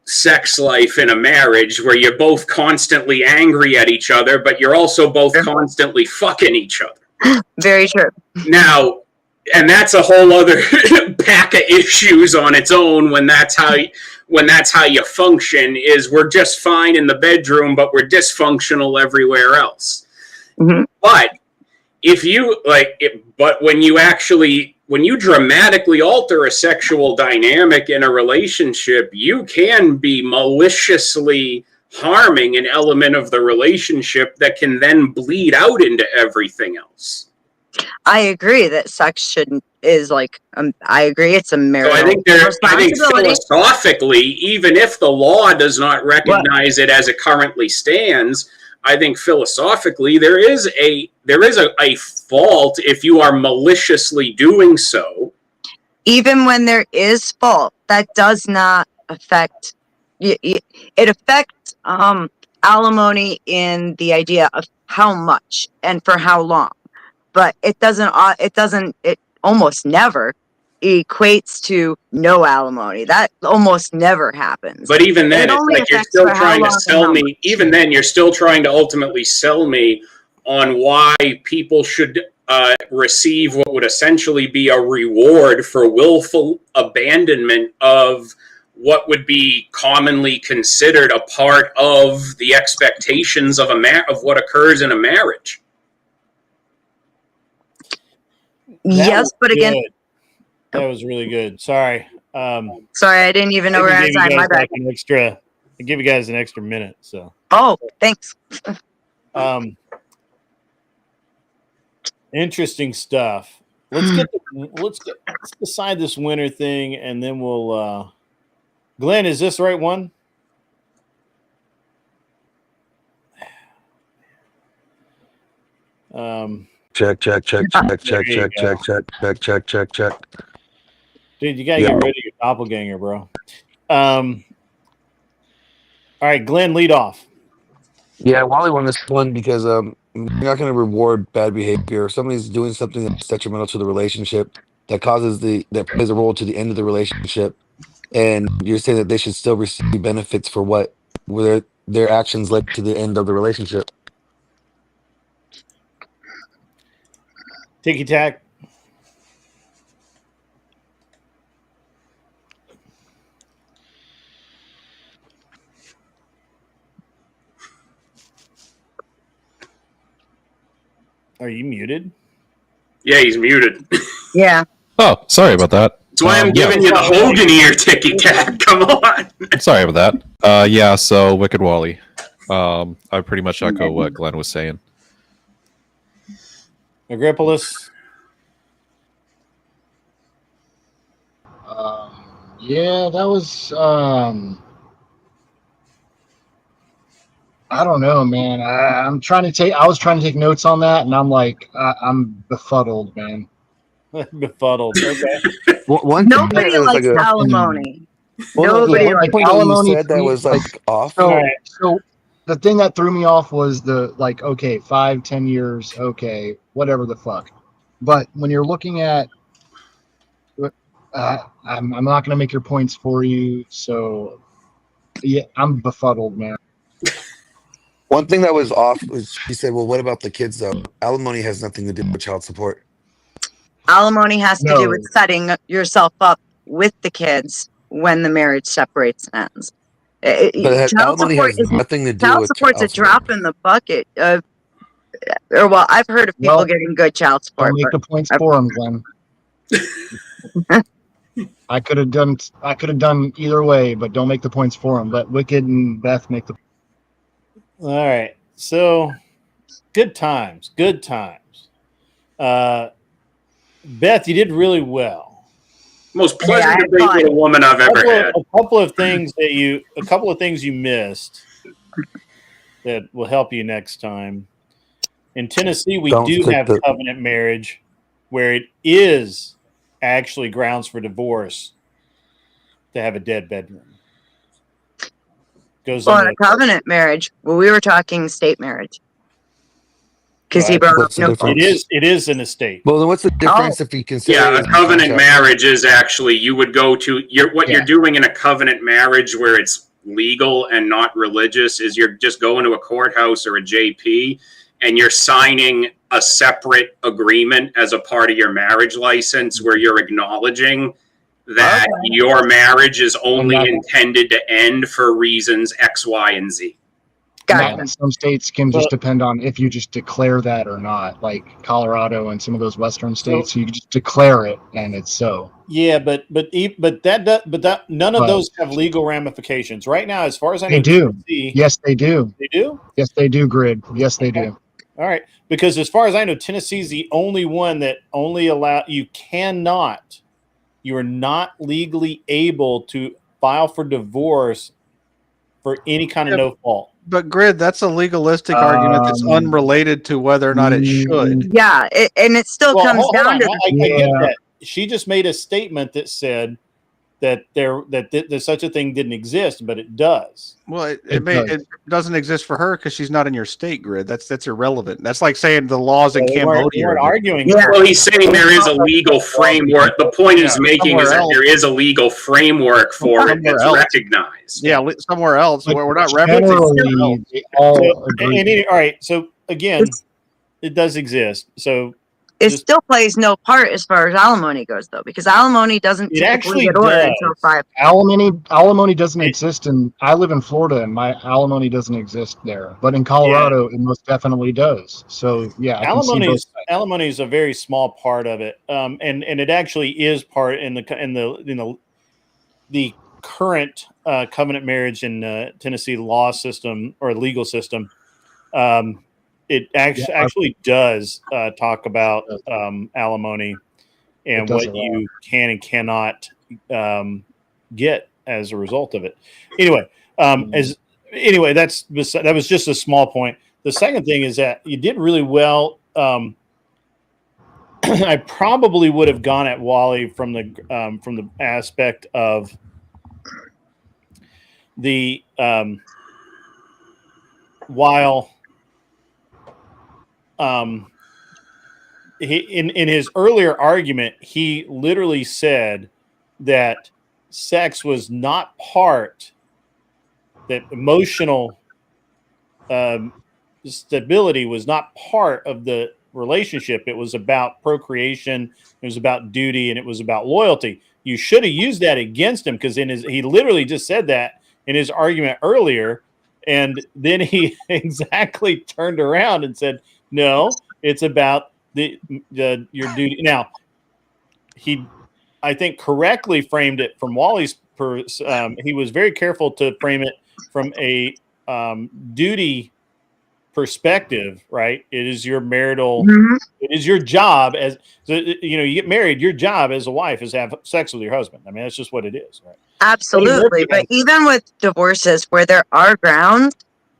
sex life in a marriage where you're both constantly angry at each other, but you're also both constantly fucking each other. Very true. Now, and that's a whole other pack of issues on its own when that's how you function, is we're just fine in the bedroom, but we're dysfunctional everywhere else. Mm-hmm. But when you dramatically alter a sexual dynamic in a relationship, you can be maliciously harming an element of the relationship that can then bleed out into everything else. I agree that sex shouldn't is like I agree it's a So marital I think responsibility. philosophically, even if the law does not recognize it as it currently stands, I think philosophically there is a fault if you are maliciously doing so. Even when there is fault, that does not affect it affects alimony in the idea of how much and for how long, but it almost never equates to no alimony. That almost never happens. But even then, it it's only like you're affects still for how trying to long and sell how me. much. Even then, you're still trying to ultimately sell me on why people should receive what would essentially be a reward for willful abandonment of what would be commonly considered a part of the expectations of of what occurs in a marriage. Yes, but again, that was really good. Sorry. Sorry, I didn't even know where I was at. My bad. I give you guys an extra minute. So. Oh, thanks. Interesting stuff. Let's decide this winner thing, and then we'll. Glenn, is this the right one? Check. Dude, you gotta get rid of your doppelganger, bro. All right, Glenn, lead off. Yeah, Wally won this one because you're not going to reward bad behavior. If somebody's doing something that's detrimental to the relationship that plays a role to the end of the relationship, and you're saying that they should still receive benefits for what their actions led to the end of the relationship. Ticky tack. Are you muted? Yeah, he's muted. Yeah. Oh, sorry about that. That's why I'm giving you the Hogan ear, ticky tack. Come on. Sorry about that. Yeah, so Wicked Wally. I pretty much echo what Glenn was saying. Agripolis. Yeah, that was I don't know, man. I was trying to take notes on that, and I'm like, I'm befuddled, man. Befuddled. Okay. Nobody likes alimony. Nobody likes alimony. Said that was like off. So the thing that threw me off was okay, 5-10 years, okay, whatever the fuck. But when you're looking at, I'm not gonna make your points for you. So yeah, I'm befuddled, man. One thing that was off was she said, well, what about the kids though? Alimony has nothing to do with child support. Alimony has to do with setting yourself up with the kids when the marriage separates and ends. But alimony has nothing to do child with support's a child support. drop in the bucket of, I've heard of people getting good child support. Don't make the points for him, Glenn. I could have done either way, but don't make the points for him. Let Wicked and Beth make the. All right. So good times. Good times. Beth, you did really well. Most pleasant debate with a woman I've ever had. A couple of things you missed that will help you next time. In Tennessee, we do have covenant marriage where it is actually grounds for divorce to have a dead bedroom. In a covenant marriage, we were talking state marriage. Because he brought up it is an estate. Well, then what's the difference if you consider? Yeah, a covenant marriage is actually you would go to you're doing in a covenant marriage where it's legal and not religious is you're just going to a courthouse or a JP and you're signing a separate agreement as a part of your marriage license where you're acknowledging that your marriage is only intended to end for reasons X, Y, and Z. And that in some states can just depend on if you just declare that or not. Like Colorado and some of those western states, you can just declare it and it's so. Yeah, but none of those have legal ramifications right now, as far as I know. They do. Tennessee, Yes, they do. They do. Yes, they do. Grid. Yes, they do. All right, because as far as I know, Tennessee is the only one that only you are not legally able to file for divorce for any kind of no fault. But Grid, that's a legalistic argument that's unrelated to whether or not it should. Yeah, and it still comes down to I get that. She just made a statement that said that that such a thing didn't exist, but it does. Well, it doesn't exist for her because she's not in your state, Grid. That's irrelevant. That's like saying the laws in Cambodia. We're arguing. Yeah. Well, he's saying there is a legal framework. The point he's making is that there is a legal framework for it that's recognized. Yeah, somewhere else. We're not referencing. All right. So again, it does exist. So it still plays no part as far as alimony goes, though, because alimony doesn't typically get ordered until 5. Alimony doesn't exist, and I live in Florida, and my alimony doesn't exist there. But in Colorado, it most definitely does. So yeah, alimony is a very small part of it, and it actually is part in the current covenant marriage in Tennessee law system or legal system. It actually does talk about alimony and what you can and cannot get as a result of it. Anyway, that was just a small point. The second thing is that you did really well. I probably would have gone at Wally from the aspect of the while. In his earlier argument, he literally said that sex was not part, that emotional stability was not part of the relationship. It was about procreation, it was about duty, and it was about loyalty. You should have used that against him, because he literally just said that in his argument earlier, and then he exactly turned around and said, no, it's about your duty. Now, he, I think, correctly framed it from Wally's. He was very careful to frame it from a duty perspective, right? It is your marital. It is your job as you get married. Your job as a wife is to have sex with your husband. I mean, that's just what it is, right? Absolutely, but even with divorces where there are grounds,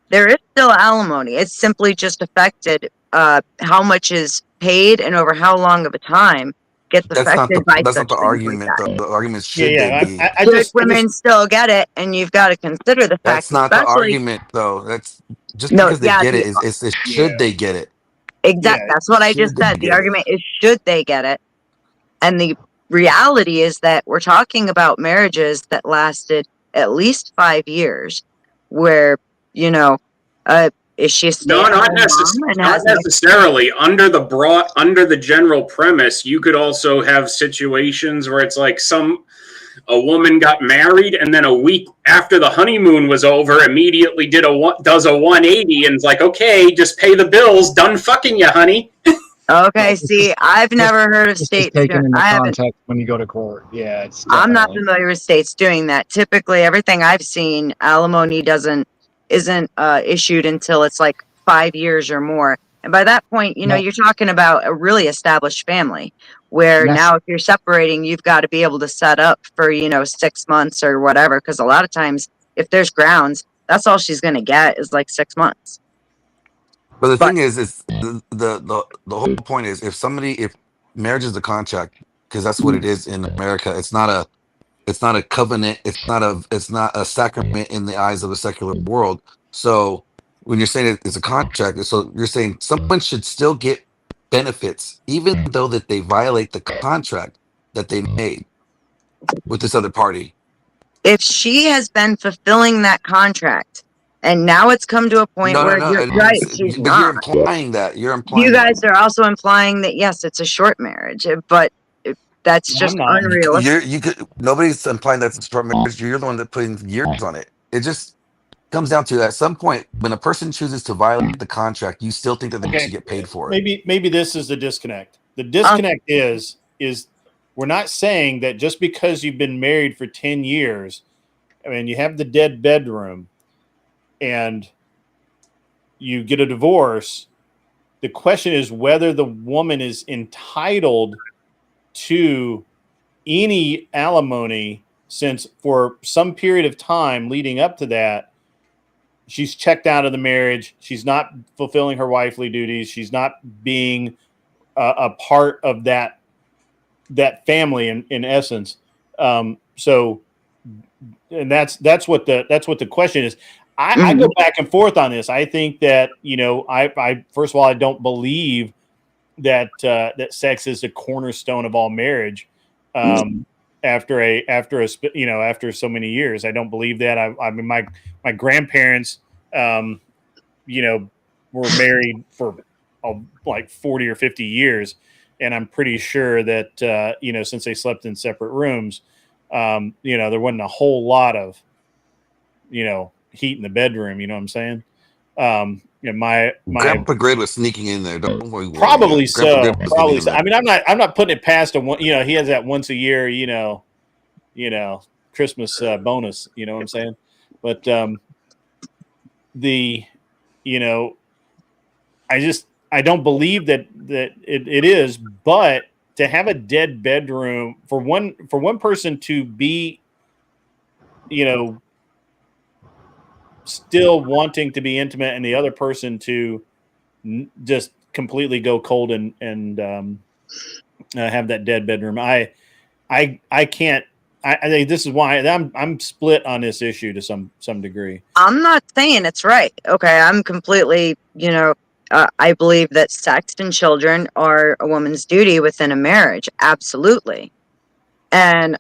there is still alimony. It's simply just affected how much is paid and over how long of a time gets affected by that's such not the things argument. like that. The argument should they be. Should women still get it, and you've got to consider the fact. That's not the argument, though. That's just because they get it. It's should they get it? Exactly. That's what I just said. The argument is should they get it, and the reality is that we're talking about marriages that lasted at least 5 years, where is she a not necessarily. Under the general premise, you could also have situations where it's like a woman got married, and then a week after the honeymoon was over, immediately does a 180 and is like, okay, just pay the bills, done fucking you, honey. Okay, see, I've never heard of states taken into I haven't. context when you go to court. Yeah, it's. I'm not familiar with states doing that. Typically, everything I've seen, alimony isn't issued until it's like 5 years or more. And by that point, you're talking about a really established family where now if you're separating, you've got to be able to set up for, 6 months or whatever. Because a lot of times, if there's grounds, that's all she's going to get is like 6 months. But the thing is the whole point is if marriage is a contract, because that's what it is in America. It's not a covenant. It's not a sacrament in the eyes of the secular world. So when you're saying it's a contract, so you're saying someone should still get benefits, even though that they violate the contract that they made with this other party. If she has been fulfilling that contract, and now it's come to a point where you're right, she's not. You're implying that. You guys are also implying that yes, it's a short marriage, but that's just unrealistic. Nobody's implying that's a short marriage. You're the one that putting years on it. It's comes down to, at some point, when a person chooses to violate the contract, you still think that they should get paid for it. Maybe this is the disconnect. The disconnect is we're not saying that just because you've been married for 10 years, I mean, you have the dead bedroom and you get a divorce. The question is whether the woman is entitled to any alimony, since for some period of time leading up to that, she's checked out of the marriage. She's not fulfilling her wifely duties. She's not being a part of that family in essence. So, and that's what the question is. I go back and forth on this. I think that, I first of all, I don't believe that sex is the cornerstone of all marriage. After so many years, I don't believe that. I mean, my grandparents, were married for like 40 or 50 years. And I'm pretty sure that, since they slept in separate rooms, there wasn't a whole lot of, heat in the bedroom. You know what I'm saying? My Grandpa Grid was sneaking in there. Don't worry. Probably so. Grid was Probably sneaking so. in there. I mean, I'm not putting it past him. He has that once a year, Christmas bonus. You know what I'm saying? But I don't believe that it is. But to have a dead bedroom for one person to be, still wanting to be intimate, and the other person to just completely go cold and have that dead bedroom. I can't. I think this is why I'm split on this issue to some degree. I'm not saying it's right. Okay, I'm completely, I believe that sex and children are a woman's duty within a marriage. Absolutely. And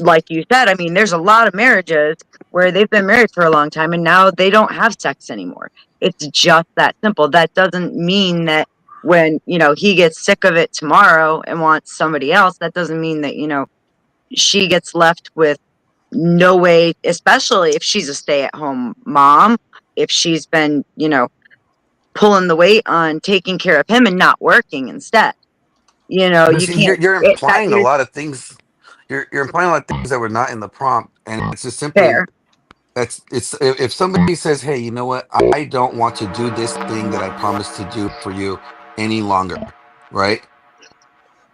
like you said, I mean, there's a lot of marriages where they've been married for a long time and now they don't have sex anymore. It's just that simple. That doesn't mean that when, he gets sick of it tomorrow and wants somebody else, that doesn't mean that, she gets left with no way, especially if she's a stay-at-home mom, if she's been, pulling the weight on taking care of him and not working instead. But You see, can't. you're implying a lot of things. You're implying a lot of things that were not in the prompt, and it's just simply Fair. if somebody says, "Hey, you know what? I don't want to do this thing that I promised to do for you any longer," right?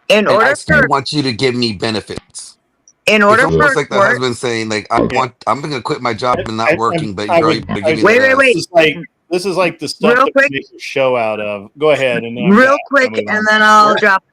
In And I order still for want you to give me benefits. in It's order for almost a like the court, husband saying, "Like I'm going to quit my job and not working, but I you would better give me wait, that wait, ass." wait. This is like the stuff Real that quick. we make a show out of. Go ahead, and then Real quick, and then I'll drop.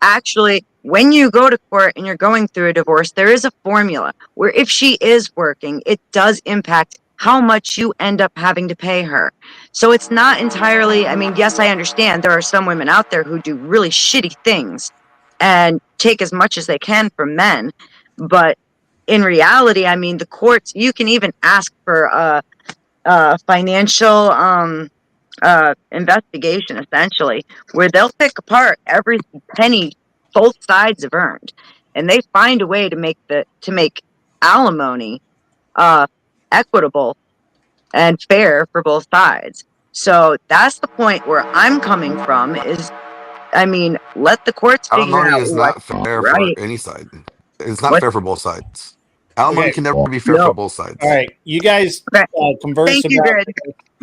Actually, when you go to court and you're going through a divorce, there is a formula where if she is working, it does impact how much you end up having to pay her. So it's not entirely, I mean, yes, I understand there are some women out there who do really shitty things and take as much as they can from men. But in reality, I mean, the courts, you can even ask for a financial investigation, essentially, where they'll pick apart every penny both sides have earned, and they find a way to make alimony equitable and fair for both sides. So that's the point where I'm coming from. Is, I mean, let the courts figure Alimony out is what's not fair for right. any side. It's not What? fair for both sides. Alimony Okay. can never be fair No. for both sides. All right, you guys converse Thank you, about. Grid.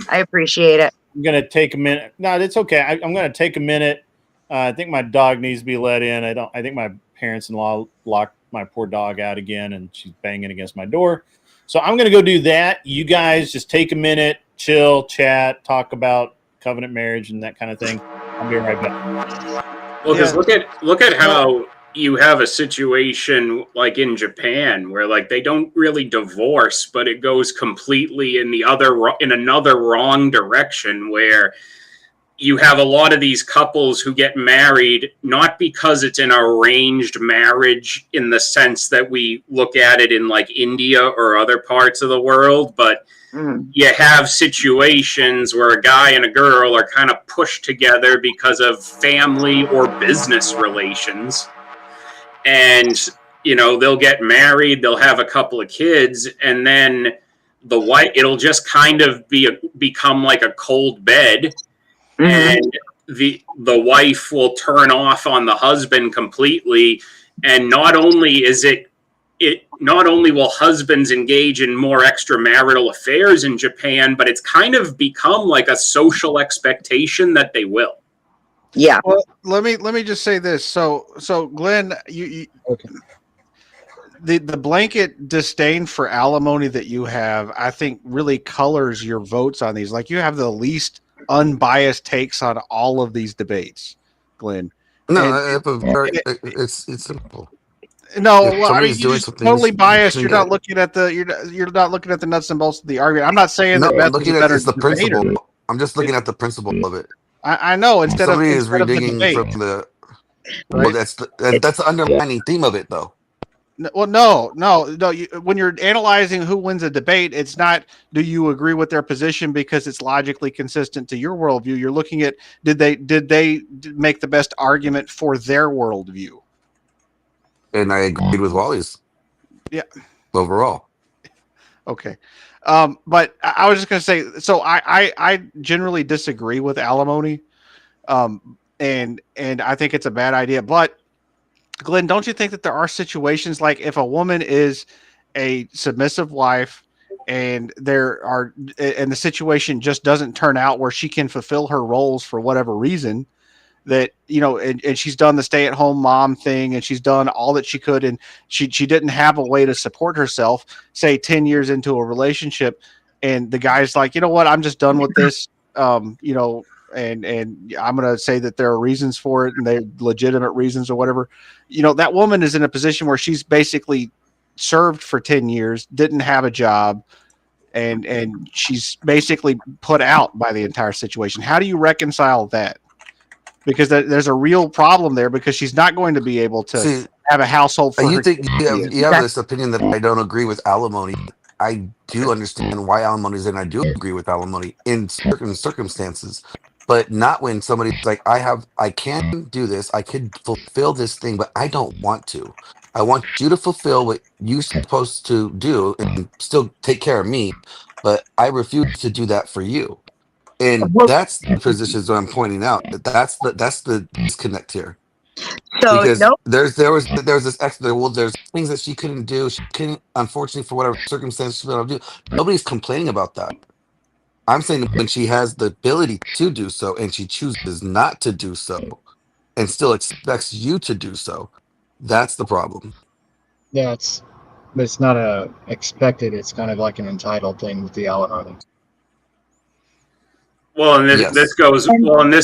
I appreciate it. I'm gonna take a minute. No, it's okay. I'm gonna take a minute. I think my dog needs to be let in. I think my parents-in-law locked my poor dog out again, and she's banging against my door. So I'm gonna go do that. You guys just take a minute, chill, chat, talk about covenant marriage and that kind of thing. I'll be right back. Well, because look at how you have a situation like in Japan where like they don't really divorce, but it goes completely in another wrong direction, where you have a lot of these couples who get married not because it's an arranged marriage in the sense that we look at it in like India or other parts of the world, but you have situations where a guy and a girl are kind of pushed together because of family or business relations. And, they'll get married, they'll have a couple of kids, and then the wife, it'll just kind of become like a cold bed, and the wife will turn off on the husband completely. And not only will husbands engage in more extramarital affairs in Japan, but it's kind of become like a social expectation that they will. Yeah. Well, let me just say this. So Glenn, you Okay. the blanket disdain for alimony that you have, I think, really colors your votes on these. Like, you have the least unbiased takes on all of these debates, Glenn. No, And it's simple. no, If well, I mean, somebody's you're doing just something, totally biased. shouldn't You're get not looking at the you're not looking at the nuts and bolts of the argument. I'm not saying no. that I'm Beth is looking a at better it's the debater. principle. I'm just looking at the principle of it. I know instead of Somebody is the redigging debate, from the right? well. That's the underlining theme of it, though. Well, no. When you're analyzing who wins a debate, it's not do you agree with their position because it's logically consistent to your worldview. You're looking at did they make the best argument for their worldview. And I agreed with Wally's. Yeah. Overall. Okay. But I was just going to say, so I generally disagree with alimony. And I think it's a bad idea, but Glenn, don't you think that there are situations like if a woman is a submissive wife and the situation just doesn't turn out where she can fulfill her roles for whatever reason, that, and she's done the stay-at-home mom thing and she's done all that she could, and she didn't have a way to support herself, say 10 years into a relationship, and the guy's like, you know what, I'm just done with this, and I'm going to say that there are reasons for it and they're legitimate reasons or whatever. That woman is in a position where she's basically served for 10 years, didn't have a job, and she's basically put out by the entire situation. How do you reconcile that? Because there's a real problem there, because she's not going to be able to have a household for You her. think you have this opinion that I don't agree with alimony. I do understand why alimony is, and I do agree with alimony in certain circumstances, but not when somebody's like, I can do this, I could fulfill this thing, but I don't want to. I want you to fulfill what you're supposed to do and still take care of me, but I refuse to do that for you. And that's the positions that I'm pointing out. That's the disconnect here. So Because nope. there's this there's things that she couldn't do. She couldn't, unfortunately, for whatever circumstances she able to do. Nobody's complaining about that. I'm saying when she has the ability to do so and she chooses not to do so and still expects you to do so, that's the problem. Yeah, but it's not a expected. It's kind of like an entitled thing with the alimony. Well, and Yes. this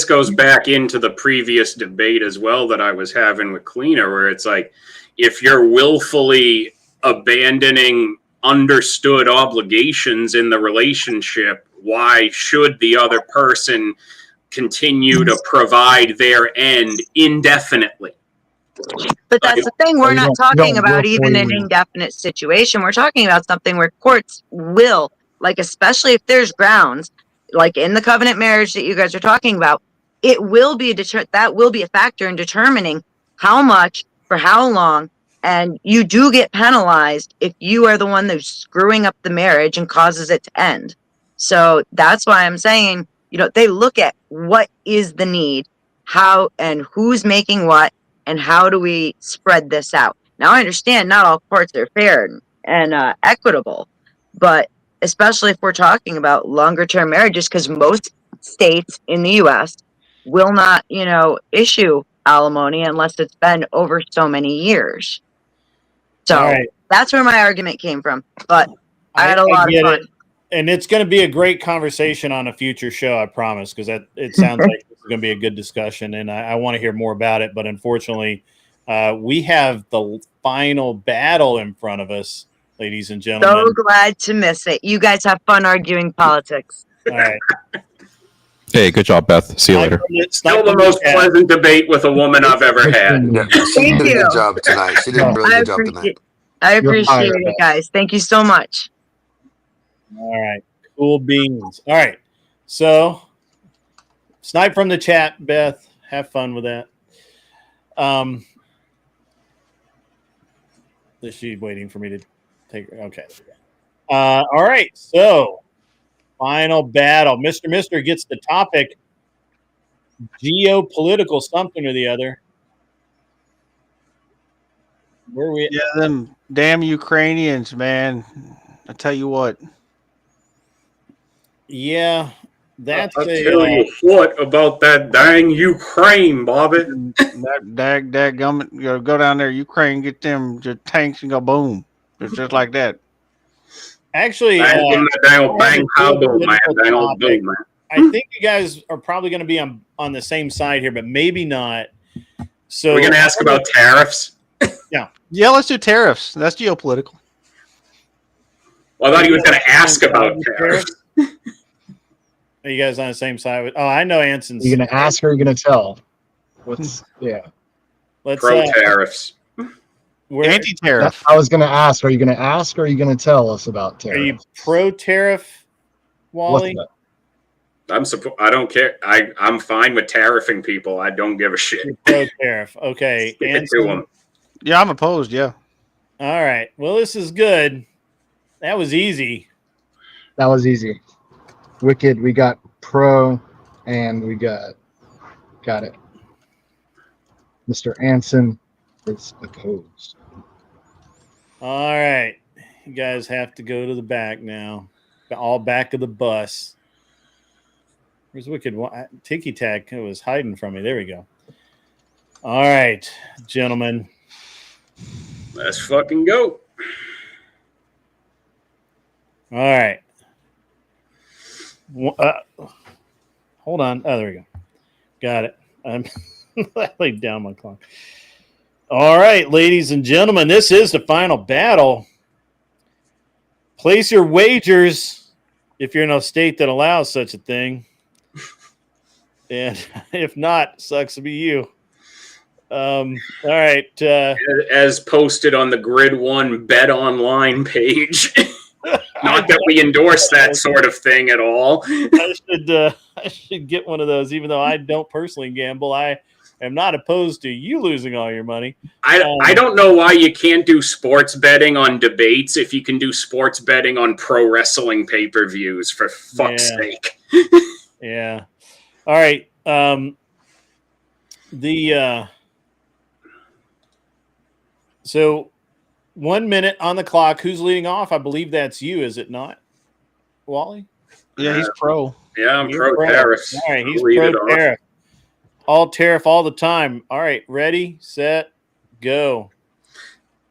goes back into the previous debate as well that I was having with Cleaner, where it's like, if you're willfully abandoning understood obligations in the relationship, why should the other person continue to provide their end indefinitely? But that's the thing. We're not talking about even an indefinite situation. We're talking about something where courts will, like, especially if there's grounds, like in the covenant marriage that you guys are talking about, it will be that will be a factor in determining how much for how long, and you do get penalized if you are the one that's screwing up the marriage and causes it to end. So that's why I'm saying, they look at what is the need, how and who's making what, and how do we spread this out. Now, I understand not all courts are fair and equitable, but especially if we're talking about longer term marriages, because most states in the US will not, issue alimony unless it's been over so many years. So that's where my argument came from. But I had a lot of fun. And it's going to be a great conversation on a future show, I promise, because it sounds like it's going to be a good discussion, and I want to hear more about it. But unfortunately, we have the final battle in front of us, ladies and gentlemen. So glad to miss it. You guys have fun arguing politics. All right. Hey, good job, Beth. See you later. Still the most pleasant debate with a woman I've ever had. Yeah, she did a good job tonight. She did a really good job tonight. I appreciate it, guys. Thank you so much. All right. Cool beans. All right. So, snipe from the chat, Beth. Have fun with that. Is she waiting for me to take her? Okay. All right, so final battle. Mr. Mister gets the topic. Geopolitical something or the other. Where are we? Yeah, them damn Ukrainians, man. I tell you what. Yeah, that's I'll tell you what about that dang Ukraine, Bobby. Go down there, Ukraine, get them your tanks and go boom. It's just like that. Actually, Bang, give 'em that dang old bang, pow, boom, man. Dang old boom, man. I think you guys are probably going to be on the same side here, but maybe not. So we're going to ask about tariffs. Yeah, let's do tariffs. That's geopolitical. Well, I thought he was going to ask about tariffs. Are you guys on the same side? Oh, I know Anson's. Are you going to ask or are you going to tell? What's Let's pro tariffs. Anti-tariff. I was going to ask. Are you going to ask or are you going to tell us about tariff? Are you pro tariff, Wally? I don't care. I'm fine with tariffing people. I don't give a shit. Pro tariff. Okay. Stick it to 'em. Yeah, I'm opposed. Yeah. All right. Well, this is good. That was easy. That was easy. Wicked. We got pro, and we got it. Mr. Anson is opposed. All right. You guys have to go to the back now. All back of the bus. Where's Wicked? Tiki Tack was hiding from me. There we go. All right, gentlemen. Let's fucking go. All right. Hold on. Oh, there we go. Got it. I laid down my clock. All right, ladies and gentlemen, this is the final battle. Place your wagers if you're in a state that allows such a thing. And if not, sucks to be you. All right. As posted on the Grid One Bet Online page. Not that we endorse that sort of thing at all. I should get one of those, even though I don't personally gamble. I am not opposed to you losing all your money. I don't know why you can't do sports betting on debates if you can do sports betting on pro wrestling pay-per-views, for fuck's sake. Yeah. All right. So 1 minute on the clock. Who's leading off? I believe that's you, is it not, Wally? Yeah, he's pro. Yeah, I'm You're pro tariffs. All right, he's I'll lead it pro off. tariff. All tariff all the time. All right, ready, set, go.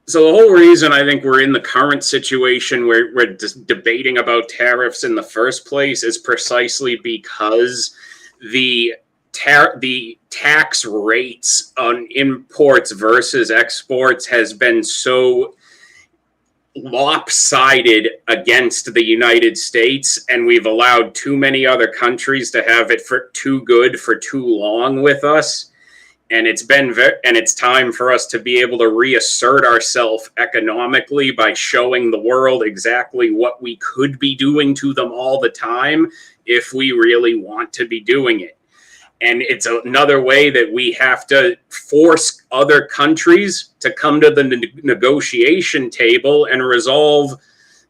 So the whole reason I think we're in the current situation where we're just debating about tariffs in the first place is precisely because the tax rates on imports versus exports has been so lopsided against the United States, and we've allowed too many other countries to have it for too good for too long with us. And it's time for us to be able to reassert ourselves economically by showing the world exactly what we could be doing to them all the time if we really want to be doing it. And it's another way that we have to force other countries to come to the negotiation table and resolve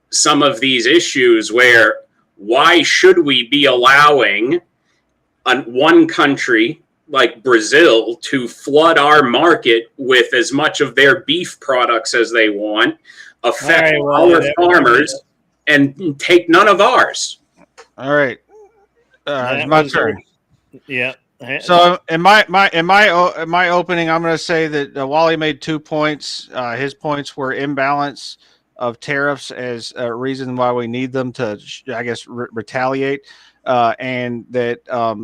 some of these issues where why should we be allowing one country like Brazil to flood our market with as much of their beef products as they want, affect our farmers, and take none of ours? All right. It's my turn. Yeah. So in my opening, I'm going to say that Wally made 2 points. His points were imbalance of tariffs as a reason why we need them to, I guess, retaliate, and that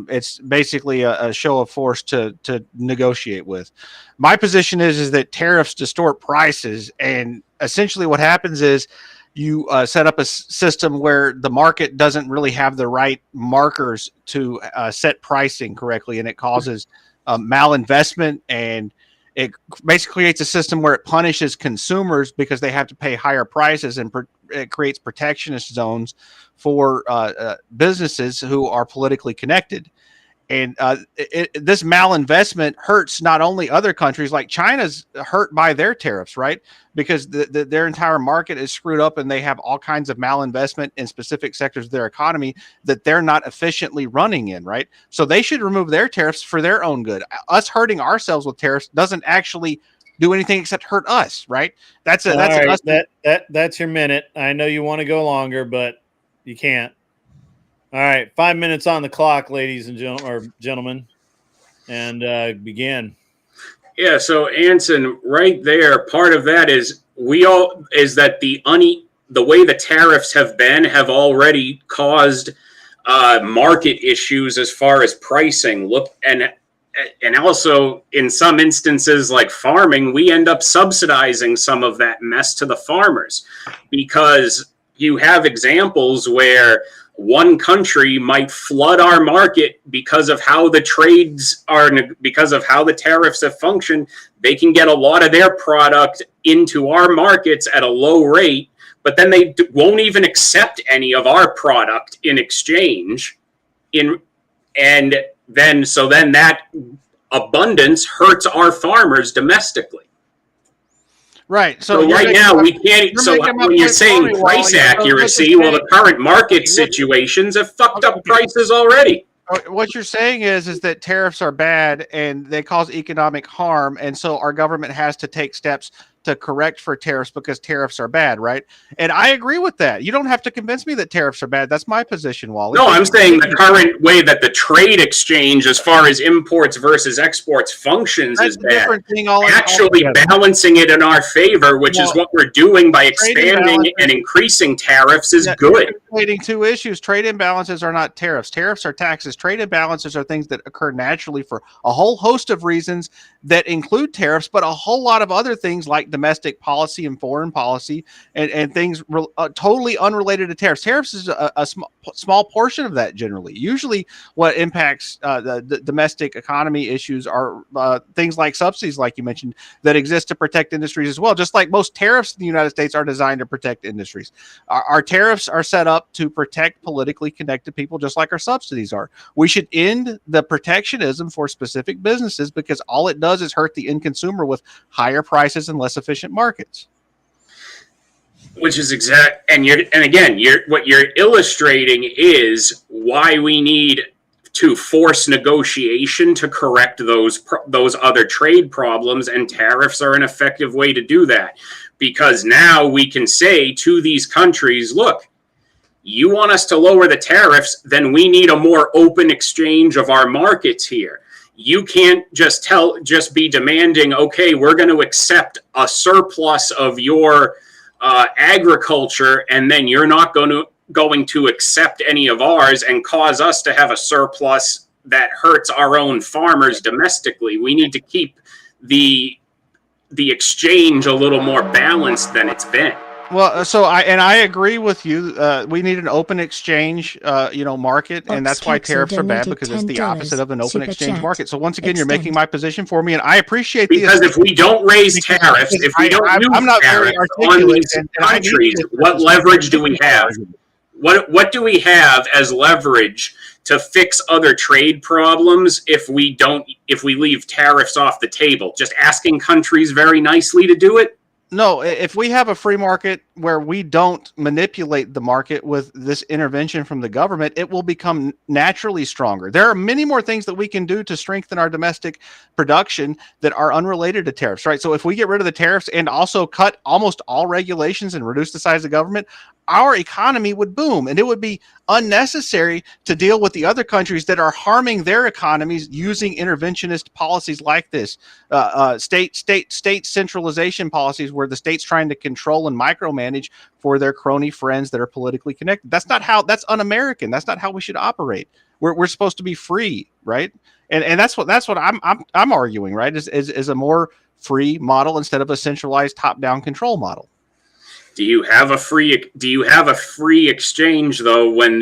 it's basically a show of force to negotiate with. My position is that tariffs distort prices, and essentially what happens is you set up a system where the market doesn't really have the right markers to set pricing correctly, and it causes malinvestment, and it basically creates a system where it punishes consumers because they have to pay higher prices, and it creates protectionist zones for businesses who are politically connected. And this malinvestment hurts not only other countries, like China's hurt by their tariffs, right? Because their entire market is screwed up and they have all kinds of malinvestment in specific sectors of their economy that they're not efficiently running in, right? So they should remove their tariffs for their own good. Us hurting ourselves with tariffs doesn't actually do anything except hurt us, right? That's All right, us. That's your minute. I know you want to go longer, but you can't. All right, 5 minutes on the clock, ladies and gentlemen, and begin. Yeah, so Anson, right there, part of that is that the way the tariffs have already caused market issues as far as pricing. And also in some instances like farming, we end up subsidizing some of that mess to the farmers, because you have examples where one country might flood our market because of how the tariffs have functioned. They can get a lot of their product into our markets at a low rate, but then they won't even accept any of our product in exchange. Then that abundance hurts our farmers domestically. Right. So right now we can't. So when you're saying price accuracy, well, the current market situations have fucked up prices already. What you're saying is that tariffs are bad and they cause economic harm, and so our government has to take steps to correct for tariffs because tariffs are bad, right? And I agree with that. You don't have to convince me that tariffs are bad. That's my position, Wally. No, I'm saying the current way that the trade exchange, as far as imports versus exports, functions is bad. Actually balancing it in our favor, which is what we're doing by expanding and increasing tariffs, is good. Relating two issues. Trade imbalances are not tariffs. Tariffs are taxes. Trade imbalances are things that occur naturally for a whole host of reasons that include tariffs, but a whole lot of other things like domestic policy and foreign policy and things totally unrelated to tariffs. Tariffs is a small portion of that generally. Usually what impacts the domestic economy issues are things like subsidies, like you mentioned, that exist to protect industries as well. Just like most tariffs in the United States are designed to protect industries. Our tariffs are set up to protect politically connected people, just like our subsidies are. We should end the protectionism for specific businesses, because all it does is hurt the end consumer with higher prices and less efficient markets. Which is exact, what you're illustrating is why we need to force negotiation to correct those other trade problems, and tariffs are an effective way to do that. Because now we can say to these countries, look, you want us to lower the tariffs, then we need a more open exchange of our markets here. You can't just be demanding, okay, we're going to accept a surplus of your agriculture, and then you're not going to accept any of ours and cause us to have a surplus that hurts our own farmers domestically. We need to keep the exchange a little more balanced than it's been. Well, I agree with you. We need an open exchange, market, and that's why tariffs are bad, because it's the opposite of an open exchange market. So once again, you're making my position for me, and I appreciate because if we don't raise tariffs, if we don't use tariffs on these countries, what leverage do we have? What do we have as leverage to fix other trade problems if we leave tariffs off the table? Just asking countries very nicely to do it? No, if we have a free market where we don't manipulate the market with this intervention from the government, it will become naturally stronger. There are many more things that we can do to strengthen our domestic production that are unrelated to tariffs, right? So if we get rid of the tariffs and also cut almost all regulations and reduce the size of government, our economy would boom, and it would be unnecessary to deal with the other countries that are harming their economies using interventionist policies like this, state centralization policies where the state's trying to control and micromanage for their crony friends that are politically connected. That's un-American. That's not how we should operate. We're supposed to be free, right? And that's what I'm arguing, right? Is a more free model instead of a centralized top-down control model. Do you have a free exchange though when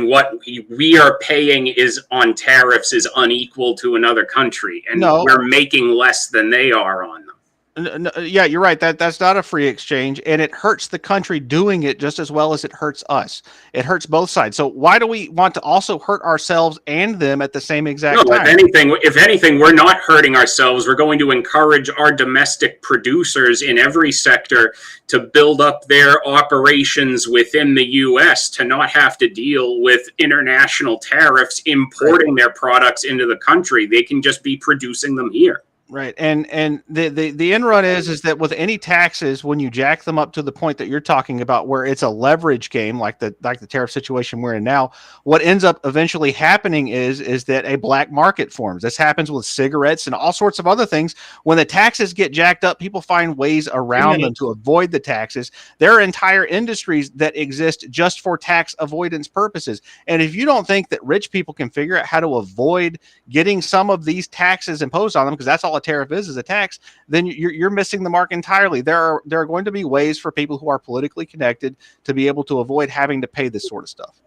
what we are paying is on tariffs is unequal to another country and we're making less than they are on them? Yeah, you're right. That's not a free exchange, and it hurts the country doing it just as well as it hurts us. It hurts both sides. So why do we want to also hurt ourselves and them at the same exact No, time? if anything, we're not hurting ourselves. We're going to encourage our domestic producers in every sector to build up their operations within the U.S. to not have to deal with international tariffs importing their products into the country. They can just be producing them here. Right. And the end run is that with any taxes, when you jack them up to the point that you're talking about, where it's a leverage game, like the tariff situation we're in now, what ends up eventually happening is that a black market forms. This happens with cigarettes and all sorts of other things. When the taxes get jacked up, people find ways around them to avoid the taxes. There are entire industries that exist just for tax avoidance purposes. And if you don't think that rich people can figure out how to avoid getting some of these taxes imposed on them, because that's all a tariff is a tax, then you're missing the mark entirely. There are going to be ways for people who are politically connected to be able to avoid having to pay this sort of stuff.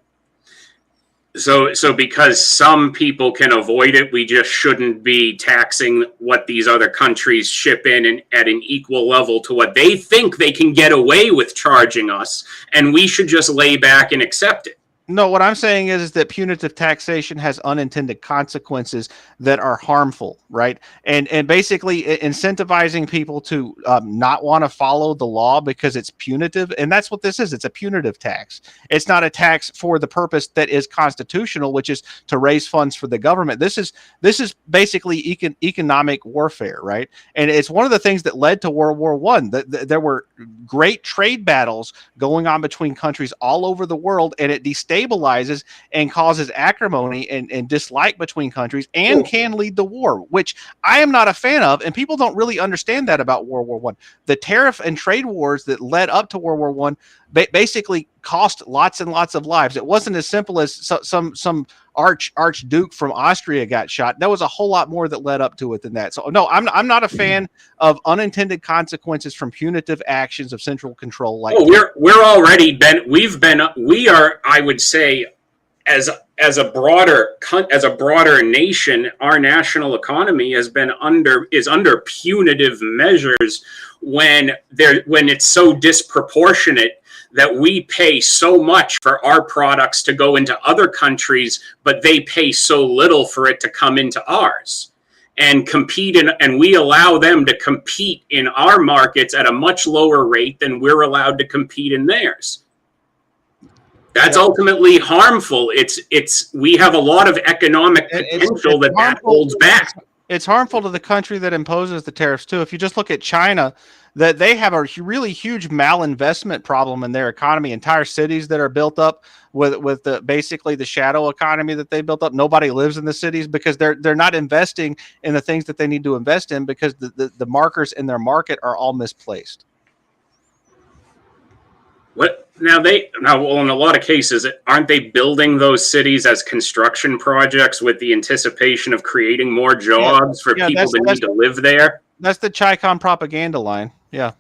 So because some people can avoid it, we just shouldn't be taxing what these other countries ship in and at an equal level to what they think they can get away with charging us, and we should just lay back and accept it. No, what I'm saying is that punitive taxation has unintended consequences that are harmful, right? And basically incentivizing people to not want to follow the law because it's punitive. And that's what this is. It's a punitive tax. It's not a tax for the purpose that is constitutional, which is to raise funds for the government. This is basically economic warfare, right? And it's one of the things that led to World War I. There were great trade battles going on between countries all over the world, and it destabilizes and causes acrimony and dislike between countries and can lead to war, which I am not a fan of. And people don't really understand that about World War I. The tariff and trade wars that led up to World War I basically cost lots and lots of lives. It wasn't as simple as some archduke from Austria got shot. There was a whole lot more that led up to it than that. So no, I'm not a fan of unintended consequences from punitive actions of central control. Like we are, I would say, as a broader nation, our national economy is under punitive measures when it's so disproportionate that we pay so much for our products to go into other countries, but they pay so little for it to come into ours and compete and we allow them to compete in our markets at a much lower rate than we're allowed to compete in theirs. That's ultimately harmful. We have a lot of economic potential that holds back. It's harmful to the country that imposes the tariffs too. If you just look at China, that they have a really huge malinvestment problem in their economy. Entire cities that are built up with basically the shadow economy that they built up. Nobody lives in the cities because they're not investing in the things that they need to invest in because the markers in their market are all misplaced. Now, in a lot of cases, aren't they building those cities as construction projects with the anticipation of creating more jobs for people that need to live there? That's the Chicon propaganda line. Yeah.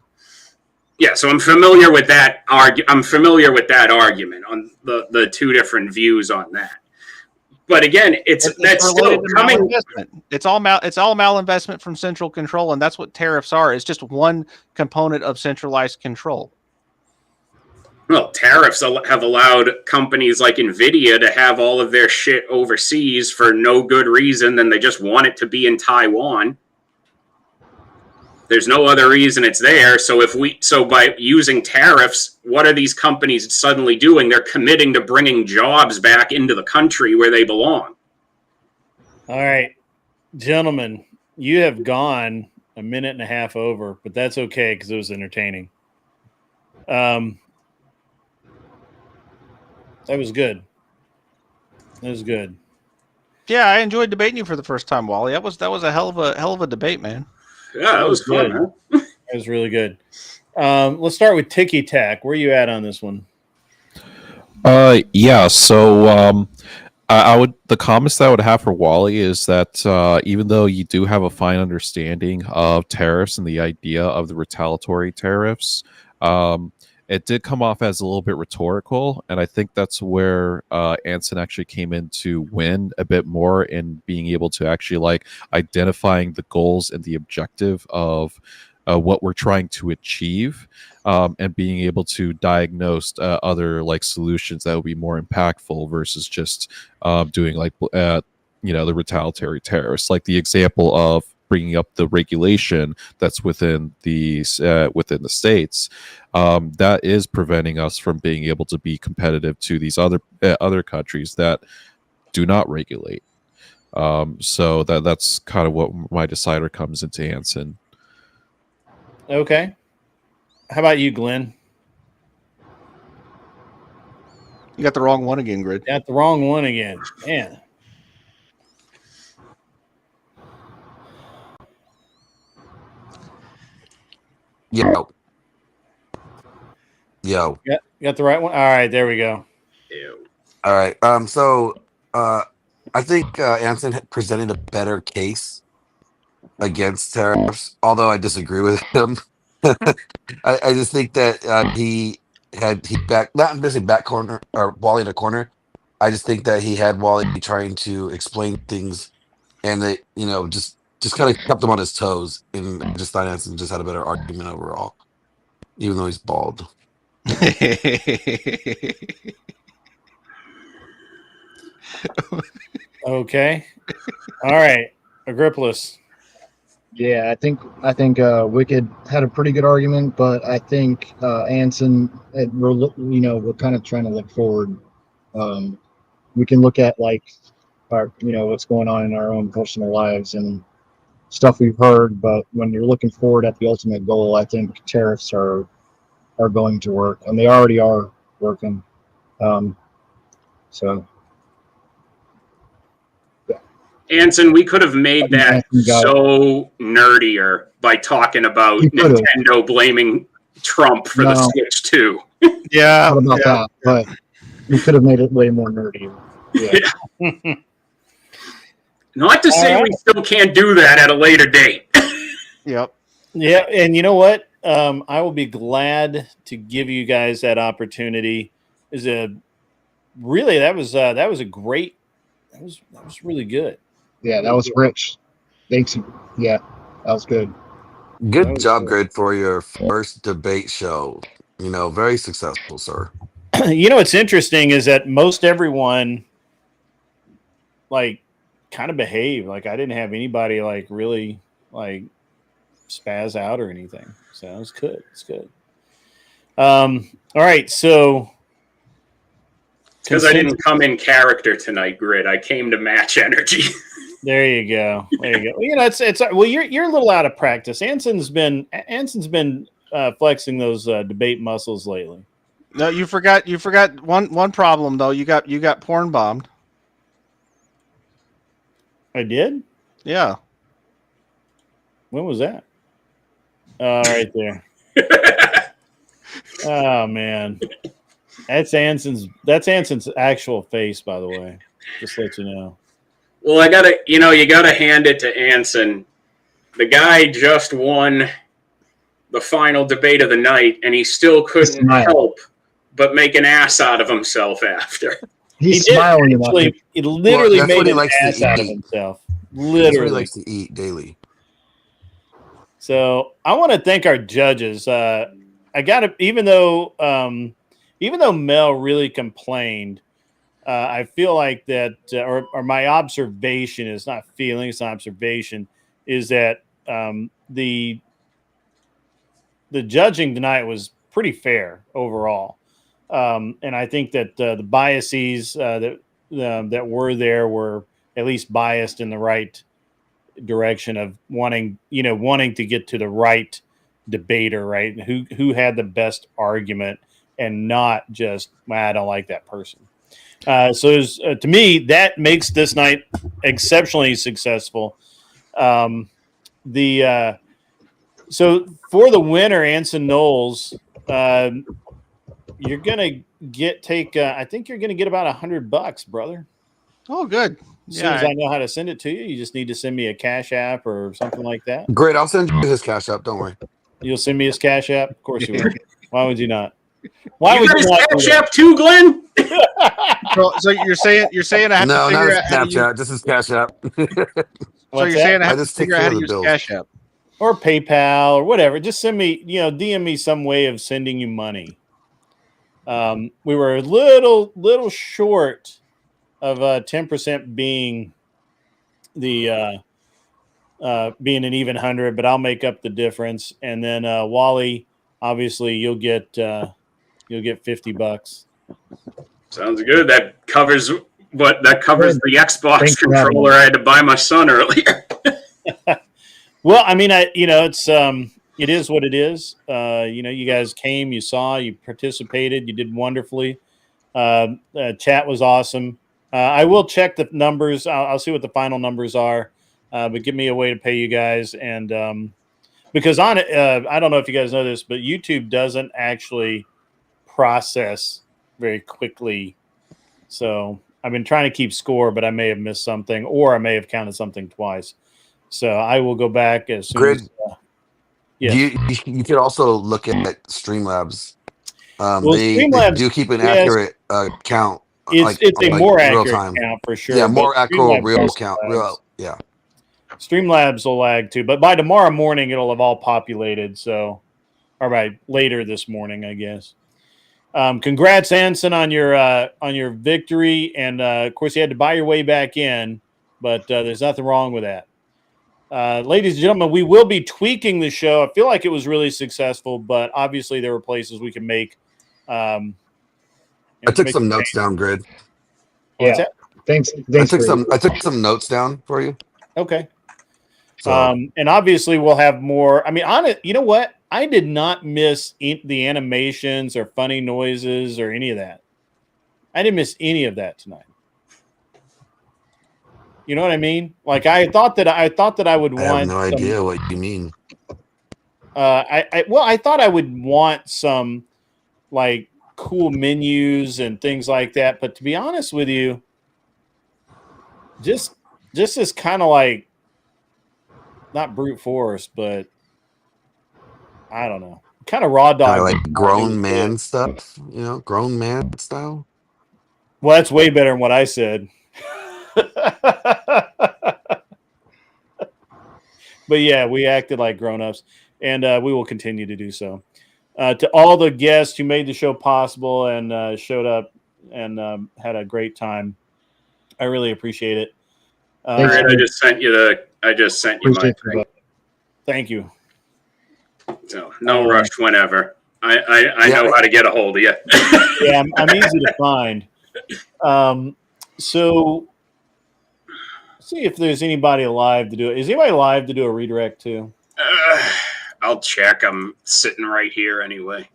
Yeah, so I'm familiar with that argument on the two different views on that. But again, that's still coming. It's all malinvestment from central control, and that's what tariffs are. It's just one component of centralized control. Well, tariffs have allowed companies like NVIDIA to have all of their shit overseas for no good reason than they just want it to be in Taiwan. There's no other reason it's there. So by using tariffs, what are these companies suddenly doing? They're committing to bringing jobs back into the country where they belong. All right, gentlemen, you have gone a minute and a half over, but that's okay because it was entertaining. That was good. That was good. Yeah, I enjoyed debating you for the first time, Wally. That was a hell of a debate, man. Yeah, that was fun. Huh? That was really good. Let's start with Ticky Tack. Where are you at on this one? Yeah. So, the comments that I would have for Wally is that even though you do have a fine understanding of tariffs and the idea of the retaliatory tariffs, it did come off as a little bit rhetorical, and I think that's where Anson actually came in to win a bit more in being able to actually like identifying the goals and the objective of what we're trying to achieve, and being able to diagnose other like solutions that would be more impactful versus just doing like the retaliatory terrorists, like the example of bringing up the regulation that's within the states, that is preventing us from being able to be competitive to these other countries that do not regulate. So that's kind of what my decider comes into Hansen. Okay. How about you, Glenn? You got the wrong one again, Grid. Got the wrong one again. Man. Yo. Got the right one? All right, there we go. All right. So I think Anson presented a better case against tariffs, although I disagree with him. I just think that he back not necessarily back corner or Wally in a corner. I just think that he had Wally trying to explain things, and that just kind of kept him on his toes. And I just thought Anson just had a better argument overall, even though he's bald. Okay. All right. Agrippalus. Yeah, I think Wicked had a pretty good argument, but I think Anson, we're kind of trying to look forward. We can look at like our, what's going on in our own personal lives and stuff we've heard, but when you're looking forward at the ultimate goal, I think tariffs are going to work, and they already are working. So. Anson, we could have made that so nerdier by talking about Nintendo blaming Trump for the Switch 2. Yeah. What about that? But we could have made it way more nerdy. Yeah. Not to say we still can't do that at a later date. Yep. Yeah, and you know what? I will be glad to give you guys that opportunity. That was really good. Yeah, that was rich. Thanks. Yeah, that was good. Good job, Grid, for your first debate show. Very successful, sir. What's interesting is that most everyone kind of behaved. Like I didn't have anybody really spaz out or anything. So it's good. It's good. All right, so because I didn't come in character tonight, Grid. I came to match energy. There you go. It's you're a little out of practice. Anson's been flexing those debate muscles lately. No, you forgot one problem though. You got porn bombed. I did? Yeah. When was that? Right there. Oh man. That's Anson's actual face, by the way. Just to let you know. Well, you gotta hand it to Anson. The guy just won the final debate of the night, and he still couldn't help but make an ass out of himself after. He's smiling about it. He literally made an ass out of himself. Literally. That's what he likes to eat daily. So I want to thank our judges. Even though Mel really complained, I feel like that, or my observation is not feeling, it's an observation, is that the judging tonight was pretty fair overall, and I think that the biases that were there were at least biased in the right direction of wanting to get to the right debater, right? Who had the best argument, and not just I don't like that person. So to me, that makes this night exceptionally successful. So for the winner, Anson Knowles, you're gonna I think you're gonna get about $100, brother. Oh, good. As soon as I know how to send it to you, you just need to send me a Cash App or something like that. Great, I'll send you his Cash App. Don't worry. You'll send me his Cash App? Of course you will. Why would you not? Why would you not Cash App too, Glenn? So you're saying I have to figure out Snapchat. This is Cash App. So you're saying I have to figure out how to use Cash App. or PayPal or whatever. Just send me, DM me some way of sending you money. We were a little short of 10% being the being an even 100, but I'll make up the difference. And then Wally, obviously, you'll get $50. Sounds good. That covers the Xbox Thanks for having controller me. I had to buy my son earlier. Well, I mean, it is what it is. You guys came, you saw, you participated, you did wonderfully. Chat was awesome. I will check the numbers. I'll see what the final numbers are, but give me a way to pay you guys. And because on it, I don't know if you guys know this, but YouTube doesn't actually process very quickly. So I've been trying to keep score, but I may have missed something, or I may have counted something twice. So I will go back as soon as. Yes. You could also look at Streamlabs. Well, They Streamlabs, do keep an yes, accurate count. it's a more accurate count for sure. Yeah, but more accurate Streamlabs real also count. lags. Yeah. Streamlabs will lag too, but by tomorrow morning it'll have all populated. So, or by later this morning, I guess. Congrats, Anson, on your victory, and of course you had to buy your way back in, but there's nothing wrong with that. Ladies and gentlemen, we will be tweaking the show. I feel like it was really successful, but obviously there were places we can make. I took some notes down, Grid. What's that? Thanks. I took some notes down for you. Okay. So, and obviously we'll have more. I mean, on it, you know what? I did not miss the animations or funny noises or any of that. I didn't miss any of that tonight. You know what I mean? Like I thought that I would want. I have no idea what you mean. I thought I would want some like cool menus and things like that. But to be honest with you, just is kind of like not brute force, but I don't know, kind of raw dog, Like grown man stuff, grown man style. Well, that's way better than what I said. But yeah, we acted like grown-ups, and we will continue to do so. To all the guests who made the show possible and showed up and had a great time, I really appreciate it. All right, I just sent you my thing. Thank you. So no rush whenever. I know how to get a hold of you. Yeah, I'm easy to find. So see if there's anybody alive to do it. Is anybody alive to do a redirect too? I'll check. I'm sitting right here anyway.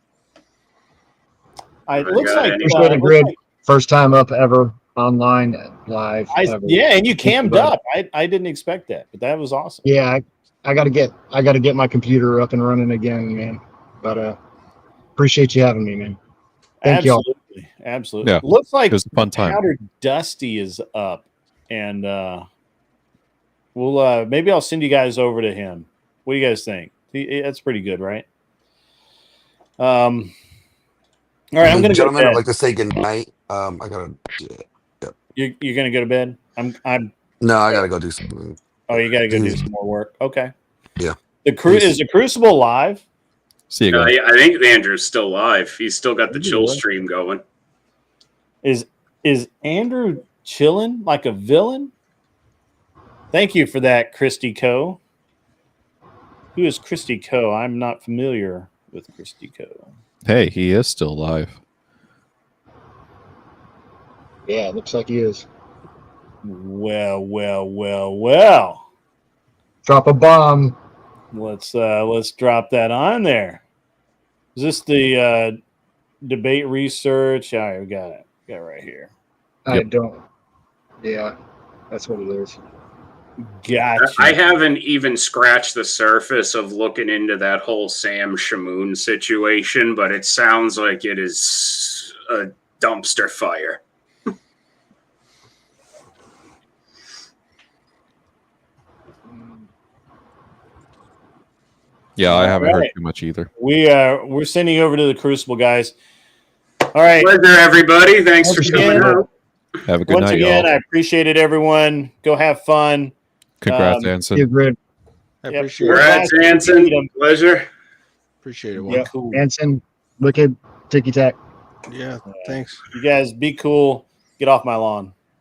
It looks like Grid, first time up ever online live. Yeah, and you cammed up. I didn't expect that, but that was awesome. Yeah, I got to get my computer up and running again, man. But appreciate you having me, man. Thank you all. Absolutely. Yeah, Looks like it was a fun time. Powder Dusty is up, and we'll maybe I'll send you guys over to him. What do you guys think? That's pretty good, right? All right, I'm gonna Gentlemen, go to I'd bed. like to say good night. I gotta. You're gonna go to bed? No, I gotta go do something. Oh, you gotta go do some more work. Okay. Yeah. Is the Crucible live? See you guys. I think Andrew's still live. He's still got the chill stream going. Is Andrew chilling like a villain? Thank you for that, Christy Co. Who is Christy Co? I'm not familiar with Christy Co. Hey, he is still alive. Yeah, it looks like he is. Well. Drop a bomb. Let's drop that on there. Is this the debate research? All right, we got it. Got it right here. I don't. Yeah, that's what it is. Gotcha. I haven't even scratched the surface of looking into that whole Sam Shamoon situation, but it sounds like it is a dumpster fire. Yeah, I haven't heard right. too much either. We're sending you over to the Crucible, guys. All right. Pleasure, everybody. Thanks for coming out. Have a good Once night, again, y'all. I appreciate it, everyone. Go have fun. Congrats, Anson. Grid. I Yep. appreciate Congrats, it. Anson. Pleasure. Appreciate it. Yeah, Juan. Cool. Anson, wicked, ticky tack. Yeah, thanks. You guys be cool. Get off my lawn.